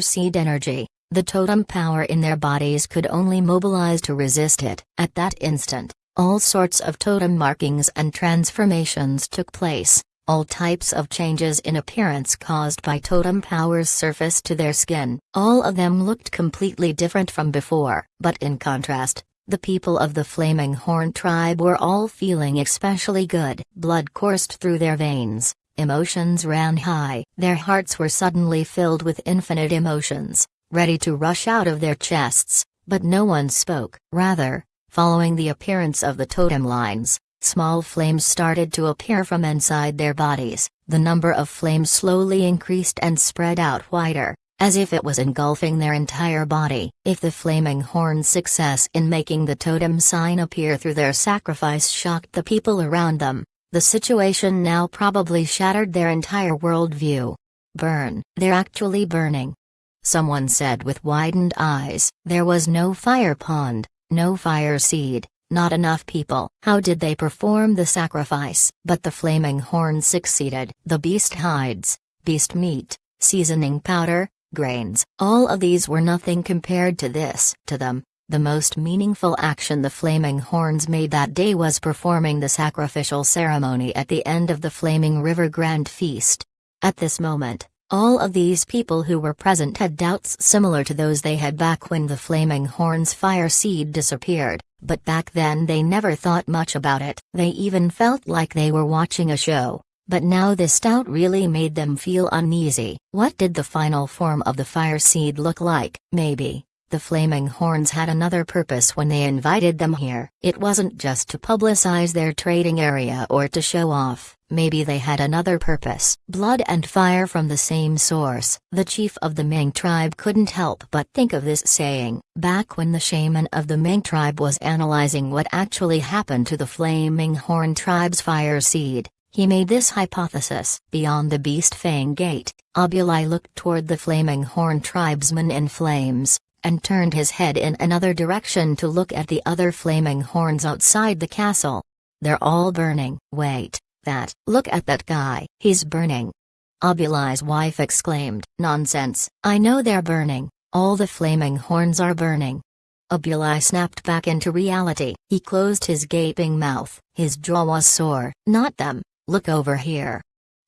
seed energy, the totem power in their bodies could only mobilize to resist it. At that instant, all sorts of totem markings and transformations took place, all types of changes in appearance caused by totem powers surfaced to their skin. All of them looked completely different from before, but in contrast, the people of the Flaming Horn tribe were all feeling especially good. Blood coursed through their veins, emotions ran high. Their hearts were suddenly filled with infinite emotions, ready to rush out of their chests, but no one spoke. Rather, following the appearance of the totem lines, small flames started to appear from inside their bodies. The number of flames slowly increased and spread out wider, as if it was engulfing their entire body. If the Flaming Horn's success in making the totem sign appear through their sacrifice shocked the people around them, the situation now probably shattered their entire worldview. Burn. They're actually burning. Someone said with widened eyes. There was no fire pond, no fire seed, not enough people. How did they perform the sacrifice? But the Flaming Horn succeeded. The beast hides, beast meat, seasoning powder, grains. All of these were nothing compared to this. To them, the most meaningful action the Flaming Horns made that day was performing the sacrificial ceremony at the end of the Flaming River Grand Feast. At this moment, all of these people who were present had doubts similar to those they had back when the Flaming Horn's fire seed disappeared, but back then they never thought much about it. They even felt like they were watching a show, but now this doubt really made them feel uneasy. What did the final form of the fire seed look like? Maybe the Flaming Horns had another purpose when they invited them here. It wasn't just to publicize their trading area or to show off. Maybe they had another purpose. Blood and fire from the same source. The chief of the Ming tribe couldn't help but think of this saying. Back when the shaman of the Ming tribe was analyzing what actually happened to the Flaming Horn tribe's fire seed, he made this hypothesis. Beyond the Beast Fang Gate, Abuli looked toward the Flaming Horn tribesman in flames, and turned his head in another direction to look at the other Flaming Horns outside the castle. They're all burning. Wait. Look at that guy. He's burning. Abuli's wife exclaimed. Nonsense. I know they're burning. All the Flaming Horns are burning. Abuli snapped back into reality. He closed his gaping mouth. His jaw was sore. Not them. Look over here.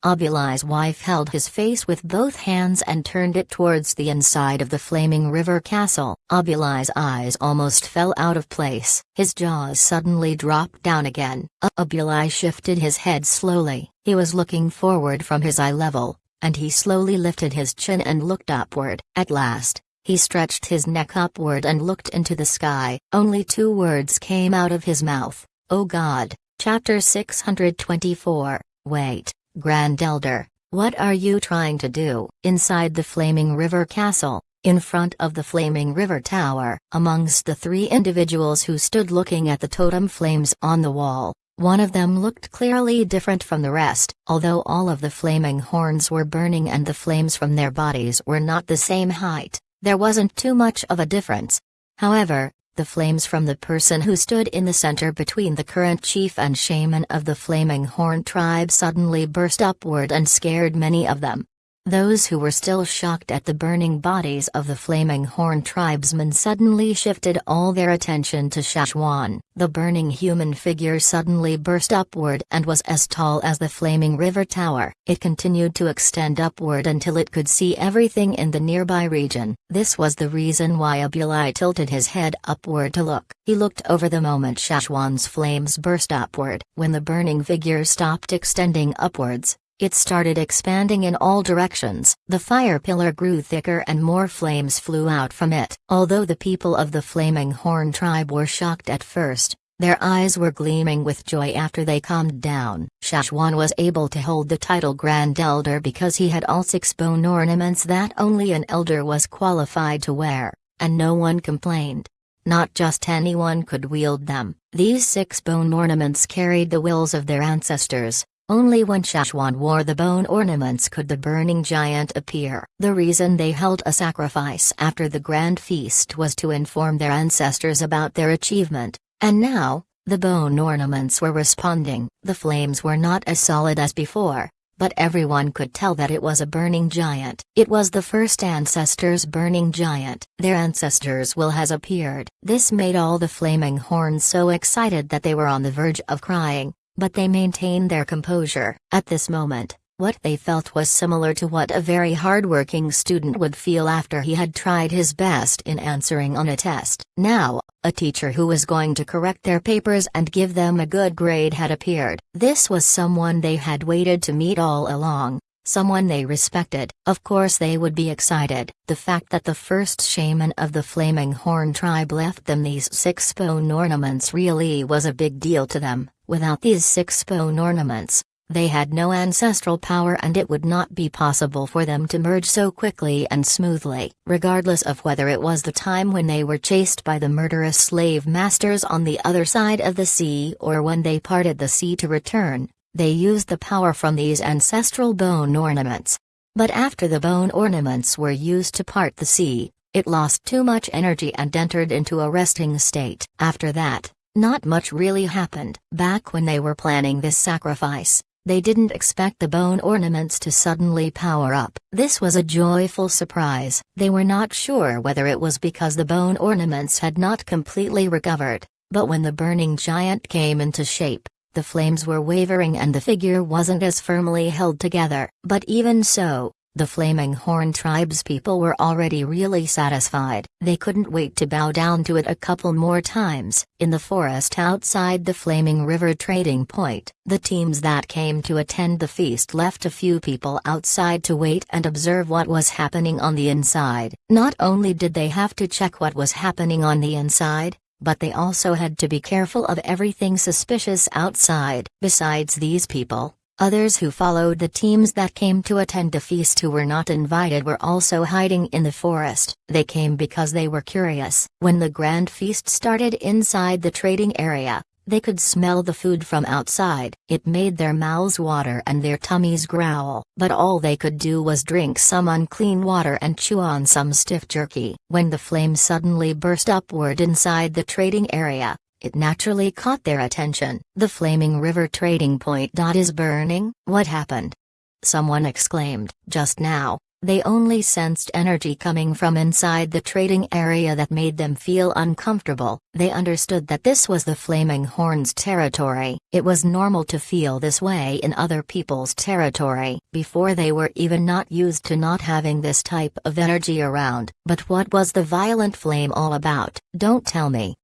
Abuli's wife held his face with both hands and turned it towards the inside of the Flaming River Castle. Abuli's eyes almost fell out of place. His jaws suddenly dropped down again. Abuli shifted his head slowly. He was looking forward from his eye level, and he slowly lifted his chin and looked upward. At last, he stretched his neck upward and looked into the sky. Only 2 words came out of his mouth. Oh God. Chapter 624. Wait. Grand Elder, what are you trying to do? Inside the Flaming River Castle, in front of the Flaming River Tower, amongst the 3 individuals who stood looking at the totem flames on the wall, one of them looked clearly different from the rest. Although all of the Flaming Horns were burning and the flames from their bodies were not the same height, there wasn't too much of a difference. However, the flames from the person who stood in the center between the current chief and shaman of the Flaming Horn tribe suddenly burst upward and scared many of them. Those who were still shocked at the burning bodies of the Flaming Horn tribesmen suddenly shifted all their attention to Shashwan. The burning human figure suddenly burst upward and was as tall as the Flaming River Tower. It continued to extend upward until it could see everything in the nearby region. This was the reason why Abuli tilted his head upward to look. He looked over the moment Shashwan's flames burst upward. When the burning figure stopped extending upwards, It started expanding in all directions. The fire pillar grew thicker and more flames flew out from it. Although the people of the Flaming Horn tribe were shocked at first, their eyes were gleaming with joy after they calmed down. Shashwan was able to hold the title Grand Elder because he had all 6 bone ornaments that only an elder was qualified to wear, and no one complained. Not just anyone could wield them. These 6 bone ornaments carried the wills of their ancestors. Only when Shashwan wore the bone ornaments could the burning giant appear. The reason they held a sacrifice after the grand feast was to inform their ancestors about their achievement. And now, the bone ornaments were responding. The flames were not as solid as before, but everyone could tell that it was a burning giant. It was the first ancestors' burning giant. Their ancestors' will has appeared. This made all the Flaming Horns so excited that they were on the verge of crying, but they maintained their composure. At this moment, what they felt was similar to what a very hard-working student would feel after he had tried his best in answering on a test. Now, a teacher who was going to correct their papers and give them a good grade had appeared. This was someone they had waited to meet all along, someone they respected. Of course they would be excited. The fact that the first shaman of the Flaming Horn tribe left them these 6 bone ornaments really was a big deal to them. Without these 6 bone ornaments, they had no ancestral power and it would not be possible for them to merge so quickly and smoothly. Regardless of whether it was the time when they were chased by the murderous slave masters on the other side of the sea or when they parted the sea to return, they used the power from these ancestral bone ornaments. But after the bone ornaments were used to part the sea, it lost too much energy and entered into a resting state. After that, not much really happened. Back when they were planning this sacrifice, they didn't expect the bone ornaments to suddenly power up. This was a joyful surprise. They were not sure whether it was because the bone ornaments had not completely recovered, but when the burning giant came into shape, the flames were wavering and the figure wasn't as firmly held together. But even so, the Flaming Horn tribe's people were already really satisfied. They couldn't wait to bow down to it a couple more times. In the forest outside the Flaming River trading point, the teams that came to attend the feast left a few people outside to wait and observe what was happening on the inside. Not only did they have to check what was happening on the inside, but they also had to be careful of everything suspicious outside. Besides these people, others who followed the teams that came to attend the feast who were not invited were also hiding in the forest. They came because they were curious. When the grand feast started inside the trading area, they could smell the food from outside. It made their mouths water and their tummies growl. But all they could do was drink some unclean water and chew on some stiff jerky. When the flame suddenly burst upward inside the trading area, it naturally caught their attention. The Flaming River trading point is burning. What happened? Someone exclaimed. Just now, they only sensed energy coming from inside the trading area that made them feel uncomfortable. They understood that this was the Flaming Horn's territory. It was normal to feel this way in other people's territory. Before they were even not used to not having this type of energy around. But what was the violent flame all about? Don't tell me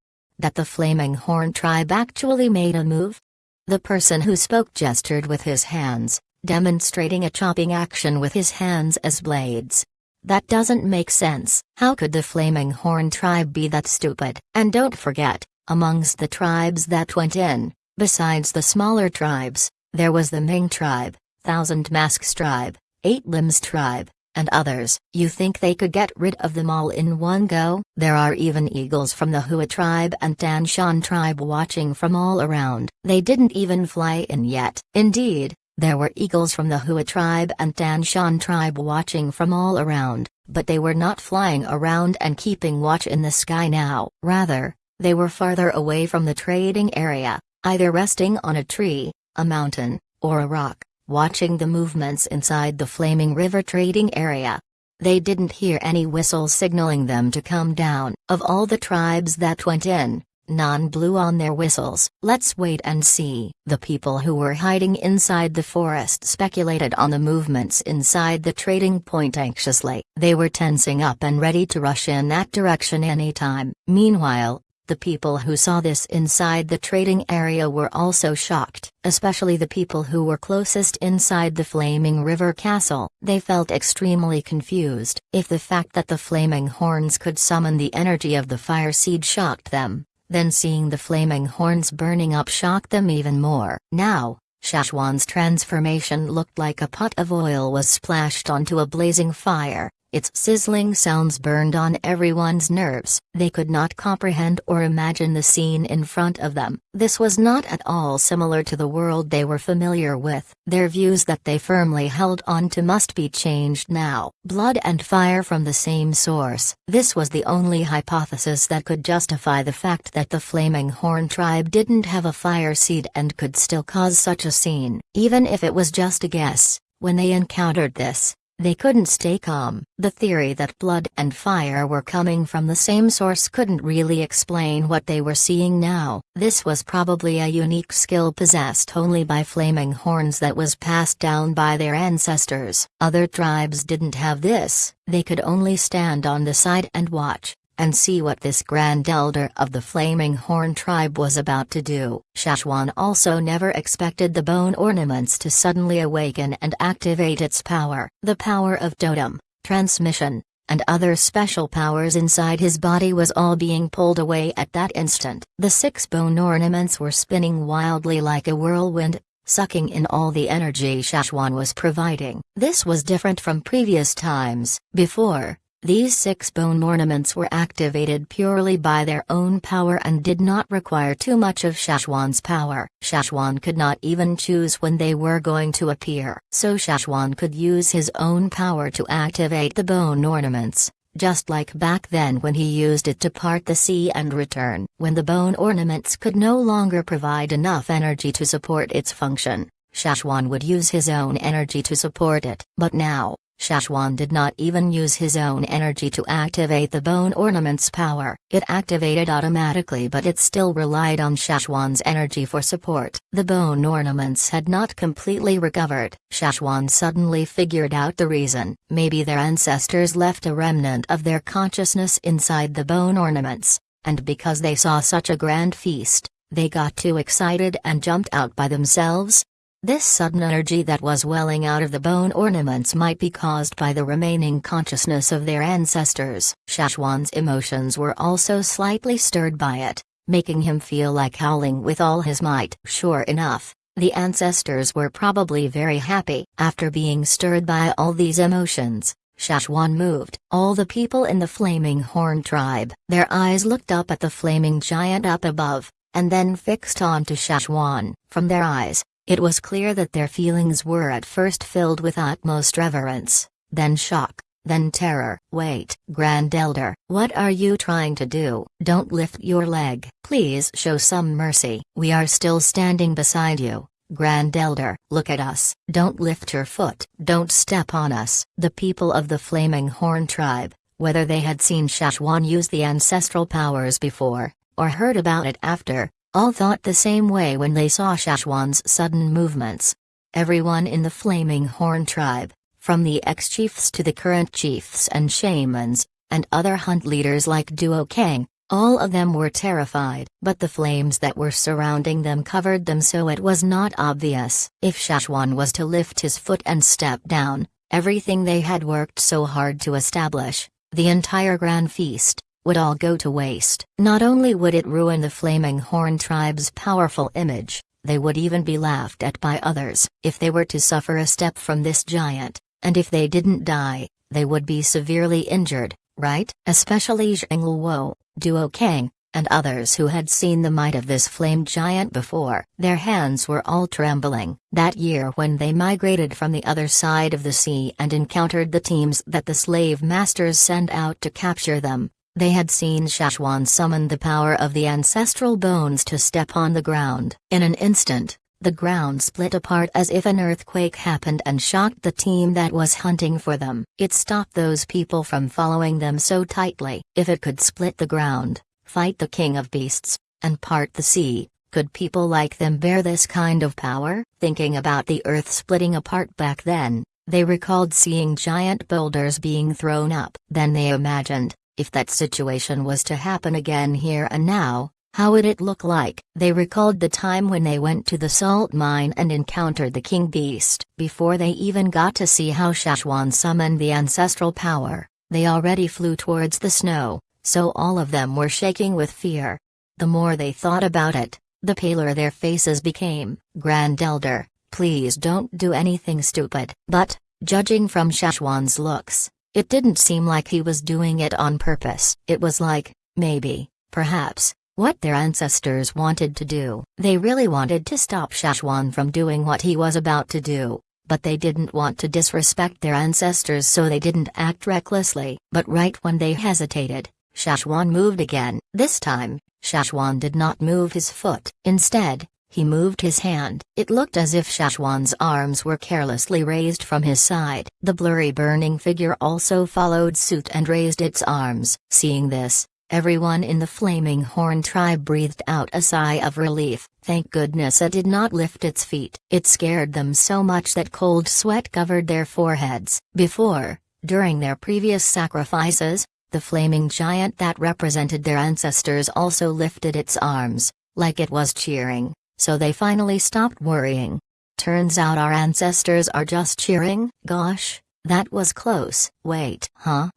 that the Flaming Horn tribe actually made a move? The person who spoke gestured with his hands, demonstrating a chopping action with his hands as blades. That doesn't make sense. How could the Flaming Horn tribe be that stupid? And don't forget, amongst the tribes that went in, besides the smaller tribes, there was the Ming tribe, Thousand Masks tribe, Eight Limbs tribe, and others. You think they could get rid of them all in one go? There are even eagles from the Hua tribe and Tan Shan tribe watching from all around. They didn't even fly in yet. Indeed, there were eagles from the Hua tribe and Tan Shan tribe watching from all around, but they were not flying around and keeping watch in the sky now. Rather, they were farther away from the trading area, either resting on a tree, a mountain, or a rock, watching the movements inside the Flaming River trading area. They didn't hear any whistles signaling them to come down. Of all the tribes that went in, none blew on their whistles. Let's wait and see. The people who were hiding inside the forest speculated on the movements inside the trading point anxiously. They were tensing up and ready to rush in that direction anytime. Meanwhile, The people who saw this inside the trading area were also shocked, especially the people who were closest inside the Flaming River Castle. They felt extremely confused. If the fact that the flaming horns could summon the energy of the fire seed shocked them, then seeing the flaming horns burning up shocked them even more. Now, Shashwan's transformation looked like a pot of oil was splashed onto a blazing fire. Its sizzling sounds burned on everyone's nerves. They could not comprehend or imagine the scene in front of them. This was not at all similar to the world they were familiar with. Their views that they firmly held on to must be changed now. Blood and fire from the same source. This was the only hypothesis that could justify the fact that the Flaming Horn tribe didn't have a fire seed and could still cause such a scene. Even if it was just a guess, when they encountered this, they couldn't stay calm. The theory that blood and fire were coming from the same source couldn't really explain what they were seeing now. This was probably a unique skill possessed only by flaming horns that was passed down by their ancestors. Other tribes didn't have this. They could only stand on the side and watch, and see what this Grand Elder of the Flaming Horn tribe was about to do. Shashwan also never expected the bone ornaments to suddenly awaken and activate its power. The power of totem, transmission, and other special powers inside his body was all being pulled away at that instant. The 6 bone ornaments were spinning wildly like a whirlwind, sucking in all the energy Shashwan was providing. This was different from previous times. Before, these 6 bone ornaments were activated purely by their own power and did not require too much of Shashwan's power. Shashwan could not even choose when they were going to appear. So Shashwan could use his own power to activate the bone ornaments, just like back then when he used it to part the sea and return. When the bone ornaments could no longer provide enough energy to support its function, Shashwan would use his own energy to support it. But now, Shashwan did not even use his own energy to activate the bone ornament's power. It activated automatically, but it still relied on Shashwan's energy for support. The bone ornaments had not completely recovered. Shashwan suddenly figured out the reason. Maybe their ancestors left a remnant of their consciousness inside the bone ornaments, and because they saw such a grand feast, they got too excited and jumped out by themselves. This sudden energy that was welling out of the bone ornaments might be caused by the remaining consciousness of their ancestors. Shashwan's emotions were also slightly stirred by it, making him feel like howling with all his might. Sure enough, the ancestors were probably very happy. After being stirred by all these emotions, Shashwan moved. All the people in the Flaming Horn tribe, their eyes looked up at the flaming giant up above, and then fixed onto Shashwan. From their eyes, it was clear that their feelings were at first filled with utmost reverence, then shock, then terror. Wait, Grand Elder, what are you trying to do? Don't lift your leg. Please show some mercy. We are still standing beside you, Grand Elder. Look at us. Don't lift your foot. Don't step on us. The people of the Flaming Horn tribe, whether they had seen Shashwan use the ancestral powers before, or heard about it after, all thought the same way when they saw Shashwan's sudden movements. Everyone in the Flaming Horn tribe, from the ex-chiefs to the current chiefs and shamans, and other hunt leaders like Duo Kang, all of them were terrified. But the flames that were surrounding them covered them, so it was not obvious. If Shashwan was to lift his foot and step down, everything they had worked so hard to establish, the entire grand feast, would all go to waste. Not only would it ruin the Flaming Horn tribe's powerful image, they would even be laughed at by others. If they were to suffer a step from this giant, and if they didn't die, they would be severely injured, right? Especially Zhengluo, Duo Kang, and others who had seen the might of this flame giant before. Their hands were all trembling. That year when they migrated from the other side of the sea and encountered the teams that the slave masters sent out to capture them, they had seen Shashwan summon the power of the ancestral bones to step on the ground. In an instant, the ground split apart as if an earthquake happened and shocked the team that was hunting for them. It stopped those people from following them so tightly. If it could split the ground, fight the king of beasts, and part the sea, could people like them bear this kind of power? Thinking about the earth splitting apart back then, they recalled seeing giant boulders being thrown up. Then they imagined, If that situation was to happen again here and now, how would it look like? They recalled the time when they went to the salt mine and encountered the king beast. Before they even got to see how Shashwan summoned the ancestral power, they already flew towards the snow, so all of them were shaking with fear. The more they thought about it, the paler their faces became. Grand Elder, please don't do anything stupid. But, judging from Shashwan's looks, it didn't seem like he was doing it on purpose. It was like, maybe, perhaps, what their ancestors wanted to do. They really wanted to stop Shashwan from doing what he was about to do, but they didn't want to disrespect their ancestors, so they didn't act recklessly. But right when they hesitated, Shashwan moved again. This time, Shashwan did not move his foot. Instead, he moved his hand. It looked as if Shashwan's arms were carelessly raised from his side. The blurry burning figure also followed suit and raised its arms. Seeing this, everyone in the Flaming Horn tribe breathed out a sigh of relief. Thank goodness it did not lift its feet. It scared them so much that cold sweat covered their foreheads. Before, during their previous sacrifices, the flaming giant that represented their ancestors also lifted its arms, like it was cheering, so they finally stopped worrying. Turns out our ancestors are just cheering? Gosh, that was close. Wait, huh?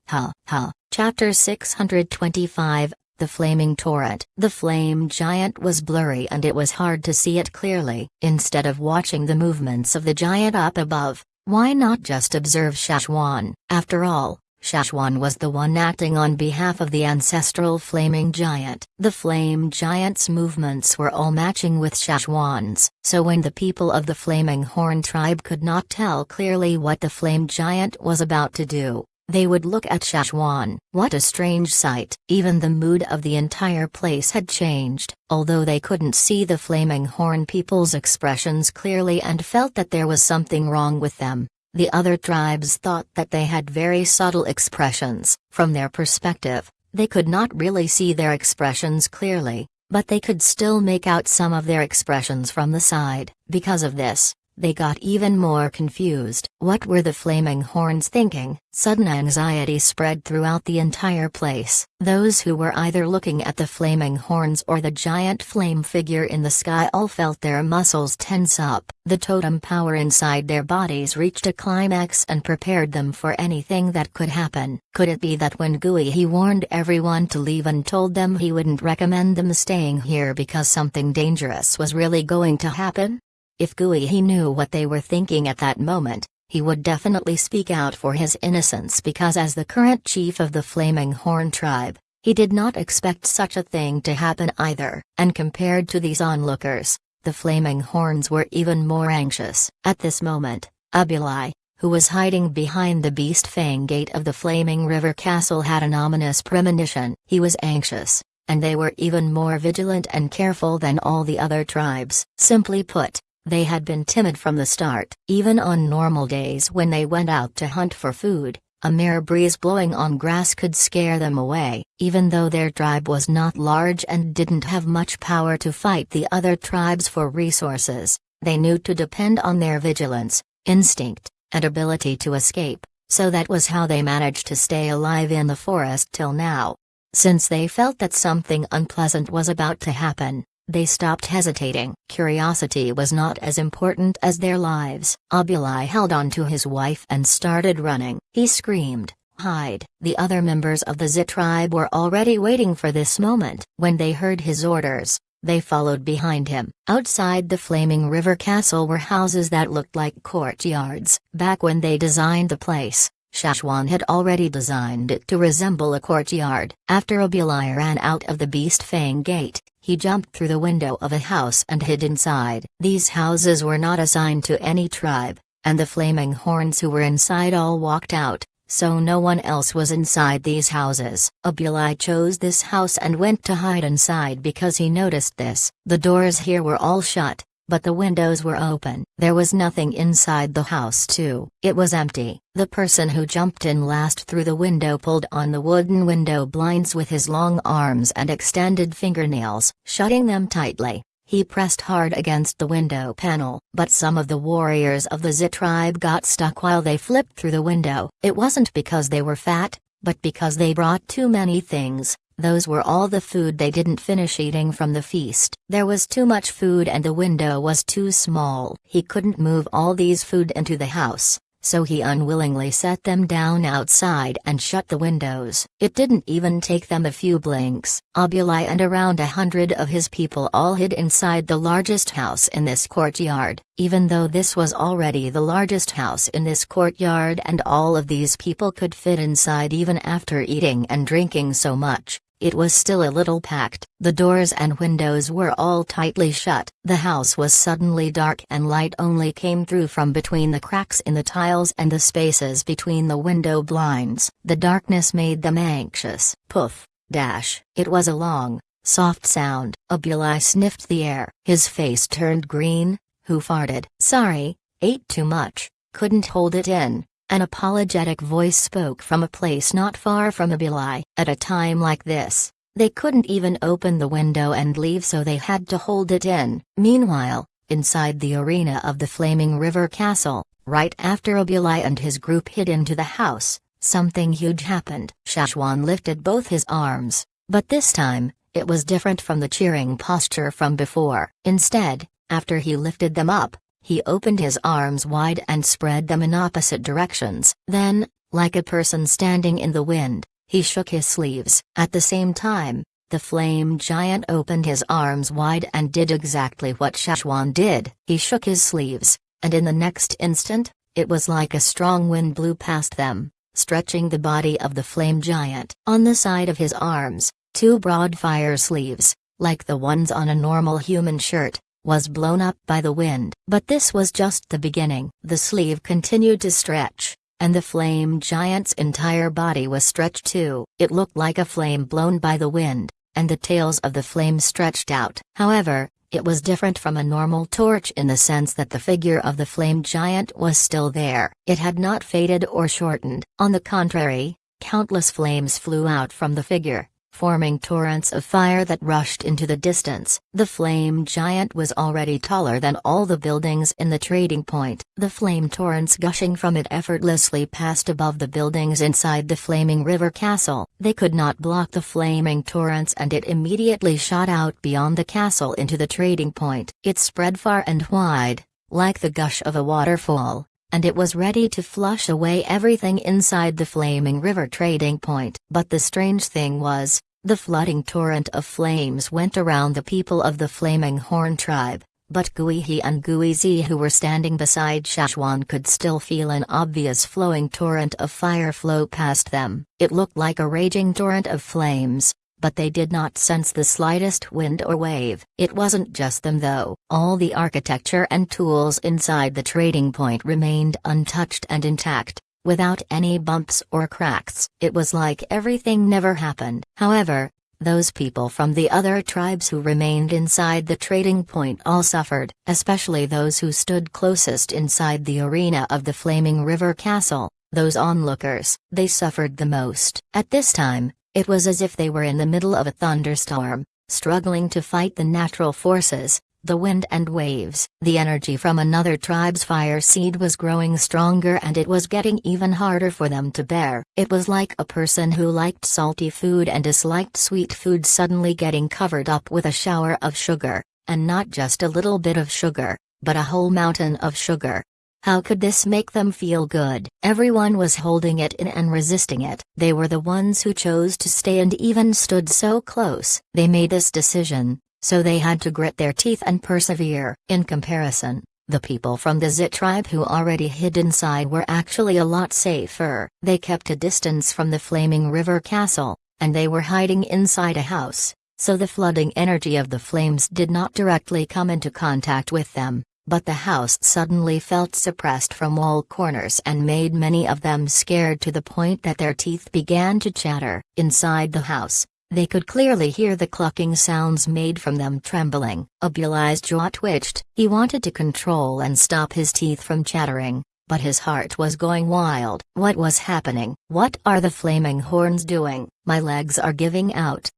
Chapter 625, The Flaming Torrent. The flame giant was blurry and it was hard to see it clearly. Instead of watching the movements of the giant up above, why not just observe Shashwan? After all, Shashwan was the one acting on behalf of the ancestral flaming giant. The flame giant's movements were all matching with Shashwan's, so when the people of the Flaming Horn tribe could not tell clearly what the flame giant was about to do, they would look at Shashwan. What a strange sight. Even the mood of the entire place had changed. Although they couldn't see the Flaming Horn people's expressions clearly and felt that there was something wrong with them, the other tribes thought that they had very subtle expressions. From their perspective, they could not really see their expressions clearly, but they could still make out some of their expressions from the side. Because of this, they got even more confused. What were the Flaming Horns thinking? Sudden anxiety spread throughout the entire place. Those who were either looking at the Flaming Horns or the giant flame figure in the sky all felt their muscles tense up. The totem power inside their bodies reached a climax and prepared them for anything that could happen. Could it be that when He warned everyone to leave and told them he wouldn't recommend them staying here because something dangerous was really going to happen? If He knew what they were thinking at that moment, he would definitely speak out for his innocence, because as the current chief of the Flaming Horn tribe, he did not expect such a thing to happen either. And compared to these onlookers, the Flaming Horns were even more anxious. At this moment, Abulai, who was hiding behind the Beast Fang gate of the Flaming River Castle, had an ominous premonition. He was anxious, and they were even more vigilant and careful than all the other tribes. Simply put, they had been timid from the start. Even on normal days when they went out to hunt for food, a mere breeze blowing on grass could scare them away. Even though their tribe was not large and didn't have much power to fight the other tribes for resources, they knew to depend on their vigilance, instinct, and ability to escape, so that was how they managed to stay alive in the forest till now. Since they felt that something unpleasant was about to happen, they stopped hesitating. Curiosity was not as important as their lives. Abulai held on to his wife and started running. He screamed, "Hide!" The other members of the Zit tribe were already waiting for this moment. When they heard his orders, they followed behind him. Outside the Flaming River Castle were houses that looked like courtyards. Back when they designed the place, Shashwan had already designed it to resemble a courtyard. After Abulai ran out of the Beast Fang gate, he jumped through the window of a house and hid inside. These houses were not assigned to any tribe, and the Flaming Horns who were inside all walked out, so no one else was inside these houses. Abulai chose this house and went to hide inside because he noticed this. The doors here were all shut, but the windows were open. There was nothing inside the house too. It was empty. The person who jumped in last through the window pulled on the wooden window blinds with his long arms and extended fingernails. Shutting them tightly, he pressed hard against the window panel. But some of the warriors of the Zit tribe got stuck while they flipped through the window. It wasn't because they were fat, but because they brought too many things, those were all the food they didn't finish eating from the feast. There was too much food and the window was too small. He couldn't move all these food into the house, so he unwillingly set them down outside and shut the windows. It didn't even take them a few blinks. Obuli and around 100 of his people all hid inside the largest house in this courtyard, even though this was already the largest house in this courtyard and all of these people could fit inside even after eating and drinking so much. It was still a little packed. The doors and windows were all tightly shut. The house was suddenly dark and light only came through from between the cracks in the tiles and the spaces between the window blinds. The darkness made them anxious. Poof, dash. It was a long, soft sound. Obuli sniffed the air. His face turned green. Who farted? Sorry, ate too much, couldn't hold it in. An apologetic voice spoke from a place not far from Obuli. At a time like this, they couldn't even open the window and leave, so they had to hold it in. Meanwhile, inside the arena of the Flaming River Castle, right after Obuli and his group hid into the house, something huge happened. Shashwan lifted both his arms, but this time, it was different from the cheering posture from before. Instead, after he lifted them up, he opened his arms wide and spread them in opposite directions. Then, like a person standing in the wind, he shook his sleeves. At the same time, the flame giant opened his arms wide and did exactly what Shashwan did. He shook his sleeves, and in the next instant, it was like a strong wind blew past them, stretching the body of the flame giant. On the side of his arms, two broad fire sleeves, like the ones on a normal human shirt, was blown up by the wind. But this was just the beginning. The sleeve continued to stretch, and the flame giant's entire body was stretched too. It looked like a flame blown by the wind, and the tails of the flame stretched out. However, it was different from a normal torch in the sense that the figure of the flame giant was still there. It had not faded or shortened. On the contrary, countless flames flew out from the figure, forming torrents of fire that rushed into the distance. The flame giant was already taller than all the buildings in the trading point. The flame torrents gushing from it effortlessly passed above the buildings inside the Flaming River Castle. They could not block the flaming torrents, and it immediately shot out beyond the castle into the trading point. It spread far and wide, like the gush of a waterfall, and it was ready to flush away everything inside the Flaming River trading point. But the strange thing was, the flooding torrent of flames went around the people of the Flaming Horn tribe, but Guihi and Guizi, who were standing beside Shashwan, could still feel an obvious flowing torrent of fire flow past them. It looked like a raging torrent of flames, but they did not sense the slightest wind or wave. It wasn't just them though. All the architecture and tools inside the trading point remained untouched and intact, without any bumps or cracks. It was like everything never happened. However, those people from the other tribes who remained inside the trading point all suffered, especially those who stood closest inside the arena of the Flaming River Castle, those onlookers. They suffered the most. At this time, it was as if they were in the middle of a thunderstorm, struggling to fight the natural forces, the wind and waves. The energy from another tribe's fire seed was growing stronger, and it was getting even harder for them to bear. It was like a person who liked salty food and disliked sweet food suddenly getting covered up with a shower of sugar, and not just a little bit of sugar, but a whole mountain of sugar. How could this make them feel good? Everyone was holding it in and resisting it. They were the ones who chose to stay and even stood so close. They made this decision, so they had to grit their teeth and persevere. In comparison, the people from the Zit tribe who already hid inside were actually a lot safer. They kept a distance from the Flaming River Castle, and they were hiding inside a house, so the flooding energy of the flames did not directly come into contact with them. But the house suddenly felt suppressed from all corners and made many of them scared to the point that their teeth began to chatter. Inside the house, they could clearly hear the clucking sounds made from them trembling. Obuli's jaw twitched. He wanted to control and stop his teeth from chattering, but his heart was going wild. What was happening? What are the Flaming Horns doing? My legs are giving out.